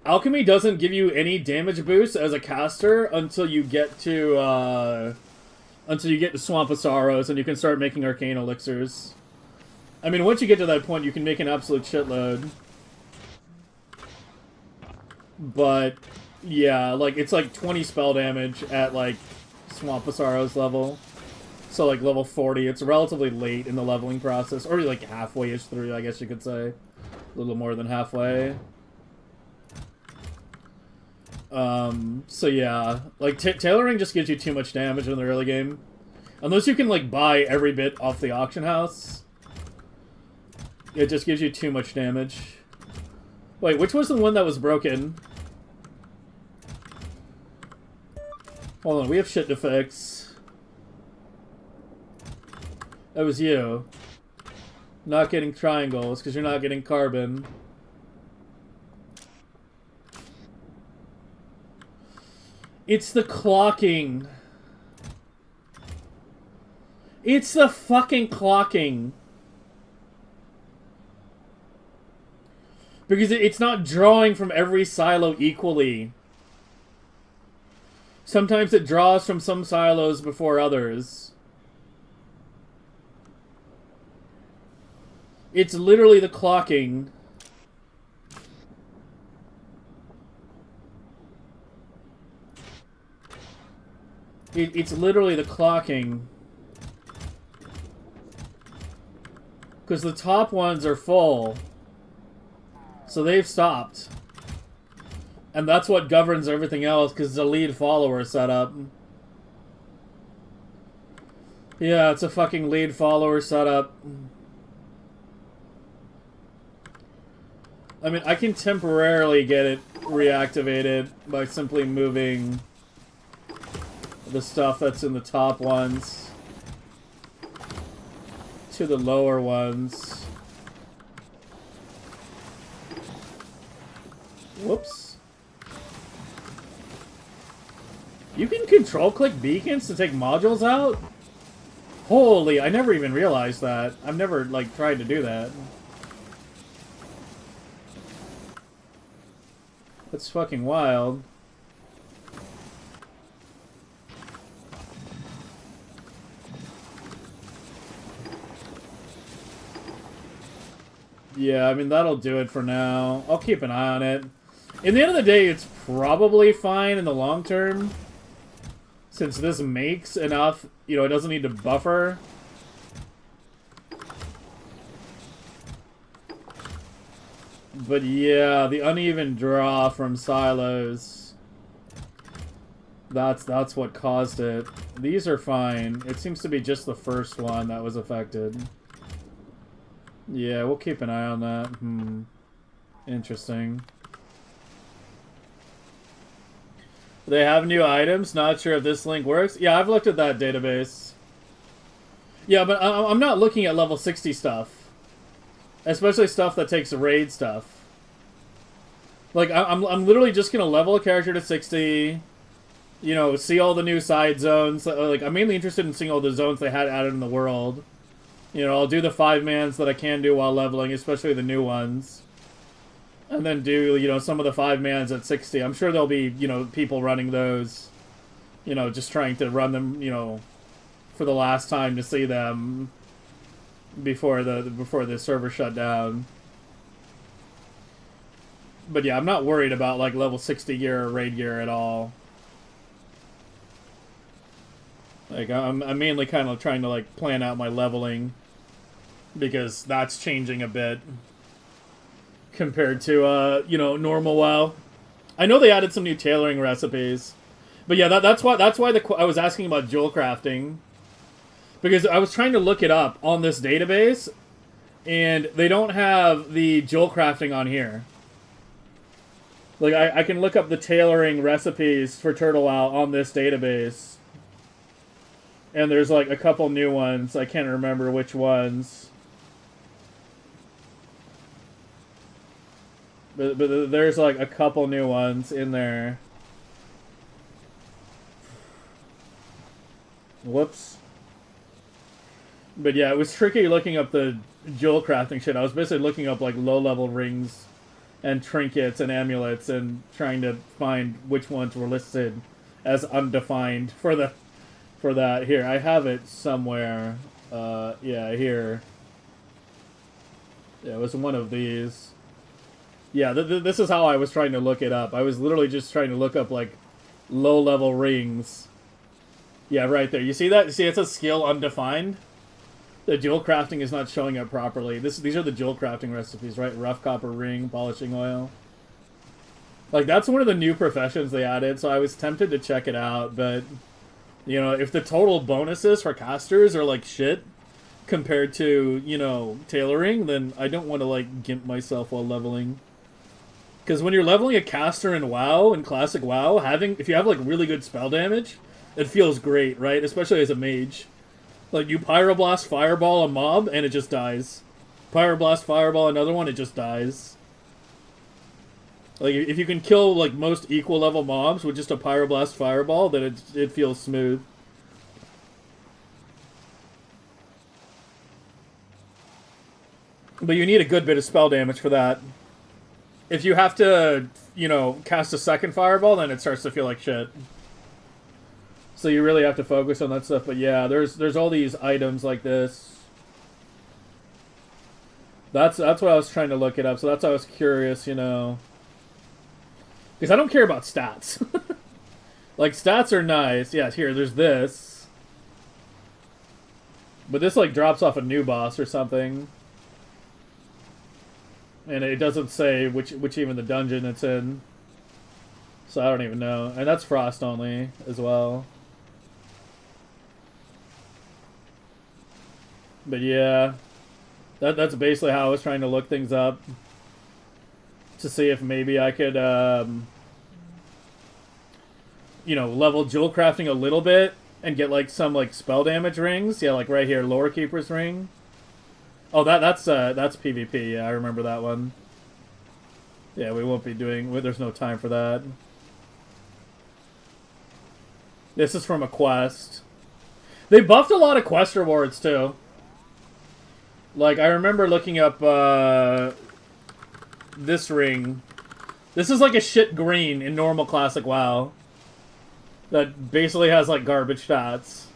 alchemy doesn't give you any damage boost as a caster until you get to Swamp of Sorrows and you can start making arcane elixirs. I mean, once you get to that point, you can make an absolute shitload. But yeah, like it's like 20 spell damage at like Swamp of Sorrows level. So like level 40, it's relatively late in the leveling process, or like halfway-ish through, I guess you could say. A little more than halfway. So yeah, like tailoring just gives you too much damage in the early game. Unless you can like buy every bit off the auction house, it just gives you too much damage. Wait, which was the one that was broken? Hold on, we have shit to fix. That was you. Not getting triangles, because you're not getting carbon. It's the clocking. It's the fucking clocking. Because it's not drawing from every silo equally. Sometimes it draws from some silos before others. It's literally the clocking. It's literally the clocking. Because the top ones are full. So they've stopped. And that's what governs everything else, because it's a lead follower setup. Yeah, it's a fucking lead follower setup. I mean, I can temporarily get it reactivated by simply moving the stuff that's in the top ones to the lower ones. Whoops. You can control-click beacons to take modules out? Holy, I never even realized that. I've never, like, tried to do that. That's fucking wild. Yeah, I mean, that'll do it for now. I'll keep an eye on it. In the end of the day, it's probably fine in the long term. Since this makes enough, you know, it doesn't need to buffer. But yeah, the uneven draw from silos. That's what caused it. These are fine. It seems to be just the first one that was affected. Yeah, we'll keep an eye on that. Interesting. They have new items. Not sure if this link works. Yeah, I've looked at that database. Yeah, but I'm not looking at level 60 stuff. Especially stuff that takes raid stuff. Like, I'm literally just gonna level a character to 60. You know, see all the new side zones. Like, I'm mainly interested in seeing all the zones they had added in the world. You know, I'll do the 5-mans that I can do while leveling, especially the new ones. And then do, you know, some of the 5-mans at 60. I'm sure there'll be, you know, people running those. You know, just trying to run them, you know, for the last time to see them before the server shut down. But yeah, I'm not worried about, like, level 60 gear or raid gear at all. Like, I'm mainly kind of trying to, like, plan out my leveling. Because that's changing a bit. Compared to, you know, normal WoW. I know they added some new tailoring recipes. But yeah, that's why I was asking about jewel crafting. Because I was trying to look it up on this database. And they don't have the jewel crafting on here. Like, I can look up the tailoring recipes for Turtle WoW on this database. And there's, like, a couple new ones. I can't remember which ones. But there's, like, a couple new ones in there. Whoops. But yeah, it was tricky looking up the jewel crafting shit. I was basically looking up like low-level rings and trinkets and amulets and trying to find which ones were listed as undefined for that. Here, I have it somewhere. Yeah, here. Yeah, it was one of these. Yeah, this is how I was trying to look it up. I was literally just trying to look up, like, low-level rings. Yeah, right there. You see that? You see it says skill undefined? The jewel crafting is not showing up properly. These are the jewel crafting recipes, right? Rough copper ring, polishing oil. Like, that's one of the new professions they added, so I was tempted to check it out, but, you know, if the total bonuses for casters are, like, shit compared to, you know, tailoring, then I don't want to, like, gimp myself while leveling. Because when you're leveling a caster in WoW, in Classic WoW, if you have, like, really good spell damage, it feels great, right? Especially as a mage. Like, you Pyroblast Fireball a mob, and it just dies. Pyroblast Fireball another one, it just dies. Like, if you can kill, like, most equal level mobs with just a Pyroblast Fireball, then it feels smooth. But you need a good bit of spell damage for that. If you have to, you know, cast a second Fireball, then it starts to feel like shit. So you really have to focus on that stuff. But yeah, there's all these items like this. That's what I was trying to look it up. So that's why I was curious, you know. Because I don't care about stats. Like, stats are nice. Yeah, here, there's this. But this, like, drops off a new boss or something. And it doesn't say which even the dungeon it's in. So I don't even know. And that's frost only as well. But yeah. That's basically how I was trying to look things up. To see if maybe I could, you know, level jewel crafting a little bit. And get, like, some, like, spell damage rings. Yeah, like right here, Lore Keeper's Ring. Oh, that's PvP. Yeah, I remember that one. Yeah, we won't be doing... There's no time for that. This is from a quest. They buffed a lot of quest rewards, too. Like, I remember looking up, this ring. This is like a shit green in normal Classic WoW. That basically has, like, garbage stats.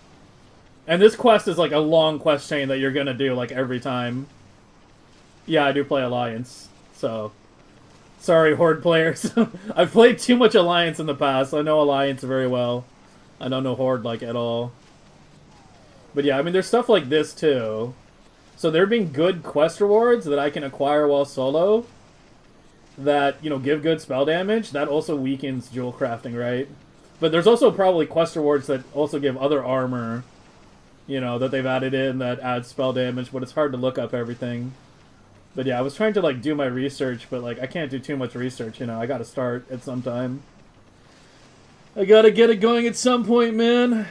And this quest is like a long quest chain that you're gonna do like every time. Yeah, I do play Alliance, so sorry, Horde players. I've played too much Alliance in the past. I know Alliance very well. I don't know Horde like at all. But yeah, I mean, there's stuff like this too. So there being good quest rewards that I can acquire while solo that, you know, give good spell damage. That also weakens jewel crafting, right? But there's also probably quest rewards that also give other armor. You know, that they've added in that adds spell damage, but it's hard to look up everything. But yeah, I was trying to, like, do my research, but, like, I can't do too much research, you know. I gotta start at some time. I gotta get it going at some point, man.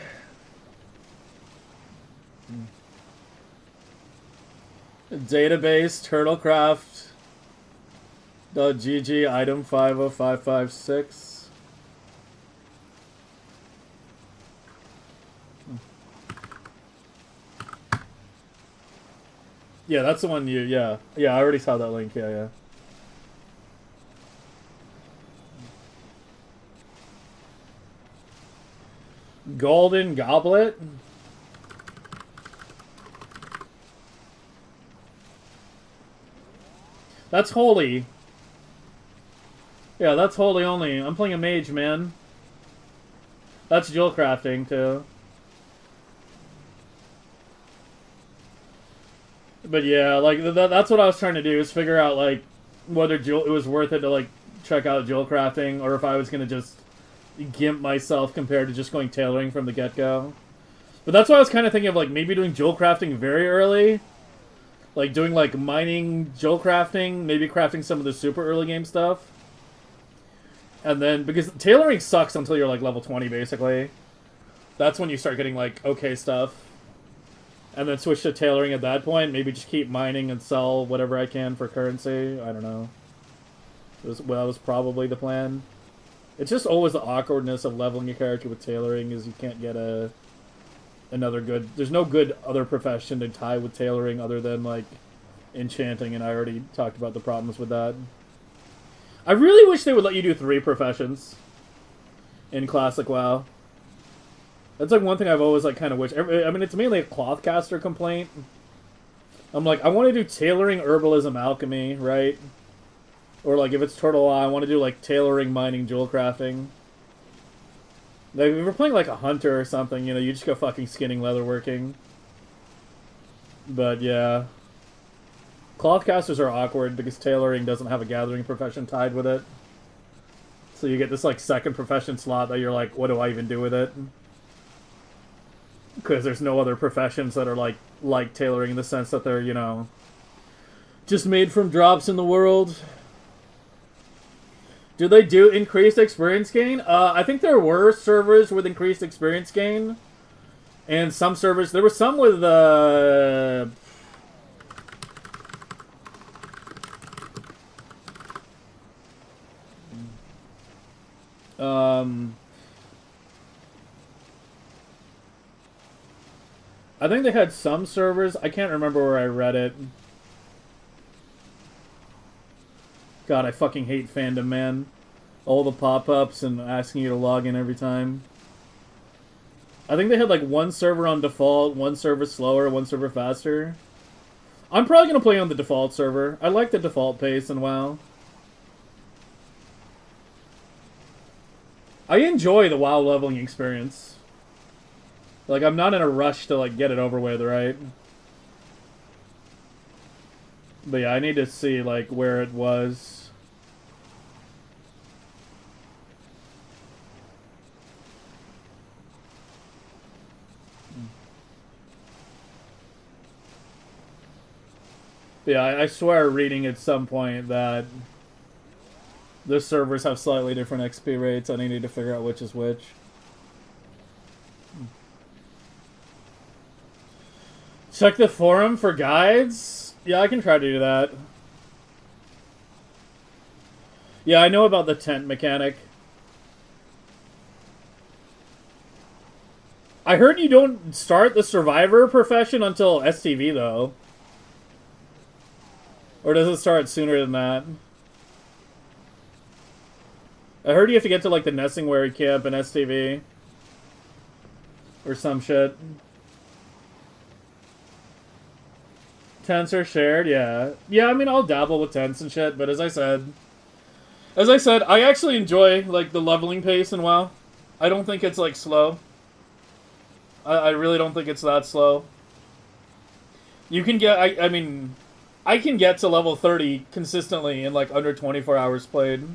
Database, turtlecraft.gg, item 50556. Yeah, that's the one yeah. Yeah, I already saw that link, yeah. Golden Goblet? That's holy. Yeah, that's holy only. I'm playing a mage, man. That's jewel crafting, too. But yeah, like, that's what I was trying to do, is figure out, like, whether it was worth it to, like, check out jewel crafting, or if I was going to just gimp myself compared to just going tailoring from the get-go. But that's why I was kind of thinking of, like, maybe doing jewel crafting very early. Like, doing, like, mining jewel crafting, maybe crafting some of the super early game stuff. And then, because tailoring sucks until you're, like, level 20, basically. That's when you start getting, like, okay stuff. And then switch to tailoring at that point. Maybe just keep mining and sell whatever I can for currency. I don't know. That was probably the plan. It's just always the awkwardness of leveling a character with tailoring is you can't get an another good. There's no good other profession to tie with tailoring other than like enchanting, and I already talked about the problems with that. I really wish they would let you do 3 professions in Classic WoW. That's like one thing I've always like kind of wished. I mean, it's mainly a cloth caster complaint. I'm like, I want to do tailoring, herbalism, alchemy, right? Or like if it's Turtle Eye, I want to do like tailoring, mining, jewel crafting. Like if you're playing like a hunter or something, you know, you just go fucking skinning, leatherworking. But yeah. Cloth casters are awkward because tailoring doesn't have a gathering profession tied with it. So you get this like second profession slot that you're like, what do I even do with it? Because there's no other professions that are like tailoring in the sense that they're, you know, just made from drops in the world. Do they do increased experience gain? I think there were servers with increased experience gain. And some servers... There were some with... I think they had some servers. I can't remember where I read it. God, I fucking hate fandom, man. All the pop-ups and asking you to log in every time. I think they had like one server on default, one server slower, one server faster. I'm probably going to play on the default server. I like the default pace in WoW. I enjoy the WoW leveling experience. Like, I'm not in a rush to, like, get it over with, right? But yeah, I need to see, like, where it was. But yeah, I swear reading at some point that the servers have slightly different XP rates, and I need to figure out which is which. Check the forum for guides? Yeah, I can try to do that. Yeah, I know about the tent mechanic. I heard you don't start the survivor profession until STV, though. Or does it start sooner than that? I heard you have to get to, like, the Nessingwary camp in STV. Or some shit. Tents are shared, yeah. Yeah, I mean, I'll dabble with tents and shit, but as I said, I actually enjoy, like, the leveling pace in WoW. I don't think it's, like, slow. I really don't think it's that slow. You can get, I mean, I can get to level 30 consistently in, like, under 24 hours played.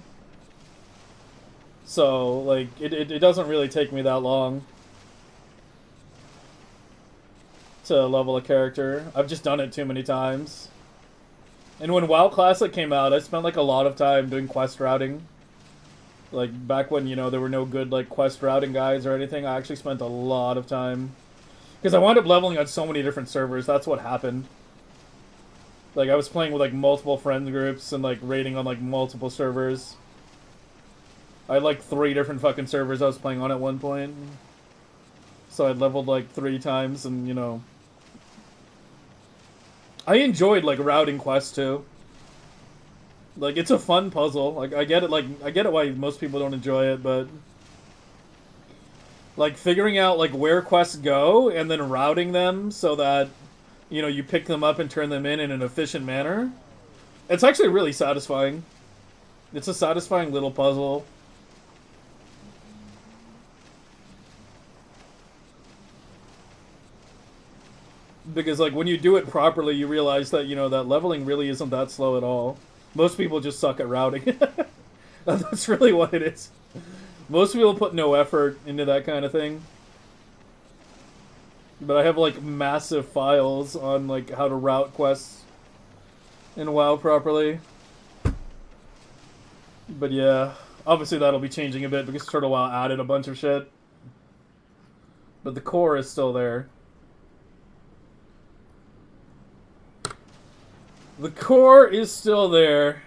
So, like, it doesn't really take me that long to level a character. I've just done it too many times. And when WoW Classic came out, I spent like a lot of time doing quest routing. Like back when, you know, there were no good like quest routing guides or anything, I actually spent a lot of time. Because I wound up leveling on so many different servers, that's what happened. Like I was playing with like multiple friend groups and like raiding on like multiple servers. I had like 3 different fucking servers I was playing on at one point. So I leveled like 3 times and, you know, I enjoyed, like, routing quests, too. Like, it's a fun puzzle. Like, I get it why most people don't enjoy it, but... Like, figuring out, like, where quests go, and then routing them so that, you know, you pick them up and turn them in an efficient manner. It's actually really satisfying. It's a satisfying little puzzle. Because, like, when you do it properly, you realize that, you know, that leveling really isn't that slow at all. Most people just suck at routing. That's really what it is. Most people put no effort into that kind of thing. But I have, like, massive files on, like, how to route quests in WoW properly. But yeah, obviously that'll be changing a bit because Turtle WoW added a bunch of shit. But the core is still there. The core is still there.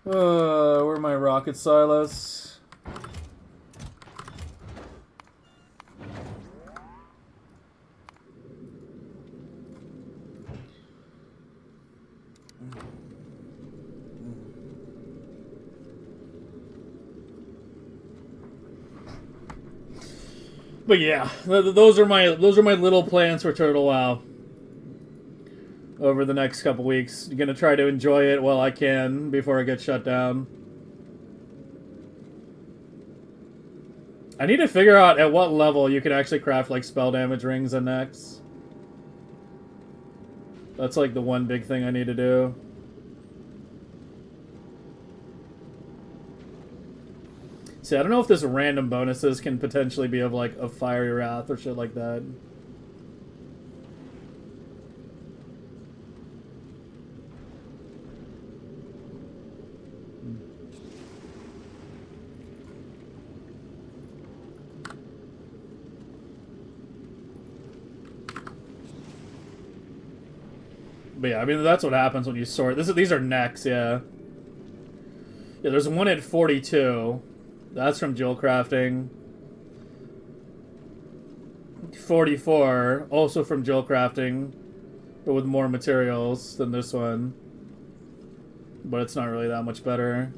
Where are my rocket silos? But yeah, those are my little plans for Turtle WoW. Over the next couple weeks, I'm gonna try to enjoy it while I can before I get shut down. I need to figure out at what level you can actually craft like spell damage rings and necks. That's like the one big thing I need to do. See, I don't know if this random bonuses can potentially be of like a fiery wrath or shit like that. But yeah, I mean, that's what happens when you sort. These are necks, yeah. Yeah, there's one at 42. That's from jewel crafting. 44, also from jewel crafting, but with more materials than this one. But it's not really that much better.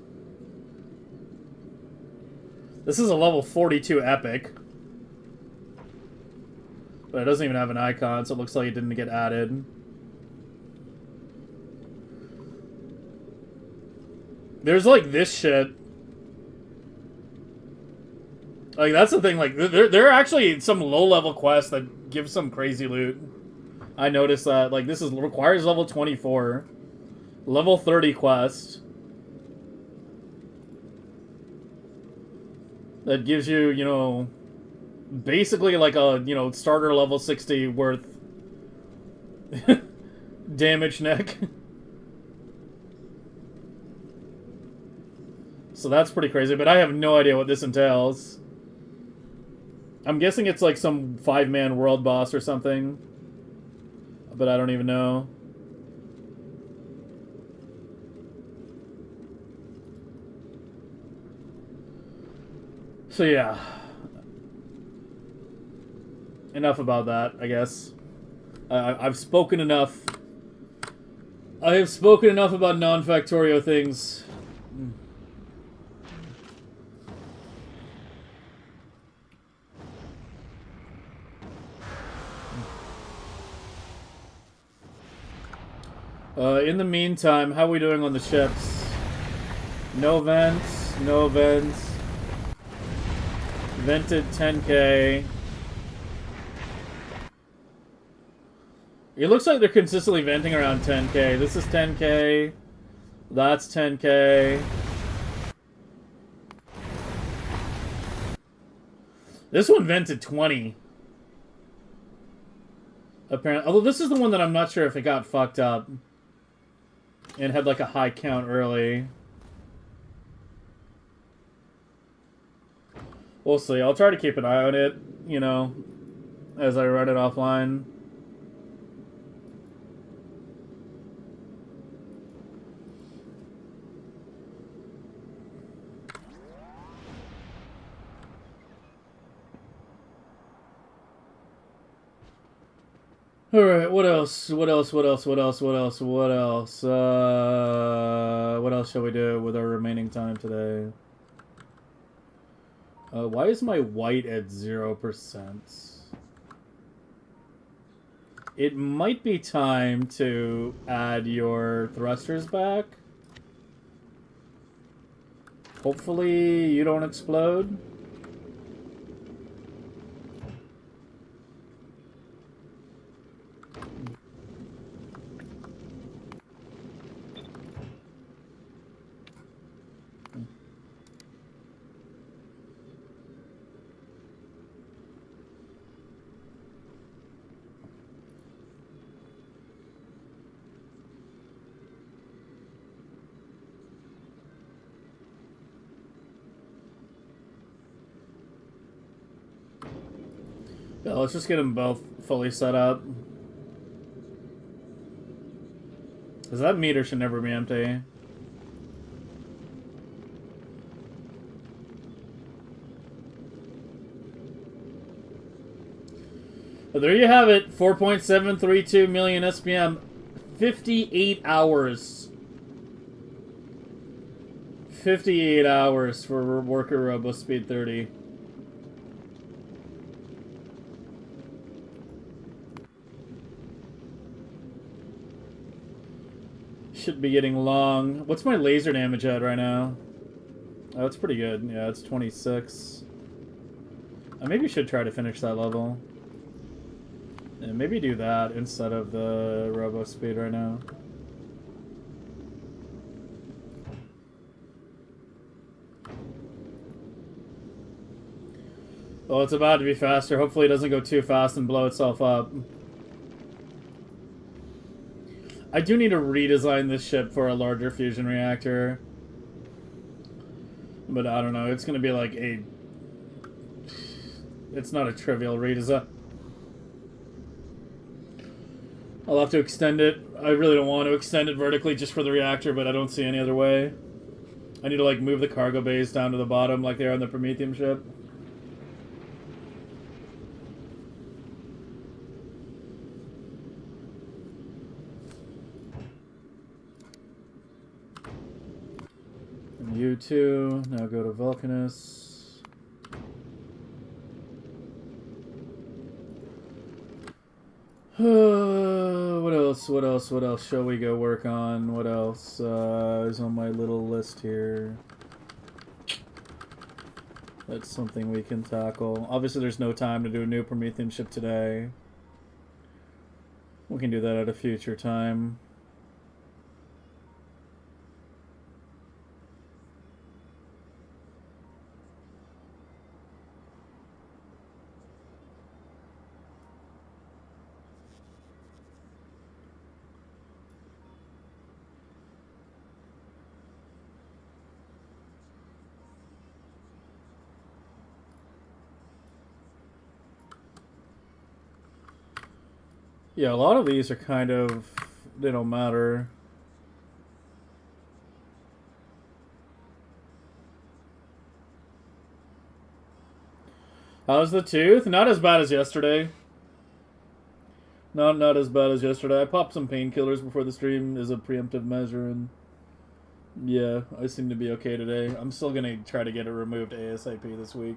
This is a level 42 epic. But it doesn't even have an icon, so it looks like it didn't get added. There's like this shit. Like that's the thing. Like there are actually some low-level quests that give some crazy loot. I noticed that. Like this requires level 24, level 30 quest that gives you, you know, basically like a, you know, starter level 60 worth damage neck. So that's pretty crazy, but I have no idea what this entails. I'm guessing it's like some 5-man world boss or something. But I don't even know. So yeah. Enough about that, I guess. I've spoken enough. I have spoken enough about non-Factorio things. In the meantime, how are we doing on the ships? No vents, no vents. Vented 10k. It looks like they're consistently venting around 10k. This is 10k. That's 10k. This one vented 20. Apparently, although this is the one that I'm not sure if it got fucked up and had like a high count early. We'll see. I'll try to keep an eye on it, you know, as I run it offline. Alright, what else? What else shall we do with our remaining time today? Why is my white at 0%? It might be time to add your thrusters back. Hopefully you don't explode. Yeah, let's just get them both fully set up. Because that meter should never be empty. But there you have it. 4.732 million SPM. 58 hours. 58 hours for Worker Robo Speed 30. Should be getting long. What's my laser damage at right now? Oh, it's pretty good. Yeah, it's 26. I maybe should try to finish that level. And maybe do that instead of the Robo Speed right now. Well, it's about to be faster. Hopefully it doesn't go too fast and blow itself up. I do need to redesign this ship for a larger fusion reactor. But I don't know. It's going to be like a... It's not a trivial redesign. I'll have to extend it. I really don't want to extend it vertically just for the reactor, but I don't see any other way. I need to like move the cargo bays down to the bottom like they are on the Prometheium ship. And you two, now go to Vulcanus. What else shall we go work on? What else is on my little list here? That's something we can tackle. Obviously, there's no time to do a new Prometheium ship today. We can do that at a future time. Yeah, a lot of these are kind of... They don't matter. How's the tooth? Not as bad as yesterday. Not as bad as yesterday. I popped some painkillers before the stream as a preemptive measure, and... Yeah, I seem to be okay today. I'm still gonna try to get it removed ASAP this week.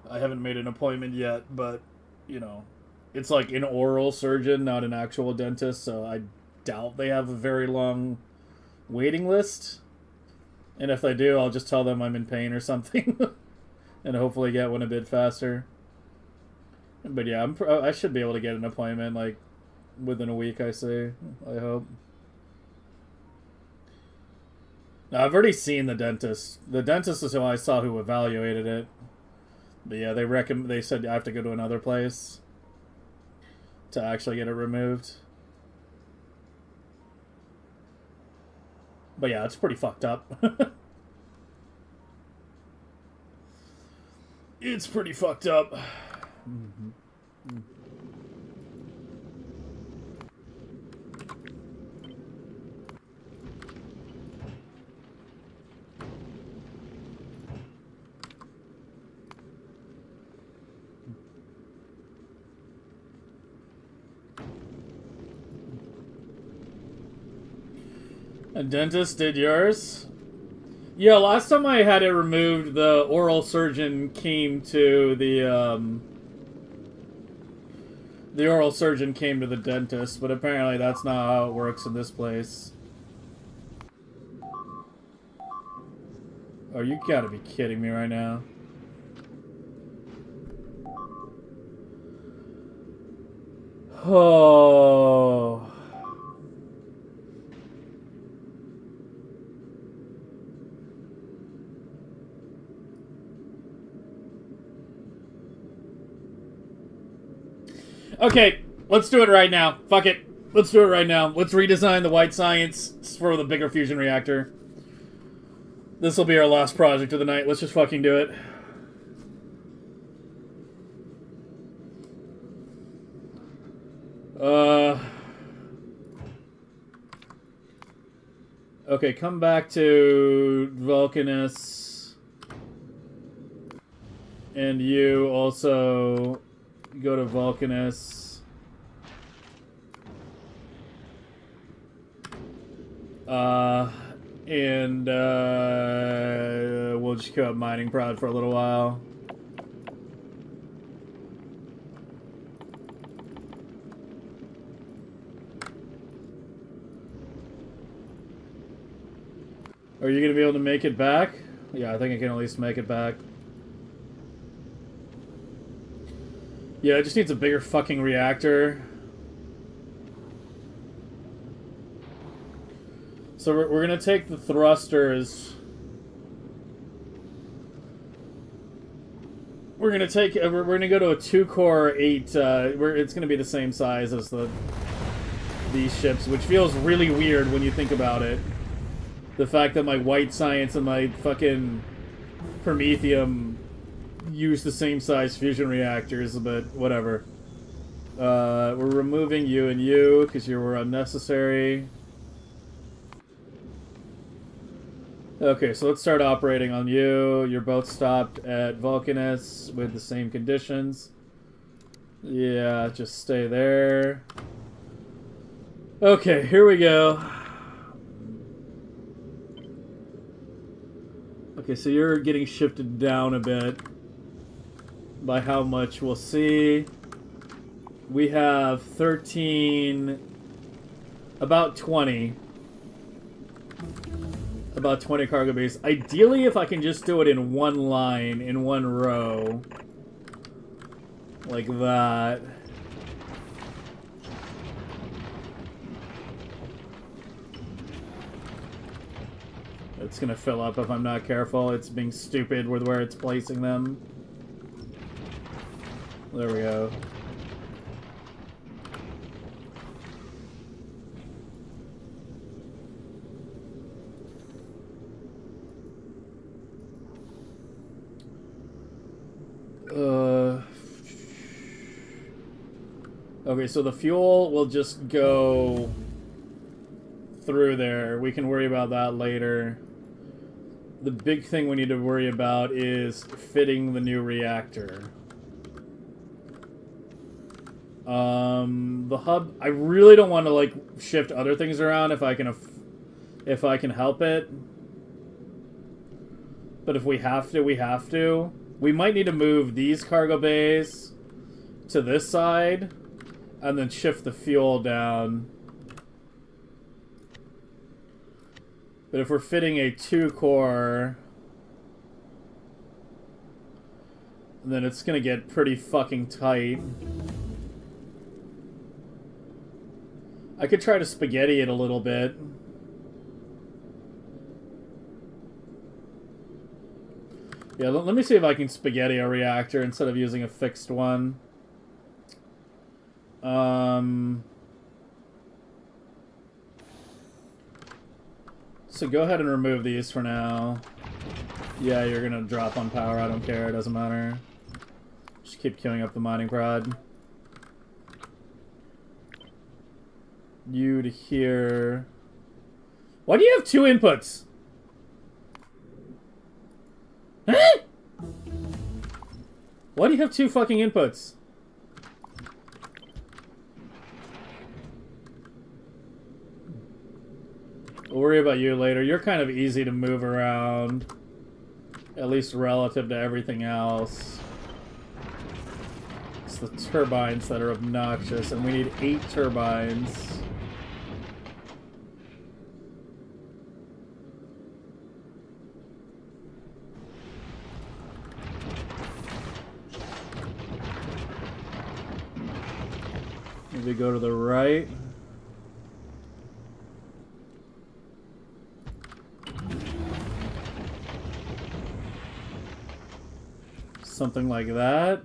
I haven't made an appointment yet, but, you know... It's like an oral surgeon, not an actual dentist, so I doubt they have a very long waiting list. And if they do, I'll just tell them I'm in pain or something. And hopefully get one a bit faster. But yeah, I should be able to get an appointment, like, within a week, I say. I hope. Now, I've already seen the dentist. The dentist is who I saw who evaluated it. But yeah, they said I have to go to another place to actually get it removed. But yeah, it's pretty fucked up. It's pretty fucked up. Mm-hmm. A dentist did yours? Yeah, last time I had it removed, the oral surgeon came to the oral surgeon came to the dentist, but apparently that's not how it works in this place. Oh, you gotta be kidding me right now. Oh... Okay, let's do it right now. Fuck it. Let's do it right now. Let's redesign the white science for the bigger fusion reactor. This will be our last project of the night. Let's just fucking do it. Okay, come back to Vulcanus. And you also... go to Vulcanus. And we'll just go up mining prod for a little while. Are you going to be able to make it back? Yeah, I think I can at least make it back. Yeah, it just needs a bigger fucking reactor. So we're going to take the thrusters. We're going to take... we're going to go to a 2-core 8... it's going to be the same size as these ships, which feels really weird when you think about it. The fact that my white science and my fucking Prometheium use the same size fusion reactors, but whatever. We're removing you and you because you were unnecessary. Okay, so let's start operating on you. You're both stopped at Vulcanus with the same conditions. Yeah, just stay there. Okay, here we go. Okay, so you're getting shifted down a bit. By how much, we'll see. We have 13... About 20. About 20 cargo bays. Ideally, if I can just do it in one line, in one row. Like that. It's gonna fill up if I'm not careful. It's being stupid with where it's placing them. There we go. Okay, so the fuel will just go through there. We can worry about that later. The big thing we need to worry about is fitting the new reactor. The hub, I really don't want to like shift other things around if I can help it. But if we have to, we have to. We might need to move these cargo bays to this side and then shift the fuel down. But if we're fitting a 2-core, then it's gonna get pretty fucking tight. I could try to spaghetti it a little bit. Yeah, let me see if I can spaghetti a reactor instead of using a fixed one. So go ahead and remove these for now. Yeah, you're gonna drop on power, I don't care, it doesn't matter. Just keep queuing up the mining prod. You to here. Why do you have 2 inputs? Huh? Why do you have 2 fucking inputs? We'll worry about you later. You're kind of easy to move around. At least relative to everything else. It's the turbines that are obnoxious, and we need 8 turbines. Maybe go to the right. Something like that.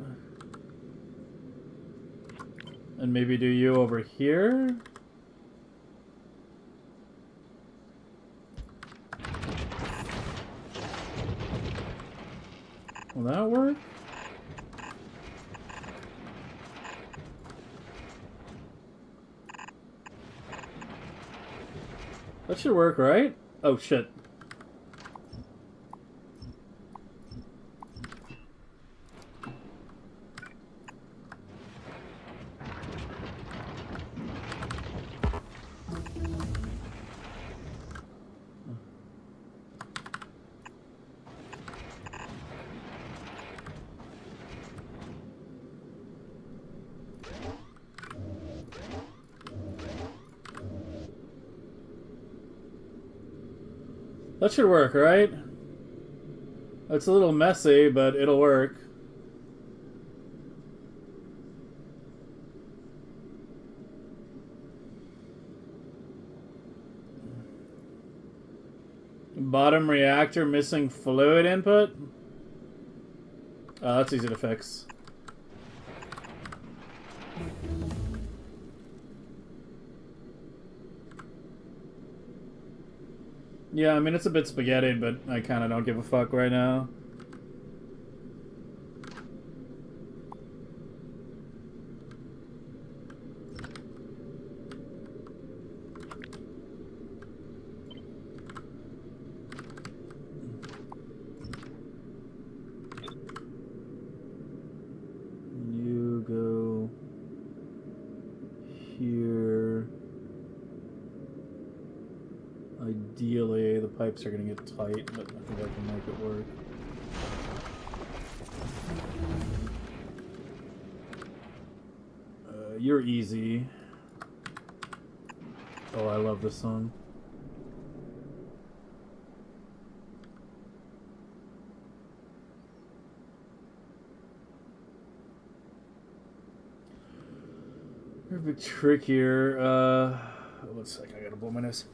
And maybe do you over here. Will that work? That should work, right? Oh, shit. That should work, right? It's a little messy, but it'll work. Bottom reactor missing fluid input? That's easy to fix. Yeah, I mean, it's a bit spaghetti, but I kind of don't give a fuck right now. You go here. Ideally, the pipes are going to get tight, but I think I can make it work. You're easy. Oh, I love this song. They're a bit trickier. One sec, I gotta blow my nose.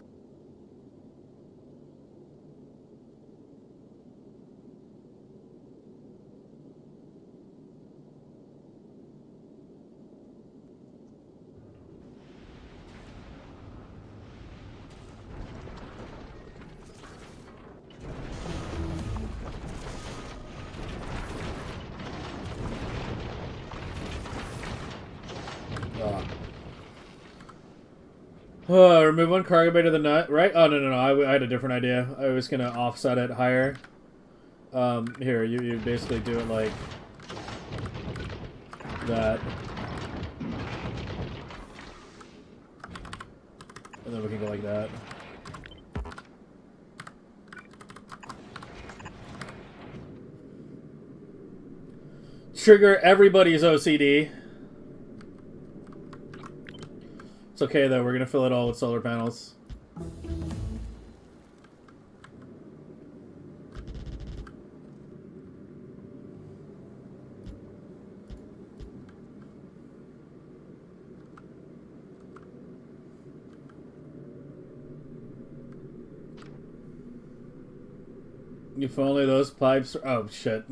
Remove one cargo bay to the nut, right? Oh, no. I had a different idea. I was going to offset it higher. Here, you basically do it like that. And then we can go like that. Trigger everybody's OCD. It's okay though, we're gonna fill it all with solar panels. If only those pipes... Oh, shit.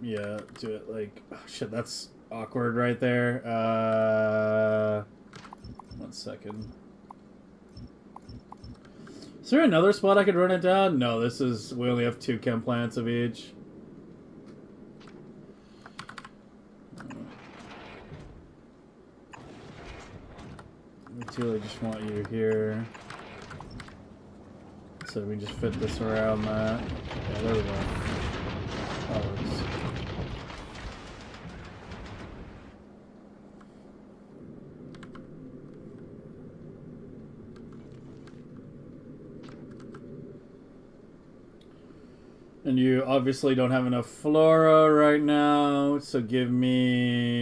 Yeah, do it like... Oh, shit, that's awkward right there. 1 second. Is there another spot I could run it down? No, this is... We only have 2 chem plants of each. I really just want you here. So we just fit this around that. Yeah, there we go. That works. And you obviously don't have enough flora right now, so give me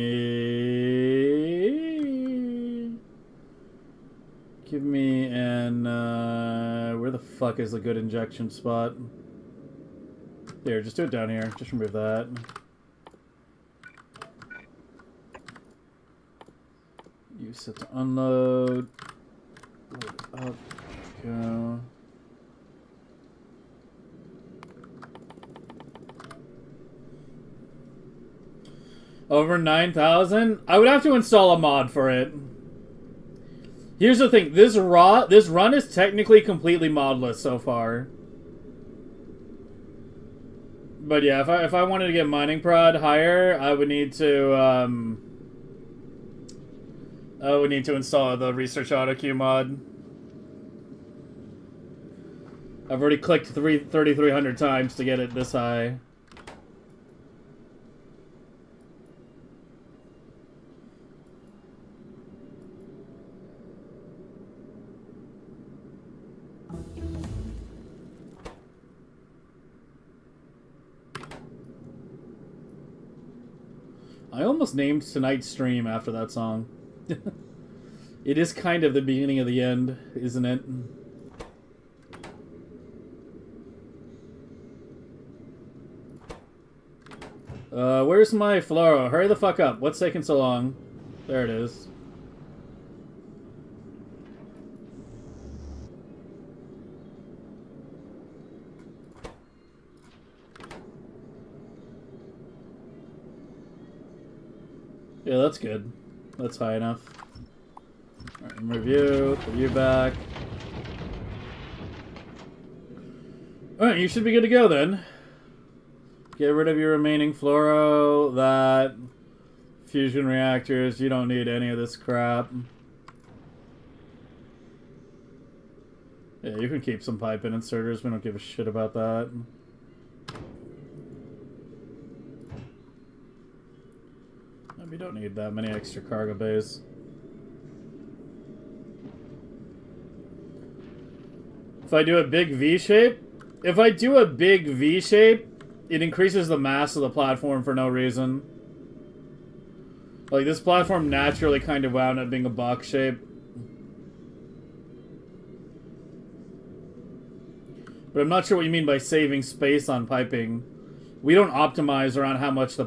an, where the fuck is a good injection spot? Here, just do it down here. Just remove that. Use it to unload. Load it up. Go. Over 9,000? I would have to install a mod for it. Here's the thing, this run is technically completely modless so far. But yeah, if I wanted to get mining prod higher, I would need to install the research auto queue mod. I've already clicked 3,300 times to get it this high. I almost named tonight's stream after that song. It is kind of the beginning of the end, isn't it? Where's my Flora? Hurry the fuck up. What's taking so long? There it is. Yeah, that's good. That's high enough. Alright, review back. Alright, you should be good to go then. Get rid of your remaining fluoro, that, fusion reactors, you don't need any of this crap. Yeah, you can keep some pipe and inserters, we don't give a shit about that. We don't need that many extra cargo bays. If I do a big V shape, it increases the mass of the platform for no reason. Like, this platform naturally kind of wound up being a box shape. But I'm not sure what you mean by saving space on piping. We don't optimize around how much the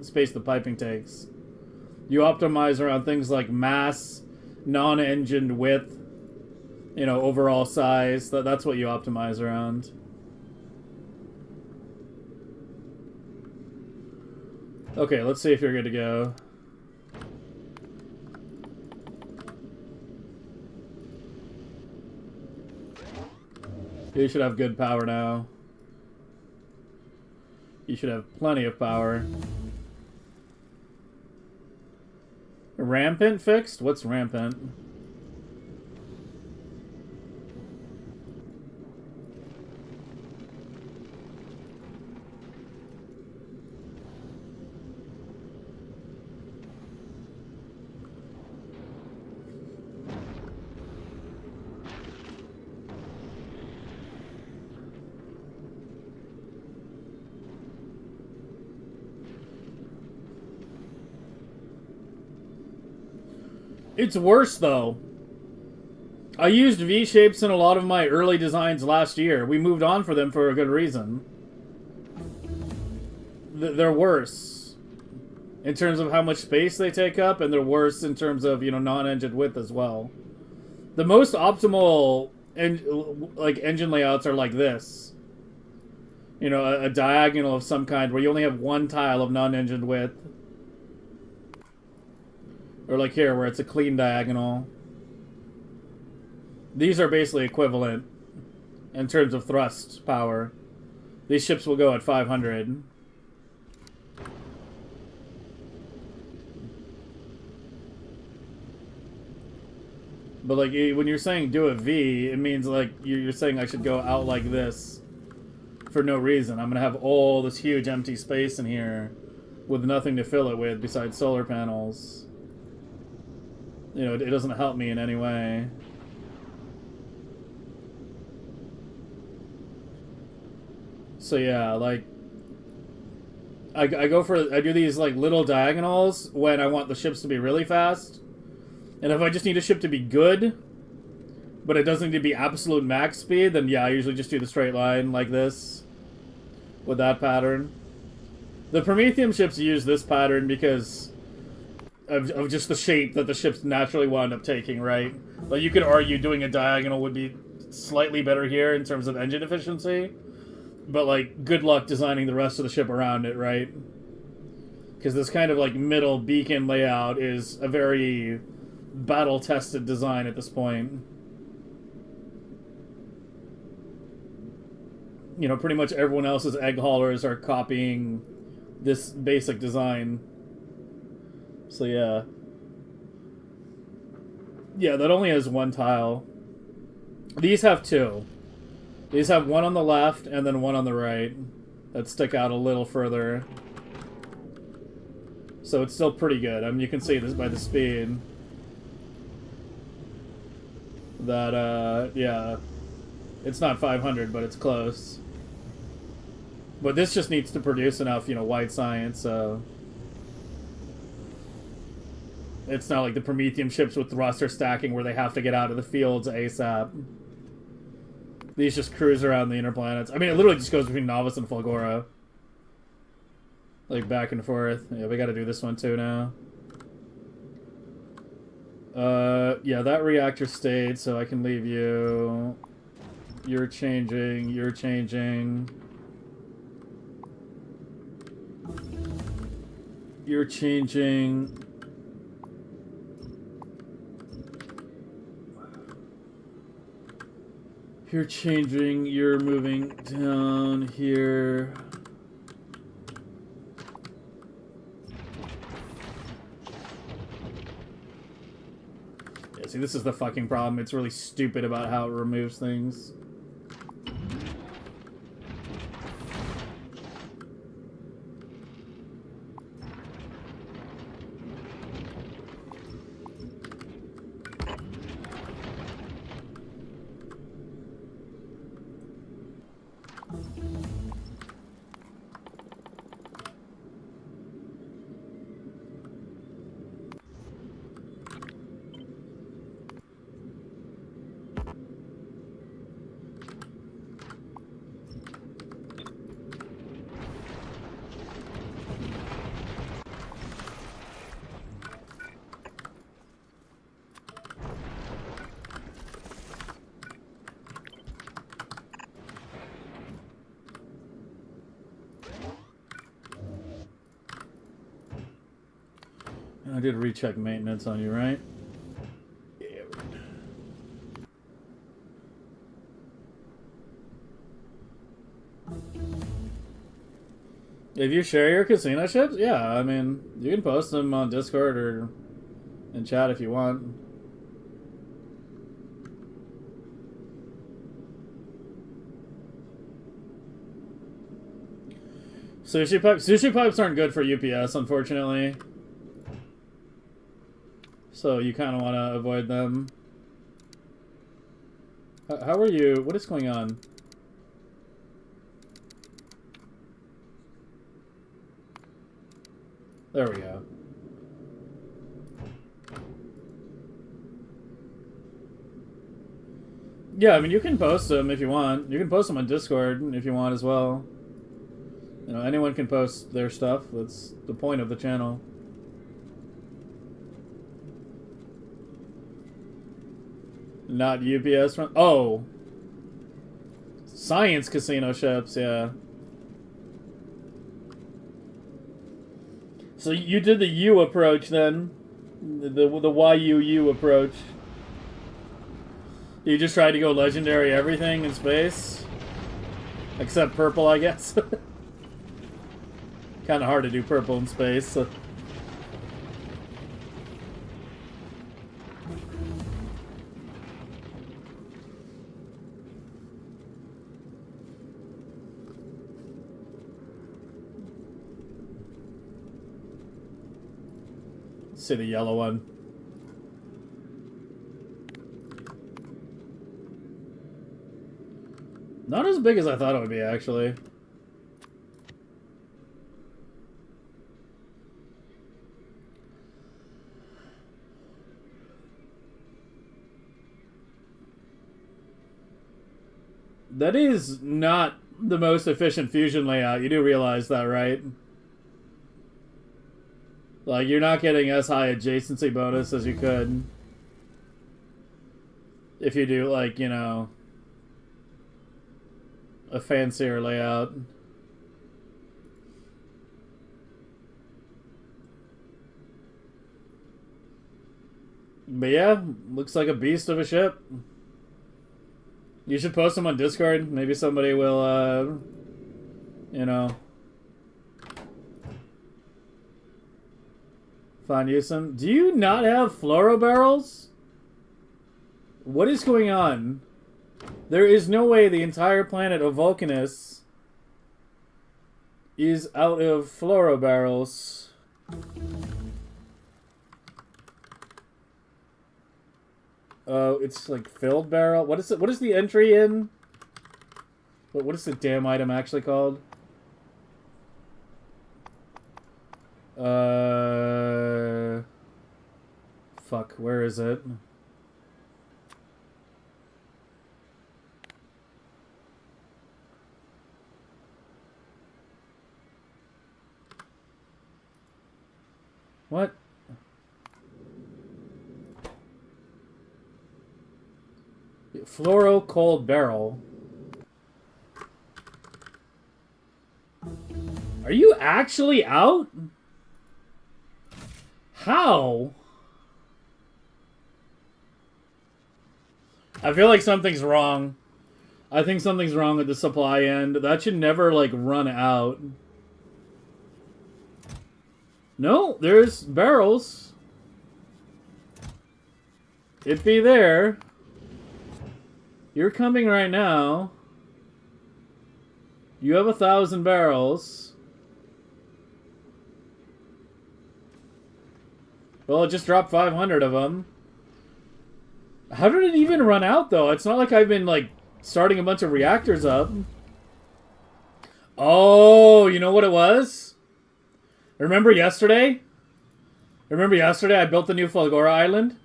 space the piping takes. You optimize around things like mass, non-engined width, you know, overall size. That's what you optimize around. Okay, let's see if you're good to go. You should have good power now. You should have plenty of power. Rampant fixed? What's rampant? It's worse, though. I used V-shapes in a lot of my early designs last year. We moved on for them for a good reason. They're worse in terms of how much space they take up, and they're worse in terms of, you know, non-engine width as well. The most optimal engine layouts are like this. You know, a diagonal of some kind where you only have one tile of non-engine width. Or like here, where it's a clean diagonal. These are basically equivalent in terms of thrust power. These ships will go at 500. But like, when you're saying do a V, it means like you're saying I should go out like this for no reason. I'm gonna have all this huge empty space in here with nothing to fill it with besides solar panels. You know, it doesn't help me in any way. So yeah, like, I do these like little diagonals when I want the ships to be really fast. And if I just need a ship to be good, but it doesn't need to be absolute max speed, then yeah, I usually just do the straight line like this with that pattern. The Prometheium ships use this pattern because of just the shape that the ships naturally wound up taking, right? Like, you could argue doing a diagonal would be slightly better here in terms of engine efficiency, but, like, good luck designing the rest of the ship around it, right? Because this kind of, like, middle beacon layout is a very battle-tested design at this point. You know, pretty much everyone else's egg haulers are copying this basic design. So yeah. Yeah, that only has one tile. These have two. These have one on the left and then one on the right that stick out a little further. So it's still pretty good. I mean, you can see this by the speed. That, yeah. It's not 500, but it's close. But this just needs to produce enough, you know, white science, so... It's not like the Prometheium ships with thruster stacking where they have to get out of the fields ASAP. These just cruise around the inner planets. I mean, it literally just goes between Novus and Fulgora. Like, back and forth. Yeah, we gotta do this one too now. Yeah, that reactor stayed, so I can leave you. You're changing, you're changing. You're changing. You're changing, you're moving down here. Yeah, see, this is the fucking problem. It's really stupid about how it removes things. I did recheck maintenance on you, right? Yeah. If you share your casino ships, yeah, I mean, you can post them on Discord or in chat if you want. Sushi pipes aren't good for UPS, unfortunately. So you kind of want to avoid them. How are you? What is going on? There we go. Yeah, I mean, you can post them if you want. You can post them on Discord if you want as well. You know, anyone can post their stuff. That's the point of the channel. Not UPS run. Oh, science casino ships. Yeah. So you did the U approach then, the YUU approach. You just tried to go legendary everything in space, except purple, I guess. Kind of hard to do purple in space. So. See the yellow one. Not as big as I thought it would be, actually. That is not the most efficient fusion layout. You do realize that, right? Like, you're not getting as high adjacency bonus as you could. If you do, like, you know, a fancier layout. But yeah, looks like a beast of a ship. You should post them on Discord. Maybe somebody will, you know, find you some. Do you not have fluoro barrels? What is going on? There is no way the entire planet of Vulcanus is out of fluoro barrels. Oh, it's like filled barrel. What is it? What is the entry in? What is the damn item actually called? fuck, where is it? What? Fluoro cold barrel. Are you actually out? How? I feel like something's wrong. I think something's wrong with the supply end. That should never, like, run out. No, there's barrels. It be there. You're coming right now. You have 1,000 barrels. Well, it just dropped 500 of them. How did it even run out, though? It's not like I've been, like, starting a bunch of reactors up. Oh, you know what it was? Remember yesterday? Remember yesterday I built the new Fulgora Island?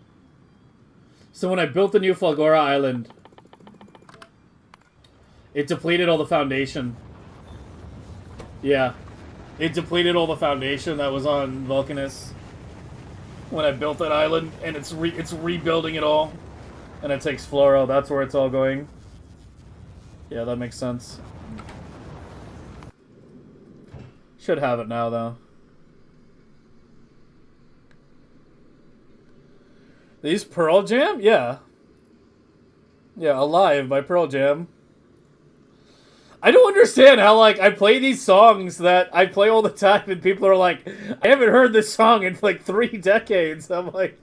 So when I built the new Fulgora Island, it depleted all the foundation. Yeah. It depleted all the foundation that was on Vulcanus when I built that island, and it's rebuilding it all. And it takes fluoro. That's where it's all going. Yeah, that makes sense. Should have it now, though. These Pearl Jam? Yeah. Yeah, Alive by Pearl Jam. I don't understand how, like, I play these songs that I play all the time and people are like, I haven't heard this song in, like, 3 decades. I'm like,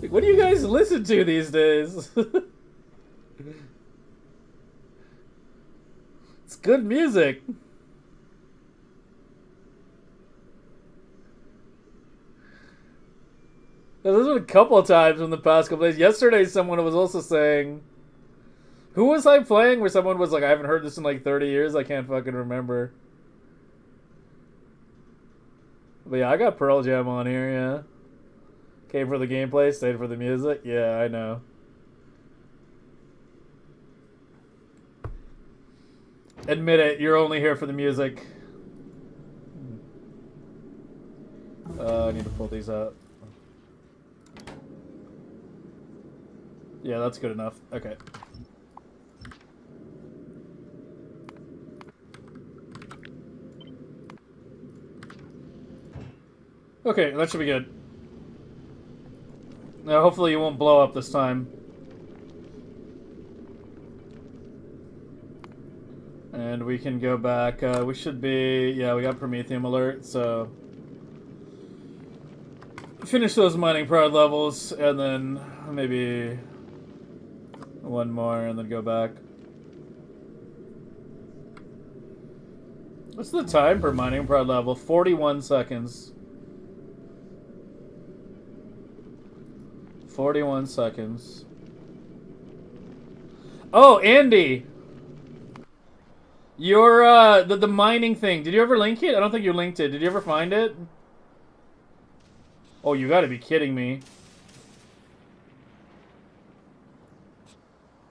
what do you guys listen to these days? It's good music. There's been a couple of times in the past couple days. Yesterday, someone was also saying, who was I playing where someone was like, I haven't heard this in like 30 years. I can't fucking remember. But yeah, I got Pearl Jam on here, yeah. Came for the gameplay, stayed for the music. Yeah, I know. Admit it, you're only here for the music. I need to pull these out. Yeah, that's good enough. Okay. Okay, that should be good. Now, hopefully you won't blow up this time. And we can go back. We should be... Yeah, we got Prometheium alert, so... Finish those mining prod levels, and then maybe... one more, and then go back. What's the time per mining prod level? 41 seconds. 41 seconds. Oh, Andy! Your, the mining thing. Did you ever link it? I don't think you linked it. Did you ever find it? Oh, you gotta be kidding me.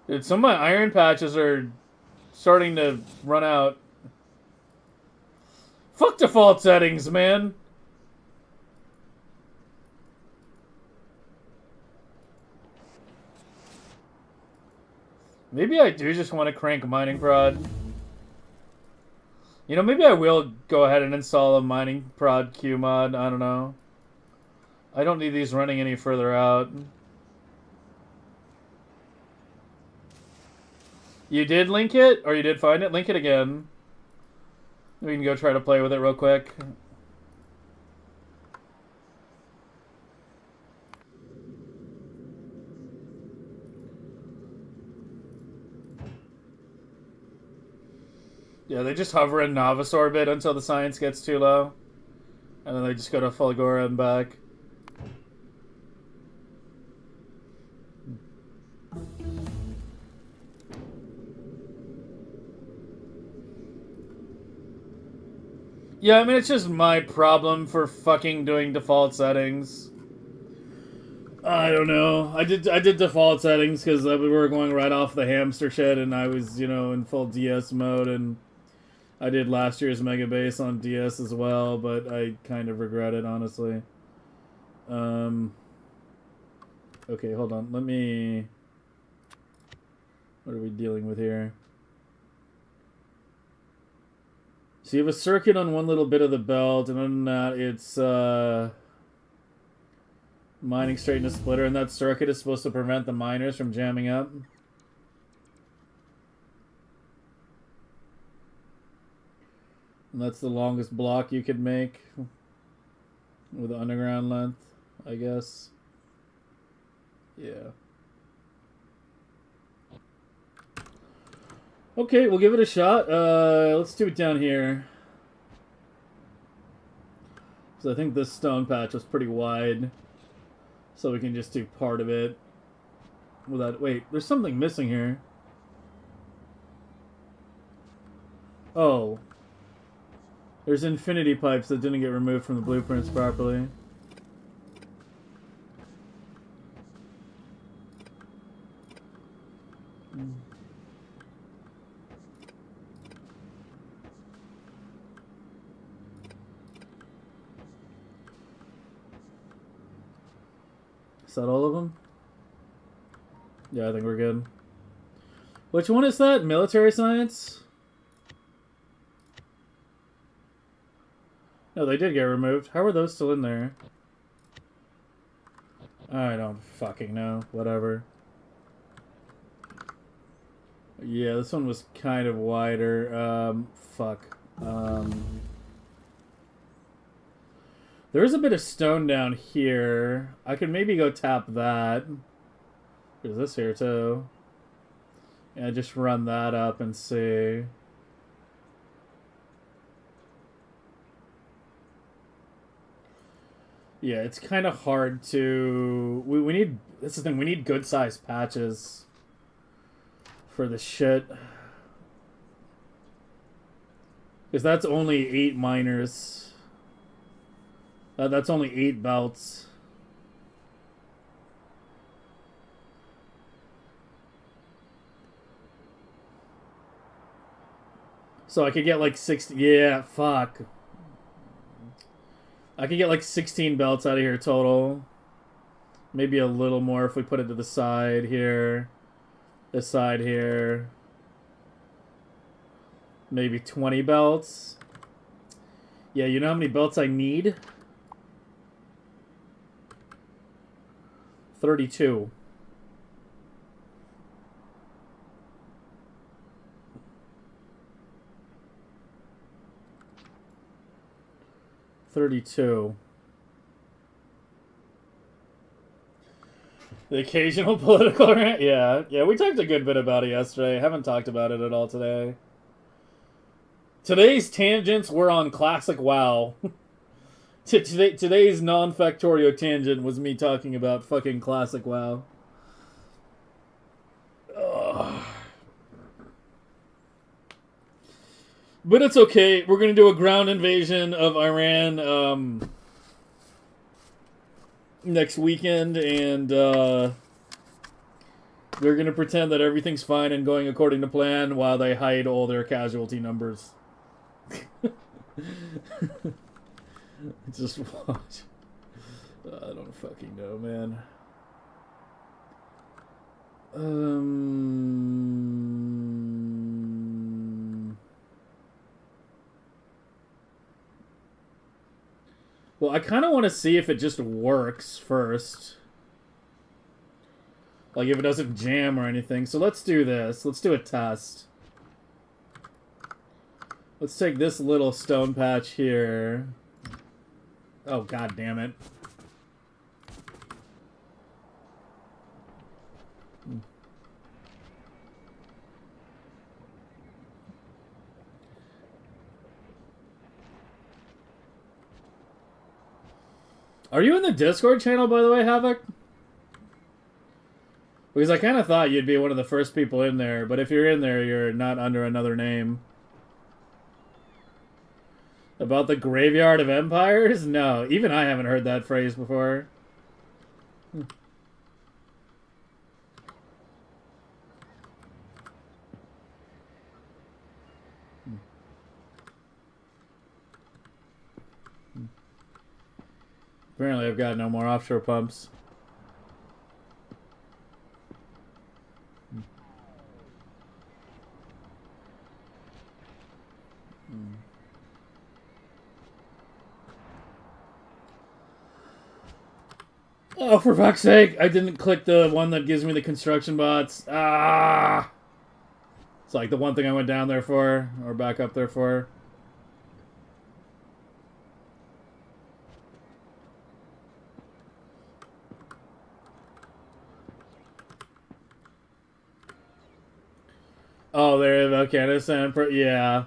Dude, some of my iron patches are starting to run out. Fuck default settings, man. Maybe I do just want to crank mining prod. You know, maybe I will go ahead and install a mining prod Q mod. I don't know. I don't need these running any further out. You did link it? Or you did find it? Link it again. We can go try to play with it real quick. Yeah, they just hover in novice orbit until the science gets too low. And then they just go to Fulgora and back. Yeah, I mean, it's just my problem for fucking doing default settings. I don't know. I did default settings because we were going right off the hamster shit, and I was, you know, in full DS mode, and I did last year's Megabase on DS as well, but I kind of regret it, honestly. Okay, hold on. Let me... What are we dealing with here? So you have a circuit on one little bit of the belt, and other than that, it's mining straight into splitter, and that circuit is supposed to prevent the miners from jamming up. And that's the longest block you could make with underground length, I guess. Yeah. Okay, we'll give it a shot. Let's do it down here. So I think this stone patch was pretty wide. So we can just do part of it. Without... Wait, there's something missing here. Oh. There's infinity pipes that didn't get removed from the blueprints properly. Is that all of them? Yeah, I think we're good. Which one is that? Military science? No, they did get removed. How are those still in there? I don't fucking know. Whatever. Yeah, this one was kind of wider. Fuck. There's a bit of stone down here. I could maybe go tap that. There's this here, too. Yeah, just run that up and see. Yeah, it's kind of hard to... We need... That's the thing, we need good-sized patches for the shit. Because that's only 8 miners. That's only 8 belts. So I could get like 60... Yeah, fuck. I could get like 16 belts out of here total. Maybe a little more if we put it to the side here. This side here. Maybe 20 belts. Yeah, you know how many belts I need? 32. The occasional political rant? Yeah, we talked a good bit about it yesterday. Haven't talked about it at all today. Today's tangents were on classic WoW. Today's non-Factorio tangent was me talking about fucking classic WoW. Ugh. But it's okay. We're gonna do a ground invasion of Iran next weekend, and we're gonna pretend that everything's fine and going according to plan while they hide all their casualty numbers. Just watch. I don't fucking know, man. Well, I kind of want to see if it just works first. Like, if it doesn't jam or anything. So let's do this. Let's do a test. Let's take this little stone patch here. Oh, god damn it. Are you in the Discord channel, by the way, Havoc? Because I kind of thought you'd be one of the first people in there, but if you're in there, you're not under another name. About the Graveyard of Empires? No, even I haven't heard that phrase before. Apparently I've got no more offshore pumps. Oh, for fuck's sake! I didn't click the one that gives me the construction bots. Ah! It's like the one thing I went down there for, or back up there for. Oh, there, Afghanistan. Yeah.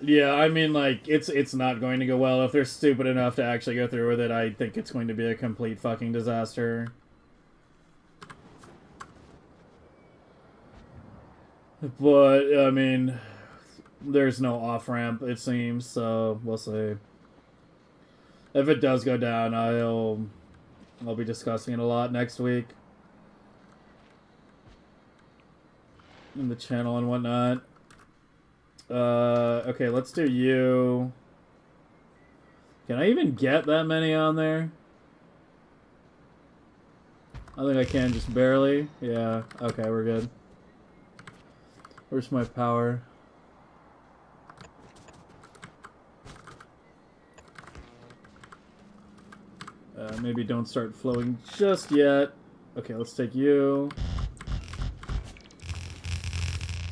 Yeah, I mean, like, it's not going to go well. If they're stupid enough to actually go through with it, I think it's going to be a complete fucking disaster. But, I mean, there's no off-ramp, it seems, so we'll see. If it does go down, I'll be discussing it a lot next week. In the channel and whatnot. Okay, let's do you. Can I even get that many on there? I think I can, just barely. Yeah, okay, we're good. Where's my power? Maybe don't start flowing just yet. Okay, let's take you.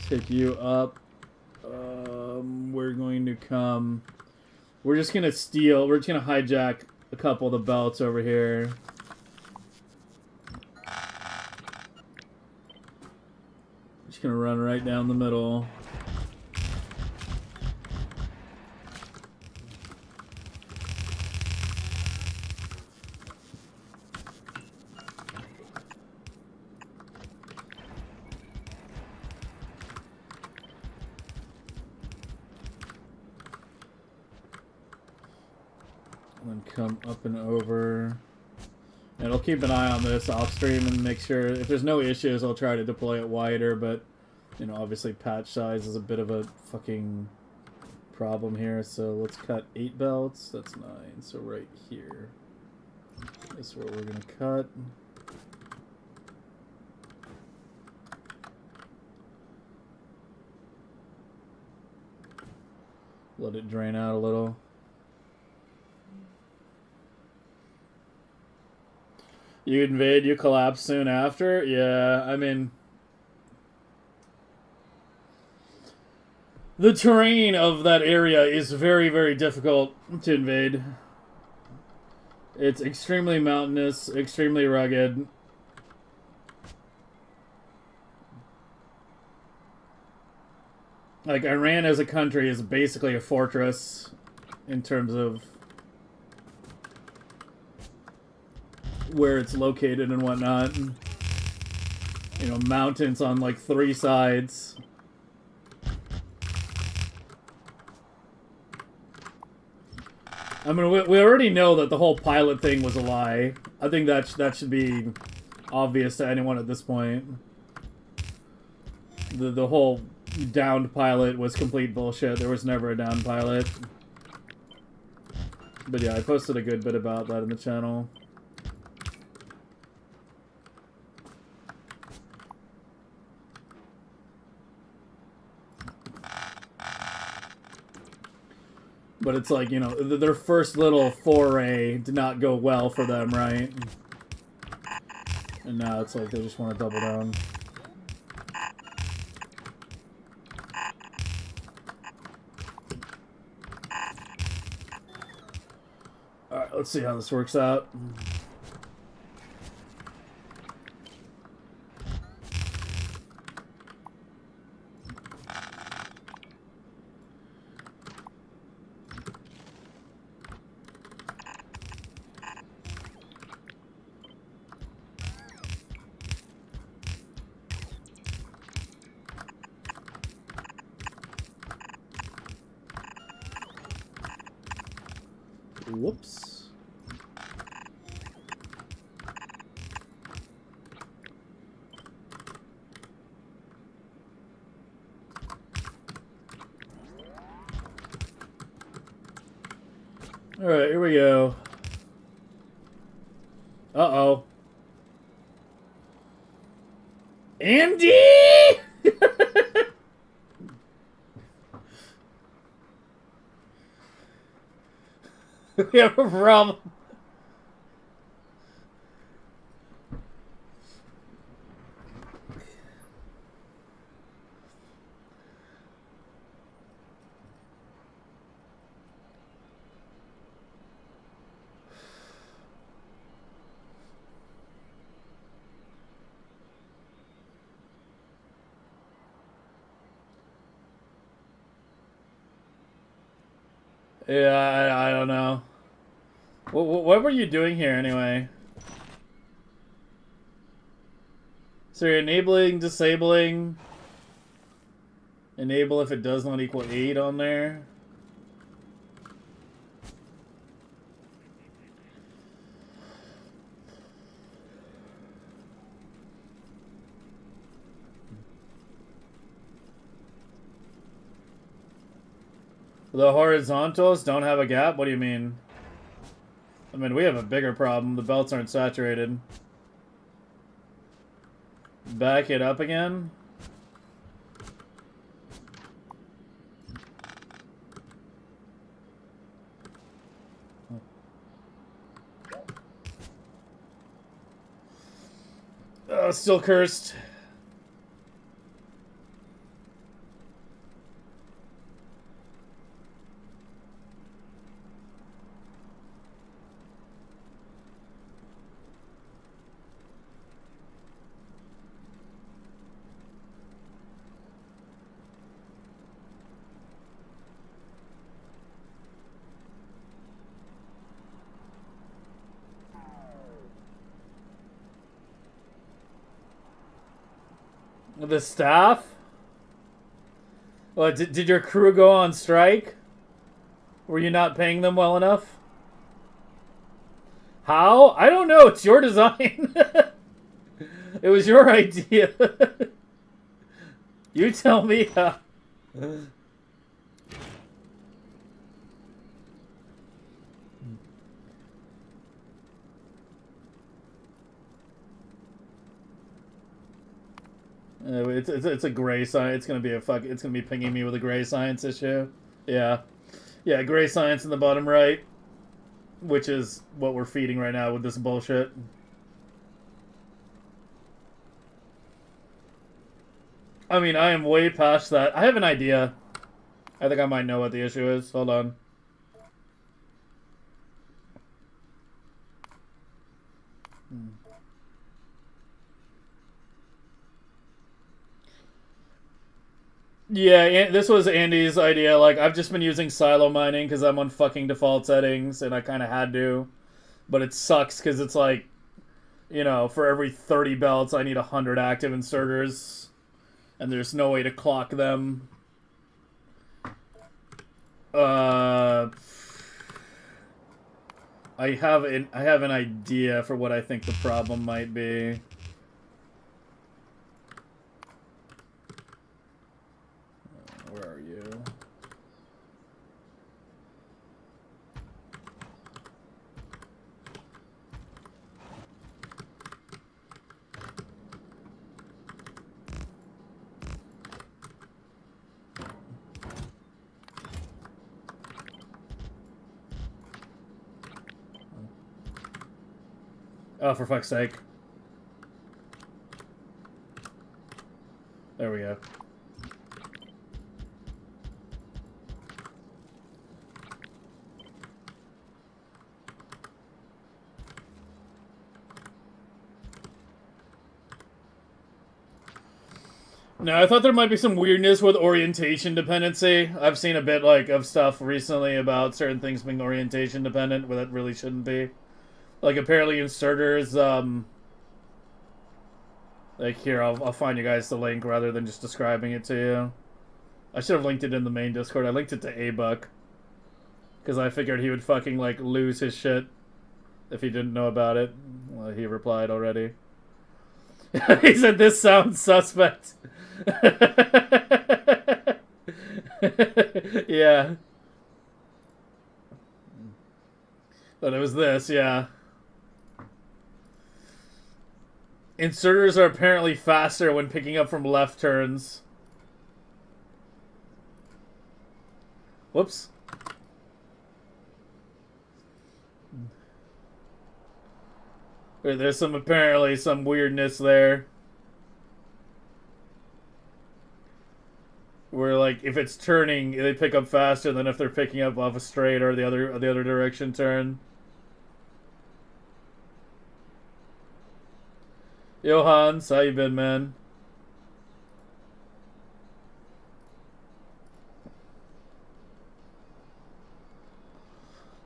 Take you up. We're going to come. We're just gonna steal. We're just gonna hijack a couple of the belts over here. Just gonna run right down the middle. And then come up and over. And I'll keep an eye on this off stream and make sure if there's no issues, I'll try to deploy it wider. But, you know, obviously patch size is a bit of a fucking problem here. So let's cut 8 belts. That's 9. So right here. That's what we're going to cut. Let it drain out a little. You invade, you collapse soon after? Yeah, I mean... The terrain of that area is very, very difficult to invade. It's extremely mountainous, extremely rugged. Like, Iran as a country is basically a fortress in terms of where it's located and whatnot. You know, mountains on like 3 sides. I mean, we already know that the whole pilot thing was a lie. I think that should be obvious to anyone at this point. The whole downed pilot was complete bullshit. There was never a downed pilot. But yeah, I posted a good bit about that in the channel. But it's like, you know, their first little foray did not go well for them, right? And now it's like they just want to double down. Alright, let's see how this works out. Whoops. Alright, here we go. Uh-oh. Andy! We have a problem. Yeah, I don't know. What were you doing here anyway? So you're enabling, disabling. Enable if it does not equal 8 on there. The horizontals don't have a gap? What do you mean? I mean, we have a bigger problem. The belts aren't saturated. Back it up again. Oh, still cursed. The staff? What, did your crew go on strike? Were you not paying them well enough? How? I don't know. It's your design. It was your idea. You tell me how. It's a gray science. It's gonna be It's gonna be pinging me with a gray science issue. Yeah, yeah. Gray science in the bottom right, which is what we're feeding right now with this bullshit. I mean, I am way past that. I have an idea. I think I might know what the issue is. Hold on. Yeah, this was Andy's idea. Like, I've just been using silo mining because I'm on fucking default settings, and I kind of had to. But it sucks because it's like, you know, for every 30 belts, I need 100 active inserters. And there's no way to clock them. I have an idea for what I think the problem might be. Where are you? Oh, for fuck's sake. There we go. No, I thought there might be some weirdness with orientation dependency. I've seen a bit like of stuff recently about certain things being orientation dependent, where that really shouldn't be. Like, apparently inserters, like, here, I'll find you guys the link rather than just describing it to you. I should have linked it in the main Discord. I linked it to A-Buck. Because I figured he would fucking, like, lose his shit if he didn't know about it. Well, he replied already. He said, this sounds suspect. Yeah. But it was this, yeah. Inserters are apparently faster when picking up from left turns. Whoops. There's apparently some weirdness there. Where, like, if it's turning, they pick up faster than if they're picking up off a straight or the other direction turn. Yo, Hans, how you been, man?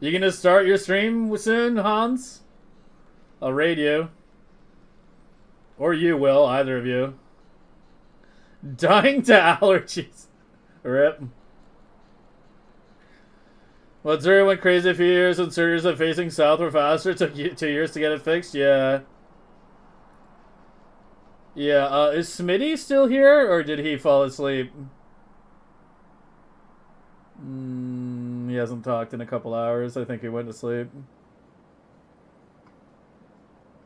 You gonna start your stream soon, Hans? I'll raid you. Or you will, either of you. Dying to allergies. Rip. Well, Zuri went crazy a few years when surgeries of facing south were faster. It took 2 years to get it fixed. Yeah. Yeah, is Smitty still here, or did he fall asleep? He hasn't talked in a couple hours. I think he went to sleep.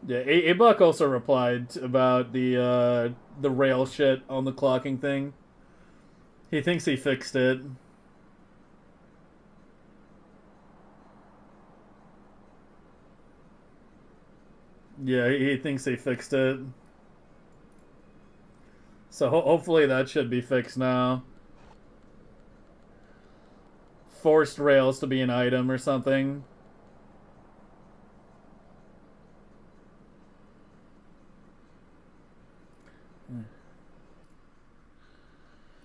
Yeah, A-Buck also replied about the rail shit on the clocking thing. He thinks he fixed it. Yeah, he thinks he fixed it. So hopefully that should be fixed now. Forced rails to be an item or something.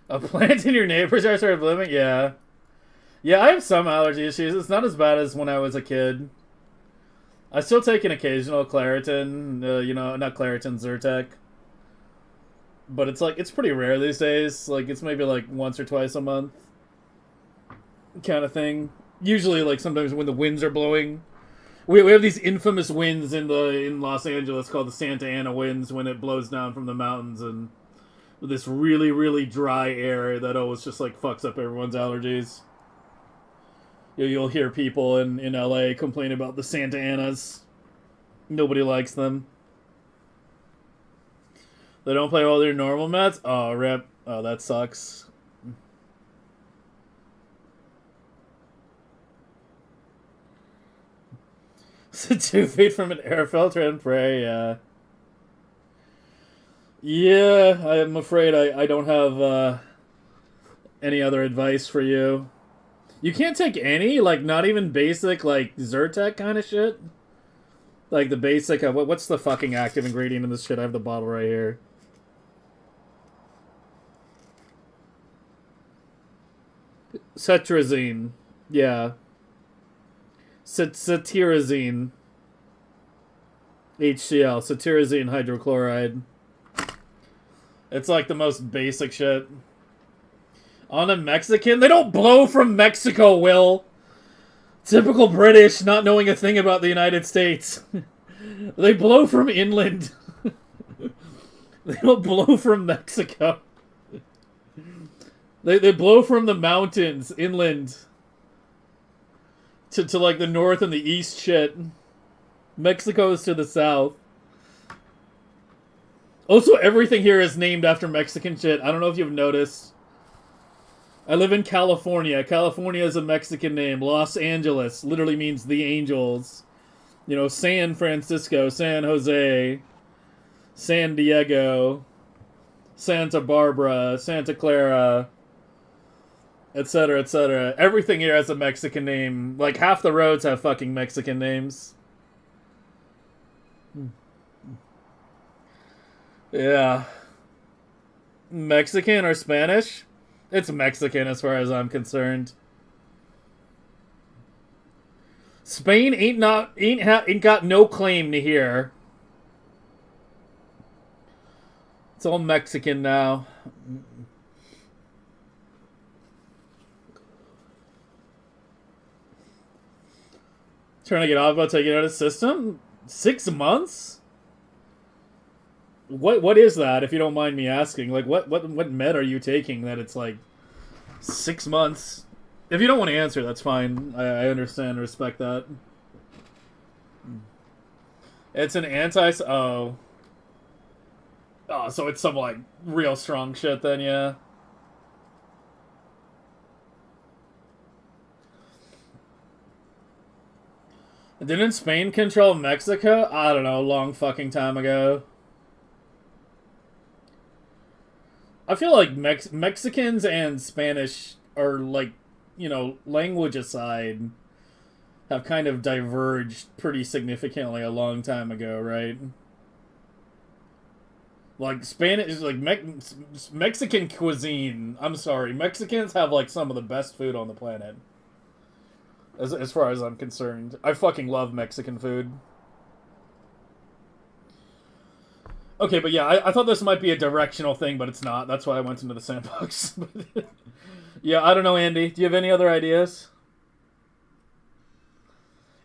A plant in your neighbor's yard started blooming? Yeah. Yeah, I have some allergy issues. It's not as bad as when I was a kid. I still take an occasional Claritin, you know, not Claritin, Zyrtec. But it's like, it's pretty rare these days. Like, it's maybe like once or twice a month kind of thing. Usually, like, sometimes when the winds are blowing. We have these infamous winds in Los Angeles called the Santa Ana winds when it blows down from the mountains, and this really, really dry air that always just, like, fucks up everyone's allergies. You'll hear people in LA complain about the Santa Anas. Nobody likes them. They don't play all their normal mats? Oh, rip. Oh, that sucks. So 2 feet from an air filter and pray, yeah. Yeah, I'm afraid I don't have any other advice for you. You can't take any? Like, not even basic, like, Zyrtec kind of shit? Like, the basic, what's the fucking active ingredient in this shit? I have the bottle right here. Cetirizine. Yeah. Cetirizine. HCl. Cetirizine hydrochloride. It's like the most basic shit. On a Mexican? They don't blow from Mexico, Will. Typical British not knowing a thing about the United States. They blow from inland. They don't blow from Mexico. They blow from the mountains inland to like the north and the east shit. Mexico's to the south. Also, everything here is named after Mexican shit. I don't know if you've noticed. I live in California. California is a Mexican name. Los Angeles literally means the angels. You know, San Francisco, San Jose, San Diego, Santa Barbara, Santa Clara, etc., etc. Everything here has a Mexican name. Like, half the roads have fucking Mexican names. Yeah. Mexican or Spanish? It's Mexican as far as I'm concerned. Spain ain't got no claim to here. It's all Mexican now. Trying to get off about taking it out of the system? 6 months? What is that, if you don't mind me asking? Like, what med are you taking that it's like 6 months? If you don't want to answer, that's fine. I understand and respect that. It's an anti... Oh. Oh, so it's some, like, real strong shit then, yeah. Didn't Spain control Mexico? I don't know, a long fucking time ago. I feel like Mexicans and Spanish are, like, you know, language aside, have kind of diverged pretty significantly a long time ago, right? Like, Spanish, like, Mexican cuisine, I'm sorry, Mexicans have, like, some of the best food on the planet. As far as I'm concerned. I fucking love Mexican food. Okay, but yeah, I thought this might be a directional thing, but it's not. That's why I went into the sandbox. Yeah, I don't know, Andy. Do you have any other ideas?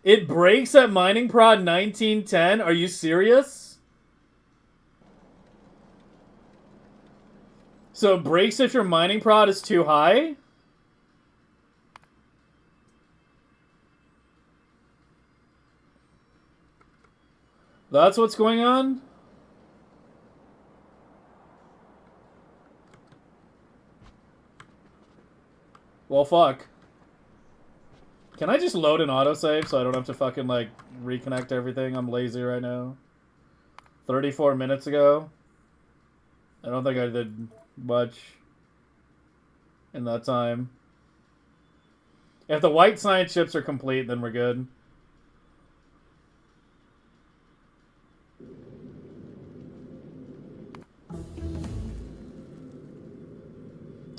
It breaks at Mining Prod 1910? Are you serious? So it breaks if your mining prod is too high? That's what's going on? Well, fuck. Can I just load an autosave so I don't have to fucking, like, reconnect everything? I'm lazy right now. 34 minutes ago. I don't think I did much in that time. If the white science chips are complete, then we're good.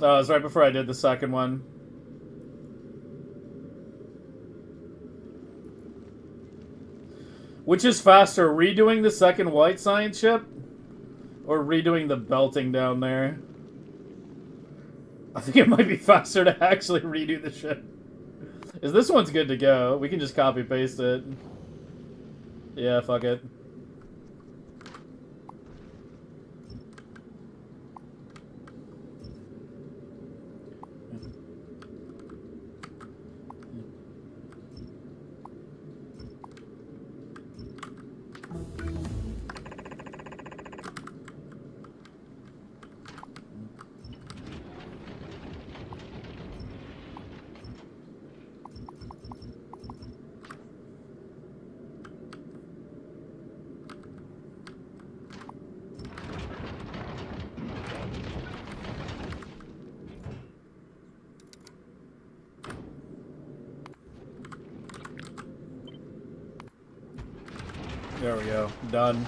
Oh, it was right before I did the second one. Which is faster, redoing the second white science chip or redoing the belting down there? I think it might be faster to actually redo the ship. Is this one's good to go? We can just copy paste it. Yeah, fuck it. There we go. Done.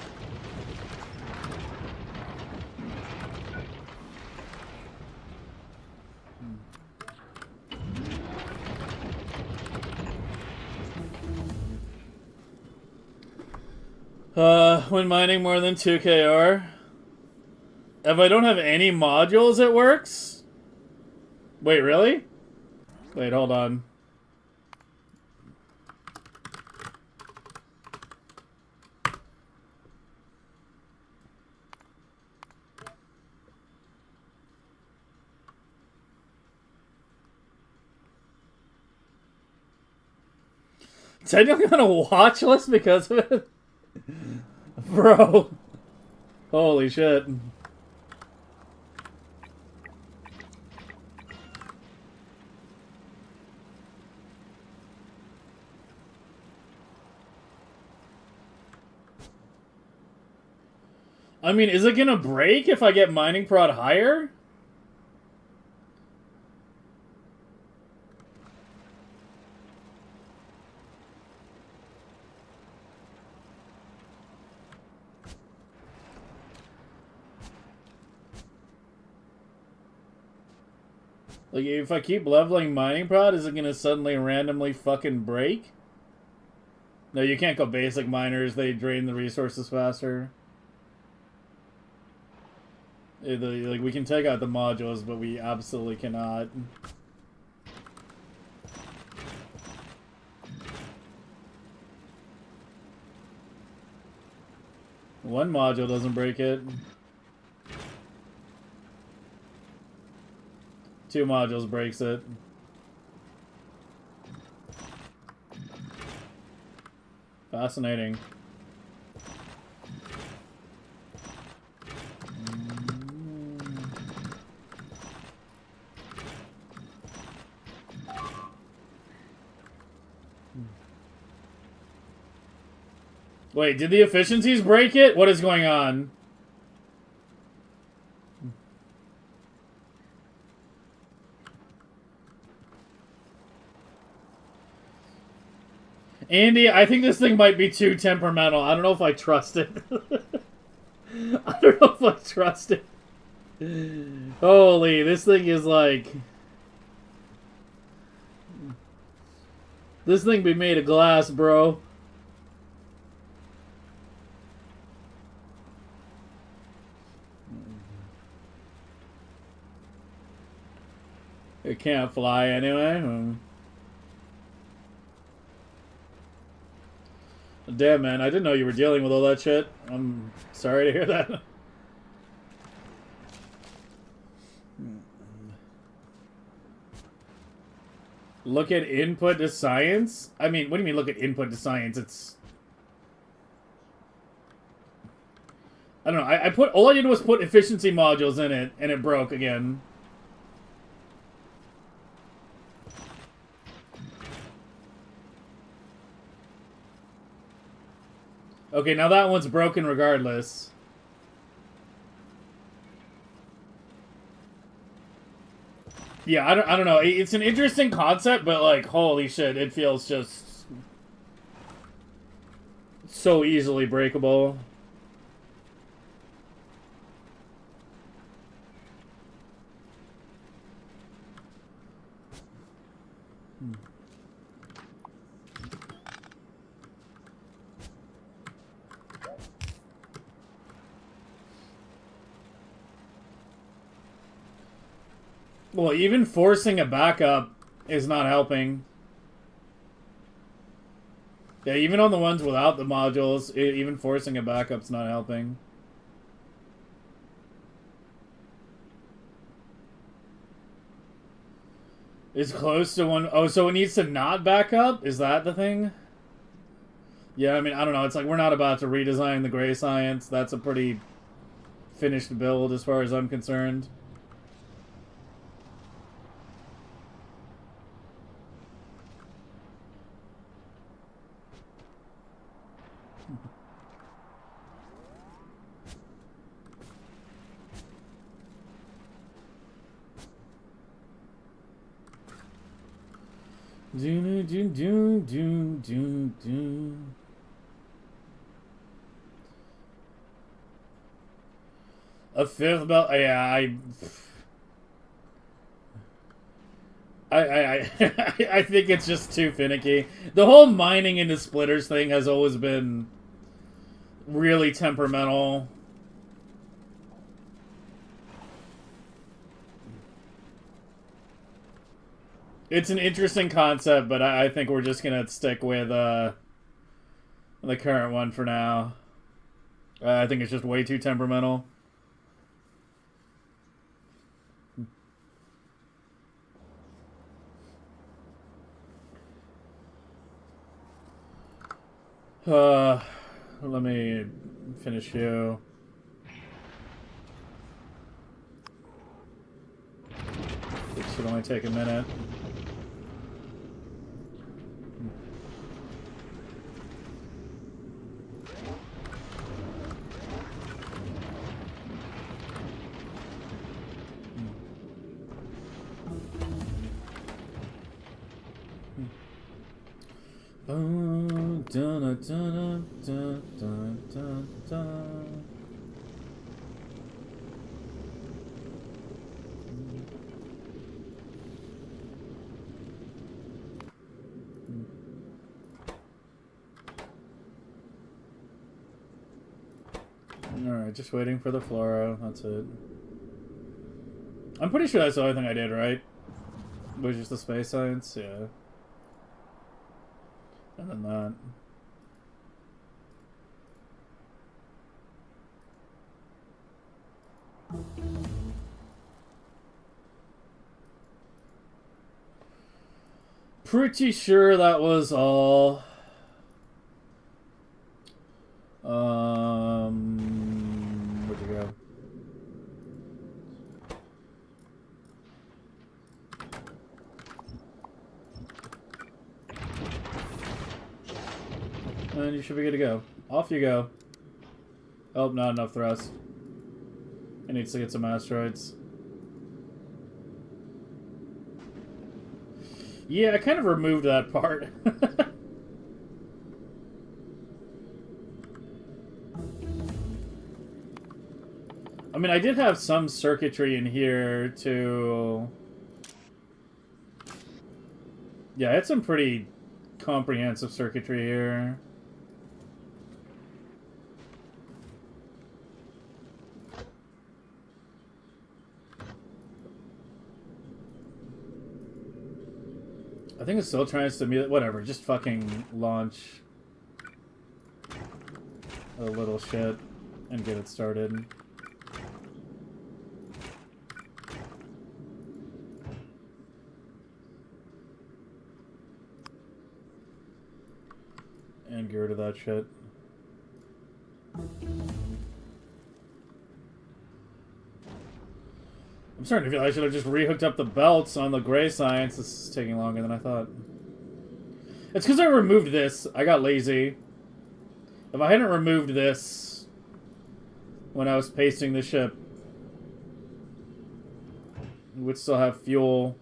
When mining more than 2KR. If I don't have any modules, it works? Wait, really? Wait, hold on. Technically on a watch list because of it? Bro. Holy shit. I mean, is it gonna break if I get mining prod higher? Like, if I keep leveling mining prod, is it gonna suddenly randomly fucking break? No, you can't go basic miners. They drain the resources faster. Like, we can take out the modules, but we absolutely cannot. One module doesn't break it. 2 modules breaks it. Fascinating. Wait, did the efficiencies break it? What is going on? Andy, I think this thing might be too temperamental. I don't know if I trust it. I don't know if I trust it. Holy, this thing is like... This thing be made of glass, bro. It can't fly anyway. Damn, man, I didn't know you were dealing with all that shit. I'm sorry to hear that. Look at input to science? I mean, what do you mean look at input to science? It's... I don't know. I put... All I did was put efficiency modules in it, and it broke again. Okay, now that one's broken regardless. Yeah, I don't know. It's an interesting concept, but like, holy shit, it feels just so easily breakable. Well, even forcing a backup is not helping. Yeah, even on the ones without the modules, even forcing a backup's not helping. It's close to one... Oh, so it needs to not back up? Is that the thing? Yeah, I mean, I don't know. It's like we're not about to redesign the gray science. That's a pretty finished build as far as I'm concerned. A fifth belt? Yeah, I think it's just too finicky. The whole mining into splitters thing has always been really temperamental. It's an interesting concept, but I think we're just gonna stick with the current one for now. I think it's just way too temperamental. Let me finish you. It should only take a minute. Alright, just waiting for the fluoro. That's it. I'm pretty sure that's the only thing I did, right? Was just the space science? Yeah. And then that. Pretty sure that was all. Where'd you go? And you should be good to go. Off you go. Oh, not enough thrust. It needs to get some asteroids. Yeah, I kind of removed that part. I mean, I did have some circuitry in here to... Yeah, I had some pretty comprehensive circuitry here. I think it's still trying to simulate... Whatever, just fucking launch a little shit and get it started. And get rid of that shit. I'm starting to feel I should have just rehooked up the belts on the gray science. This is taking longer than I thought. It's because I removed this. I got lazy. If I hadn't removed this when I was pasting the ship, we would still have fuel.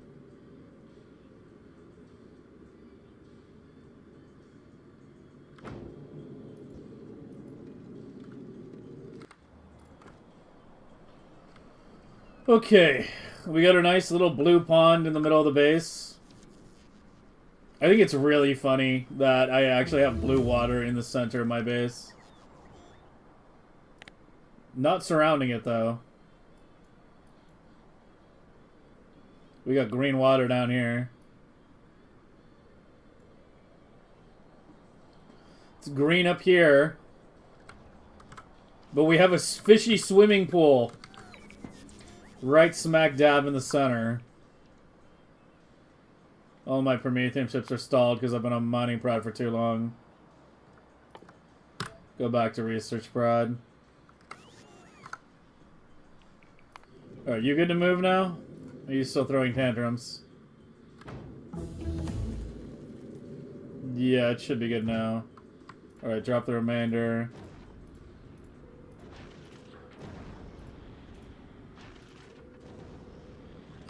Okay, we got a nice little blue pond in the middle of the base. I think it's really funny that I actually have blue water in the center of my base. Not surrounding it, though. We got green water down here. It's green up here. But we have a fishy swimming pool right smack dab in the center. All my Prometheium ships are stalled because I've been on mining prod for too long. Go back to research prod. Alright, you good to move now? Are you still throwing tantrums? Yeah, it should be good now. Alright, drop the remainder.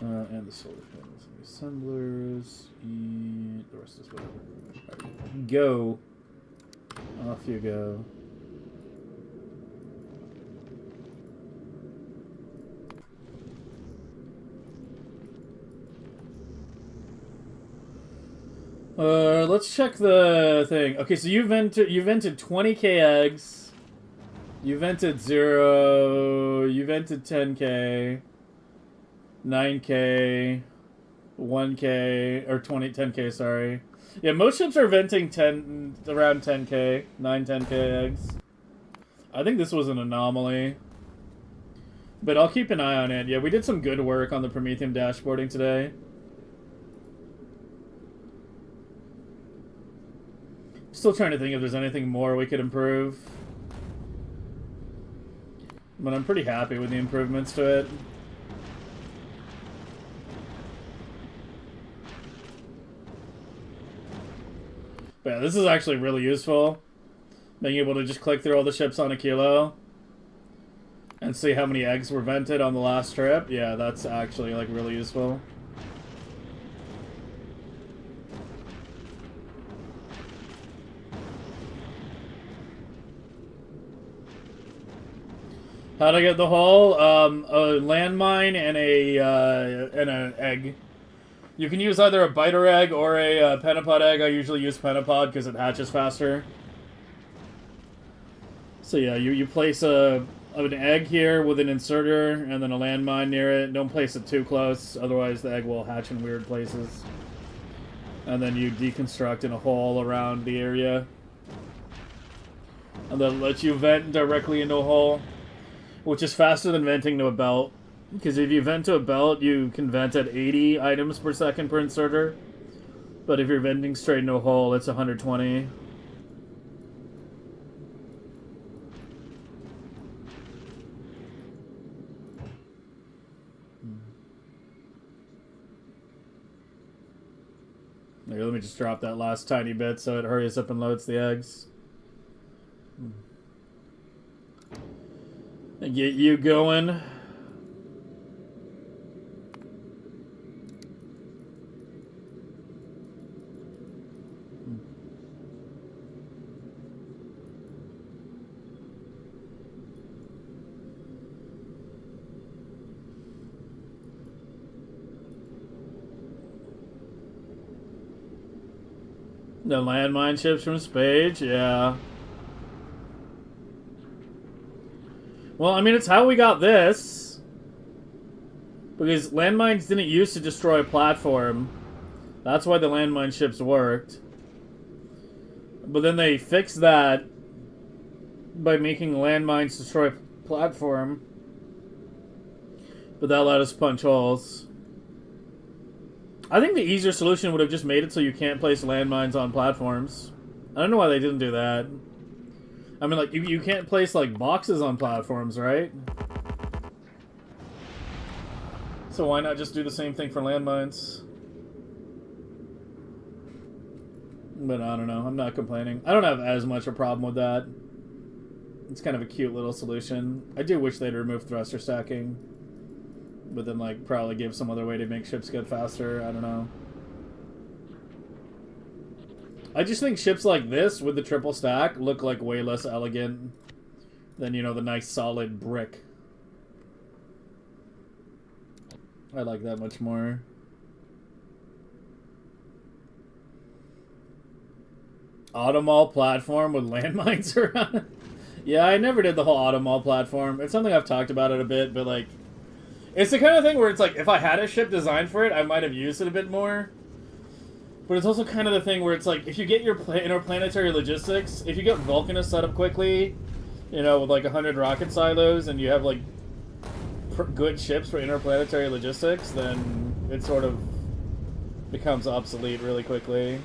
And the solar panels and the assemblers. And the rest is whatever. Right, go. Off you go. Let's check the thing. Okay, so you vented 20k eggs. You vented 0. You vented 10k. 9k. 1k. Or 10k, sorry. Yeah, most ships are venting around 10k. 10k eggs. I think this was an anomaly. But I'll keep an eye on it. Yeah, we did some good work on the Prometheium dashboarding today. Still trying to think if there's anything more we could improve. But I'm pretty happy with the improvements to it. But yeah, this is actually really useful. Being able to just click through all the ships on a kilo and see how many eggs were vented on the last trip. Yeah, that's actually like really useful. How'd I get the hull? A landmine and an egg. You can use either a biter egg or a pentapod egg. I usually use pentapod because it hatches faster. So yeah, you place an egg here with an inserter and then a landmine near it. Don't place it too close, otherwise the egg will hatch in weird places. And then you deconstruct in a hole around the area. And then let you vent directly into a hole, which is faster than venting to a belt. Because if you vent to a belt, you can vent at 80 items per second per inserter. But if you're venting straight into a hole, it's 120. Here, let me just drop that last tiny bit so it hurries up and loads the eggs. Get you going. The landmine ships from Spage, yeah. Well, I mean, it's how we got this. Because landmines didn't used to destroy a platform. That's why the landmine ships worked. But then they fixed that by making landmines destroy a platform. But that let us punch holes. I think the easier solution would have just made it so you can't place landmines on platforms. I don't know why they didn't do that. I mean, like, you can't place, like, boxes on platforms, right? So why not just do the same thing for landmines? But I don't know. I'm not complaining. I don't have as much a problem with that. It's kind of a cute little solution. I do wish they'd remove thruster stacking. But then, like, probably give some other way to make ships get faster. I don't know. I just think ships like this with the triple stack look like way less elegant than, you know, the nice solid brick. I like that much more. Automall platform with landmines around it? Yeah, I never did the whole Automall platform. It's something I've talked about it a bit, but, like, it's the kind of thing where it's like, if I had a ship designed for it, I might have used it a bit more. But it's also kind of the thing where it's like, if you get your interplanetary logistics, if you get Vulcanus set up quickly, you know, with like 100 rocket silos, and you have like good ships for interplanetary logistics, then it sort of becomes obsolete really quickly.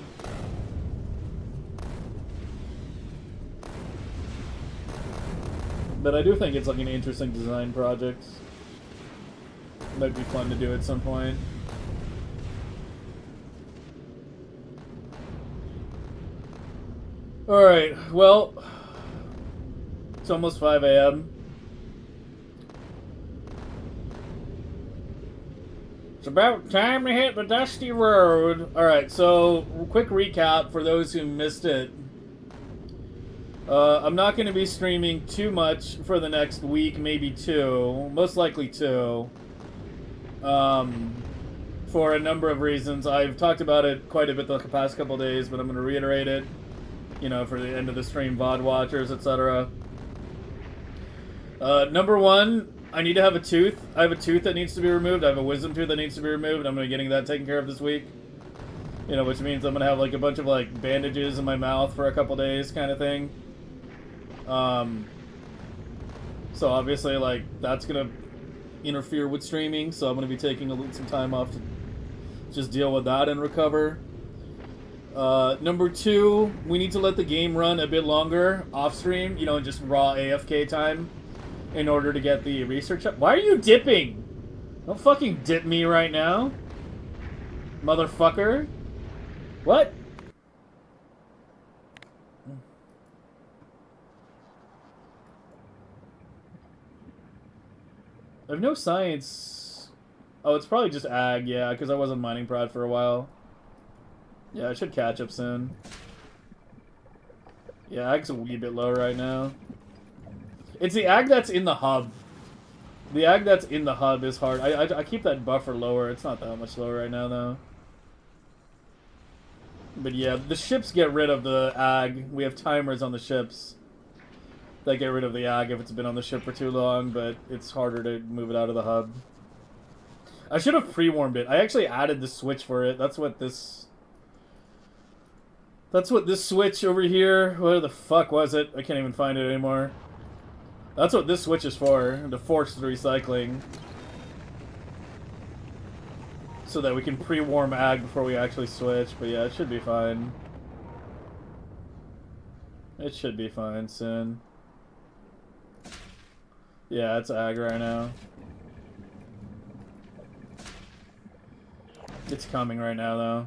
But I do think it's like an interesting design project. Might be fun to do at some point. Alright, well, it's almost 5 a.m. It's about time to hit the dusty road. Alright, so, quick recap for those who missed it. I'm not going to be streaming too much for the next week, maybe 2. Most likely 2. For a number of reasons. I've talked about it quite a bit the past couple days, but I'm going to reiterate it, you know, for the end of the stream VOD watchers, etc. Number 1, I need to have a tooth. I have a tooth that needs to be removed. I have a wisdom tooth that needs to be removed. I'm going to be getting that taken care of this week. You know, which means I'm going to have, like, a bunch of, like, bandages in my mouth for a couple days kind of thing. So obviously, like, that's going to interfere with streaming, so I'm going to be taking some time off to just deal with that and recover. Number 2, we need to let the game run a bit longer off stream, you know, just raw AFK time in order to get the research up. Why are you dipping? Don't fucking dip me right now, motherfucker. What? I have no science. Oh, it's probably just ag, yeah, because I wasn't mining prod for a while. Yeah, I should catch up soon. Yeah, ag's a wee bit low right now. It's the ag that's in the hub. The ag that's in the hub is hard. I keep that buffer lower. It's not that much lower right now, though. But yeah, the ships get rid of the ag. We have timers on the ships that get rid of the ag if it's been on the ship for too long, but it's harder to move it out of the hub. I should have pre-warmed it. I actually added the switch for it. That's what this switch over here, where the fuck was it? I can't even find it anymore. That's what this switch is for, to force the recycling. So that we can pre-warm ag before we actually switch, but yeah, it should be fine. It should be fine soon. Yeah, it's ag right now. It's coming right now, though.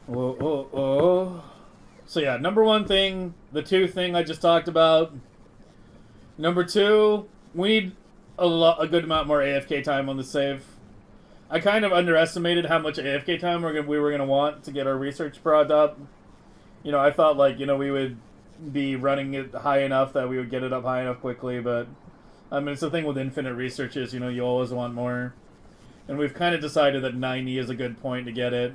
Whoa, oh, oh. So yeah, number one thing, the two thing I just talked about. Number two, we need a good amount more AFK time on the save. I kind of underestimated how much AFK time we were gonna want to get our research prod up. You know, I thought like, you know, we would be running it high enough that we would get it up high enough quickly, but I mean, it's the thing with infinite research is, you know, you always want more. And we've kind of decided that 90 is a good point to get it.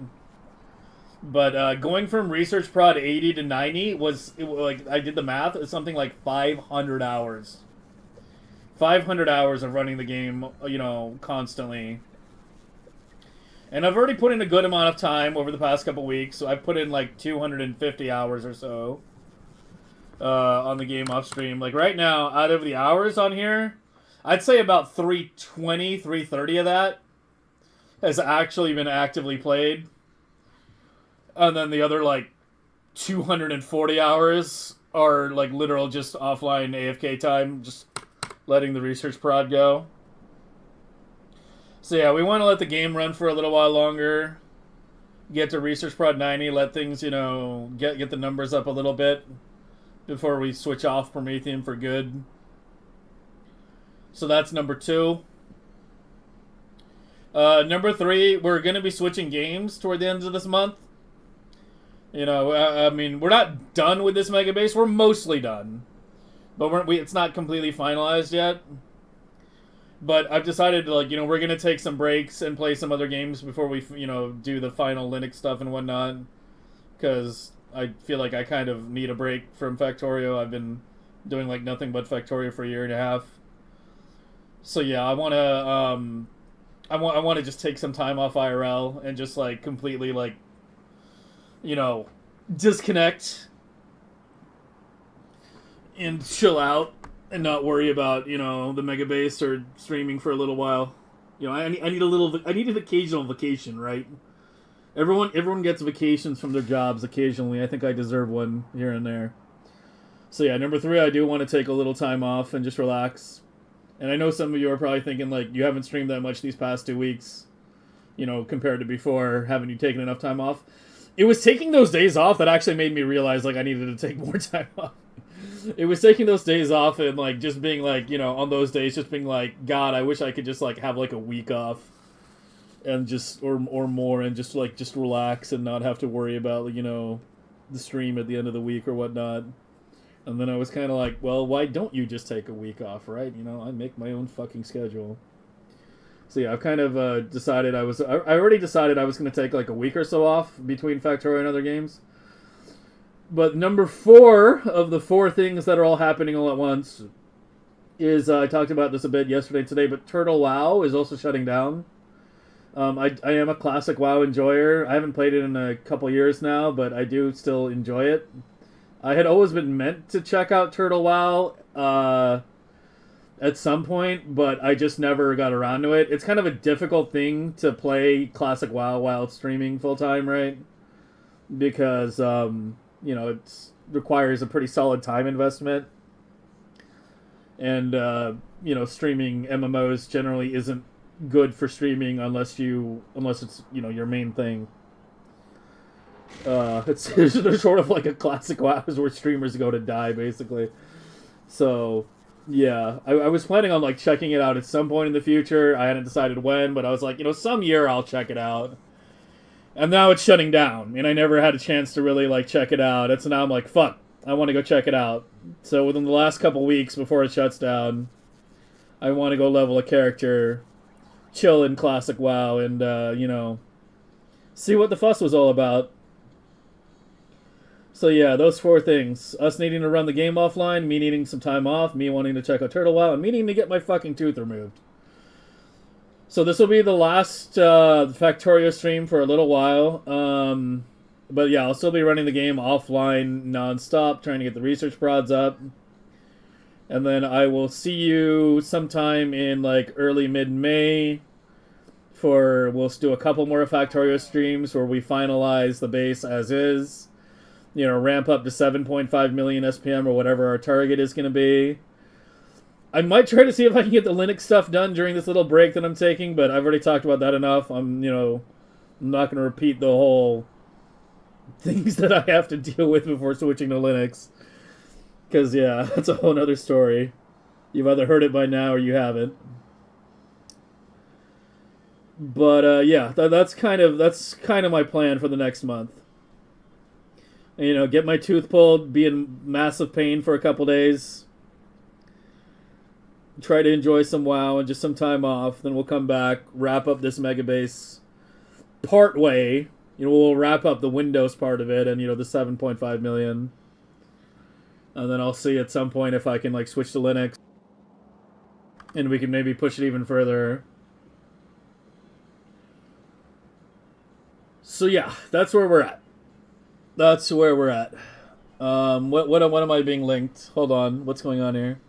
But going from research prod 80 to 90 was, like, I did the math, it's something like 500 hours. 500 hours of running the game, you know, constantly. And I've already put in a good amount of time over the past couple weeks, so I've put in like 250 hours or so on the game off stream. Like right now, out of the hours on here, I'd say about 320, 330 of that has actually been actively played. And then the other like 240 hours are like literal just offline AFK time, just letting the research prod go. So yeah, we want to let the game run for a little while longer. Get to research prod 90, let things, you know, get the numbers up a little bit before we switch off Prometheium for good. So that's number two. Number three, we're going to be switching games toward the end of this month. You know, I mean, we're not done with this Megabase. We're mostly done. But it's not completely finalized yet. But I've decided to, like, you know, we're going to take some breaks and play some other games before we, you know, do the final Linux stuff and whatnot. Because I feel like I kind of need a break from Factorio. I've been doing, like, nothing but Factorio for a year and a half. So, yeah, I want to, I want to just take some time off IRL and just, like, completely, like, you know, disconnect and chill out and not worry about, you know, the Megabase or streaming for a little while. You know, I need an occasional vacation, right? Everyone gets vacations from their jobs occasionally. I think I deserve one here and there. So yeah, number three, I do want to take a little time off and just relax. And I know some of you are probably thinking, like, you haven't streamed that much these past 2 weeks, you know, compared to before. Haven't you taken enough time off? It was taking those days off that actually made me realize, like, I needed to take more time off. It was taking those days off and, like, just being, like, you know, on those days, just being like, God, I wish I could just, like, have, like, a week off. And just, or more, and just, like, just relax and not have to worry about, you know, the stream at the end of the week or whatnot. And then I was kind of like, well, why don't you just take a week off, right? You know, I make my own fucking schedule. So yeah, I've kind of decided I already decided I was going to take like a week or so off between Factorio and other games. But number 4 of the 4 things that are all happening all at once is, I talked about this a bit yesterday and today, but Turtle WoW is also shutting down. I am a classic WoW enjoyer. I haven't played it in a couple years now, but I do still enjoy it. I had always been meant to check out Turtle WoW at some point, but I just never got around to it. It's kind of a difficult thing to play classic WoW while streaming full-time, right? Because, you know, it requires a pretty solid time investment. And, you know, streaming MMOs generally isn't good for streaming unless it's, you know, your main thing. They're sort of like a classic WoWs where streamers go to die, basically. So, yeah, I was planning on, like, checking it out at some point in the future. I hadn't decided when, but I was like, you know, some year I'll check it out. And now it's shutting down, and I never had a chance to really, like, check it out. And so now I'm like, fuck, I want to go check it out. So within the last couple weeks before it shuts down, I want to go level a character, chill in classic WoW, and, you know, see what the fuss was all about. So yeah, those 4 things. Us needing to run the game offline, me needing some time off, me wanting to check out Turtle WoW, and me needing to get my fucking tooth removed. So this will be the last Factorio stream for a little while. But yeah, I'll still be running the game offline non-stop, trying to get the research prods up. And then I will see you sometime in like early mid-May we'll do a couple more Factorio streams where we finalize the base as is. You know, ramp up to 7.5 million SPM or whatever our target is going to be. I might try to see if I can get the Linux stuff done during this little break that I'm taking, but I've already talked about that enough. I'm not going to repeat the whole things that I have to deal with before switching to Linux. Because, yeah, that's a whole other story. You've either heard it by now or you haven't. But yeah, that's kind of my plan for the next month. You know, get my tooth pulled, be in massive pain for a couple days, try to enjoy some WoW and just some time off. Then we'll come back, wrap up this Megabase part way. You know, we'll wrap up the Windows part of it, and the 7.5 million. And then I'll see at some point if I can like switch to Linux, and we can maybe push it even further. So yeah, that's where we're at. That's where we're at. What am I being linked? Hold on, what's going on here?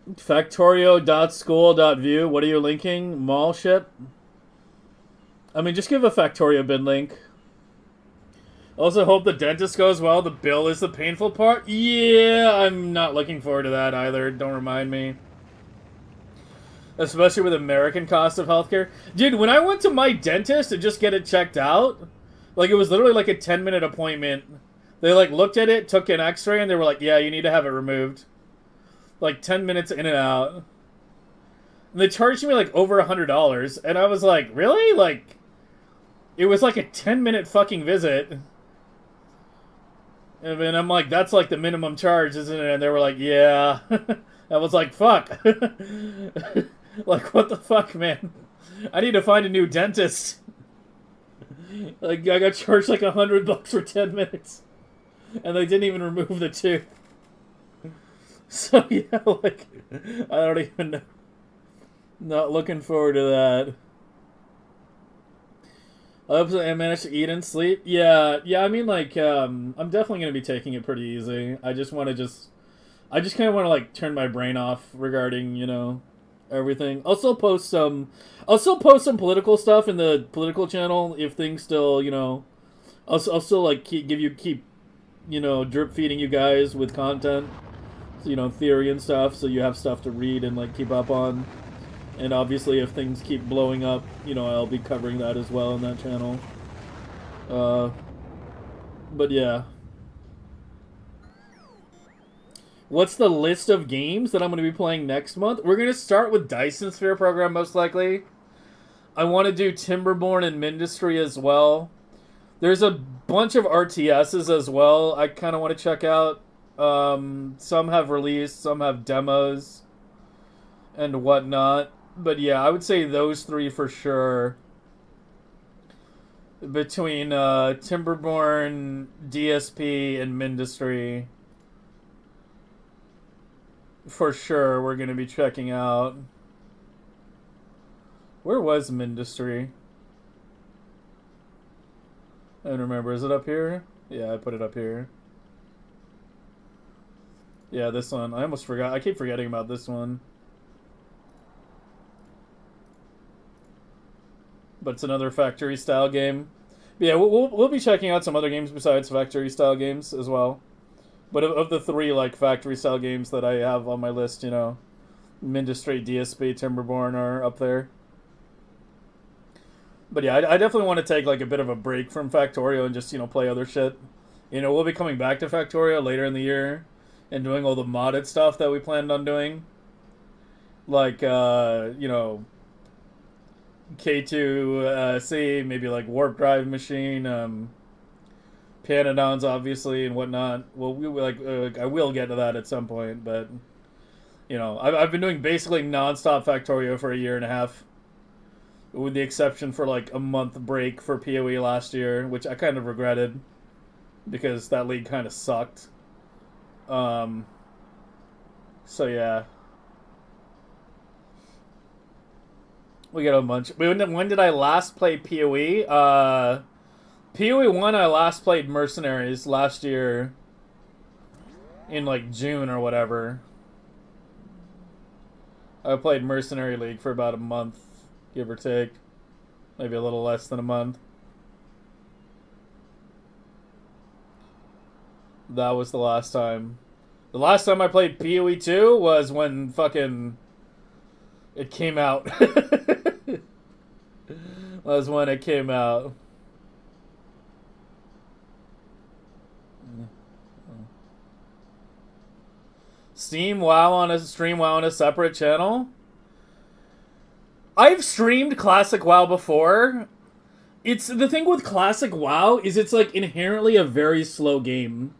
Factorio.school.view. What are you linking? Mall ship? I mean, just give a Factorio bin link. Also, hope the dentist goes well. The bill is the painful part. Yeah, I'm not looking forward to that either. Don't remind me. Especially with American cost of healthcare. Dude, when I went to my dentist to just get it checked out, like, it was literally like a 10-minute appointment. They, like, looked at it, took an x-ray, and they were like, yeah, you need to have it removed. Like, 10 minutes in and out. And they charged me, like, over $100. And I was like, really? Like, it was like a 10-minute fucking visit. And then I'm like, that's like the minimum charge, isn't it? And they were like, yeah. I was like, fuck. Like, what the fuck, man? I need to find a new dentist. Like, I got charged like $100 for 10 minutes. And they didn't even remove the tooth. So, yeah, like, I don't even know. Not looking forward to that. I managed to eat and sleep. Yeah, I mean, like, I'm definitely going to be taking it pretty easy. I just kind of want to, like, turn my brain off regarding, everything. I'll still post some political stuff in the political channel if things still, I'll still, like, keep drip feeding you guys with content, theory and stuff, so you have stuff to read and, like, keep up on. And obviously, if things keep blowing up, I'll be covering that as well on that channel. But yeah. What's the list of games that I'm going to be playing next month? We're going to start with Dyson Sphere Program, most likely. I want to do Timberborn and Mindustry as well. There's a bunch of RTSs as well I kind of want to check out. Some have released, some have demos and whatnot. But yeah, I would say those three for sure. Between Timberborn, DSP, and Mindustry. For sure, we're going to be checking out. Where was Mindustry? I don't remember. Is it up here? Yeah, I put it up here. Yeah, this one. I almost forgot. I keep forgetting about this one. But it's another factory-style game. But yeah, we'll be checking out some other games besides factory-style games as well. But of the three, like, factory-style games that I have on my list, Mindustry, DSP, Timberborn are up there. But yeah, I definitely want to take, like, a bit of a break from Factorio and just, play other shit. We'll be coming back to Factorio later in the year and doing all the modded stuff that we planned on doing. Like, K2C, maybe like Warp Drive Machine, Panodons, obviously, and whatnot. Well, I will get to that at some point, but I've been doing basically non-stop Factorio for a year and a half, with the exception for like a month break for PoE last year, which I kind of regretted because that league kind of sucked. So yeah. We got a bunch. When did I last play PoE? PoE 1 I last played Mercenaries last year in like June or whatever. I played Mercenary League for about a month, give or take. Maybe a little less than a month. That was the last time. The last time I played PoE 2 was when fucking it came out. was when it came out. Stream WoW on a separate channel. I've streamed Classic WoW before. It's the thing with Classic WoW is it's like inherently a very slow game.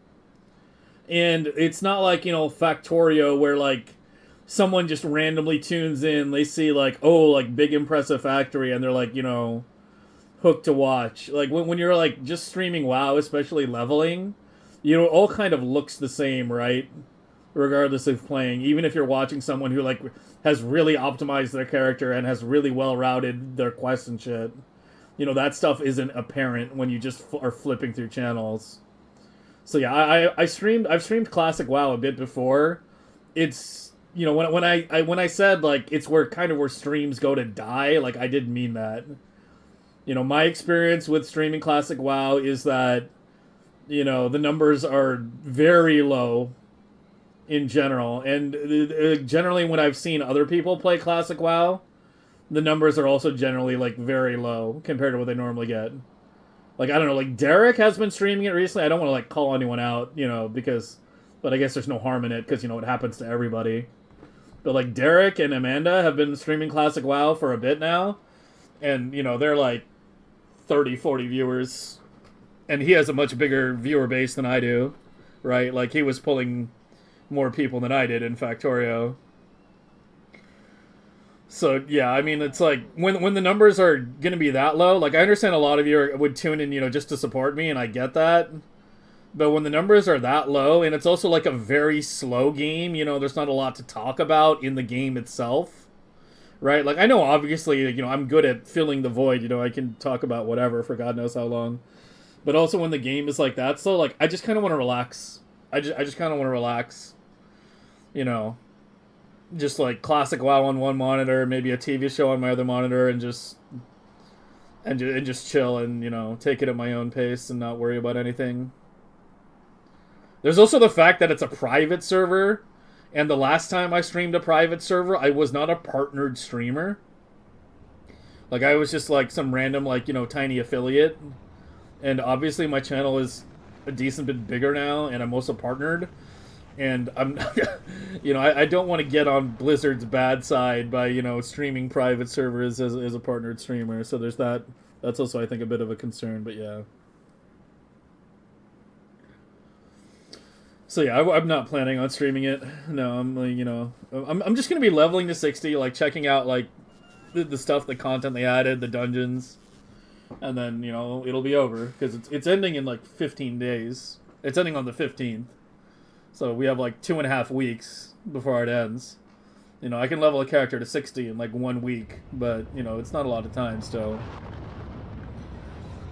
And it's not like, Factorio where like someone just randomly tunes in, they see like, oh, like big impressive factory and they're like, hooked to watch. Like when you're like just streaming WoW, especially leveling, it all kind of looks the same, right? Regardless of playing, even if you're watching someone who like has really optimized their character and has really well routed their quests and shit, that stuff isn't apparent when you just are flipping through channels. So yeah, I've streamed Classic WoW a bit before. It's when I said like it's where streams go to die, like I didn't mean that. My experience with streaming Classic WoW is that the numbers are very low in general, and generally when I've seen other people play Classic WoW, the numbers are also generally like very low compared to what they normally get. Like I don't know, like Derek has been streaming it recently. I don't want to like call anyone out, but I guess there's no harm in it because it happens to everybody. But like Derek and Amanda have been streaming Classic WoW for a bit now, and they're like 30, 40 viewers, and he has a much bigger viewer base than I do, right? Like he was pulling more people than I did in Factorio. So yeah, I mean, it's like when the numbers are gonna be that low. Like I understand a lot of you would tune in, just to support me, and I get that. But when the numbers are that low, and it's also like a very slow game, there's not a lot to talk about in the game itself, right? Like I know obviously, I'm good at filling the void. I can talk about whatever for God knows how long. But also when the game is like that, so like I just kind of want to relax. I just kind of want to relax. Just like Classic WoW on one monitor, maybe a TV show on my other monitor, and just chill and take it at my own pace and not worry about anything. There's also the fact that it's a private server, and the last time I streamed a private server, I was not a partnered streamer. Like I was just like some random like tiny affiliate, and obviously my channel is a decent bit bigger now, and I'm also partnered. And I'm, I don't want to get on Blizzard's bad side by, streaming private servers as a partnered streamer. So there's that. That's also, I think, a bit of a concern. But yeah. So yeah, I'm not planning on streaming it. No, I'm like, I'm just gonna be leveling to 60, like checking out like the stuff, the content they added, the dungeons, and then it'll be over because it's ending in like 15 days. It's ending on the 15th. So we have like 2.5 weeks before it ends. I can level a character to 60 in like 1 week, but it's not a lot of time still.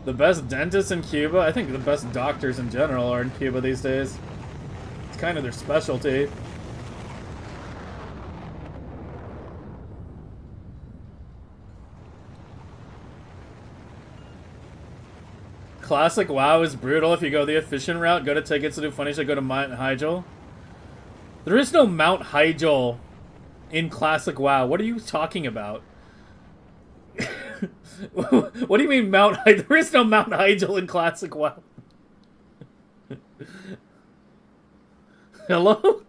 The best dentists in Cuba? I think the best doctors in general are in Cuba these days. It's kind of their specialty. Classic WoW is brutal if you go the efficient route. Go to tickets to do funny shit. Go to Mount Hyjal. There is no Mount Hyjal in Classic WoW. What are you talking about? What do you mean Mount Hyjal? There is no Mount Hyjal in Classic WoW. Hello?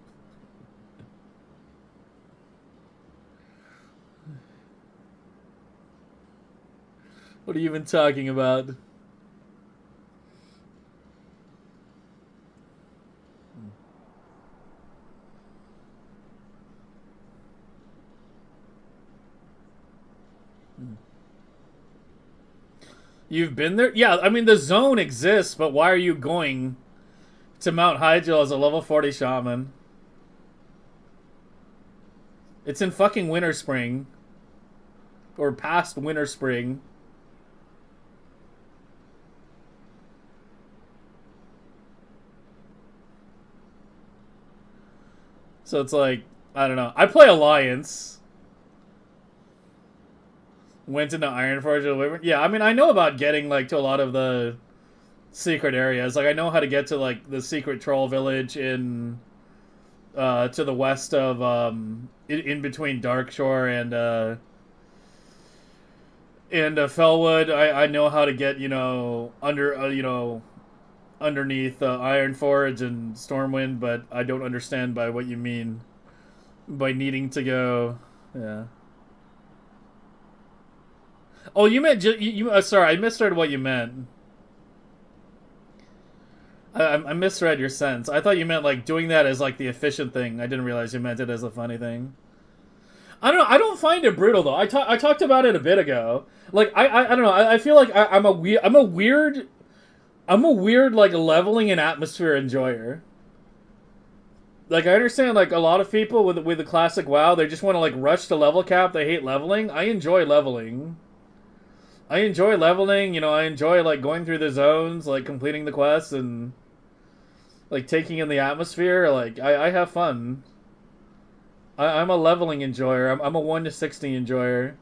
What are you even talking about? You've been there? Yeah, I mean, the zone exists, but why are you going to Mount Hyjal as a level 40 shaman? It's in fucking Winter Spring. Or past Winter Spring. So it's like, I don't know. I play Alliance. Went into Ironforge. Yeah, I mean, I know about getting, like, to a lot of the secret areas. Like, I know how to get to, like, the secret troll village in, to the west of, in between Darkshore And Fellwood, I know how to get, underneath Ironforge and Stormwind, but I don't understand by what you mean by needing to go. Yeah. Oh, you meant sorry, I misread what you meant. I misread your sense. I thought you meant like doing that as like the efficient thing. I didn't realize you meant it as a funny thing. I don't know. I don't find it brutal though. I talked about it a bit ago. Like I don't know. I feel like I'm a weird like leveling and atmosphere enjoyer. Like I understand like a lot of people with the classic WoW, they just want to like rush to level cap. They hate leveling. I enjoy leveling. I enjoy leveling. I enjoy like going through the zones, like completing the quests and like taking in the atmosphere. Like I have fun. I'm a leveling enjoyer. I'm a 1 to 60 enjoyer.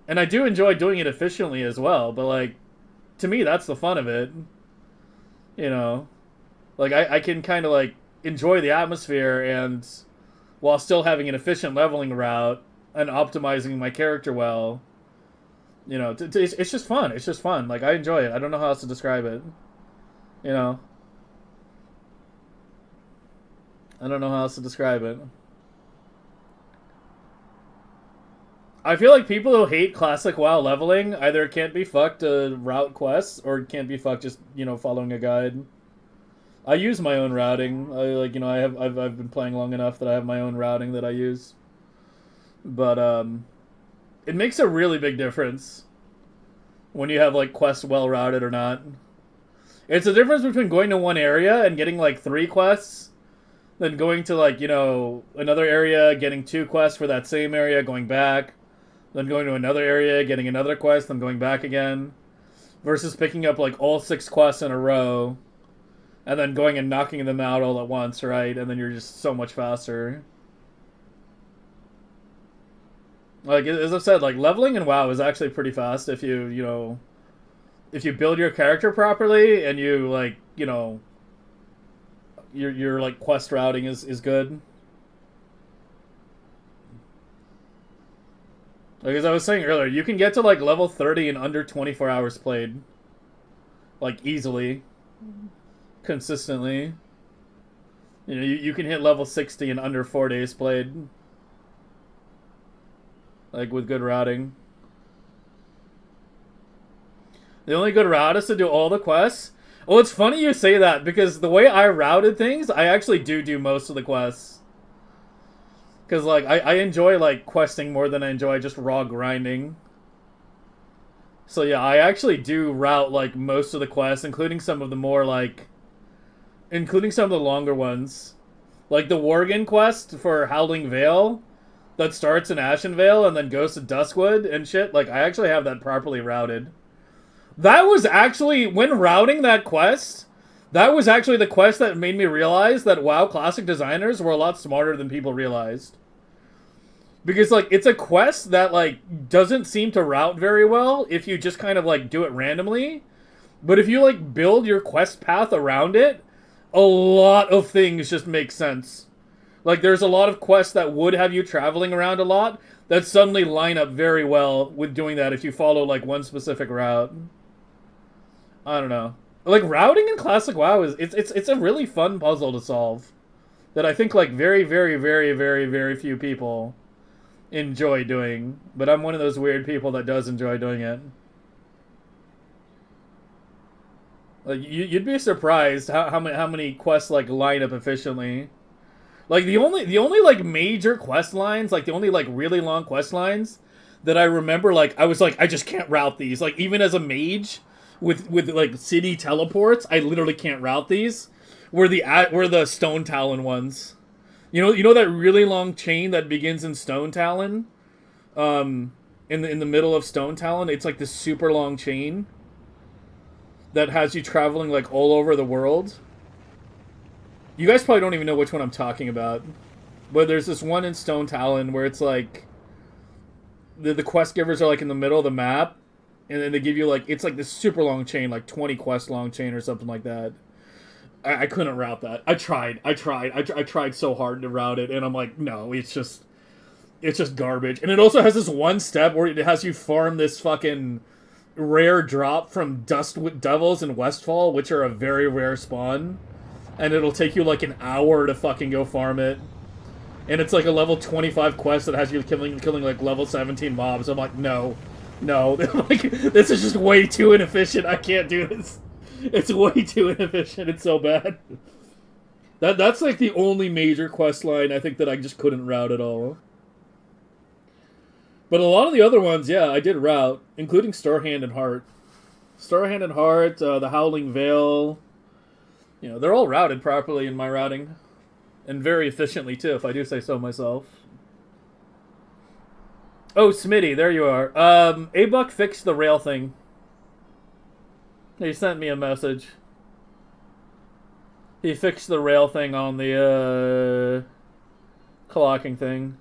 And I do enjoy doing it efficiently as well, but like to me that's the fun of it. Like I can kind of like enjoy the atmosphere and while still having an efficient leveling route and optimizing my character well. It's just fun. It's just fun. Like I enjoy it. I don't know how else to describe it. I don't know how else to describe it. I feel like people who hate classic WoW leveling either can't be fucked to route quests or can't be fucked just, following a guide. I use my own routing. I've been playing long enough that I have my own routing that I use. But it makes a really big difference when you have like quests well routed or not. It's the difference between going to one area and getting like 3 quests, then going to like, another area, getting 2 quests for that same area, going back, then going to another area, getting another quest, then going back again, versus picking up like all 6 quests in a row, and then going and knocking them out all at once, right? And then you're just so much faster. Like, as I've said, like, leveling in WoW is actually pretty fast if you, if you build your character properly and you, like, your like quest routing is good. Like as I was saying earlier, you can get to like level 30 in under 24 hours played. Like easily. Consistently. You can hit level 60 in under 4 days played. Like with good routing. The only good route is to do all the quests. Well, it's funny you say that, because the way I routed things, I actually do most of the quests. Because, like, I enjoy, like, questing more than I enjoy just raw grinding. So, yeah, I actually do route, like, most of the quests, including some of the more, like... Including some of the longer ones. Like, the Worgen quest for Howling Vale, that starts in Ashenvale and then goes to Duskwood and shit. Like, I actually have that properly routed. That was actually, when routing that quest, that was actually the quest that made me realize that WoW Classic designers were a lot smarter than people realized. Because, like, it's a quest that, like, doesn't seem to route very well if you just kind of, like, do it randomly. But if you, like, build your quest path around it, a lot of things just make sense. Like, there's a lot of quests that would have you traveling around a lot that suddenly line up very well with doing that if you follow, like, one specific route. I don't know. Like, routing in Classic WoW it's a really fun puzzle to solve. That I think, like, very, very, very, very, very few people enjoy doing. But I'm one of those weird people that does enjoy doing it. Like, you'd be surprised how many quests, like, line up efficiently. Like, the only, like, major quest lines, like, the only, like, really long quest lines that I remember, like, I was like, I just can't route these. Like, even as a mage... With like city teleports, I literally can't route these. Were the Stone Talon ones? You know that really long chain that begins in Stone Talon, in the middle of Stone Talon. It's like this super long chain that has you traveling like all over the world. You guys probably don't even know which one I'm talking about, but there's this one in Stone Talon where it's like the quest givers are like in the middle of the map. And then they give you, like, it's like this super long chain, like 20 quest long chain or something like that. I couldn't route that. I tried so hard to route it, and I'm like, no, it's just... It's just garbage. And it also has this one step where it has you farm this fucking rare drop from Dust Devils in Westfall, which are a very rare spawn. And it'll take you like an hour to fucking go farm it. And it's like a level 25 quest that has you killing like level 17 mobs. I'm like, no. Like, this is just way too inefficient. I can't do this. It's way too inefficient. It's so bad. That's like the only major quest line I think that I just couldn't route at all. But a lot of the other ones, yeah, I did route, including Starhand and Heart. Starhand and Heart, the Howling Vale. You know, they're all routed properly in my routing. And very efficiently, too, if I do say so myself. Oh, Smitty, there you are. A-Buck fixed the rail thing. He sent me a message. He fixed the rail thing on the, clocking thing.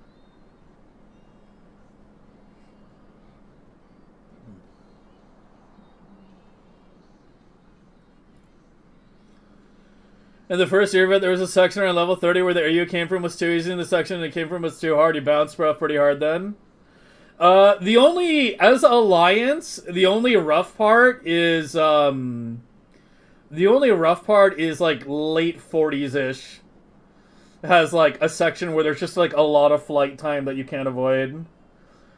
In the first year of it, there was a section around level 30 where the area you came from was too easy, and the section that came from was too hard. You bounced rough pretty hard then. As Alliance, the only rough part is, like late 40s-ish. It has like a section where there's just like a lot of flight time that you can't avoid.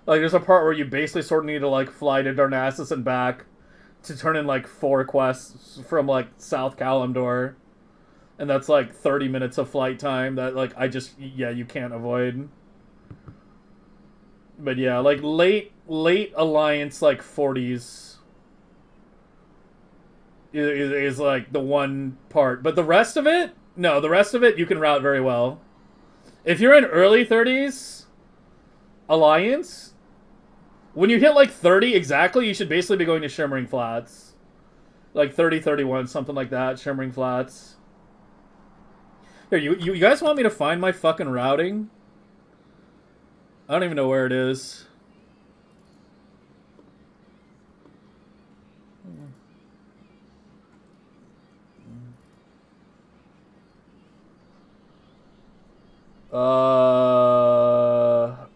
Like there's a part where you basically sort of need to like fly to Darnassus and back to turn in like 4 quests from like South Kalimdor. And that's like 30 minutes of flight time that like you can't avoid. But yeah, like late Alliance, like 40s is like the one part. But the rest of it, no, the rest of it you can route very well. If you're in early 30s Alliance, when you hit like 30 exactly, you should basically be going to Shimmering Flats. Like 30, 31, something like that, Shimmering Flats. Here, you guys want me to find my fucking routing? I don't even know where it is.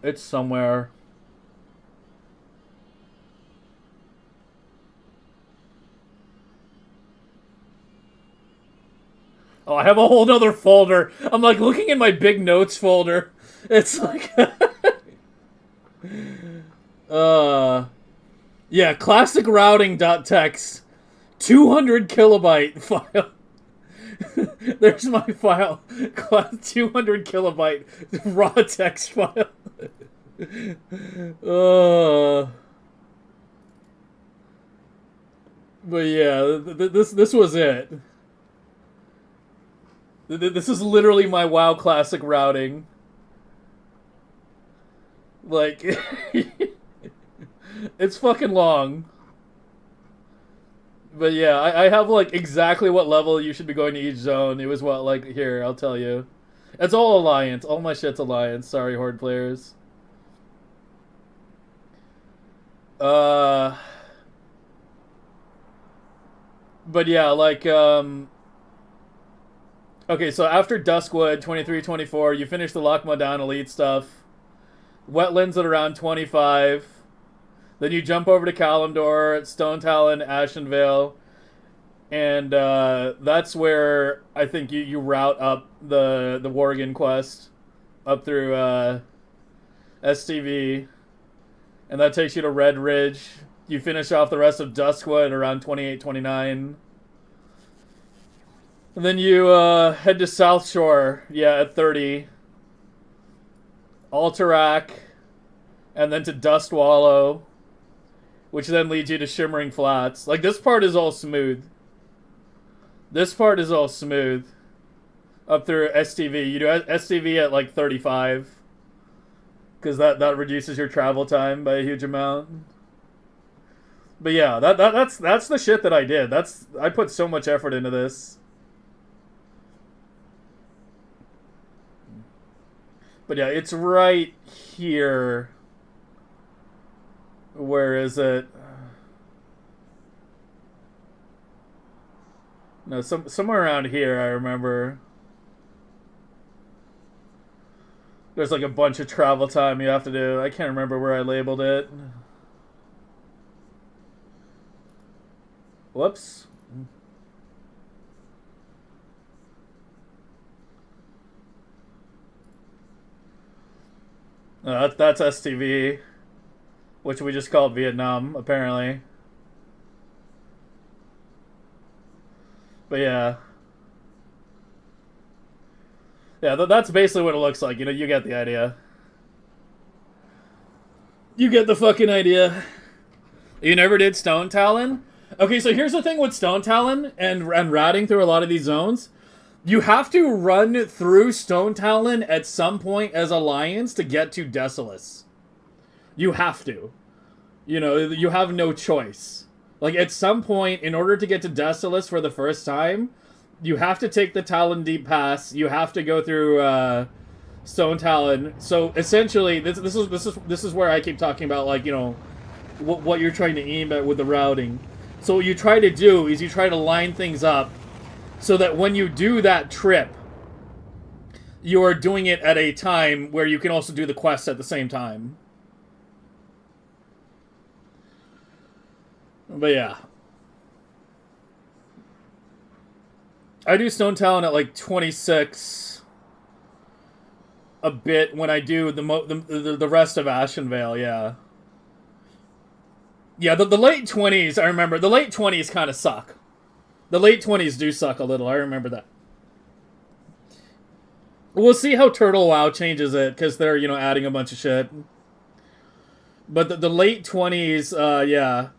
It's somewhere. Oh, I have a whole other folder. I'm like looking in my big notes folder. It's like, yeah, classic routing.txt, 200 kilobyte file. There's my file, 200 kilobyte raw text file. But yeah, this was it. This is literally my WoW Classic routing. Like, it's fucking long. But yeah, I have like exactly what level you should be going to each zone. It was what, like, here, I'll tell you. It's all Alliance. All my shit's Alliance. Sorry, Horde players. But yeah, like, okay, so after Duskwood, 23, 24, you finish the Lochmadan Elite stuff. Wetlands at around 25. Then you jump over to Kalimdor, Stone Talon, Ashenvale. And that's where I think you route up the Worgen quest. Up through STV. And that takes you to Red Ridge. You finish off the rest of Duskwood around 28, 29. And then you head to South Shore, yeah, at 30. Alterac, and then to Dustwallow, which then leads you to Shimmering Flats. Like, this part is all smooth. This part is all smooth. Up through STV. You do STV at, like, 35. Because that reduces your travel time by a huge amount. But yeah, that's the shit that I did. I put so much effort into this. But yeah, it's right here. Where is it? No, somewhere around here, I remember. There's like a bunch of travel time you have to do. I can't remember where I labeled it. Whoops. That's STV, which we just called Vietnam, apparently. But yeah. Yeah, that's basically what it looks like. You know, you get the idea. You get the fucking idea. You never did Stone Talon? Okay, so here's the thing with Stone Talon and routing through a lot of these zones. You have to run through Stone Talon at some point as Alliance to get to Desolace. You have to. You know, you have no choice. Like, at some point, in order to get to Desolace for the first time, you have to take the Talon Deep Pass. You have to go through Stone Talon. So essentially, this is where I keep talking about, like, you know, what you're trying to aim at with the routing. So what you try to do is you try to line things up so that when you do that trip, you are doing it at a time where you can also do the quest at the same time. But yeah. I do Stone Talon at like 26 a bit when I do the rest of Ashenvale, yeah. Yeah, the late 20s, I remember. The late 20s kind of suck. The late 20s do suck a little, I remember that. We'll see how Turtle WoW changes it, because they're, you know, adding a bunch of shit. But the late 20s, yeah.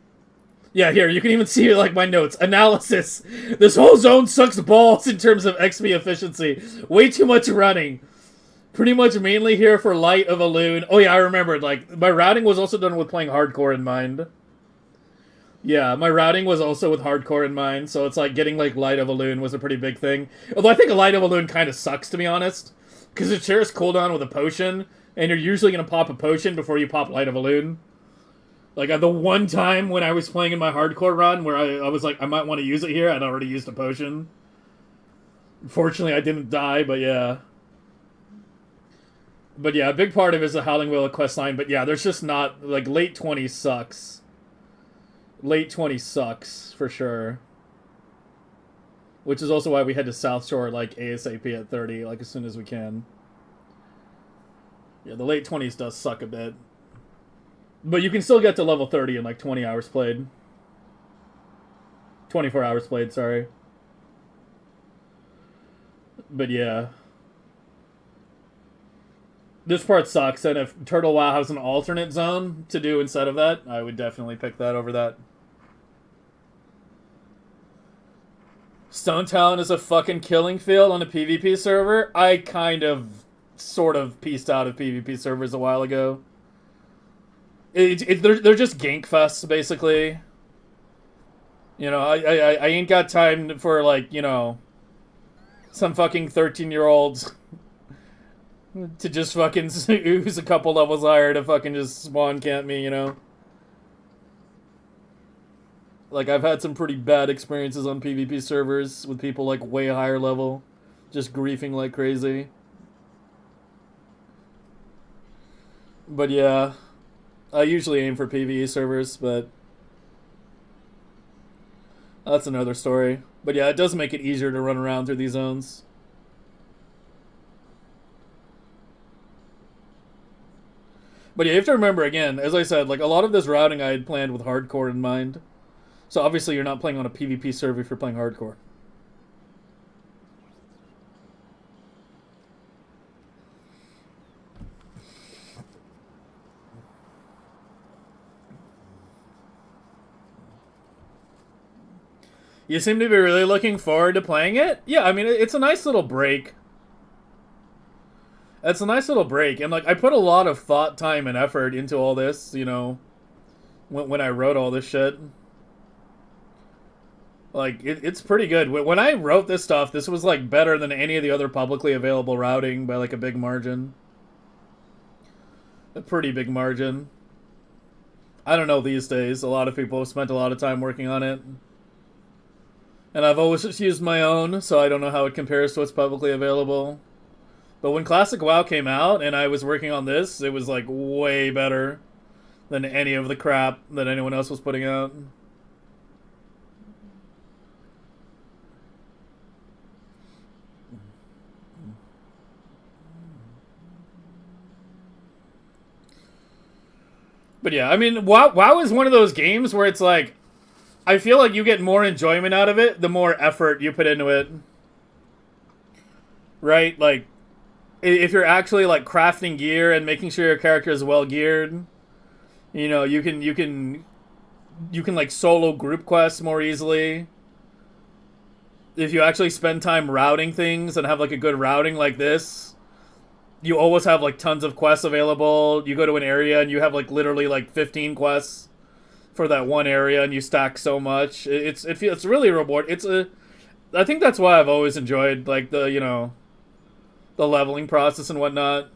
Yeah, here, you can even see, like, my notes. Analysis. This whole zone sucks balls in terms of XP efficiency. Way too much running. Pretty much mainly here for Light of a Loon. Oh, yeah, I remembered. Like, my routing was also done with playing hardcore in mind. Yeah, my routing was also with hardcore in mind, so it's like getting, like, Light of a Loon was a pretty big thing. Although I think a Light of a Loon kind of sucks, to be honest. Because it shares cooldown with a potion, and you're usually going to pop a potion before you pop Light of a Loon. Like, the one time when I was playing in my hardcore run where I was like, I might want to use it here, I'd already used a potion. Fortunately, I didn't die, but yeah. But yeah, a big part of it is the Howling Willow questline, but yeah, there's just not, like, late 20s sucks. Late 20s sucks, for sure. Which is also why we head to South Shore, like, ASAP at 30, like, as soon as we can. Yeah, the late 20s does suck a bit. But you can still get to level 30 in like 20 hours played. 24 hours played, sorry. But yeah. This part sucks, and if Turtle WoW has an alternate zone to do instead of that, I would definitely pick that over that. Stone Talon is a fucking killing field on a PvP server? I kind of, sort of pieced out of PvP servers a while ago. They're just gank fests, basically. You know, I ain't got time for, like, you know, some fucking 13-year-olds to just fucking ooze a couple levels higher to fucking just spawn camp me, you know? Like, I've had some pretty bad experiences on PvP servers with people, like, way higher level, just griefing like crazy. But yeah. I usually aim for PvE servers, but that's another story. But yeah, it does make it easier to run around through these zones. But yeah, you have to remember, again, as I said, like, a lot of this routing I had planned with hardcore in mind. So obviously you're not playing on a PvP server if you're playing hardcore. You seem to be really looking forward to playing it? Yeah, I mean, it's a nice little break. It's a nice little break. And, like, I put a lot of thought, time, and effort into all this, you know, when I wrote all this shit. Like, it's pretty good. When I wrote this stuff, this was, like, better than any of the other publicly available routing by, like, a big margin. A pretty big margin. I don't know these days. A lot of people have spent a lot of time working on it. And I've always just used my own, so I don't know how it compares to what's publicly available. But when Classic WoW came out and I was working on this, it was like way better than any of the crap that anyone else was putting out. But yeah, I mean, WoW is one of those games where it's like, I feel like you get more enjoyment out of it the more effort you put into it. Right? Like, if you're actually like crafting gear and making sure your character is well geared, you know, you can like solo group quests more easily. If you actually spend time routing things and have like a good routing like this, you always have like tons of quests available. You go to an area and you have like literally like 15 quests for that one area, and you stack so much. It's really a reward. I think that's why I've always enjoyed like the leveling process and whatnot.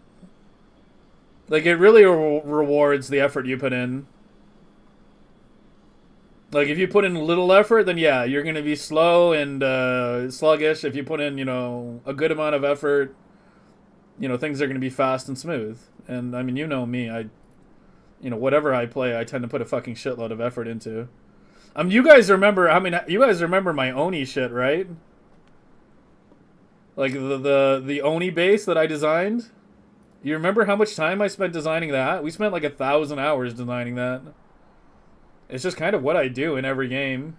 Like, it really rewards the effort you put in. Like, if you put in little effort, then yeah, you're gonna be slow and sluggish. If you put in, a good amount of effort, things are gonna be fast and smooth. And I mean, you know me, whatever I play, I tend to put a fucking shitload of effort into. You guys remember my Oni shit, right? Like the Oni base that I designed? You remember how much time I spent designing that? We spent like 1,000 hours designing that. It's just kind of what I do in every game.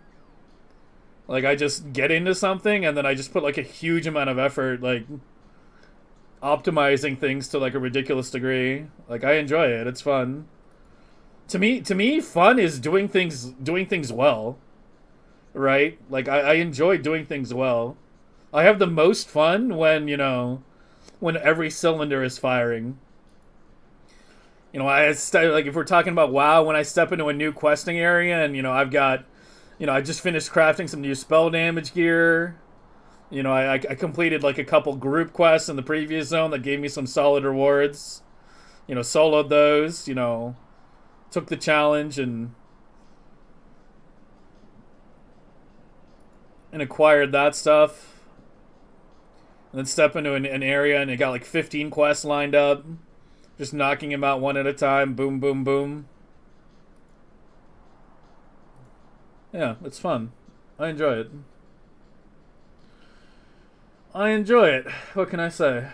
Like, I just get into something and then I just put like a huge amount of effort, like optimizing things to like a ridiculous degree. Like, I enjoy it. It's fun. To me, fun is doing things well. Right? Like, I enjoy doing things well. I have the most fun when every cylinder is firing. Like, if we're talking about WoW, when I step into a new questing area and, I've got, I just finished crafting some new spell damage gear. I completed like a couple group quests in the previous zone that gave me some solid rewards. Soloed those, took the challenge and acquired that stuff. And then step into an area and it got like 15 quests lined up. Just knocking them out one at a time. Boom, boom, boom. Yeah, it's fun. I enjoy it. What can I say?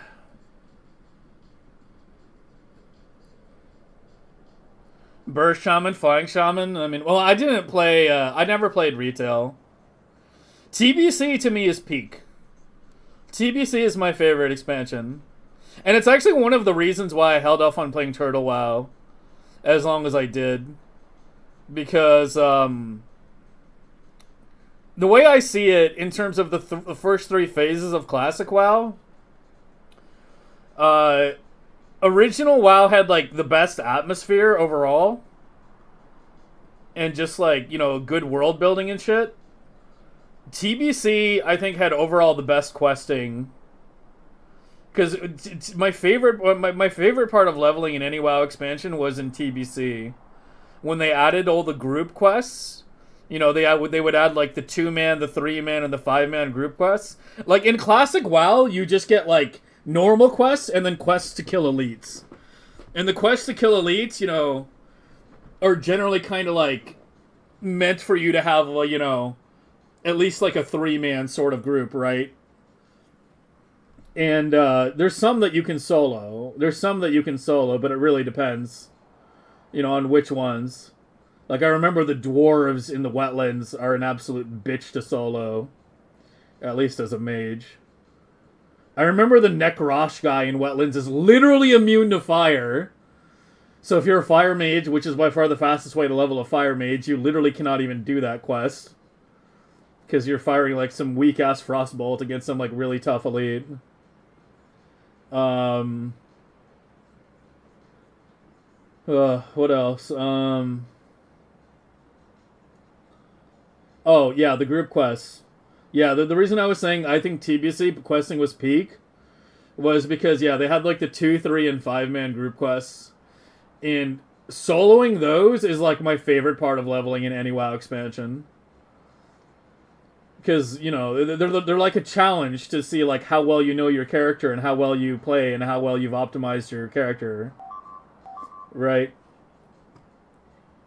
Burst Shaman, Flying Shaman. I mean, well, I didn't play... I never played retail. TBC to me is peak. TBC is my favorite expansion. And it's actually one of the reasons why I held off on playing Turtle WoW as long as I did. Because, the way I see it, in terms of the first 3 phases of Classic WoW, original WoW had, like, the best atmosphere overall. And just, like, good world building and shit. TBC, I think, had overall the best questing. Because my favorite part of leveling in any WoW expansion was in TBC. When they added all the group quests, they would add like the 2-man, the 3-man, and the 5-man group quests. Like in Classic WoW, you just get like normal quests and then quests to kill elites. And the quests to kill elites, are generally kind of like meant for you to have, at least like a 3-man sort of group, right? And there's some that you can solo. But it really depends, on which ones. Like, I remember the dwarves in the wetlands are an absolute bitch to solo. At least as a mage. I remember the Nekrosh guy in wetlands is literally immune to fire. So if you're a fire mage, which is by far the fastest way to level a fire mage, you literally cannot even do that quest. Because you're firing, like, some weak-ass frostbolt against some, like, really tough elite. What else? Oh, yeah, the group quests. Yeah, the reason I was saying I think TBC questing was peak was because, yeah, they had, like, the 2, 3, and 5-man group quests. And soloing those is, like, my favorite part of leveling in any WoW expansion. because you know they're like a challenge to see like how well you know your character and how well you play and how well you've optimized your character, right?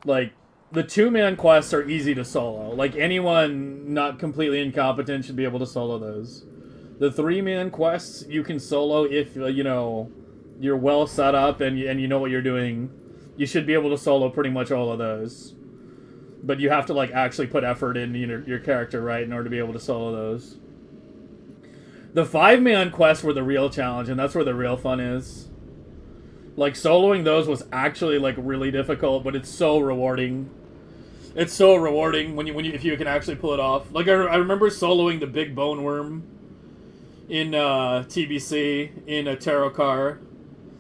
Like the 2-man quests are easy to solo. Like anyone not completely incompetent should be able to solo those. The 3-man quests you can solo if you know you're well set up and you know what you're doing. You should be able to solo pretty much all of those. But you have to like actually put effort in your character, right, in order to be able to solo those. The 5-man quests were the real challenge, and that's where the real fun is. Like soloing those was actually like really difficult, but it's so rewarding. It's so rewarding when you if you can actually pull it off. Like I remember soloing the big bone worm in TBC in a tarot car,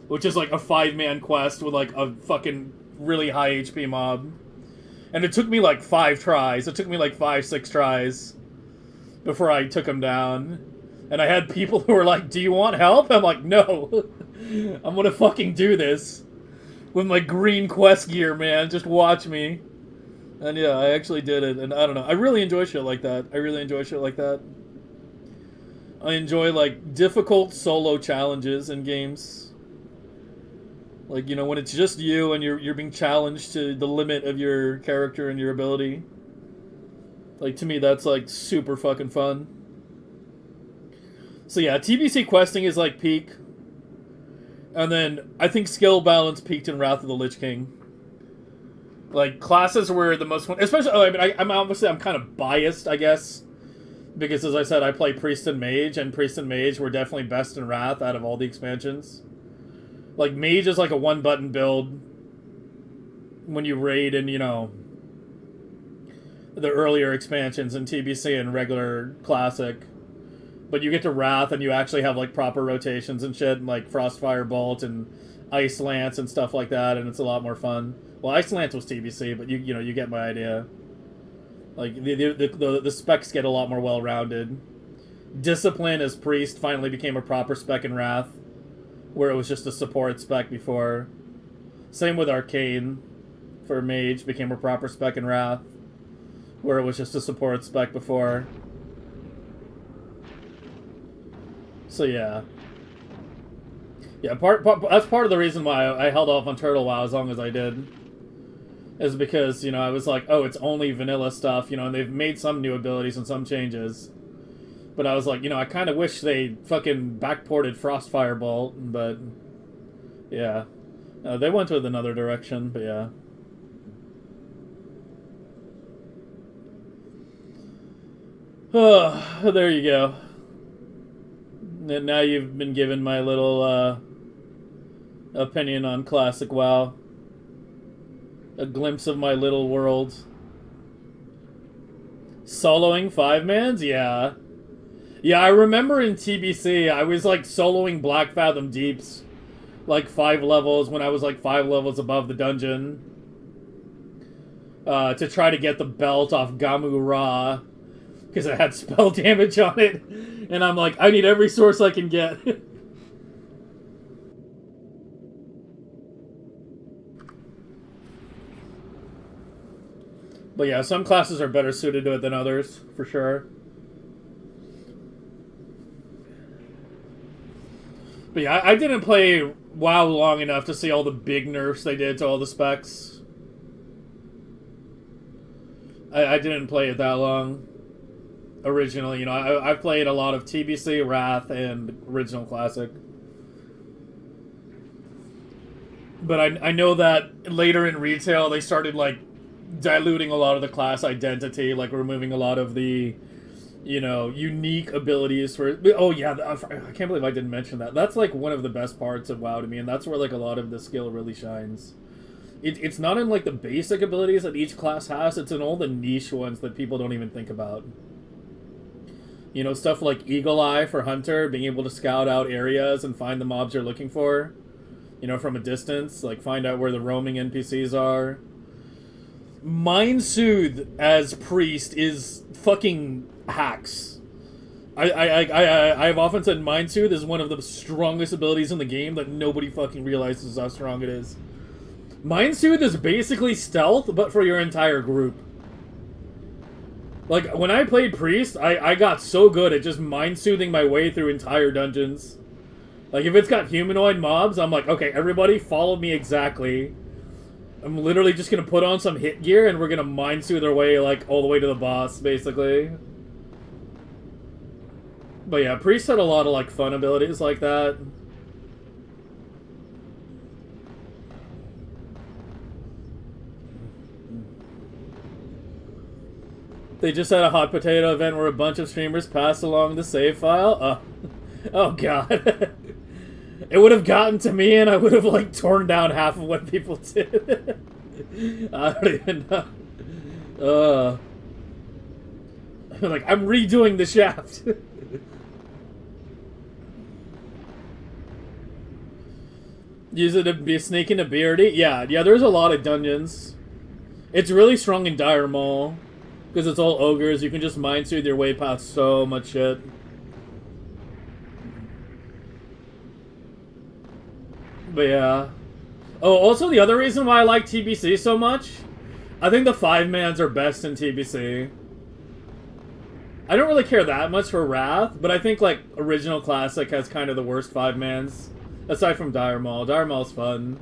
which is like a 5-man quest with like a fucking really high HP mob. And it took me like 5 tries. It took me like 5-6 tries before I took him down. And I had people who were like, "Do you want help?" I'm like, "No. I'm gonna fucking do this with my green quest gear, man. Just watch me." And yeah, I actually did it. And I don't know. I really enjoy shit like that. I enjoy like difficult solo challenges in games. Like, you know, when it's just you and you're being challenged to the limit of your character and your ability. Like, to me, that's like super fucking fun. So yeah, TBC questing is like peak. And then I think skill balance peaked in Wrath of the Lich King. Like, classes were the most fun, especially, I mean, I'm kind of biased, I guess, because as I said, I play Priest and Mage, and Priest and Mage were definitely best in Wrath out of all the expansions. Like, Mage is like a one-button build when you raid in, you know, the earlier expansions in TBC and regular Classic. But you get to Wrath and you actually have, like, proper rotations and shit, and, like, Frostfire Bolt and Ice Lance and stuff like that, and it's a lot more fun. Well, Ice Lance was TBC, but you know, you get my idea. Like, the specs get a lot more well-rounded. Discipline as Priest finally became a proper spec in Wrath, where it was just a support spec before. Same with Arcane for Mage, became a proper spec in Wrath, where it was just a support spec before. So yeah. Yeah, that's part of the reason why I held off on Turtle WoW as long as I did. Is because, you know, I was like, oh, it's only vanilla stuff, you know, and they've made some new abilities and some changes. But I was like, you know, I kind of wish they fucking backported Frostfire Bolt, but yeah. They went with another direction, but yeah. Oh, there you go. And now you've been given my little opinion on Classic WoW. A glimpse of my little world. Soloing 5-mans? Yeah. Yeah, I remember in TBC, I was like soloing Black Fathom Deeps. Like 5 levels when I was like 5 levels above the dungeon. To try to get the belt off Gamu Ra. Because it had spell damage on it. And I'm like, I need every source I can get. But yeah, some classes are better suited to it than others, for sure. But yeah, I didn't play WoW long enough to see all the big nerfs they did to all the specs. I didn't play it that long. Originally, you know, I played a lot of TBC, Wrath, and Original Classic. But I know that later in retail, they started, like, diluting a lot of the class identity, like removing a lot of the, you know, unique abilities for... Oh, yeah, I can't believe I didn't mention that. That's, like, one of the best parts of WoW to me, and that's where, like, a lot of the skill really shines. It's not in, like, the basic abilities that each class has, it's in all the niche ones that people don't even think about. You know, stuff like Eagle Eye for Hunter, being able to scout out areas and find the mobs you're looking for, you know, from a distance, like find out where the roaming NPCs are. Mind Soothe as Priest is fucking hacks. I've often said Mind Soothe is one of the strongest abilities in the game that nobody fucking realizes how strong it is. Mind Soothe is basically stealth, but for your entire group. Like, when I played Priest, I got so good at just mind-soothing my way through entire dungeons. Like, if it's got humanoid mobs, I'm like, okay, everybody follow me exactly. I'm literally just gonna put on some hit gear and we're gonna mind-soothe our way, like, all the way to the boss, basically. But yeah, Priest had a lot of, like, fun abilities like that. They just had a hot potato event where a bunch of streamers passed along the save file. Oh god. It would have gotten to me and I would have, like, torn down half of what people did. I don't even know. Like, I'm redoing the shaft. Use it to be sneaking a beardy? Yeah, there's a lot of dungeons. It's really strong in Dire Maul. Because it's all ogres, you can just mind-soothe your way past so much shit. But yeah. Oh, also the other reason why I like TBC so much, I think the 5-mans are best in TBC. I don't really care that much for Wrath, but I think, like, Original Classic has kind of the worst 5-mans. Aside from Dire Maul. Dire Maul's fun.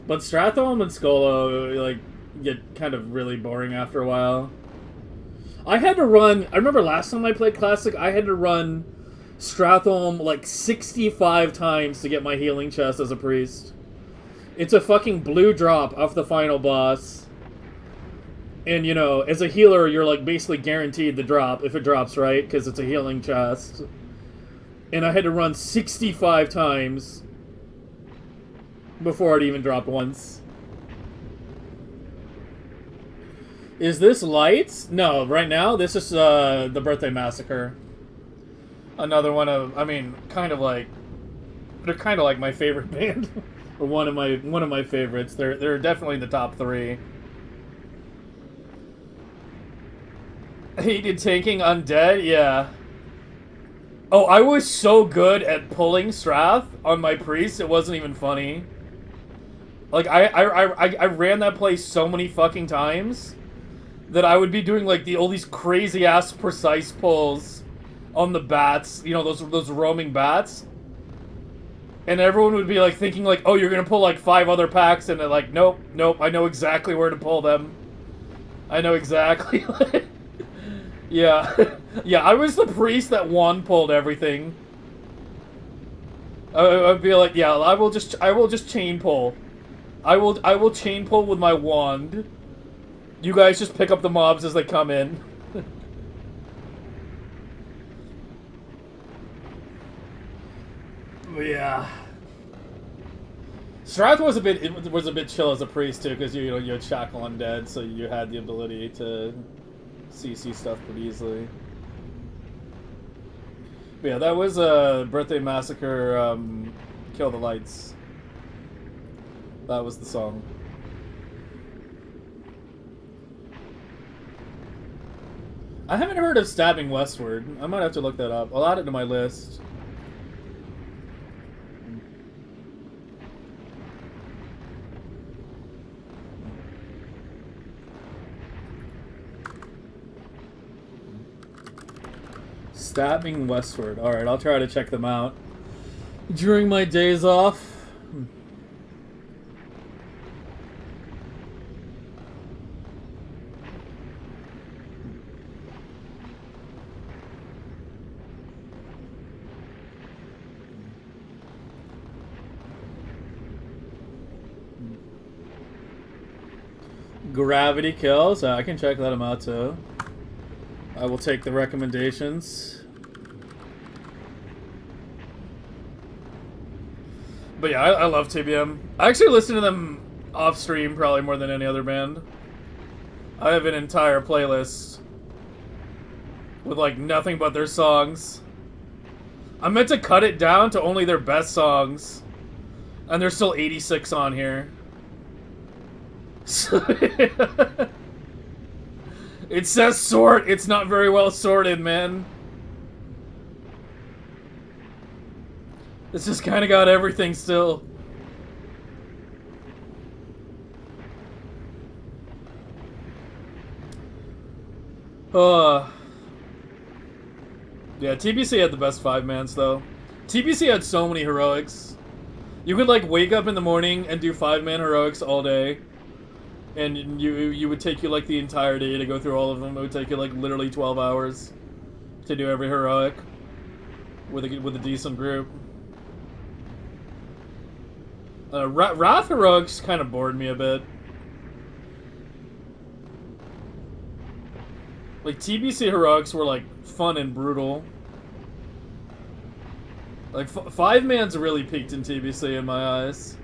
But Stratholme and Skolo, like, get kind of really boring after a while. I had to run... I remember last time I played Classic, I had to run Stratholme, like, 65 times to get my healing chest as a priest. It's a fucking blue drop off the final boss. And, you know, as a healer, you're, like, basically guaranteed the drop, if it drops, right? Because it's a healing chest. And I had to run 65 times before it even dropped once. Is this Lights? No, right now, this is the Birthday Massacre. Another one of, I mean, kind of like, they're kind of like my favorite band. Or one of my favorites. They're definitely the top 3. Hated tanking undead? Yeah. Oh, I was so good at pulling Strath on my priest, it wasn't even funny. Like, I ran that play so many fucking times that I would be doing, like, all these crazy-ass precise pulls on the bats, you know, those roaming bats. And everyone would be, like, thinking, like, oh, you're gonna pull, like, 5 other packs, and they're like, nope, I know exactly where to pull them. I know exactly. Yeah. Yeah, I was the priest that pulled everything. I'd be like, yeah, I will just chain pull. I will chain pull with my wand. You guys just pick up the mobs as they come in. Yeah. Strath was a bit chill as a priest too, because you had Shackle Undead, so you had the ability to CC stuff pretty easily. But yeah, that was a Birthday Massacre, Kill the Lights. That was the song. I haven't heard of Stabbing Westward. I might have to look that up. I'll add it to my list. Stabbing Westward. Alright, I'll try to check them out during my days off. Gravity Kills. I can check that out too. I will take the recommendations. But yeah, I love TBM. I actually listen to them off stream probably more than any other band. I have an entire playlist with like nothing but their songs. I meant to cut it down to only their best songs, and there's still 86 on here. So it says sort. It's not very well sorted, man. It's just kind of got everything still. Uh, yeah, TBC had the best 5-mans, though. TBC had so many heroics. You could, like, wake up in the morning and do 5-man heroics all day. And you would take you, like, the entire day to go through all of them. It would take you, like, literally 12 hours to do every heroic with a decent group. Wrath heroics kind of bored me a bit. Like, TBC heroics were, like, fun and brutal. Like, 5-man's really peaked in TBC in my eyes.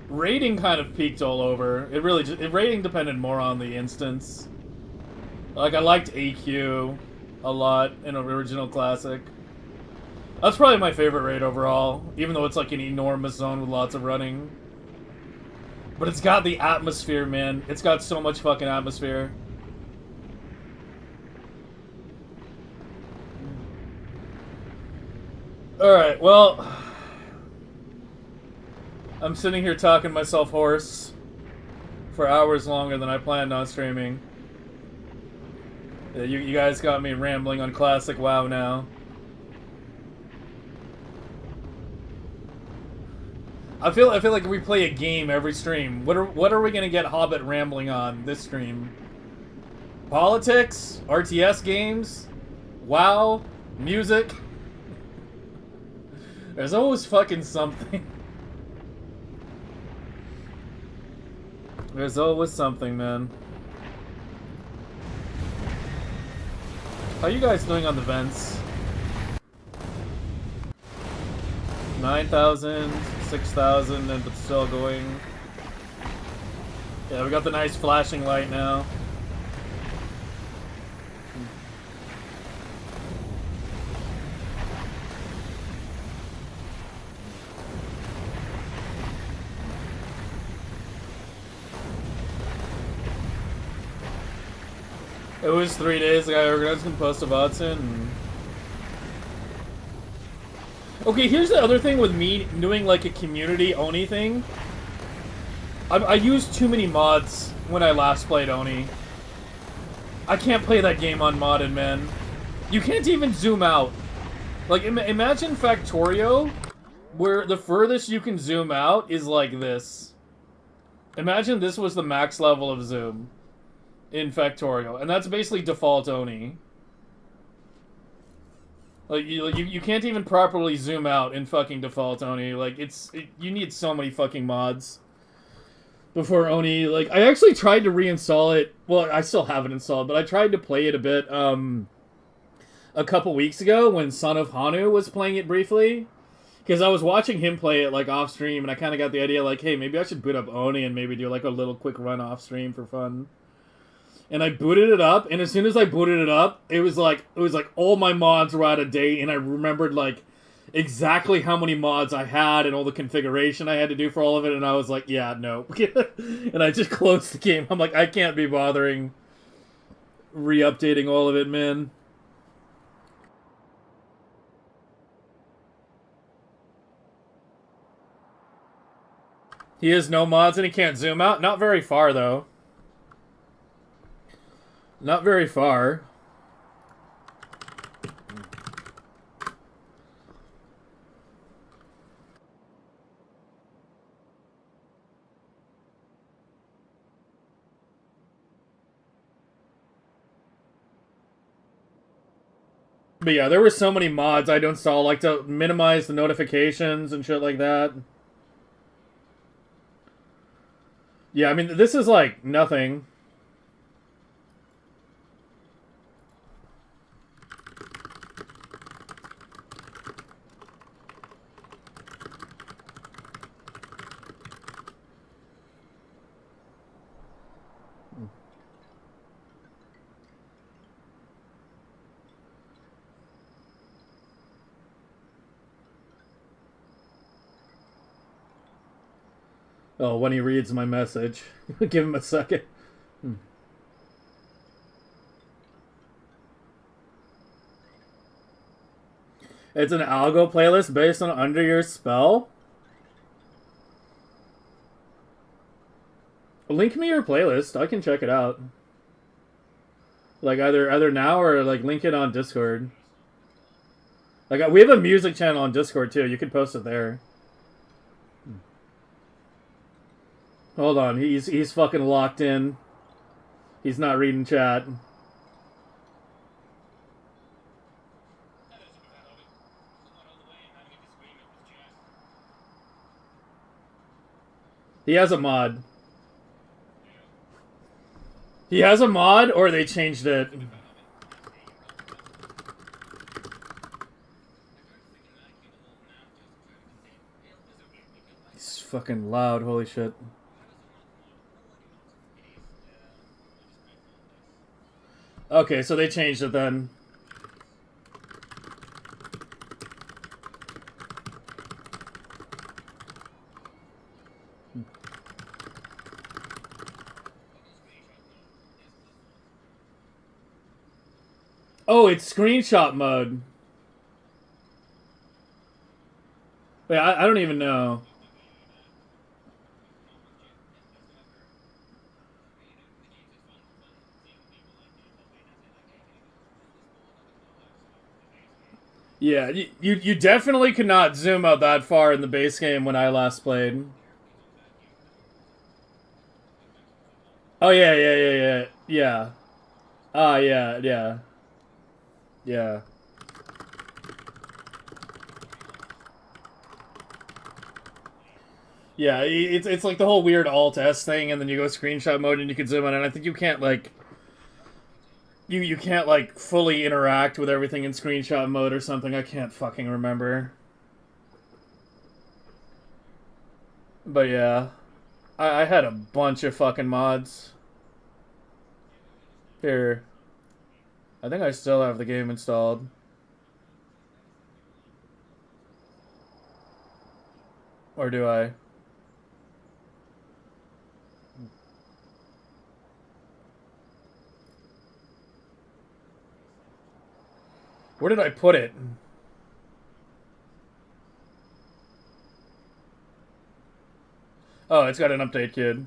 Rating kind of peaked all over. Rating depended more on the instance. Like, I liked AQ a lot in Original Classic. That's probably my favorite raid overall, even though it's like an enormous zone with lots of running. But it's got the atmosphere, man. It's got so much fucking atmosphere. Alright, well... I'm sitting here talking myself hoarse for hours longer than I planned on streaming. Yeah, you guys got me rambling on classic WoW now. I feel like we play a game every stream. What are we gonna get Hobbit rambling on this stream? Politics? RTS games? WoW? Music? There's always fucking something. There's always something, man. How you guys doing on the vents? 9,000, 6,000, and it's still going. Yeah, we got the nice flashing light now. It was 3 days. The guy organized can post about it. Okay, here's the other thing with me doing like a community Oni thing. I used too many mods when I last played Oni. I can't play that game unmodded, man. You can't even zoom out. Like, imagine Factorio, where the furthest you can zoom out is like this. Imagine this was the max level of zoom in Factorio, and that's basically default Oni. Like, you can't even properly zoom out in fucking default Oni. Like, you need so many fucking mods before Oni. Like, I actually tried to reinstall it. Well, I still have it installed, but I tried to play it a bit, a couple weeks ago when Son of Hanu was playing it briefly. Because I was watching him play it, like, off stream, and I kind of got the idea, like, hey, maybe I should boot up Oni and maybe do, like, a little quick run off stream for fun. And I booted it up, and as soon as I booted it up, it was like all my mods were out of date, and I remembered like exactly how many mods I had and all the configuration I had to do for all of it, and I was like, yeah, no. And I just closed the game. I'm like, I can't be bothering re-updating all of it, man. He has no mods and he can't zoom out? Not very far, though. Not very far. But yeah, there were so many mods I don't install, like to minimize the notifications and shit like that. Yeah, I mean, this is like nothing. Oh, when he reads my message. Give him a second. It's an algo playlist based on Under Your Spell? Link me your playlist. I can check it out. Like either now or like link it on Discord. Like we have a music channel on Discord too. You could post it there. Hold on, he's fucking locked in. He's not reading chat. He has a mod. He has a mod, or they changed it. It's fucking loud, holy shit. Okay, so they changed it then. Oh, it's screenshot mode. Wait, I don't even know. Yeah, you definitely could not zoom out that far in the base game when I last played. Oh, yeah. Ah, yeah. Yeah. Yeah, it's like the whole weird Alt-S thing, and then you go screenshot mode and you can zoom in, and I think you can't, like... You can't, like, fully interact with everything in screenshot mode or something. I can't fucking remember. But yeah. I had a bunch of fucking mods. Here. I think I still have the game installed. Or do I? Where did I put it? Oh, it's got an update, kid.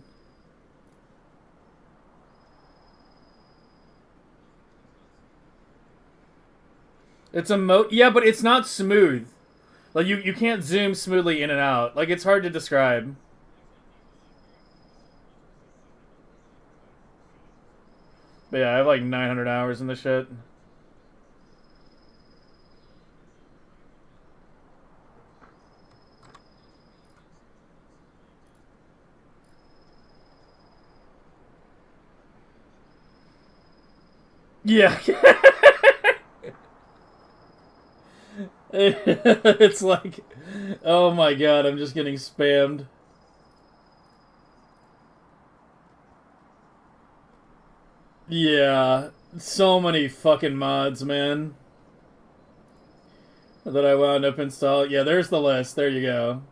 It's a yeah, but it's not smooth. Like, you can't zoom smoothly in and out. Like, it's hard to describe. But yeah, I have like 900 hours in this shit. Yeah. It's like, oh my god, I'm just getting spammed. Yeah, so many fucking mods, man, that I wound up installing. Yeah, there's the list. There you go.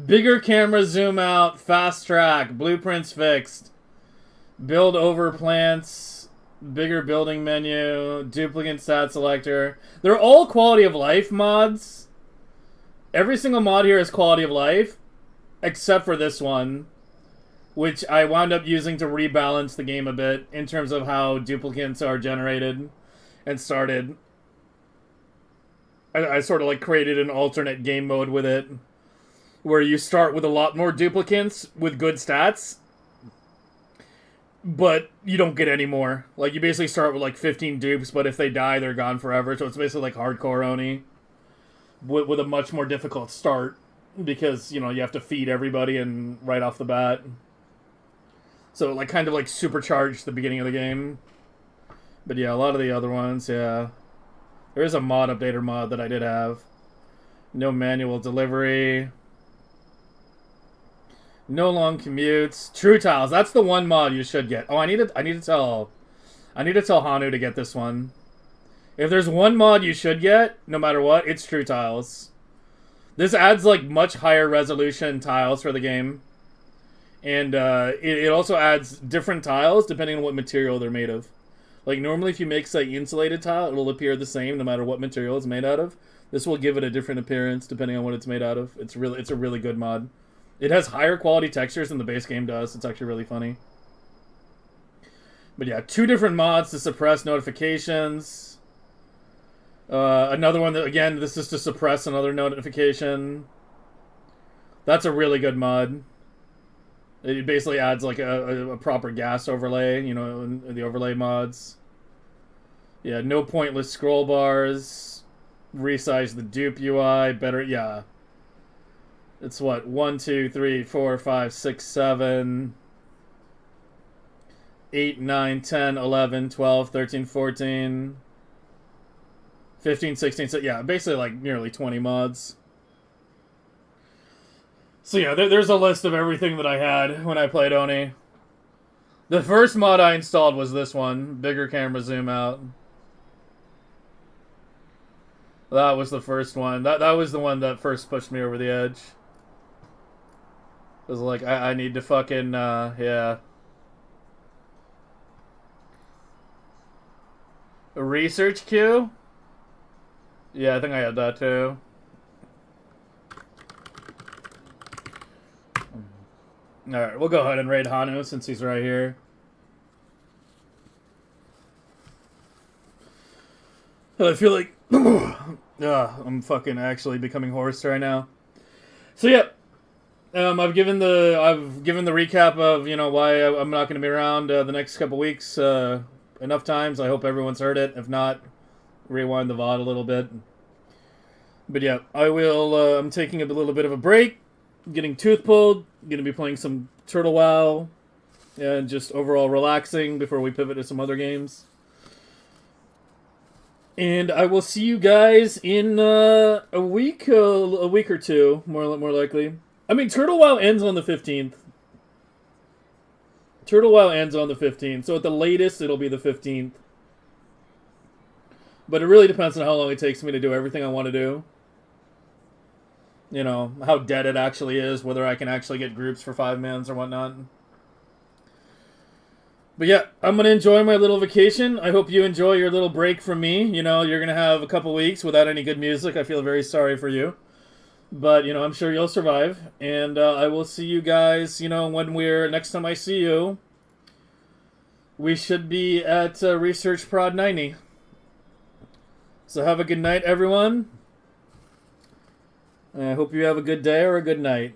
Bigger camera zoom out, fast track, blueprints fixed, build over plants, bigger building menu, duplicate stat selector. They're all quality of life mods. Every single mod here is quality of life, except for this one, which I wound up using to rebalance the game a bit in terms of how duplicates are generated and started. I sort of like created an alternate game mode with it, where you start with a lot more duplicates with good stats, but you don't get any more. Like, you basically start with like 15 dupes, but if they die, they're gone forever. So it's basically like hardcore Oni, with a much more difficult start, because, you know, you have to feed everybody and right off the bat. So, like, kind of, like, supercharged the beginning of the game. But, yeah, a lot of the other ones, yeah. There is a mod updater mod that I did have. No manual delivery. No long commutes. True Tiles, that's the one mod you should get. Oh, I need to tell Hanu to get this one. If there's one mod you should get, no matter what, it's True Tiles. This adds, like, much higher resolution tiles for the game. And it also adds different tiles depending on what material they're made of. Like, normally if you make, say, insulated tile, it'll appear the same no matter what material it's made out of. This will give it a different appearance depending on what it's made out of. It's a really good mod. It has higher quality textures than the base game does. It's actually really funny. But yeah, 2 different mods to suppress notifications. Another one that, again, this is to suppress another notification. That's a really good mod. It basically adds like a proper gas overlay, you know, in the overlay mods. Yeah, no pointless scroll bars. Resize the dupe UI. Better, yeah. It's what? 1, 2, 3, 4, 5, 6, 7, 8, 9, 10, 11, 12, 13, 14, 15, 16. So yeah, basically like nearly 20 mods. So yeah, there's a list of everything that I had when I played Oni. The first mod I installed was this one. Bigger camera zoom out. That was the first one. That was the one that first pushed me over the edge. It was like, I need to fucking, yeah. A research queue? Yeah, I think I had that too. Alright, we'll go ahead and raid Hanu since he's right here. I feel like I'm fucking actually becoming hoarse right now. So yeah, I've given the recap of, you know, why I'm not going to be around the next couple weeks enough times. I hope everyone's heard it. If not, rewind the VOD a little bit. But yeah, I will. I'm taking a little bit of a break, getting tooth pulled. Going to be playing some Turtle WoW, and just overall relaxing before we pivot to some other games. And I will see you guys in a week or two, more likely. I mean, Turtle WoW ends on the 15th. Turtle WoW ends on the 15th, so at the latest, it'll be the 15th. But it really depends on how long it takes me to do everything I want to do. You know, how dead it actually is, whether I can actually get groups for 5-mans or whatnot. But yeah, I'm going to enjoy my little vacation. I hope you enjoy your little break from me. You know, you're going to have a couple weeks without any good music. I feel very sorry for you. But, you know, I'm sure you'll survive. And I will see you guys, you know, when next time I see you, we should be at Research Prod 90. So have a good night, everyone. I hope you have a good day or a good night.